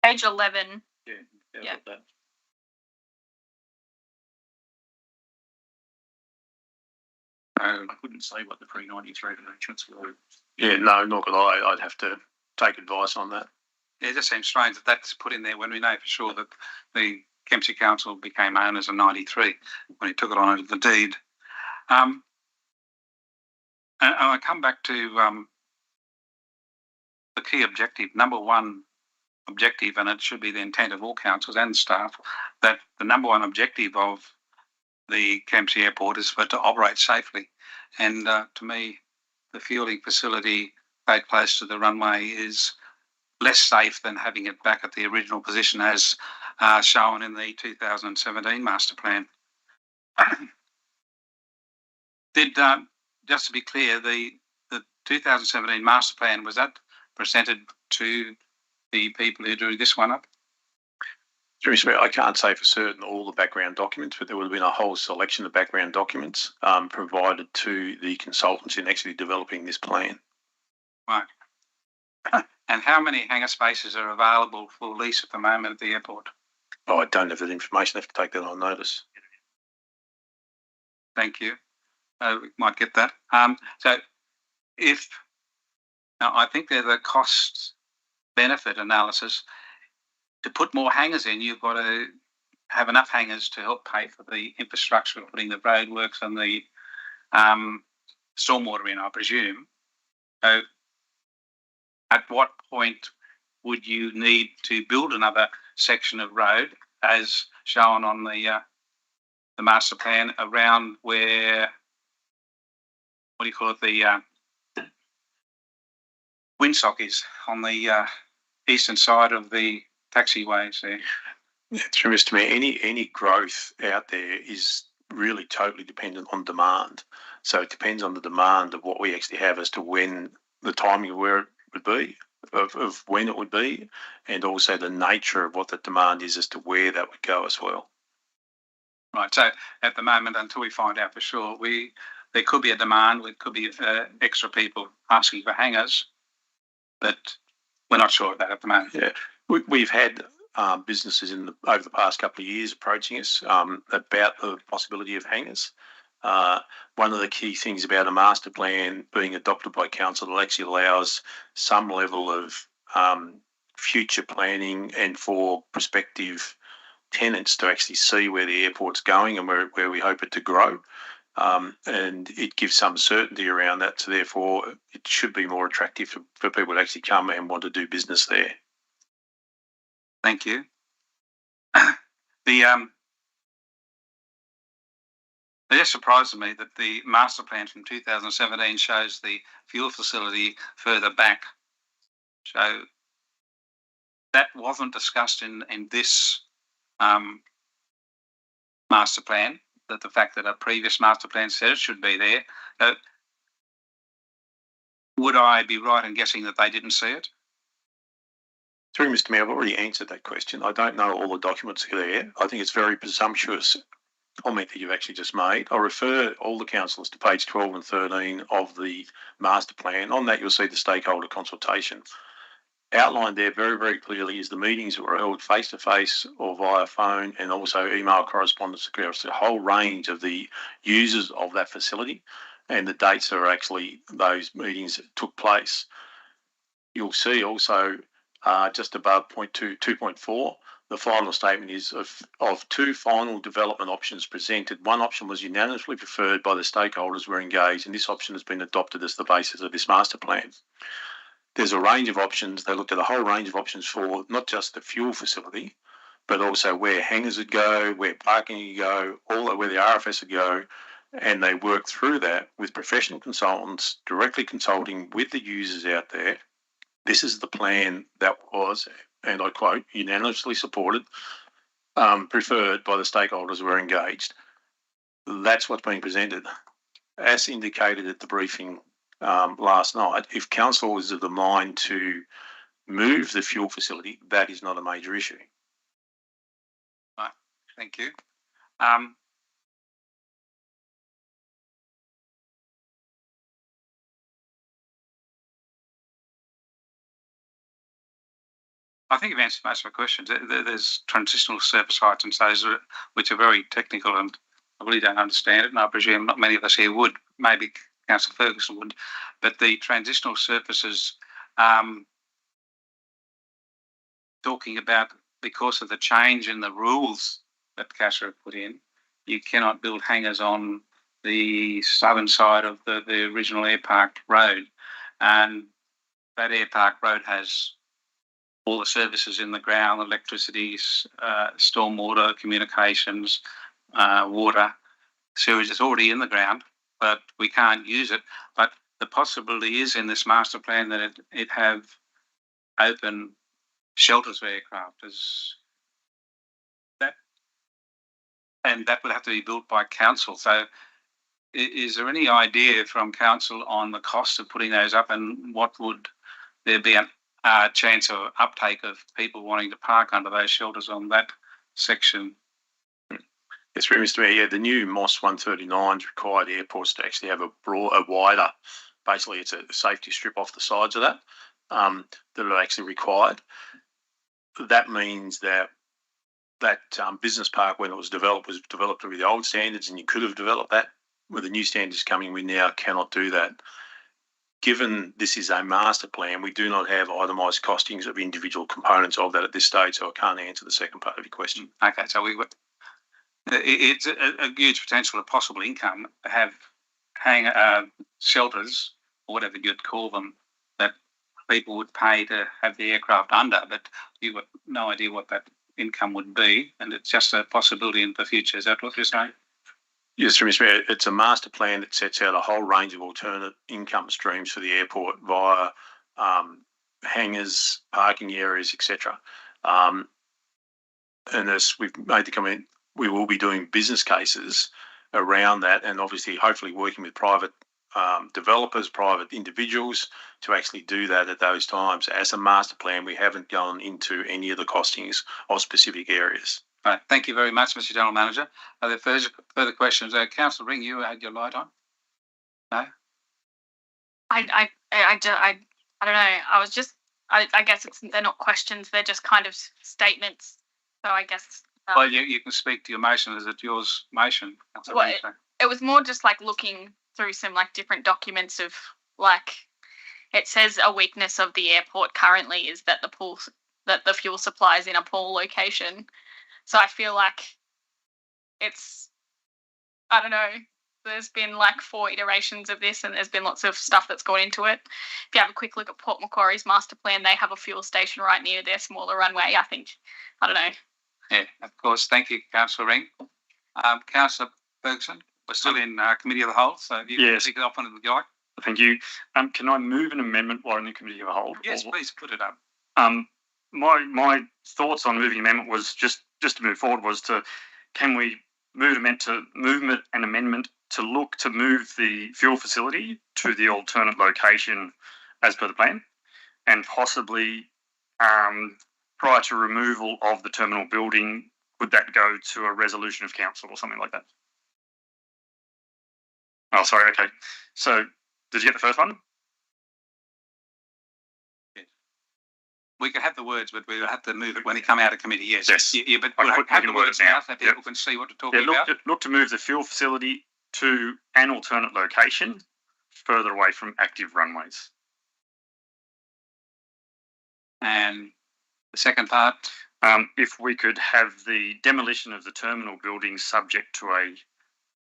Page 11. Yeah. That. I couldn't say what the pre-93 arrangements were. Yeah, no, nor could I. I'd have to take advice on that. Yeah, it just seems strange that that's put in there when we know for sure that the Kempsey Council became owners in '93 when he took it on under the deed. And I come back to the key objective, number one objective, and it should be the intent of all councils and staff, that the number one objective of the Kempsey Airport is for it to operate safely. And to me, the fueling facility very close to the runway is less safe than having it back at the original position as shown in the 2017 master plan. Just to be clear, the 2017 master plan, was that presented to the people who drew this one up? I can't say for certain all the background documents, but there would have been a whole selection of background documents provided to the consultants in actually developing this plan. Right. And how many hangar spaces are available for lease at the moment at the airport? Oh, I don't have that information. I have to take that on notice. Thank you. We might get that. So now I think there's a cost benefit analysis. To put more hangars in, you've got to have enough hangars to help pay for the infrastructure, putting the roadworks and the stormwater in, I presume. So at what point would you need to build another section of road, as shown on the master plan, around where, what do you call it, the windsock is on the eastern side of the taxiways there? Yeah, through Mr. Mayor, any growth out there is really totally dependent on demand. So it depends on the demand of what we actually have as to when the timing of where it would be, of when it would be, and also the nature of what the demand is as to where that would go as well. Right. So at the moment, until we find out for sure, there could be a demand. There could be extra people asking for hangars, but we're not sure of that at the moment. Yeah, we've had businesses over the past couple of years approaching us about the possibility of hangars. One of the key things about a master plan being adopted by council, it actually allows some level of future planning and for prospective tenants to actually see where the airport's going and where we hope it to grow. And it gives some certainty around that. So therefore, it should be more attractive for people to actually come and want to do business there. Thank you. It just surprises me that the master plan from 2017 shows the fuel facility further back. So that wasn't discussed in this master plan, that the fact that a previous master plan said it should be there. Would I be right in guessing that they didn't see it? Through Mr. Mayor, I've already answered that question. I don't know all the documents are there. I think it's very presumptuous comment that you've actually just made. I'll refer all the councillors to page 12 and 13 of the master plan. On that, you'll see the stakeholder consultation. Outlined there very, very clearly is the meetings that were held face-to-face or via phone, and also email correspondence across the whole range of the users of that facility, and the dates that are actually those meetings that took place. You'll see also just above point 2.4, the final statement is of two final development options presented. One option was unanimously preferred by the stakeholders who were engaged, and this option has been adopted as the basis of this master plan. There's a range of options. They looked at a whole range of options for not just the fuel facility, but also where hangars would go, where parking would go, where the RFS would go, and they worked through that with professional consultants, directly consulting with the users out there. This is the plan that was, and I quote, unanimously supported, preferred by the stakeholders who were engaged. That's what's being presented. As indicated at the briefing last night, if council is of the mind to move the fuel facility, that is not a major issue. Right. Thank you. I think you've answered most of my questions. There's transitional surface heights and those which are very technical, and I really don't understand it, and I presume not many of us here would. Maybe Councillor Ferguson would. But the transitional surfaces, talking about because of the change in the rules that CASA have put in, you cannot build hangars on the southern side of the original Air Park Road. And that Air Park Road has all the services in the ground, electricity, stormwater, communications, water, sewage is already in the ground, but we can't use it. But the possibility is in this master plan that it have open shelters for aircraft. And that would have to be built by council. So is there any idea from council on the cost of putting those up, and what would there be a chance of uptake of people wanting to park under those shelters on that section? Yes, Mr. Mayor, yeah, the new MOS 139s required airports to actually have a wider, basically it's a safety strip off the sides of that, that are actually required. That means that business park, when it was developed with the old standards, and you could have developed that. With the new standards coming, we now cannot do that. Given this is a master plan, we do not have itemised costings of individual components of that at this stage, so I can't answer the second part of your question. Okay, so it's a huge potential of possible income to have shelters, or whatever you'd call them, that people would pay to have the aircraft under, but you've got no idea what that income would be, and it's just a possibility in the future. Is that what you're saying? Yes, Mr. Mayor, it's a master plan that sets out a whole range of alternate income streams for the airport via hangars, parking areas, etc. And as we've made the comment, we will be doing business cases around that, and obviously, hopefully, working with private developers, private individuals to actually do that at those times. As a master plan, we haven't gone into any of the costings of specific areas. Right. Thank you very much, Mr. General Manager. Are there further questions? Councillor Ring, you had your light on? No? I don't know. I guess they're not questions. They're just kind of statements. So I guess. Well, you can speak to your motion. Is it yours motion? Well, it was more just like looking through some like different documents of like, it says a weakness of the airport currently is that the fuel supply is in a poor location. So I feel like I don't know, there's been like 4 iterations of this, and there's been lots of stuff that's gone into it. If you have a quick look at Port Macquarie's master plan, they have a fuel station right near their smaller runway, I think. I don't know. Yeah, of course. Thank you, Councillor Ring. Councillor Ferguson, we're still in Committee of the Whole, so if you can pick it up on the guy. Thank you. Can I move an amendment while in the Committee of the Whole? Yes, please put it up. My thoughts on moving amendment was just to move forward was can we move an amendment to look to move the fuel facility to the alternate location as per the plan, and possibly prior to removal of the terminal building, would that go to a resolution of council or something like that? Oh, sorry. Okay. So did you get the first one? We can have the words, but we'll have to move it when he come out of committee. Yes. Yeah, but we'll have the words now so people can see what we're talking about. Look to move the fuel facility to an alternate location further away from active runways. And the second part? If we could have the demolition of the terminal building subject to a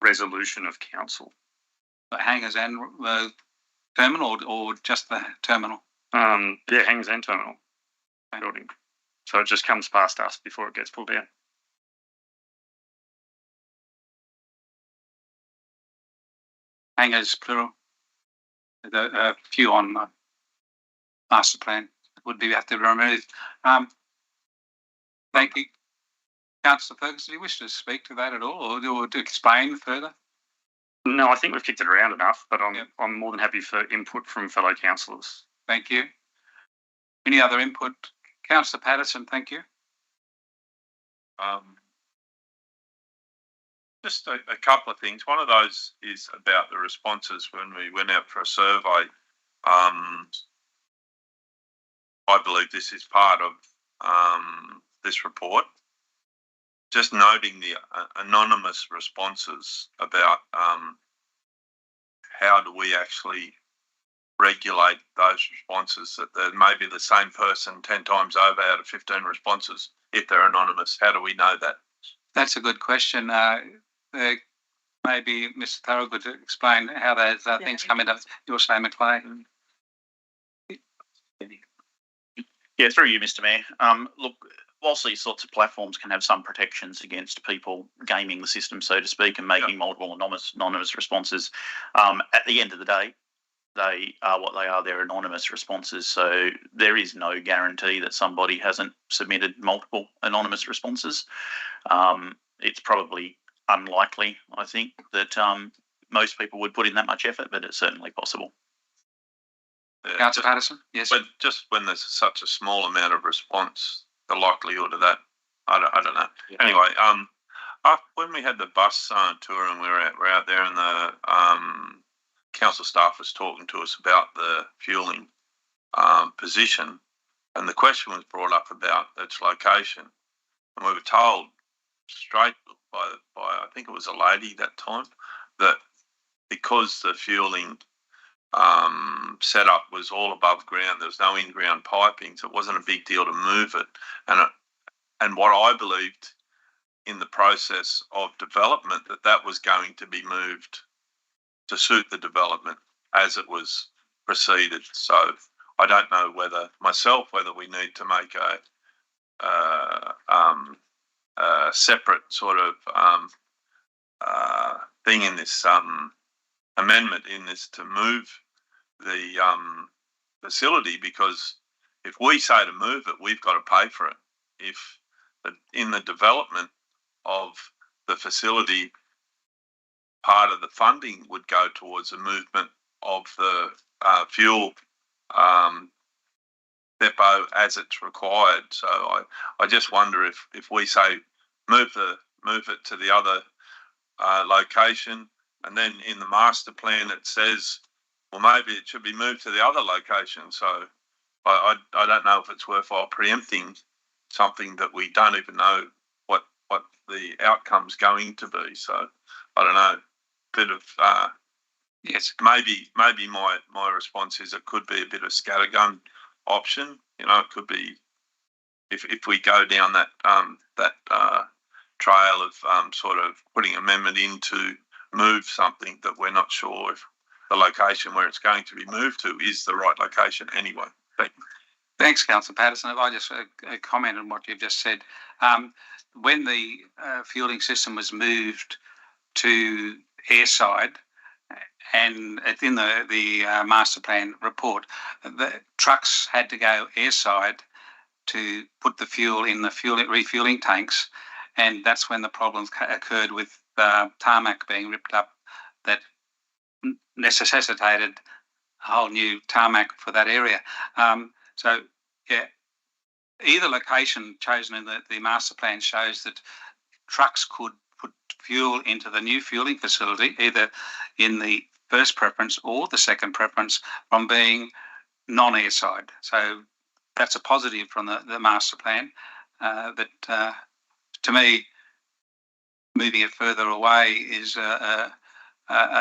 resolution of council. The hangars and the terminal, or just the terminal? Hangars and terminal building. So it just comes past us before it gets pulled down. Hangars, plural. A few on the master plan would be have to remove. Thank you. Councillor Ferguson, do you wish to speak to that at all, or to explain further? No, I think we've kicked it around enough, but I'm more than happy for input from fellow councillors. Thank you. Any other input? Councillor Patterson, thank you. Just a couple of things. One of those is about the responses when we went out for a survey. I believe this is part of this report. Just noting the anonymous responses about how do we actually regulate those responses, that may be the same person 10 times over out of 15 responses if they're anonymous. How do we know that? That's a good question. Maybe Mr. Thorogood could explain how those things come into your say, McLeay. Yeah, through you, Mr. Mayor. Look, whilst these sorts of platforms can have some protections against people gaming the system, so to speak, and making multiple anonymous responses, at the end of the day, they are what they are. They're anonymous responses. So there is no guarantee that somebody hasn't submitted multiple anonymous responses. It's probably unlikely, I think, that most people would put in that much effort, but it's certainly possible. Councillor Patterson, yes. But just when there's such a small amount of response, the likelihood of that, I don't know. Yeah. Anyway, when we had the bus tour and we're out there and the council staff was talking to us about the fueling position, and the question was brought up about its location, and we were told straight by I think it was a lady that time, that because the fueling setup was all above ground, there was no in-ground piping, so it wasn't a big deal to move it. And what I believed in the process of development, that was going to be moved to suit the development as it was proceeded. So I don't know whether we need to make a separate sort of thing in this amendment in this to move the facility, because if we say to move it, we've got to pay for it. If in the development of the facility, part of the funding would go towards the movement of the fuel depot as it's required. So I just wonder if we say move it to the other location, and then in the master plan it says, well, maybe it should be moved to the other location. So I don't know if it's worthwhile preempting something that we don't even know what the outcome's going to be. So I don't know. Bit of yes. Maybe my response is it could be a bit of scattergun option. You know, it could be if we go down that trail of sort of putting amendment in to move something that we're not sure if the location where it's going to be moved to is the right location anyway. Thank you. Thanks, Councillor Patterson. If I just comment on what you've just said, when the fueling system was moved to airside, and in the master plan report, the trucks had to go airside to put the fuel in the refueling tanks, and that's when the problems occurred with tarmac being ripped up that necessitated a whole new tarmac for that area. So, yeah, either location chosen in the master plan shows that trucks could put fuel into the new fueling facility, either in the first preference or the second preference, from being non-airside. So that's a positive from the master plan. But to me, moving it further away is a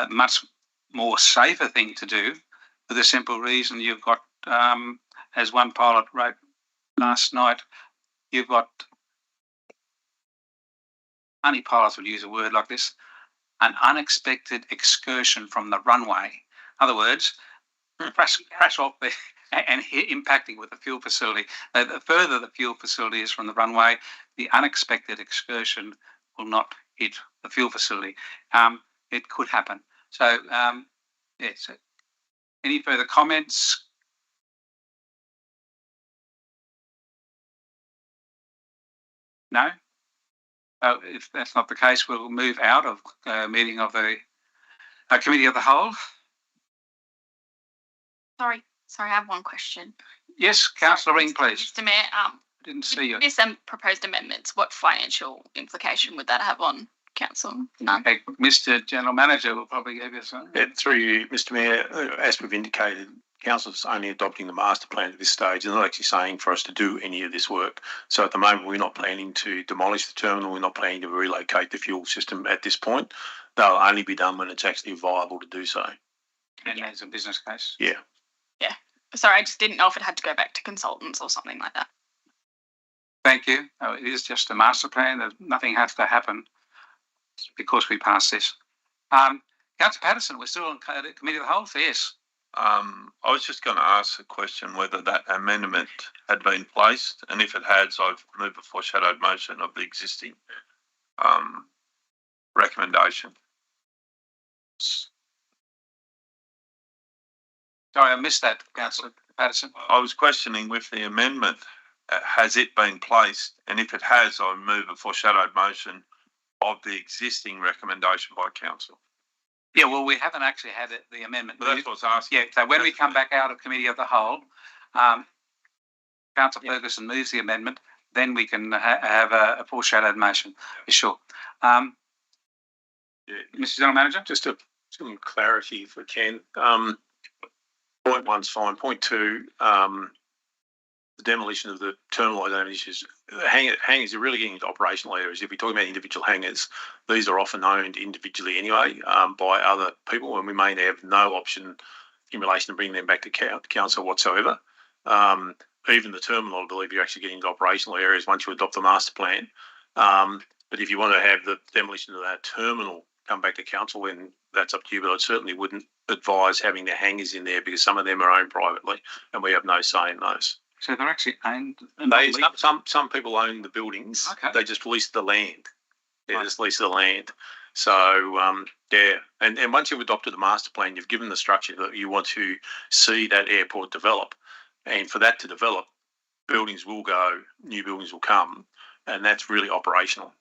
much more safer thing to do, for the simple reason you've got, as one pilot wrote last night, you've got, only pilots would use a word like this, an unexpected excursion from the runway. In other words, crash off there and impacting with the fuel facility. The further the fuel facility is from the runway, the unexpected excursion will not hit the fuel facility. It could happen. So, yes. Any further comments? No? If that's not the case, we'll move out of meeting of the Committee of the Whole. Sorry, I have one question. Yes, Councillor Ring, please. Mr. Mayor, Didn't see you. this proposed amendments, what financial implication would that have on council? None. Okay, Mr. General Manager will probably give you some. Through you, Mr. Mayor, as we've indicated, Council's only adopting the master plan at this stage. They're not actually saying for us to do any of this work. So at the moment, we're not planning to demolish the terminal. We're not planning to relocate the fuel system at this point. They'll only be done when it's actually viable to do so. And there's a business case. Yeah. Yeah. Sorry, I just didn't know if it had to go back to consultants or something like that. Thank you. It is just a master plan. Nothing has to happen because we passed this. Councillor Patterson, we're still on Committee of the Whole, so yes. I was just going to ask the question whether that amendment had been placed, and if it has, I've moved a foreshadowed motion of the existing recommendation. Sorry, I missed that, Councillor Patterson. I was questioning with the amendment, has it been placed? And if it has, I move a foreshadowed motion of the existing recommendation by council. Yeah, well, we haven't actually had the amendment. But that's what I was asking. Yeah, so when we come back out of Committee of the Whole, Councillor Ferguson moves the amendment, then we can have a foreshadowed motion, for sure. Mr. General Manager? Just some clarity if we can. Point one's fine. Point two, the demolition of the terminal issues. Hangars are really getting into operational areas. If we're talking about individual hangars, these are often owned individually anyway by other people, and we may have no option in relation to bringing them back to council whatsoever. Even the terminal, I believe, you're actually getting into operational areas once you adopt the master plan. But if you want to have the demolition of that terminal come back to council, then that's up to you. But I certainly wouldn't advise having the hangars in there because some of them are owned privately, and we have no say in those. So they're actually owned. Some people own the buildings. Okay. They just lease the land. They just lease the land. So yeah, and once you've adopted the master plan, you've given the structure that you want to see that airport develop, and for that to develop, buildings will go, new buildings will come, and that's really operational.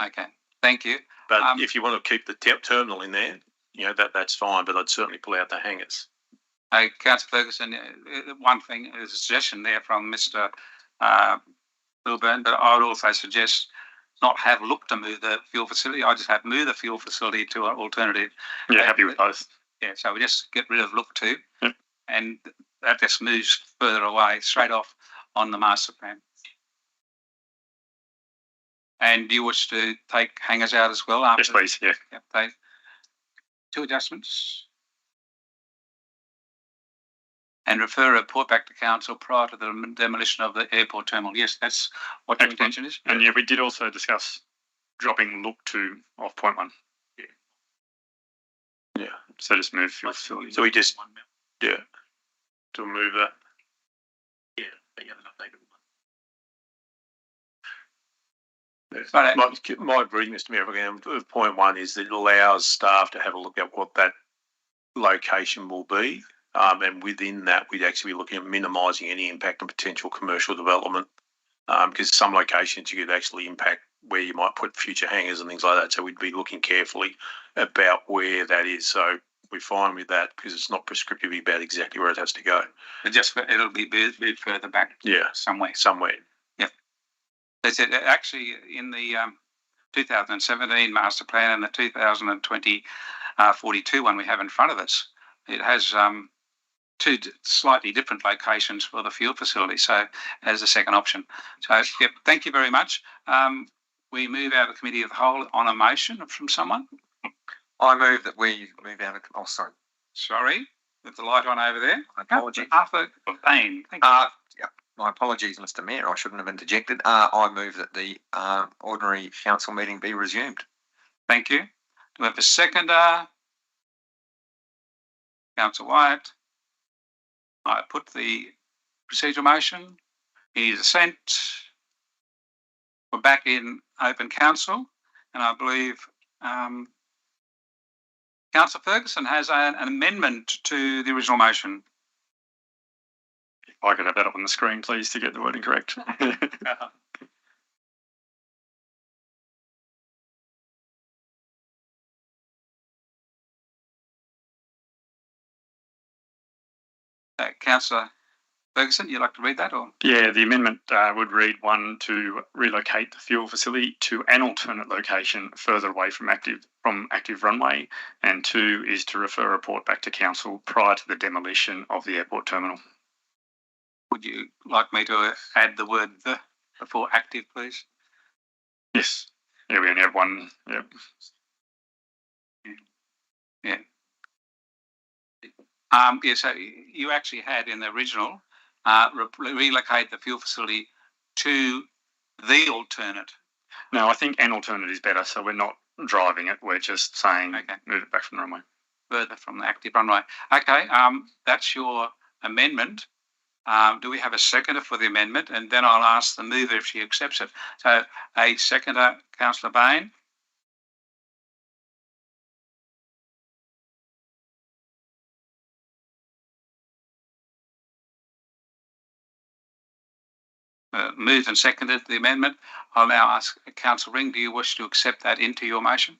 Okay, thank you. But if you want to keep the terminal in there, you know that's fine. But I'd certainly pull out the hangars. Councillor Ferguson, one thing is a suggestion there from Mr. Milburn, but I would also suggest not have look to move the fuel facility. I just have move the fuel facility to an alternative. Yeah, happy with both. Yeah, so we just get rid of look to, and that just moves further away, straight off on the master plan. And do you wish to take hangers out as well? After Yes, please. Yeah. Yep, two adjustments. And refer a report back to council prior to the demolition of the airport terminal. Yes, that's what your intention is. And yeah, we did also discuss dropping look to off point one. Yeah. So just move fuel facility. So we just to move that. Yeah, but you haven't updated one. My reading, Mr. Mayor, again, of point one is that it allows staff to have a look at what that location will be. And within that, we'd actually be looking at minimising any impact on potential commercial development because some locations you could actually impact where you might put future hangars and things like that. So we'd be looking carefully about where that is. So we're fine with that because it's not prescriptive about exactly where it has to go. It'll be a bit further back. Yeah. Somewhere. Yep. They said actually in the 2017 master plan and the 2020 42 one we have in front of us, it has two slightly different locations for the fuel facility. So as a second option. So yep, thank you very much. We move out of Committee of the Whole on a motion from someone. I move that we move out of. Oh, sorry. Sorry, with the light on over there. My apologies. Arthur Payne. Thank you. Yeah, my apologies, Mr. Mayor. I shouldn't have interjected. I move that the ordinary council meeting be resumed. Thank you. Do we have a seconder? Councillor Wyatt. I put the procedural motion. He's assent. We're back in open council, and I believe Councillor Ferguson has an amendment to the original motion. If I could have that up on the screen, please, to get the wording correct. Councillor Ferguson, you'd like to read that, or? Yeah, the amendment would read 1, to relocate the fuel facility to an alternate location further away from active runway, and 2 is to refer a report back to council prior to the demolition of the airport terminal. Would you like me to add the word "the" before active, please? Yes. Yeah, we only have one. Yep. Yeah. Yeah, so you actually had in the original relocate the fuel facility to the alternate. No, I think an alternate is better, so we're not driving it, we're just saying move it back from the runway. Further from the active runway. Okay, that's your amendment. Do we have a seconder for the amendment? And then I'll ask the mover if she accepts it. So a seconder, Councillor Bain. Moved and seconded the amendment. I'll now ask Councillor Ring, do you wish to accept that into your motion?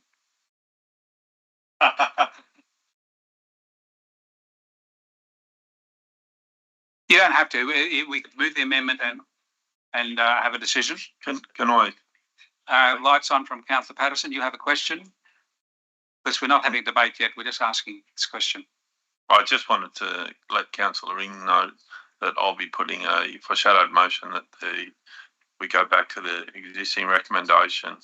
You don't have to. We could move the amendment and have a decision. Can I? Lights on from Councillor Patterson. You have a question? Because we're not having debate yet. We're just asking this question. I just wanted to let Councillor Ring know that I'll be putting a foreshadowed motion that we go back to the existing recommendation,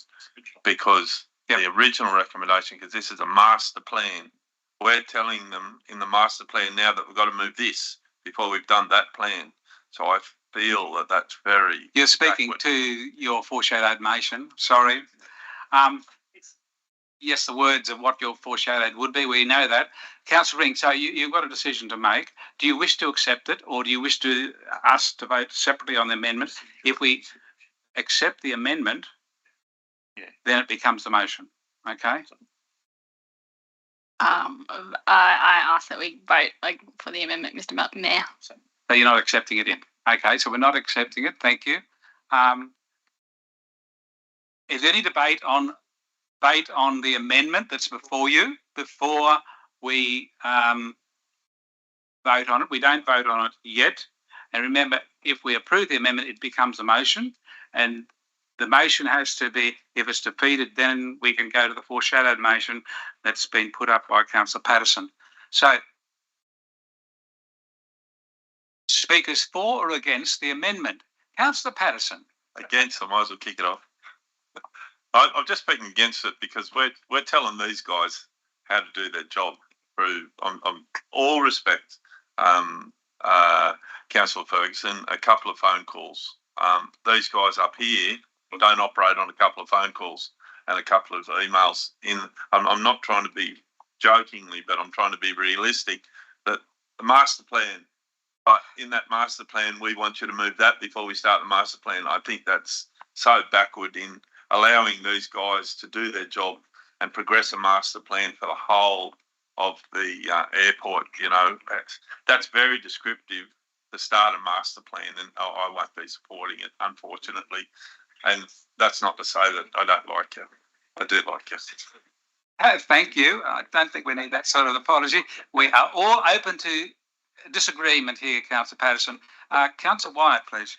because the original recommendation, because this is a master plan, we're telling them in the master plan now that we've got to move this before we've done that plan. So I feel that that's very... You're speaking to your foreshadowed motion. Sorry. Yes, the words of what your foreshadowed would be, we know that. Councillor Ring, so you've got a decision to make. Do you wish to accept it, or do you wish to us to vote separately on the amendment? If we accept the amendment, then it becomes the motion. Okay? I ask that we vote for the amendment, Mr. Mayor. So you're not accepting it in. Okay, so we're not accepting it. Thank you. Is there any debate on the amendment that's before you before we vote on it? We don't vote on it yet. And remember, if we approve the amendment, it becomes a motion. And the motion has to be, if it's defeated, then we can go to the foreshadowed motion that's been put up by Councillor Patterson. So, speakers for or against the amendment? Councillor Patterson. Against, I might as well kick it off. I'm just speaking against it because we're telling these guys how to do their job through, on all respects, Councillor Ferguson, a couple of phone calls. These guys up here don't operate on a couple of phone calls and a couple of emails. I'm not trying to be jokingly, but I'm trying to be realistic that the master plan, but in that master plan, we want you to move that before we start the master plan. I think that's so backward in allowing these guys to do their job and progress a master plan for the whole of the airport. You know, that's very descriptive to start a master plan, and I won't be supporting it, unfortunately. And that's not to say that I don't like it. I do like it. Thank you. I don't think we need that sort of apology. We are all open to disagreement here, Councillor Patterson. Councillor Wyatt, please.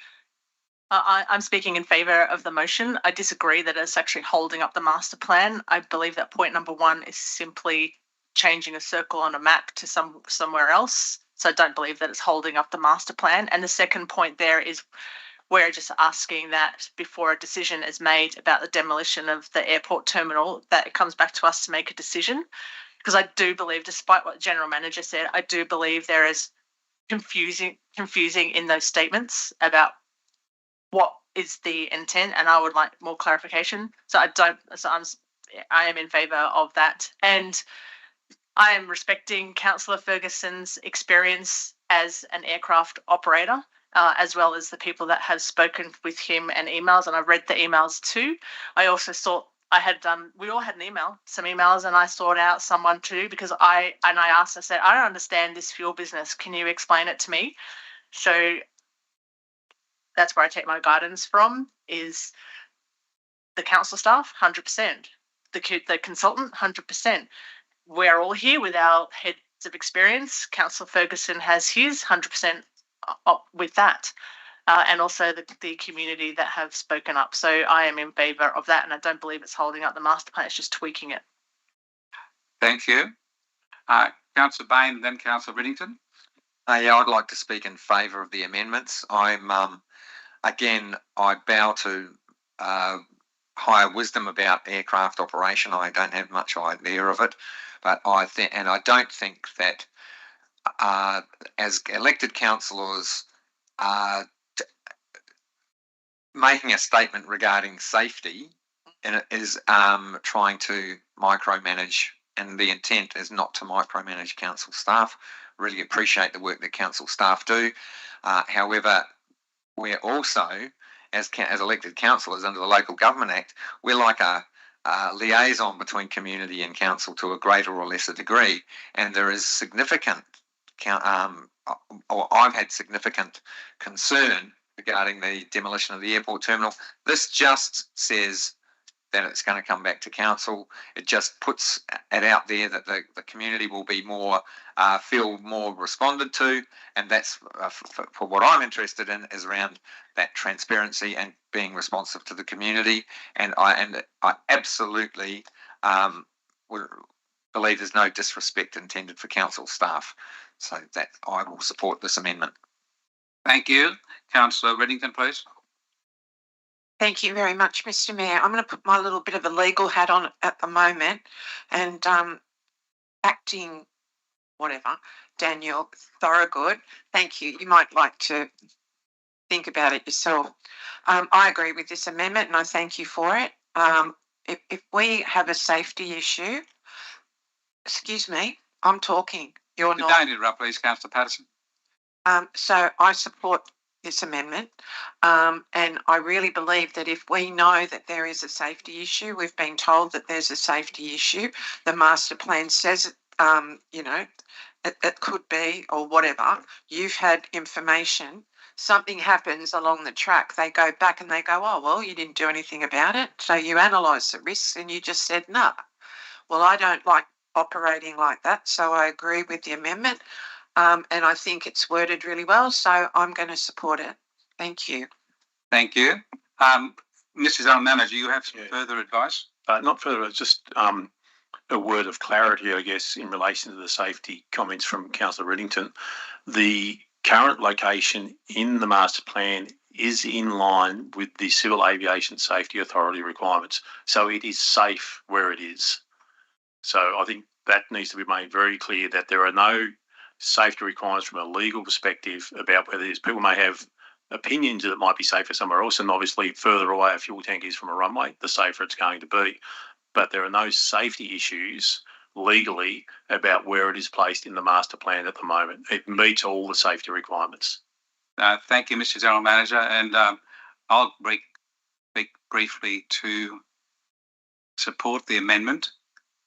I'm speaking in favour of the motion. I disagree that it's actually holding up the master plan. I believe that point number 1 is simply changing a circle on a map to somewhere else. So I don't believe that it's holding up the master plan. And the second point there is we're just asking that before a decision is made about the demolition of the airport terminal, that it comes back to us to make a decision. Because I do believe, despite what the General Manager said, I do believe there is confusing in those statements about what is the intent, and I would like more clarification. So I am in favour of that. And I am respecting Councillor Ferguson's experience as an aircraft operator, as well as the people that have spoken with him and emails, and I've read the emails too. I also thought we all had some emails, and I sought out someone too, because I said, I don't understand this fuel business. Can you explain it to me? So that's where I take my guidance from, is the council staff, 100%. The consultant, 100%. We're all here with our heads of experience. Councillor Ferguson has his, 100% with that. And also the community that have spoken up. So I am in favour of that, and I don't believe it's holding up the master plan, it's just tweaking it. Thank you. Councillor Bain, then Councillor Riddington. Yeah, I'd like to speak in favour of the amendments. I'm again, I bow to higher wisdom about aircraft operation. I don't have much idea of it, but I don't think that as elected councillors making a statement regarding safety is trying to micromanage, and the intent is not to micromanage council staff. Really appreciate the work that council staff do. However, we're also, as elected councillors under the Local Government Act, we're like a liaison between community and council to a greater or lesser degree, and there is significant, or I've had significant concern regarding the demolition of the airport terminal. This just says that it's going to come back to council. It just puts it out there that the community will be more, feel more responded to, and that's for what I'm interested in is around that transparency and being responsive to the community. And I absolutely believe there's no disrespect intended for council staff, so that I will support this amendment. Thank you. Councillor Riddington, please. Thank you very much, Mr. Mayor. I'm going to put my little bit of a legal hat on at the moment, and acting whatever, Daniel Thorogood, thank you. You might like to think about it yourself. I agree with this amendment, and I thank you for it. If we have a safety issue, excuse me, I'm talking. You're not. Don't interrupt, please, Councillor Patterson. So I support this amendment, and I really believe that if we know that there is a safety issue, we've been told that there's a safety issue, the master plan says, you know, it could be, or whatever, you've had information, something happens along the track, they go back and they go, oh, well, you didn't do anything about it, so you analyse the risks and you just said, no. Well, I don't like operating like that, so I agree with the amendment. And I think it's worded really well, so I'm going to support it. Thank you. Thank you. Mrs. Manager, you have some further advice? Not further, just a word of clarity, I guess, in relation to the safety comments from Councillor Riddington. The current location in the master plan is in line with the Civil Aviation Safety Authority requirements, so it is safe where it is. So I think that needs to be made very clear that there are no safety requirements from a legal perspective about whether these people may have opinions that it might be safer somewhere else, and obviously further away a fuel tank is from a runway, the safer it's going to be. But there are no safety issues legally about where it is placed in the master plan at the moment. It meets all the safety requirements. Thank you, Mr. General Manager, and I'll speak briefly to support the amendment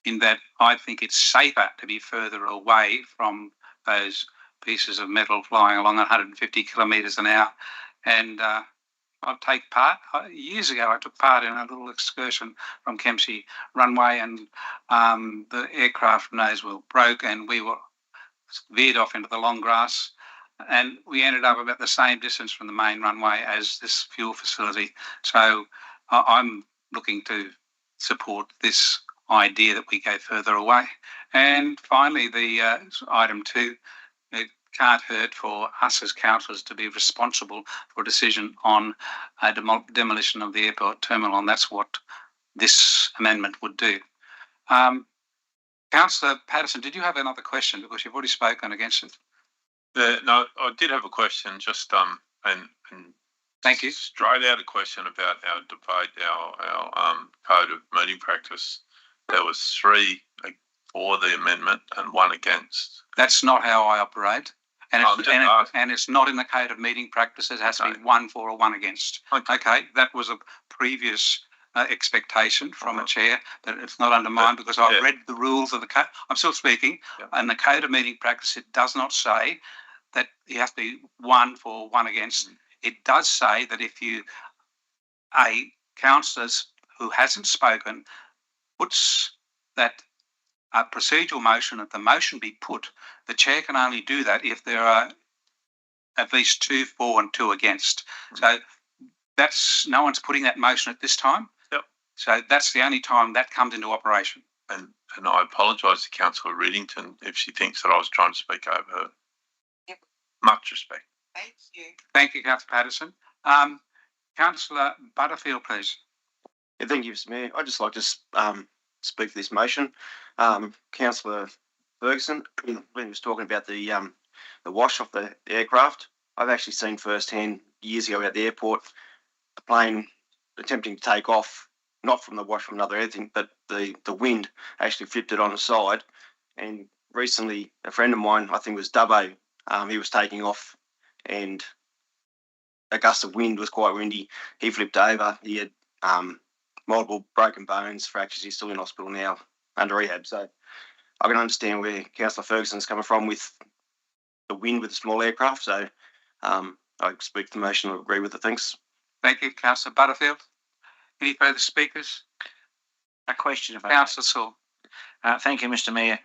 in that I think it's safer to be further away from those pieces of metal flying along at 150 kilometres an hour. And I'll take part. Years ago, I took part in a little excursion from Kempsey runway, and the aircraft nose wheel broke and we were veered off into the long grass, and we ended up about the same distance from the main runway as this fuel facility. So I'm looking to support this idea that we go further away. And finally, the item 2, it can't hurt for us as councillors to be responsible for a decision on a demolition of the airport terminal, and that's what this amendment would do. Councillor Patterson, did you have another question, because you've already spoken against it? No, I did have a question, just and thank you. Straight out a question about our debate, our code of meeting practice. There was 3 for the amendment and 1 against. That's not how I operate, and it's not in the code of meeting practices. It has to be 1 for or 1 against. Okay, that was a previous expectation from a chair, that it's not undermined, because I've read the rules of the code. I'm still speaking. And the code of meeting practice, it does not say that you have to be 1 for, 1 against. It does say that if a councillor who hasn't spoken puts that a procedural motion, that the motion be put, the chair can only do that if there are at least 2 for and 2 against. So that's no one's putting that motion at this time. Yep. So that's the only time that comes into operation. And I apologise to Councillor Riddington if she thinks that I was trying to speak over her. Yep. Much respect. Thank you. Thank you, Councillor Patterson. Councillor Butterfield, please. Yeah, thank you, Mr. Mayor. I'd just like to speak for this motion. Councillor Ferguson, when he was talking about the wash off the aircraft, I've actually seen firsthand years ago at the airport a plane attempting to take off, not from the wash from another anything, but the wind actually flipped it on the side. And recently, a friend of mine, I think it was Dubbo, he was taking off, and a gust of wind was quite windy. He flipped over. He had multiple broken bones, fractures. He's still in hospital now under rehab. So I can understand where Councillor Ferguson's coming from with the wind with the small aircraft. So I speak to the motion and agree with the thanks. Thank you, Councillor Butterfield. Any further speakers? A question about Councillor Saul. Thank you, Mr. Mayor.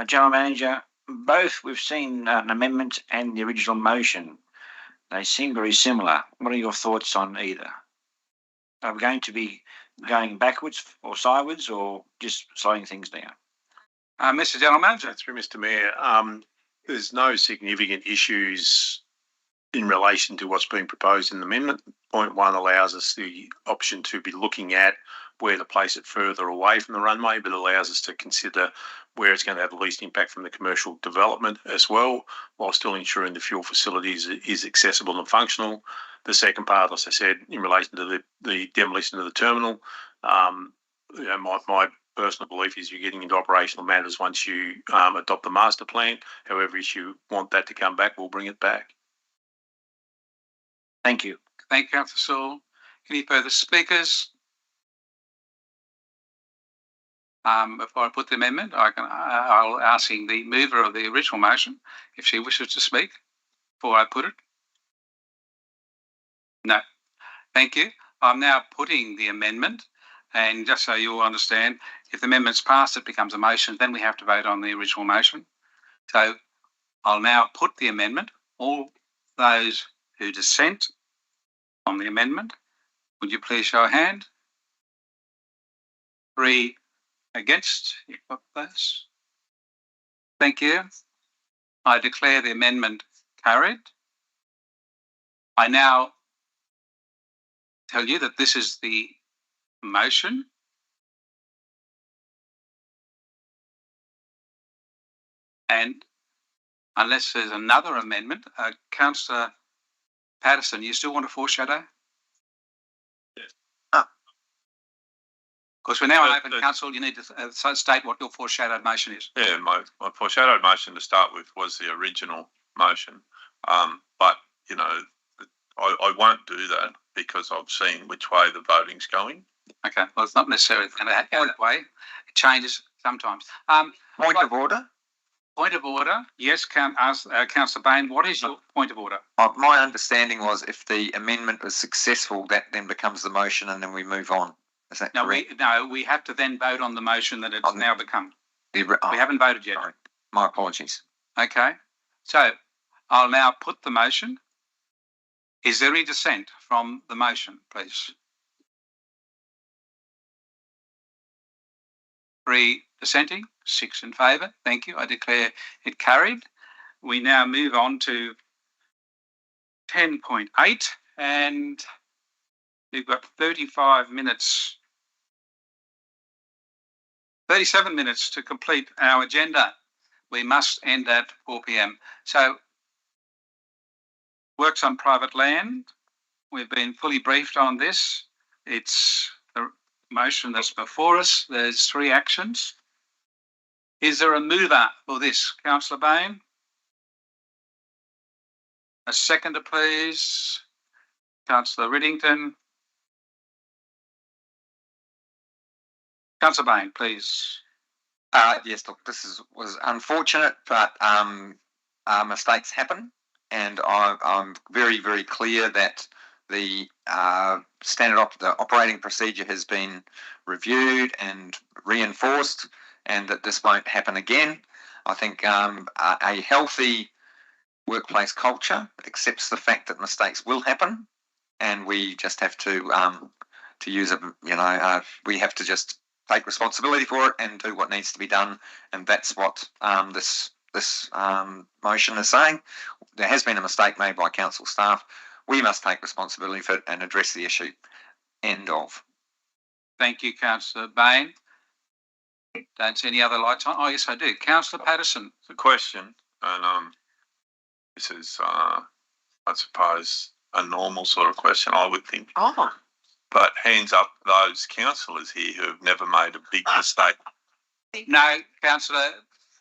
General Manager, both we've seen an amendment and the original motion. They seem very similar. What are your thoughts on either? Are we going to be going backwards or sideways or just slowing things down? Mr. General Manager. Through Mr. Mayor, there's no significant issues in relation to what's being proposed in the amendment. Point 1 allows us the option to be looking at where to place it further away from the runway, but allows us to consider where it's going to have the least impact from the commercial development as well, while still ensuring the fuel facilities is accessible and functional. The second part, as I said, in relation to the demolition of the terminal, my personal belief is you're getting into operational matters once you adopt the master plan. However, if you want that to come back, we'll bring it back. Thank you. Thank you, Councillor Saul. Any further speakers? Before I put the amendment, I'll ask the mover of the original motion if she wishes to speak before I put it. No. Thank you. I'm now putting the amendment, and just so you all understand, if the amendment's passed, it becomes a motion, then we have to vote on the original motion. So I'll now put the amendment. All those who dissent on the amendment, would you please show a hand? 3 against. You've got those. Thank you. I declare the amendment carried. I now tell you that this is the motion. And unless there's another amendment, Councillor Patterson, you still want to foreshadow? Yes. Because we're now open, Council, you need to state what your foreshadowed motion is. Yeah, my foreshadowed motion to start with was the original motion. But, you know, I won't do that because I've seen which way the voting's going. Okay, well, it's not necessarily going to go that way. It changes sometimes. Point of order? Point of order. Yes, Councillor Bain, what is your point of order? My understanding was if the amendment was successful, that then becomes the motion and then we move on. Is that correct? We have to then vote on the motion that it's now become. We haven't voted yet. Sorry. My apologies. Okay, so I'll now put the motion. Is there any dissent from the motion, please? 3 dissenting, 6 in favour. Thank you. I declare it carried. We now move on to 10.8, and we've got 37 minutes to complete our agenda. We must end at 4 p.m. So, works on private land. We've been fully briefed on this. It's the motion that's before us. There's 3 actions. Is there a mover for this? Councillor Bain? A seconder, please. Councillor Riddington. Councillor Bain, please. Yes, look, this was unfortunate, but mistakes happen. And I'm very, very clear that the the operating procedure has been reviewed and reinforced, and that this won't happen again. I think a healthy workplace culture, accepts the fact that mistakes will happen, and we just have to use it. We have to just take responsibility for it and do what needs to be done, and that's what this motion is saying. There has been a mistake made by council staff. We must take responsibility for it and address the issue. End of. Thank you, Councillor Bain. Don't see any other lights on. Oh, yes, I do. Councillor Patterson. The question, and this is, I suppose, a normal sort of question, I would think. Oh. But hands up those councillors here who have never made a big mistake. No, Councillor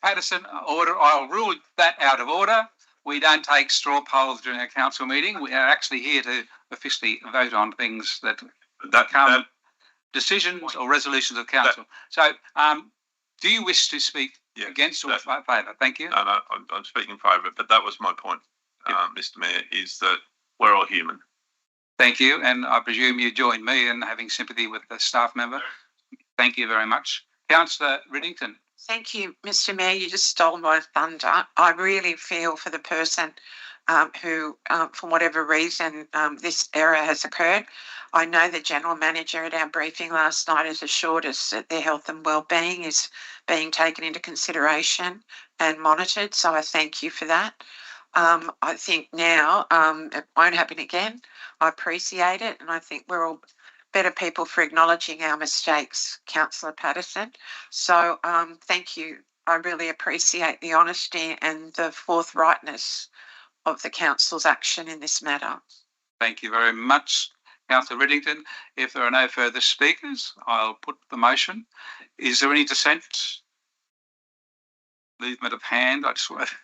Patterson, order. I'll rule that out of order. We don't take straw polls during our council meeting. We are actually here to officially vote on things that become decisions or resolutions of council. Do you wish to speak against or favour? Thank you. No, I'm speaking in favour, but that was my point, Mr. Mayor, is that we're all human. Thank you, and I presume you join me in having sympathy with the staff member. Thank you very much. Councillor Riddington. Thank you, Mr. Mayor. You just stole my thunder. I really feel for the person who, for whatever reason, this error has occurred. I know the General Manager at our briefing last night has assured us that their health and wellbeing is being taken into consideration and monitored, so I thank you for that. I think now it won't happen again. I appreciate it, and I think we're all better people for acknowledging our mistakes, Councillor Patterson. So thank you. I really appreciate the honesty and the forthrightness of the council's action in this matter. Thank you very much, Councillor Riddington. If there are no further speakers, I'll put the motion. Is there any dissent? Movement of hand, I just want to...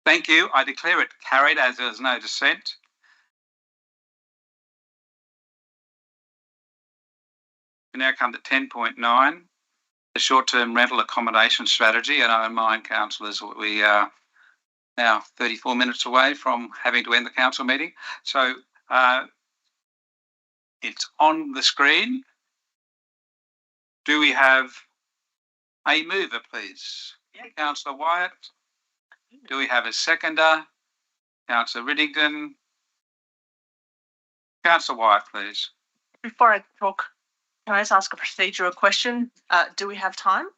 Thank you. I declare it carried as there is no dissent. We now come to 10.9, the short-term rental accommodation strategy. And I remind councillors we are now 34 minutes away from having to end the council meeting. So it's on the screen. Do we have a mover, please? Yeah. Councillor Wyatt. Do we have a seconder? Councillor Riddington. Councillor Wyatt, please. Before I talk, can I just ask a procedural question? Do we have time?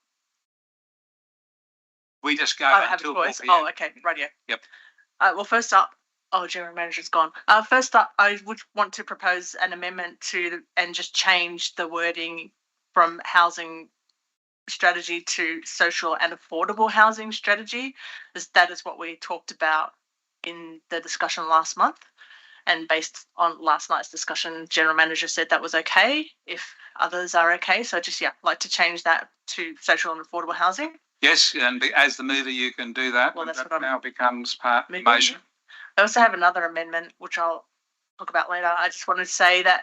We just go have a choice. Oh, okay, radio. Yep. Well, first up, General Manager's gone. First up, I would want to propose an amendment and just change the wording from housing strategy to social and affordable housing strategy. That is what we talked about in the discussion last month. And based on last night's discussion, General Manager said that was okay if others are okay. So just, like to change that to social and affordable housing. Yes, and as the mover, you can do that. Well, that's that what now becomes part of the motion. I also have another amendment, which I'll talk about later. I just wanted to say that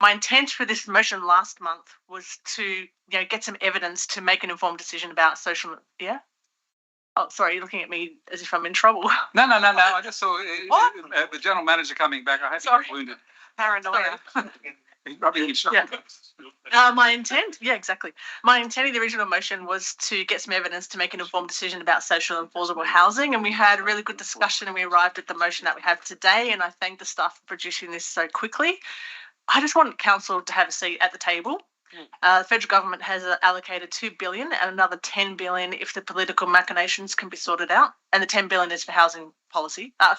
my intent for this motion last month was to, get some evidence to make an informed decision about social. Yeah. Oh, sorry, you're looking at me as if I'm in trouble. No. I just saw the General Manager coming back. I had to be wounded. Paranoia. Rubbing his shoulder. My intent, exactly. My intent in the original motion was to get some evidence to make an informed decision about social and affordable housing, and we had a really good discussion and we arrived at the motion that we have today, and I thank the staff for producing this so quickly. I just want Council to have a seat at the table. The federal government has allocated $2 billion and another $10 billion if the political machinations can be sorted out. And the $10 billion is for housing policy, not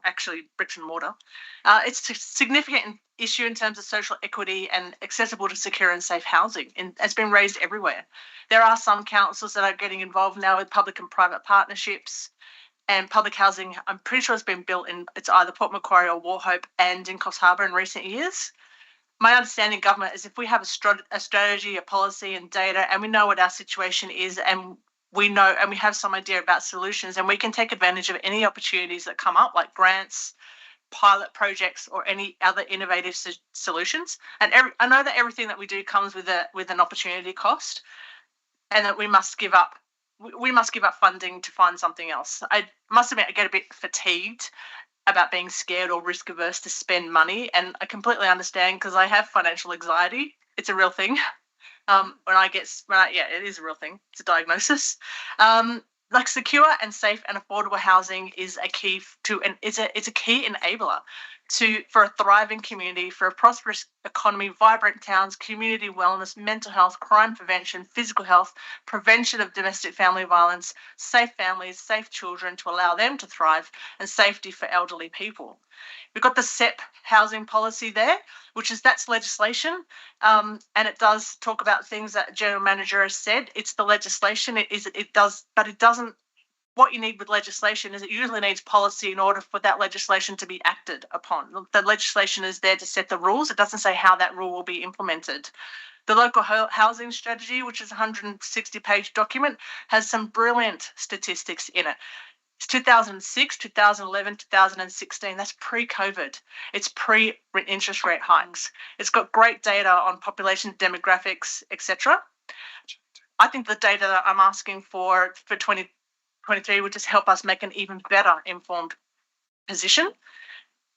actually bricks and mortar. It's a significant issue in terms of social equity and accessible to secure and safe housing. And it's been raised everywhere. There are some councils that are getting involved now with public and private partnerships. And public housing, I'm pretty sure it's been built it's either Port Macquarie or Wauchope and in Coffs Harbour in recent years. My understanding, government, is if we have a strategy, a policy and data, and we know what our situation is, and we have some idea about solutions, and we can take advantage of any opportunities that come up, like grants, pilot projects, or any other innovative solutions. And I know that everything that we do comes with an opportunity cost, and that we must give up. We must give up funding to find something else. I must admit, I get a bit fatigued about being scared or risk averse to spend money, and I completely understand because I have financial anxiety. It's a real thing. It is a real thing. It's a diagnosis. The like secure and safe and affordable housing is a key it's a key enabler for a thriving community, for a prosperous economy, vibrant towns, community wellness, mental health, crime prevention, physical health, prevention of domestic family violence, safe families, safe children to allow them to thrive, and safety for elderly people. We've got the SEP housing policy there, that's legislation, and it does talk about things that General Manager has said. It's the legislation. It doesn't. What you need with legislation is it usually needs policy in order for that legislation to be acted upon. The legislation is there to set the rules. It doesn't say how that rule will be implemented. The local housing strategy, which is a 160-page document, has some brilliant statistics in it. It's 2006, 2011, 2016. That's pre-COVID. It's pre-interest rate hikes. It's got great data on population demographics, etc. I think the data that I'm asking for 2023 would just help us make an even better informed position.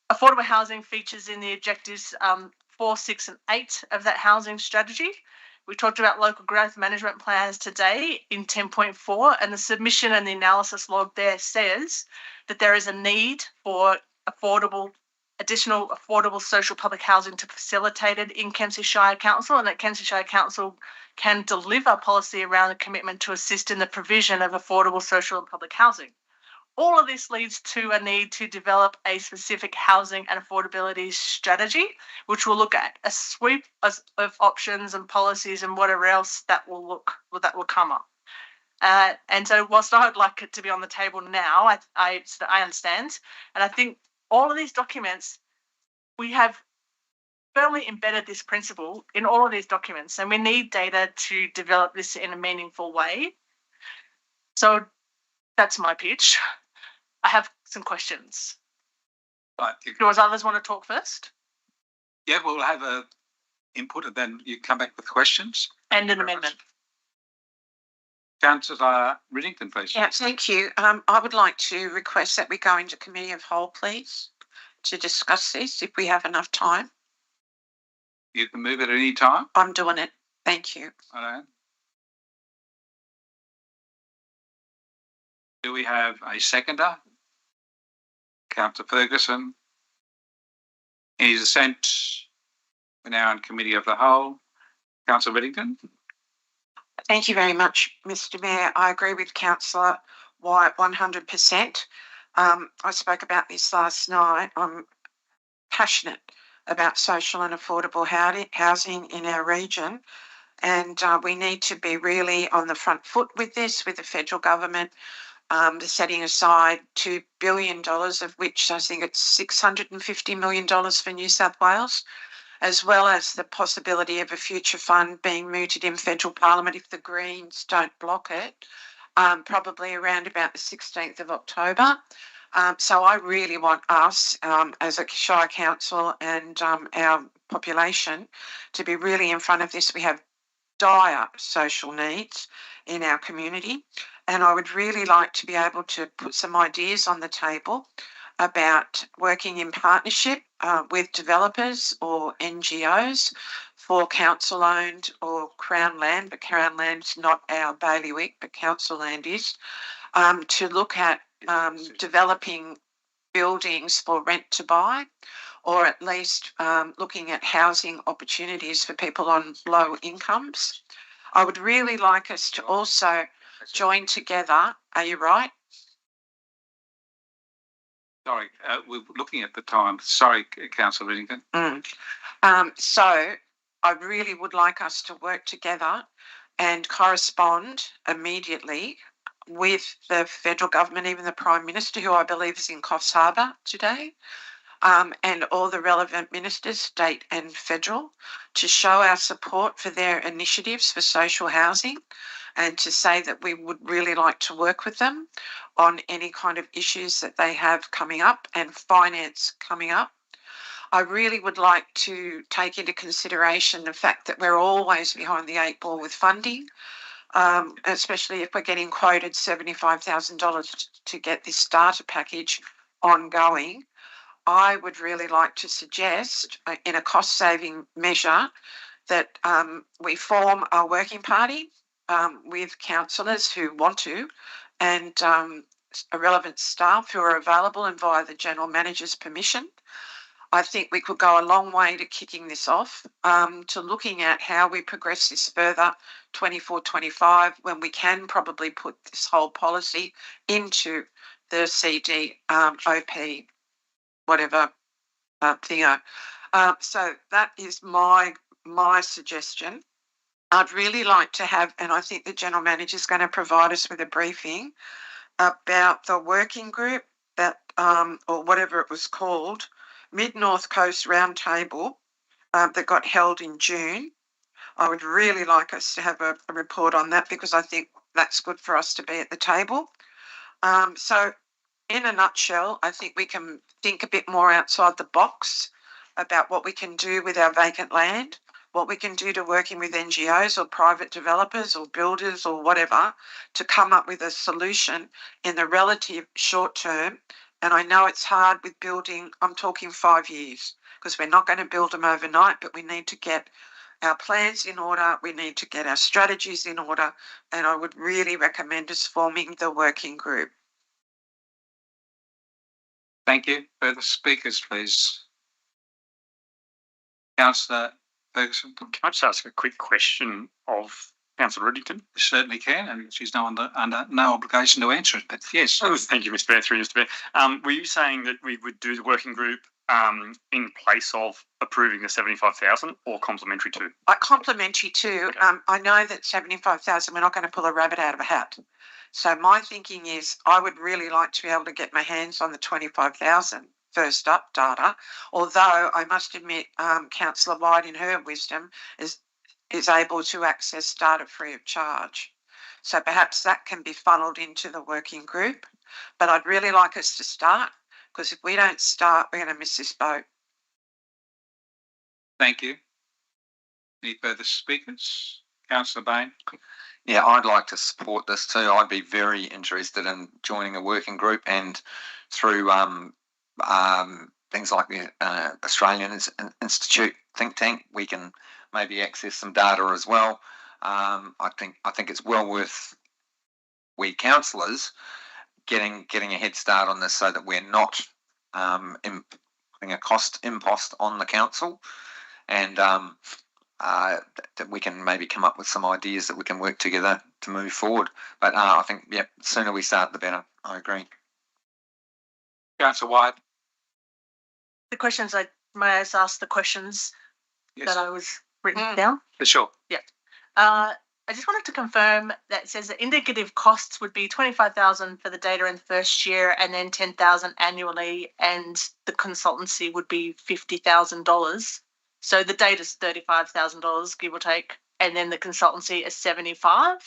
Affordable housing features in the objectives 4, 6 and 8 of that housing strategy. We talked about local growth management plans today in 10.4, and the submission and the analysis log there says that there is a need for additional affordable social public housing to be facilitated in Kempsey Shire Council, and that Kempsey Shire Council can deliver policy around a commitment to assist in the provision of affordable social and public housing. All of this leads to a need to develop a specific housing and affordability strategy, which will look at a sweep of options and policies and whatever else that will come up. And so, whilst I would like it to be on the table now, I understand, and I think all of these documents, we have firmly embedded this principle in all of these documents, and we need data to develop this in a meaningful way. So that's my pitch. I have some questions. Right. Do others want to talk first? Yeah, we'll have a input and then you come back with questions. And an amendment. Councillor Riddington, please. Yeah, thank you. I would like to request that we go into committee of whole, please, to discuss this if we have enough time. You can move at any time. I'm doing it. Thank you. All right. Do we have a seconder? Councillor Ferguson. Any dissent? We're now in committee of the whole. Councillor Riddington. Thank you very much, Mr. Mayor. I agree with Councillor Wyatt 100%. I spoke about this last night. I'm passionate about social and affordable housing in our region, and we need to be really on the front foot with this, with the federal government setting aside $2 billion, of which I think it's $650 million for New South Wales, as well as the possibility of a future fund being mooted in federal parliament if the Greens don't block it, probably around about the 16th of October. So I really want us as a Shire Council and our population to be really in front of this. We have dire social needs in our community, and I would really like to be able to put some ideas on the table about working in partnership with developers or NGOs for council-owned or Crown land, but Crown land's not our bailiwick, but council land is, to look at developing buildings for rent to buy, or at least looking at housing opportunities for people on low incomes. I would really like us to also join together. Are you right? Sorry, we're looking at the time. Sorry, Councillor Riddington. So I really would like us to work together and correspond immediately with the federal government, even the Prime Minister, who I believe is in Coffs Harbour today, and all the relevant ministers, state and federal, to show our support for their initiatives for social housing, and to say that we would really like to work with them on any kind of issues that they have coming up and finance coming up. I really would like to take into consideration the fact that we're always behind the 8 ball with funding, especially if we're getting quoted $75,000 to get this starter package ongoing. I would really like to suggest, in a cost-saving measure, that we form a working party with councillors who want to and relevant staff who are available and via the General Manager's permission. I think we could go a long way to kicking this off, to looking at how we progress this further 24-25, when we can probably put this whole policy into the CD, OP, whatever thingo. So that is my suggestion. I'd really like to have, and I think the General Manager is going to provide us with a briefing about the working group that, or whatever it was called, Mid-North Coast Roundtable that got held in June. I would really like us to have a report on that, because I think that's good for us to be at the table. So in a nutshell, I think we can think a bit more outside the box about what we can do with our vacant land, what we can do to working with NGOs or private developers or builders or whatever to come up with a solution in the relative short term. And I know it's hard with building, I'm talking 5 years, because we're not going to build them overnight, but we need to get our plans in order, we need to get our strategies in order, and I would really recommend us forming the working group. Thank you. Further speakers, please. Councillor Ferguson. Can I just ask a quick question of Councillor Riddington? You certainly can, and she's under no obligation to answer it, but yes. Oh, thank you, Mr. Mayor. Through Mr. Mayor. Were you saying that we would do the working group in place of approving the 75,000 or complementary to? Complementary to. Okay. I know that 75,000, we're not going to pull a rabbit out of a hat. So my thinking is I would really like to be able to get my hands on the 25,000 first up data, although I must admit Councillor White in her wisdom is able to access data free of charge. So perhaps that can be funneled into the working group, but I'd really like us to start, because if we don't start, we're going to miss this boat. Thank you. Any further speakers? Councillor Bain. Yeah, I'd like to support this too. I'd be very interested in joining a working group, and through things like the Australian Institute think tank, we can maybe access some data as well. I think it's well worth we councillors getting a head start on this, so that we're not putting a cost impost on the council, and that we can maybe come up with some ideas that we can work together to move forward. But I think, yeah, the sooner we start, the better. I agree. Councillor White. The questions may I just ask the questions that I was written down? For sure. Yeah. I just wanted to confirm that it says that indicative costs would be 25,000 for the data in the first year, and then 10,000 annually, and the consultancy would be $50,000. So the data's $35,000, give or take, and then the consultancy is 75.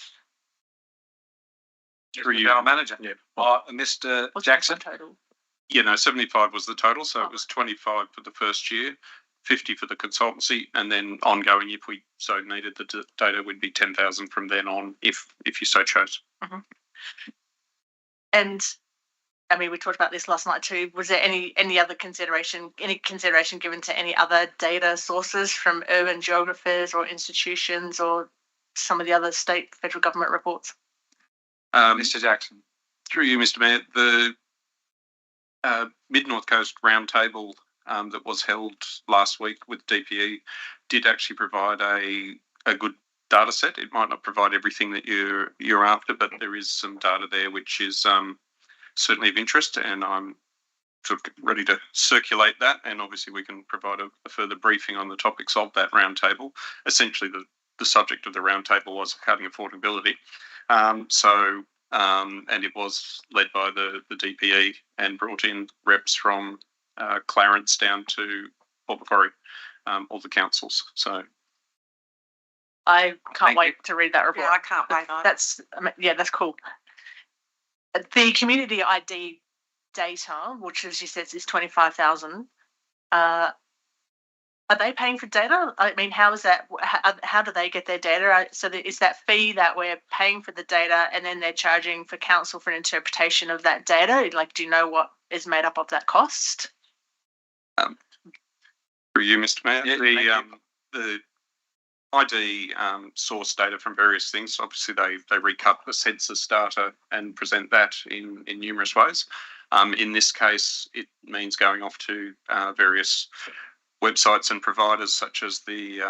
Through you, General Manager. Yeah. Mr. What's Jackson. the total? Yeah, no, 75 was the total, so it was 25 for the first year, 50 for the consultancy, and then ongoing, if we so needed, the data would be 10,000 from then on, if you so chose. Mm-hmm. And I mean, we talked about this last night too. Was there any other consideration given to any other data sources from urban geographers or institutions or some of the other state, federal government reports? Mr. Jackson. Through you, Mr. Mayor, the Mid-North Coast Roundtable that was held last week with DPE did actually provide a good data set. It might not provide everything that you're after, but there is some data there which is certainly of interest, and I'm sort of ready to circulate that, and obviously we can provide a further briefing on the topics of that roundtable. Essentially, the subject of the roundtable was housing affordability. And it was led by the DPE and brought in reps from Clarence down to Port Macquarie, all the councils. So I can't wait to read that report. Yeah, I can't wait either. That's cool. The community ID data, which as you said is 25,000. Are they paying for data? I mean, how is that? How do they get their data? So is that fee that we're paying for the data, and then they're charging for council for an interpretation of that data? Like, do you know what is made up of that cost? For you, Mr. Mayor, Yeah, the ID source data from various things. Obviously, they recut the census data and present that in numerous ways. In this case, it means going off to various websites and providers such as the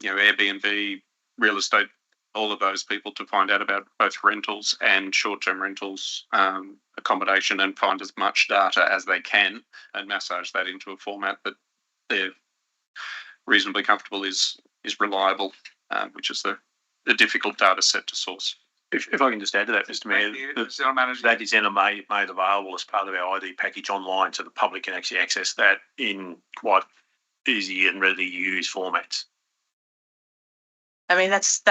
Airbnb, real estate, all of those people to find out about both rentals and short-term rentals, accommodation, and find as much data as they can and massage that into a format that they're reasonably comfortable is reliable, which is the difficult data set to source. If I can just add to that, Mr. Mayor, that is then made available as part of our ID package online, so the public can actually access that in quite easy and readily used formats. I mean, that's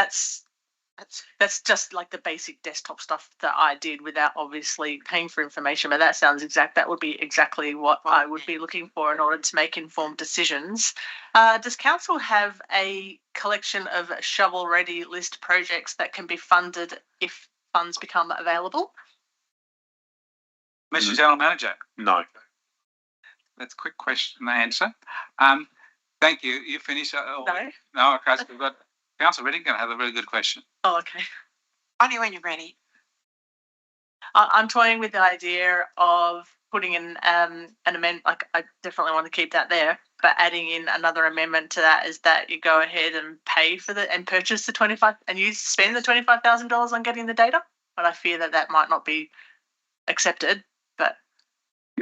just like the basic desktop stuff that I did without obviously paying for information. But that would be exactly what I would be looking for in order to make informed decisions. Does council have a collection of shovel-ready list projects that can be funded if funds become available? Mr. General Manager. No. That's a quick question and answer. Thank you. You finished? No. No, okay. So we've got Councillor Redding going to have a very good question. Oh, okay. Only when you're ready. I'm toying with the idea of putting in an amendment. Like, I definitely want to keep that there, but adding in another amendment to that is that you go ahead and pay for and purchase the 25 and you spend the $25,000 on getting the data. But I fear that might not be accepted. But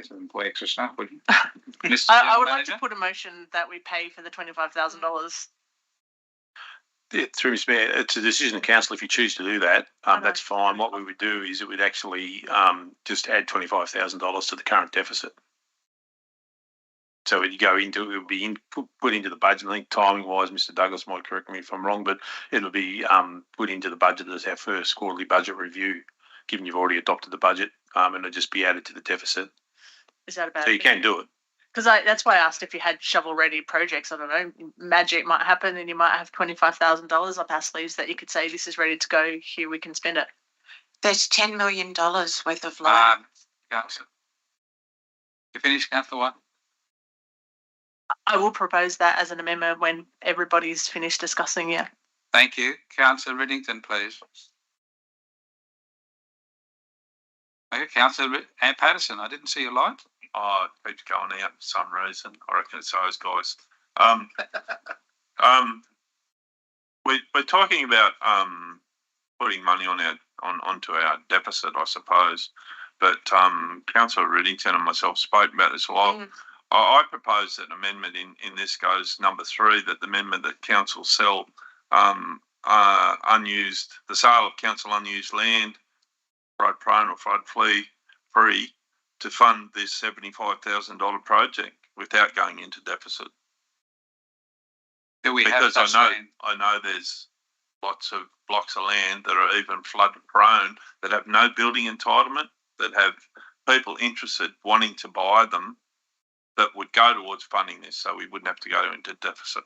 employ extra staff, would you? I would like to put a motion that we pay for the $25,000. Yeah, through Mr. Mayor, it's a decision of council. If you choose to do that, that's fine. What we would do is it would actually just add $25,000 to the current deficit. So it would be put into the budget. I think timing-wise, Mr. Douglas might correct me if I'm wrong, but it will be put into the budget as our first quarterly budget review, given you've already adopted the budget, and it'll just be added to the deficit. Is that about? So you can do it. Because that's why I asked if you had shovel-ready projects. I don't know, magic might happen and you might have $25,000 up our sleeves that you could say, this is ready to go, here we can spend it. There's $10 million worth of loan. Councillor. You finished, Councillor White? I will propose that as an amendment when everybody's finished discussing it. Thank you. Councillor Riddington, please. Okay, Councillor Patterson, I didn't see your light. Oh, it keeps going out for some reason. I reckon it's those guys. We're talking about putting money onto our deficit, I suppose. But Councillor Riddington and myself spoke about this a lot. I propose that an amendment in this goes number 3, that the amendment that council sell the sale of council unused land, flood prone or flood free, to fund this $75,000 project without going into deficit. Do we because have I know there's lots of blocks of land that are even flood prone that have no building entitlement, that have people interested wanting to buy them, that would go towards funding this, so we wouldn't have to go into deficit.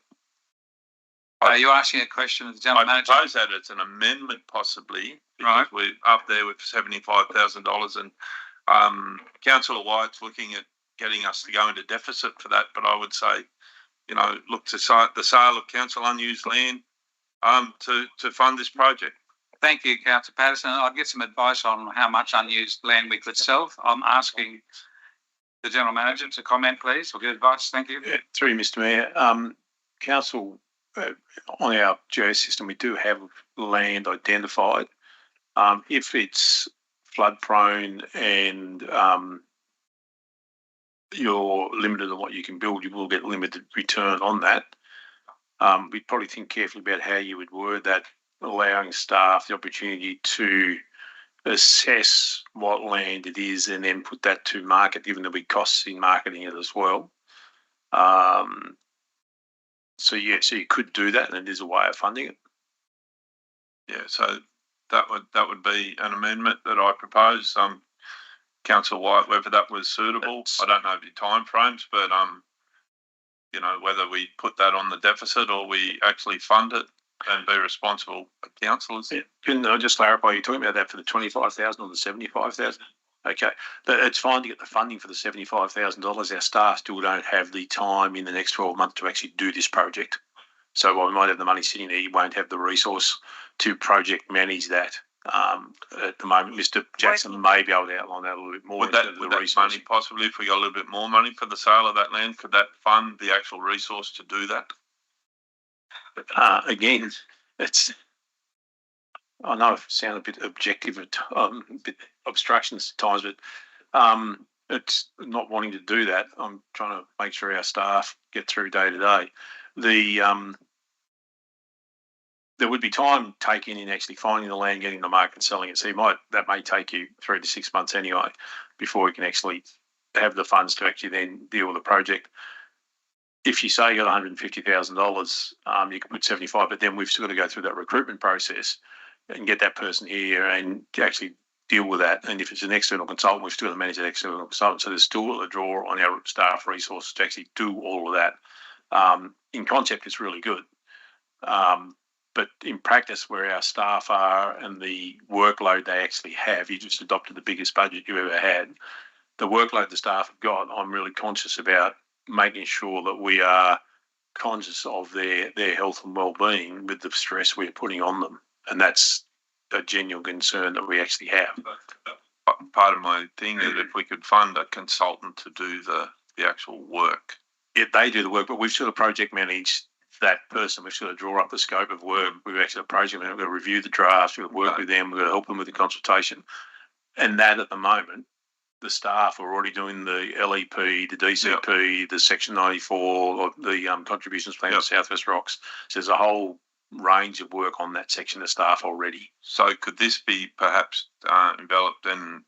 Are you asking a question of the General Manager? I suppose that it's an amendment possibly, because we're up there with $75,000 and Councillor White's looking at getting us to go into deficit for that, but I would say, look to the sale of council unused land to fund this project. Thank you, Councillor Patterson. I'd get some advice on how much unused land we could sell. I'm asking the General Manager to comment, please. We'll get advice. Thank you. Yeah, through Mr. Mayor, Council, on our geo system, we do have land identified. If it's flood prone and you're limited on what you can build, you will get limited return on that. We'd probably think carefully about how you would word that, allowing staff the opportunity to assess what land it is and then put that to market, given there'll be costs in marketing it as well. So you could do that, and it is a way of funding it. Yeah, so that would be an amendment that I propose. Councillor White, whether that was suitable, I don't know the time frames, but whether we put that on the deficit or we actually fund it and be responsible councillors. Yeah. Can I just clarify? You're talking about that for the $25,000 or the $75,000? Okay, but it's fine to get the funding for the $75,000. Our staff still don't have the time in the next 12 months to actually do this project. So while we might have the money sitting there, you won't have the resource to project manage that. At the moment, Mr. Jackson may be able to outline that a little bit more. Would that money possibly, if we got a little bit more money for the sale of that land, could that fund the actual resource to do that? Again, it's. I know I sound a bit objective at a bit obstructions at times, but it's not wanting to do that. I'm trying to make sure our staff get through day to day. There would be time taken in actually finding the land, getting the market, and selling it. So that may take you 3 to 6 months anyway before we can actually have the funds to actually then deal with the project. If you say you got $150,000, you can put 75, but then we've still got to go through that recruitment process and get that person here and actually deal with that. And if it's an external consultant, we've still got to manage that external consultant. So there's still a draw on our staff resources to actually do all of that. In concept, it's really good. But in practice, where our staff are and the workload they actually have, you just adopted the biggest budget you ever had. The workload the staff have got, I'm really conscious about making sure that we are conscious of their health and well-being with the stress we're putting on them. And that's a genuine concern that we actually have. Part of my thing is if we could fund a consultant to do the actual work. Yeah, they do the work, but we've sort of project managed that person. We've got to draw up the scope of work. We've actually got a project manager. We've got to review the drafts. We've got to work with them. We've got to help them with the consultation. And that at the moment, the staff are already doing the LEP, the DCP, the Section 94, or the contributions plan of South West Rocks. So there's a whole range of work on that section of staff already. So could this be perhaps enveloped in,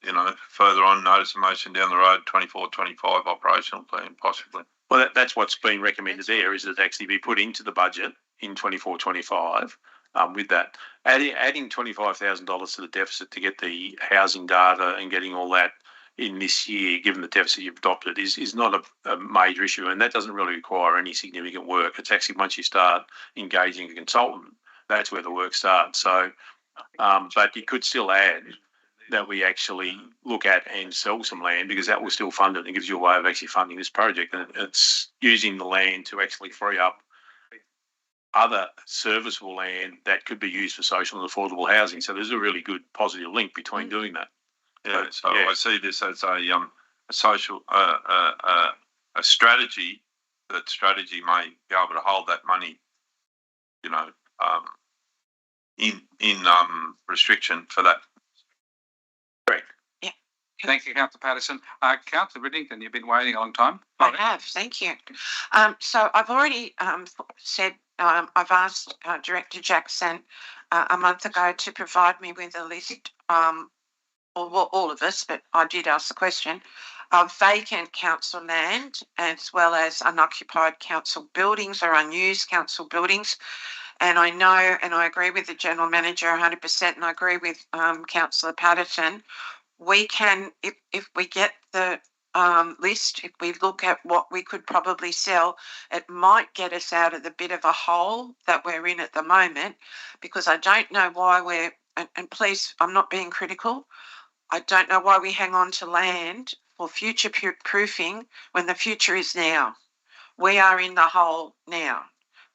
further on notice of motion down the road, 24-25 operational plan, possibly? Well, that's what's been recommended there, is that it actually be put into the budget in 24-25 with that. Adding $25,000 to the deficit to get the housing data and getting all that in this year, given the deficit you've adopted, is not a major issue, and that doesn't really require any significant work. It's actually once you start engaging a consultant, that's where the work starts. So, but you could still add that we actually look at and sell some land, because that will still fund it and gives you a way of actually funding this project. And it's using the land to actually free up other serviceable land that could be used for social and affordable housing. So there's a really good positive link between doing that. Yeah, so I see this as a social a strategy. That strategy may be able to hold that money, in restriction for that. Correct. Yeah. Thank you, Councillor Patterson. Councillor Riddington, you've been waiting a long time. I have, thank you. So I've already said I've asked Director Jackson a month ago to provide me with a list, or all of us, but I did ask the question, of vacant council land as well as unoccupied council buildings or unused council buildings. And I know, and I agree with the General Manager 100%, and I agree with Councillor Patterson, we can, if we get the list, if we look at what we could probably sell, it might get us out of the bit of a hole that we're in at the moment, because I don't know why and please, I'm not being critical, I don't know why we hang on to land for future proofing when the future is now. We are in the hole now,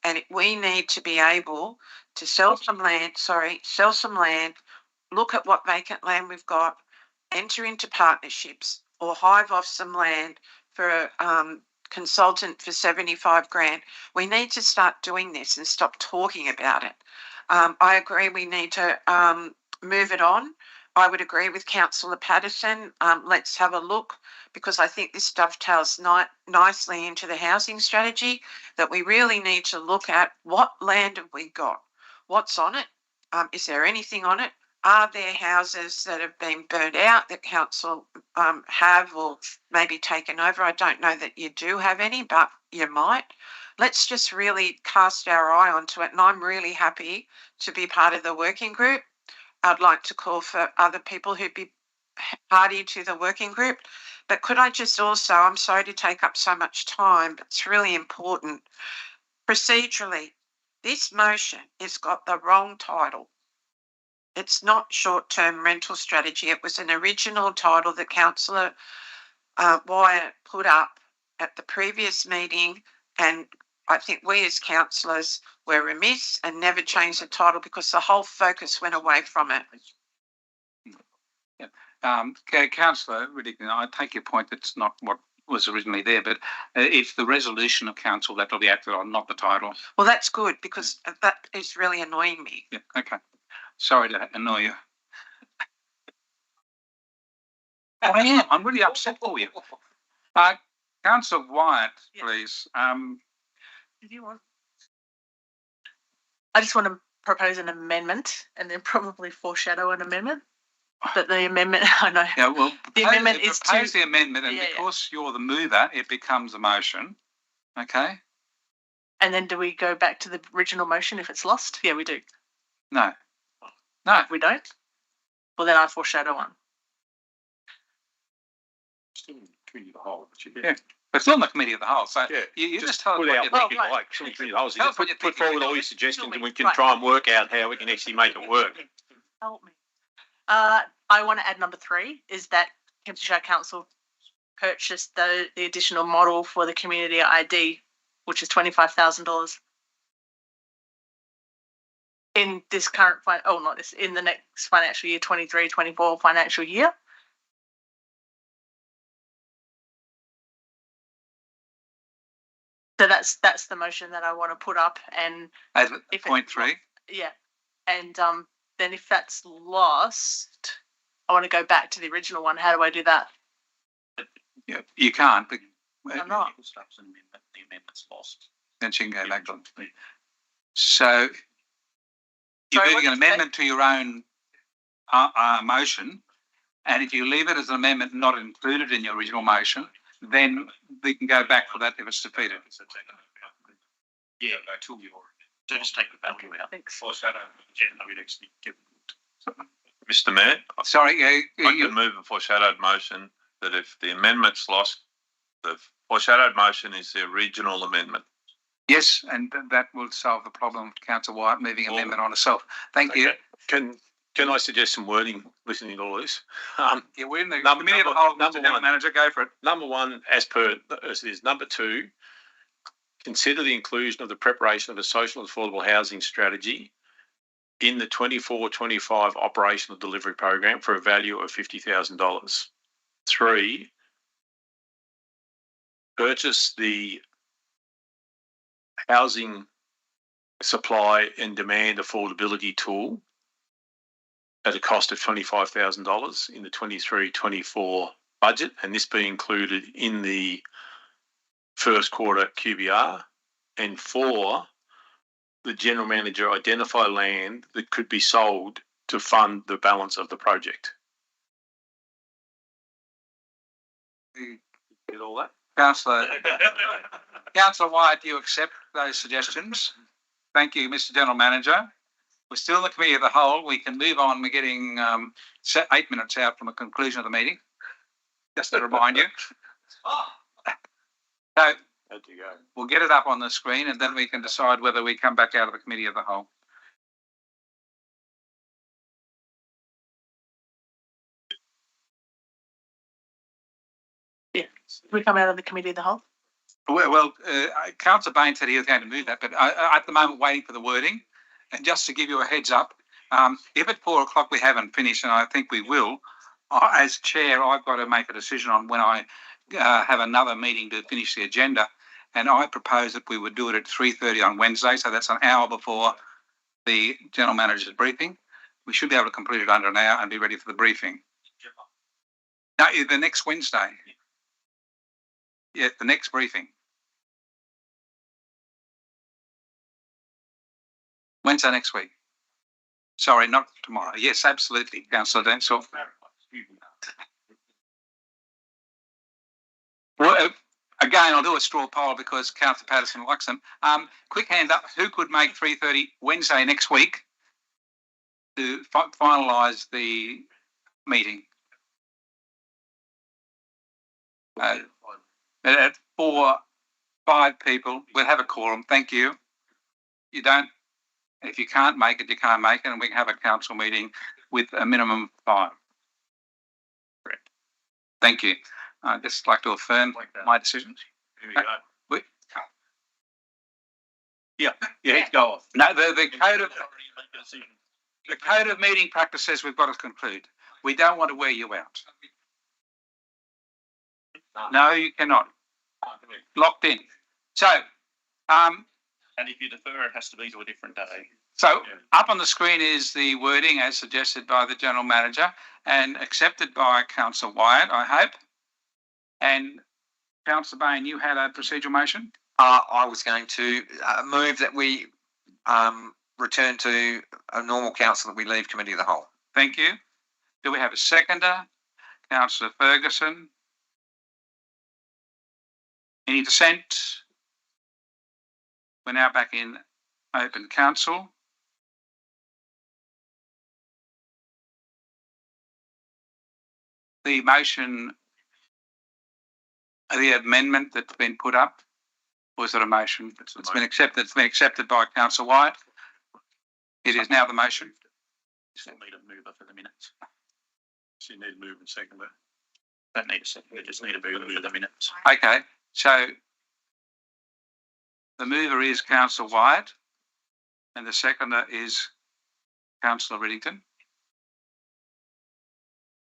and we need to be able to sell some land, look at what vacant land we've got, enter into partnerships or hive off some land for a consultant for 75 grand. We need to start doing this and stop talking about it. I agree we need to move it on. I would agree with Councillor Patterson. Let's have a look, because I think this dovetails nicely into the housing strategy, that we really need to look at what land have we got, what's on it, is there anything on it, are there houses that have been burnt out that council have or maybe taken over. I don't know that you do have any, but you might. Let's just really cast our eye onto it, and I'm really happy to be part of the working group. I'd like to call for other people who'd be party to the working group. But could I just also, I'm sorry to take up so much time, but it's really important. Procedurally, this motion has got the wrong title. It's not short-term rental strategy. It was an original title that Councillor Wyatt put up at the previous meeting, and I think we as councillors were remiss and never changed the title because the whole focus went away from it. Councillor Riddick, I take your point. That's not what was originally there, but it's the resolution of council that will be acted on, not the title. Well, that's good because that is really annoying me. Yeah. Okay. Sorry to annoy you. I am. I'm really upset for you. Councillor Wyatt, please. Did you want? I just want to propose an amendment and then probably foreshadow an amendment. But the amendment, I know. Yeah, well, the amendment is propose the amendment, and because you're the mover, it becomes a motion. Okay. And then do we go back to the original motion if it's lost? Yeah, we do. No. No. We don't? Well, then I foreshadow one. Still in the committee of the whole. Yeah. But still in the committee of the whole. So yeah, you just tell us put what out you what think. you like. Still in the committee of the whole. So Tell you us what you put think. forward all your suggestions, and we can Right. try and work out how we can actually make it work. Help me. I want to add number 3 is that Kempsey Shire Council purchased the additional model for the community ID, which is $25,000 in this current in the next financial year, 23-24 financial year. So that's the motion that I want to put up, and As point 3. Yeah, and then if that's lost, I want to go back to the original one. How do I do that? Yeah, you can't. But I'm not. The amendment's lost. Then she can go back on. So you're moving an amendment to your own motion, and if you leave it as an amendment not included in your original motion, then we can go back for that if it's defeated. Yeah, until you're. Just take the value out. Thanks. Mr. Mayor, Sorry, I can move a foreshadowed motion that if the amendment's lost, the foreshadowed motion is the original amendment. yes, and that will solve the problem of Councillor Wyatt moving amendment on herself. Thank you. Can I suggest some wording listening to all this? Yeah, we're in the committee of the whole. Mr. General Manager, go for it. Number 1, as it is. Number 2, consider the inclusion of the preparation of a social and affordable housing strategy in the 24-25 operational delivery program for a value of $50,000. 3, purchase the housing supply and demand affordability tool at a cost of $25,000 in the 23-24 budget, and this be included in the first quarter QBR. And 4, the General Manager identify land that could be sold to fund the balance of the project. Get all that? Councillor Wyatt, do you accept those suggestions? Thank you, Mr. General Manager. We're still in the committee of the whole. We can move on. We're getting 8 minutes out from the conclusion of the meeting. Just to remind you. So we'll get it up on the screen, and then we can decide whether we come back out of the committee of the whole. Yeah, we come out of the committee of the whole. Well, Councillor Bain said he was going to move that, but at the moment waiting for the wording. And just to give you a heads up, if at 4 o'clock we haven't finished, and I think we will, as chair, I've got to make a decision on when I have another meeting to finish the agenda. And I propose that we would do it at 3:30 on Wednesday, so that's an hour before the General Manager's briefing. We should be able to complete it under an hour and be ready for the briefing. No, the next Wednesday. Yeah, the next briefing. Wednesday next week. Sorry, not tomorrow. Yes, absolutely, Councillor Densel. Well, again, I'll do a straw poll because Councillor Patterson likes them. Quick hand up. Who could make 3:30 Wednesday next week to finalise the meeting? At 5 people. We'll have a quorum. Thank you. You don't. If you can't make it, you can't make it, and we can have a council meeting with a minimum of 5. Correct. Thank you. I'd just like to affirm my decisions. Here we go. Yeah, go off. No, the code of meeting practice says we've got to conclude. We don't want to wear you out. No, you cannot. Locked in. So, and if you defer, it has to be to a different day. So up on the screen is the wording as suggested by the General Manager and accepted by Councillor Wyatt, I hope. And Councillor Bain, you had a procedural motion? I was going to move that we return to a normal council, that we leave committee of the whole. Thank you. Do we have a seconder? Councillor Ferguson. Any dissent? We're now back in open council. The motion, the amendment that's been put up, was it a motion? It's been accepted. It's been accepted by Councillor Wyatt. It is now the motion. Still need a mover for the minutes. So you need to move and second that. Don't need a second. We just need a mover for the minutes. Okay, so the mover is Councillor Wyatt, and the seconder is Councillor Riddington.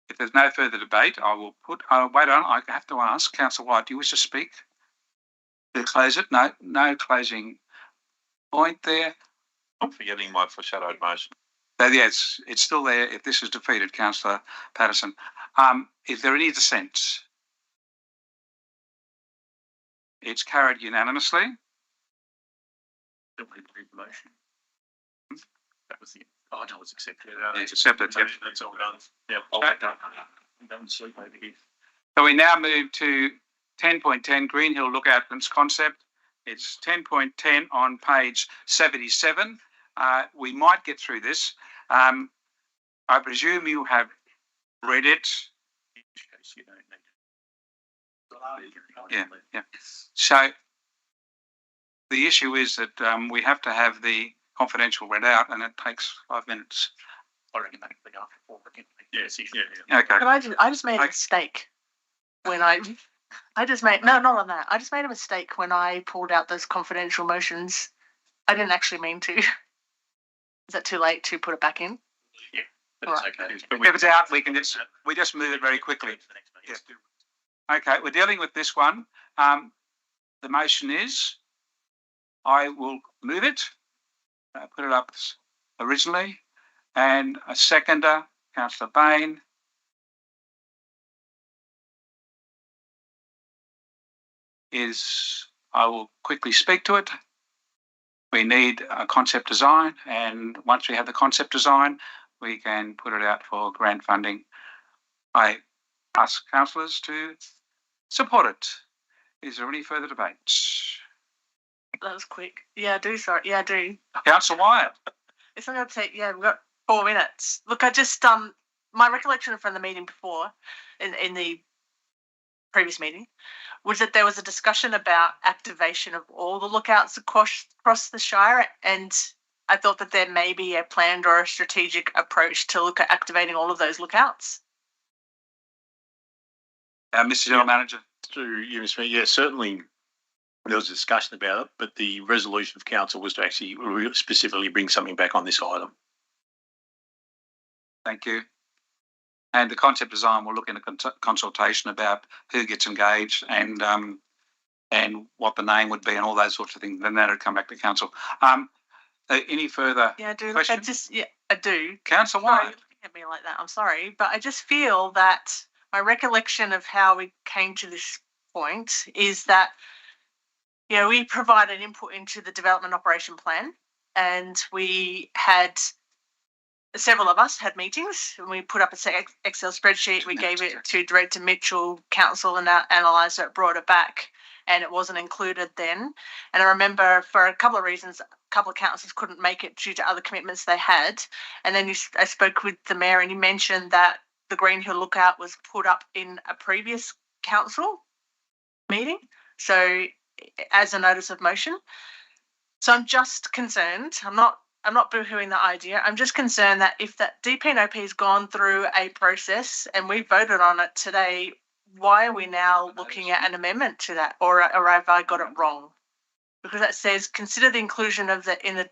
If there's no further debate, I will put. Wait on. I have to ask Councillor Wyatt. Do you wish to speak? To close it? No closing point there. I'm forgetting my foreshadowed motion. Yes, it's still there. If this is defeated, Councillor Patterson, is there any dissent? It's carried unanimously. Don't need to read the motion. That was the. Oh no, it's accepted. It's accepted. Yep. That's all done. Yeah, I'll take that. I'm going to sleep over here. So we now move to 10.10 Greenhill Lookoutlands concept. It's 10.10 on page 77. We might get through this. I presume you have read it. In case you don't need it. Yeah. So the issue is that we have to have the confidential read out, and it takes 5 minutes. I reckon that can be after 4 again. Yes, Okay. But I just made a mistake when I just made not on that. I just made a mistake when I pulled out those confidential motions. I didn't actually mean to. Is that too late to put it back in? Yeah, but Right. it's okay. If it's out, we just move it very quickly. Yeah. Okay, we're dealing with this one. The motion is, I will move it, put it up originally, and a seconder, Councillor Bain. I will quickly speak to it. We need a concept design, and once we have the concept design, we can put it out for grant funding. I ask councillors to support it. Is there any further debate? That was quick. Yeah, I do. Sorry. Yeah, I do. Councillor Wyatt. It's not going to take. Yeah, we've got 4 minutes. Look, I just my recollection from the meeting before, in the previous meeting, was that there was a discussion about activation of all the lookouts across the Shire, and I thought that there may be a planned or a strategic approach to look at activating all of those lookouts. Mr. General Manager. Through you, Mr. Mayor, yeah, certainly there was a discussion about it, but the resolution of council was to actually specifically bring something back on this item. Thank you. And the concept design will look in a consultation about who gets engaged and what the name would be and all those sorts of things. Then that'll come back to council. Any further? Yeah, I do. Questions? I do. Councillor Sorry, Wyatt. you're looking at me like that. I'm sorry, but I just feel that my recollection of how we came to this point is that, you know, we provided input into the development operation plan, and we had several of us had meetings, and we put up a Excel spreadsheet. We gave it to Director Mitchell, council, and analysed it, brought it back, and it wasn't included then. And I remember for a couple of reasons, a couple of councillors couldn't make it due to other commitments they had. And then I spoke with the mayor, and he mentioned that the Greenhill lookout was put up in a previous council meeting, so as a notice of motion. So I'm just concerned. I'm not boohooing the idea. I'm just concerned that if that DPNOP has gone through a process and we voted on it today, why are we now looking at an amendment to that? Or have I got it wrong? because that says consider the inclusion of the in the.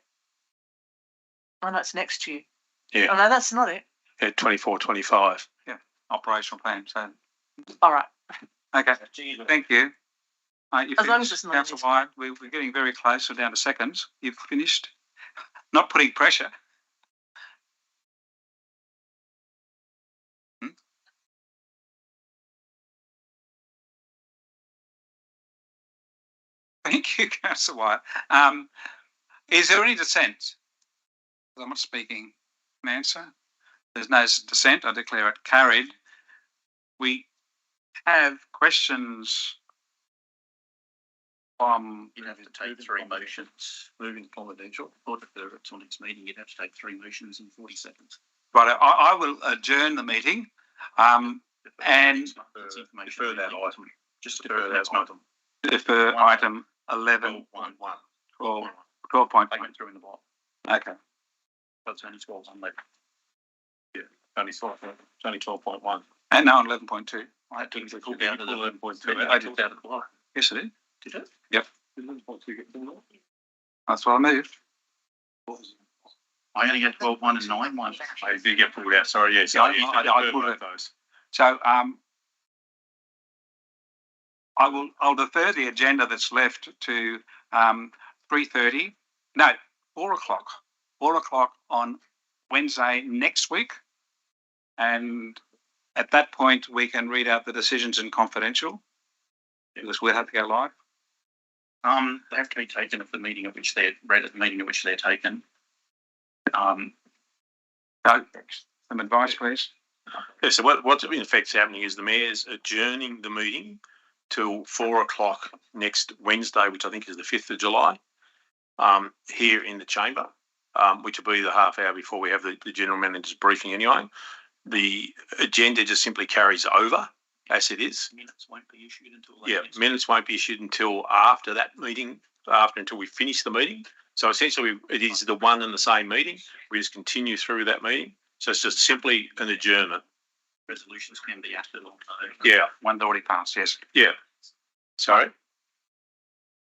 Oh no, it's next year. Yeah. Oh no, that's not it. Yeah, 24-25. Operational plan. So, All right. okay. Thank you. You As long as finished, it's not Councillor this- Wyatt, we're getting very close. We're down to seconds. You've finished. Not putting pressure. Thank you, Councillor Wyatt. Is there any dissent? I'm not speaking an answer. There's no dissent. I declare it carried. We have questions from. You'd have to take 3 motions. Moving confidential. Or if it's on its meeting, you'd have to take 3 motions in 40 seconds. Right, I will adjourn the meeting. And Defer that item. Just defer that item. defer item 11. 12.1. Take it through in the block. Okay. That's only 12 on left. Only 12.1. And now on 11.2. I had to pull down to the 11.2. I took out of the block. Yes, it is. Did it? Yep. Did 11.2 get pulled off? That's what I moved. I only get 12, 1 and 9. One. I did get pulled out. Sorry, yes. Yeah, I pulled it. those. So I'll defer the agenda that's left to 3:30. No, 4 o'clock. 4 o'clock on Wednesday next week. And at that point, we can read out the decisions in confidential because we'll have to go live. They have to be taken at the meeting at which they're read at the meeting at which they're taken. So, some advice, please. Yeah, so what's in effect happening is the mayor's adjourning the meeting till 4 o'clock next Wednesday, which I think is the 5th of July, here in the chamber, which will be the half hour before we have the general manager's briefing anyway. The agenda just simply carries over as it is. Minutes won't be issued until minutes won't be issued until after that meeting, until we finish the meeting. So essentially, it is the one and the same meeting. We just continue through that meeting. So it's just simply an adjournment. Resolutions can be acted on. Yeah. One's already passed, yes. Yeah. Sorry.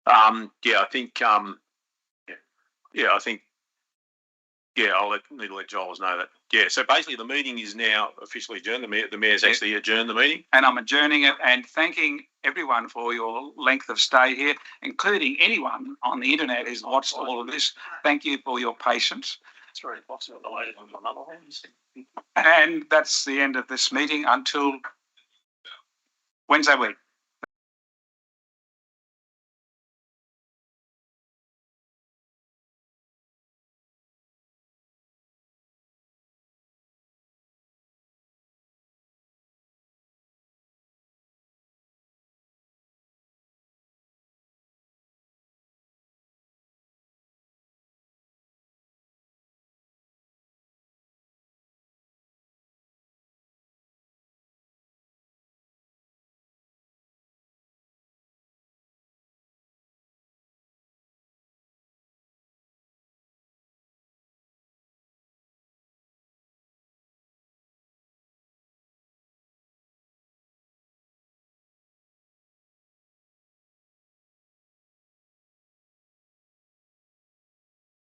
I think. I'll need to let Giles know that. Yeah. So basically, the meeting is now officially adjourned. The mayor's actually adjourned the meeting, and I'm adjourning it and thanking everyone for your length of stay here, including anyone on the internet who's watched all of this. Thank you for your patience. It's very possible related on another hand. And that's the end of this meeting until Wednesday week.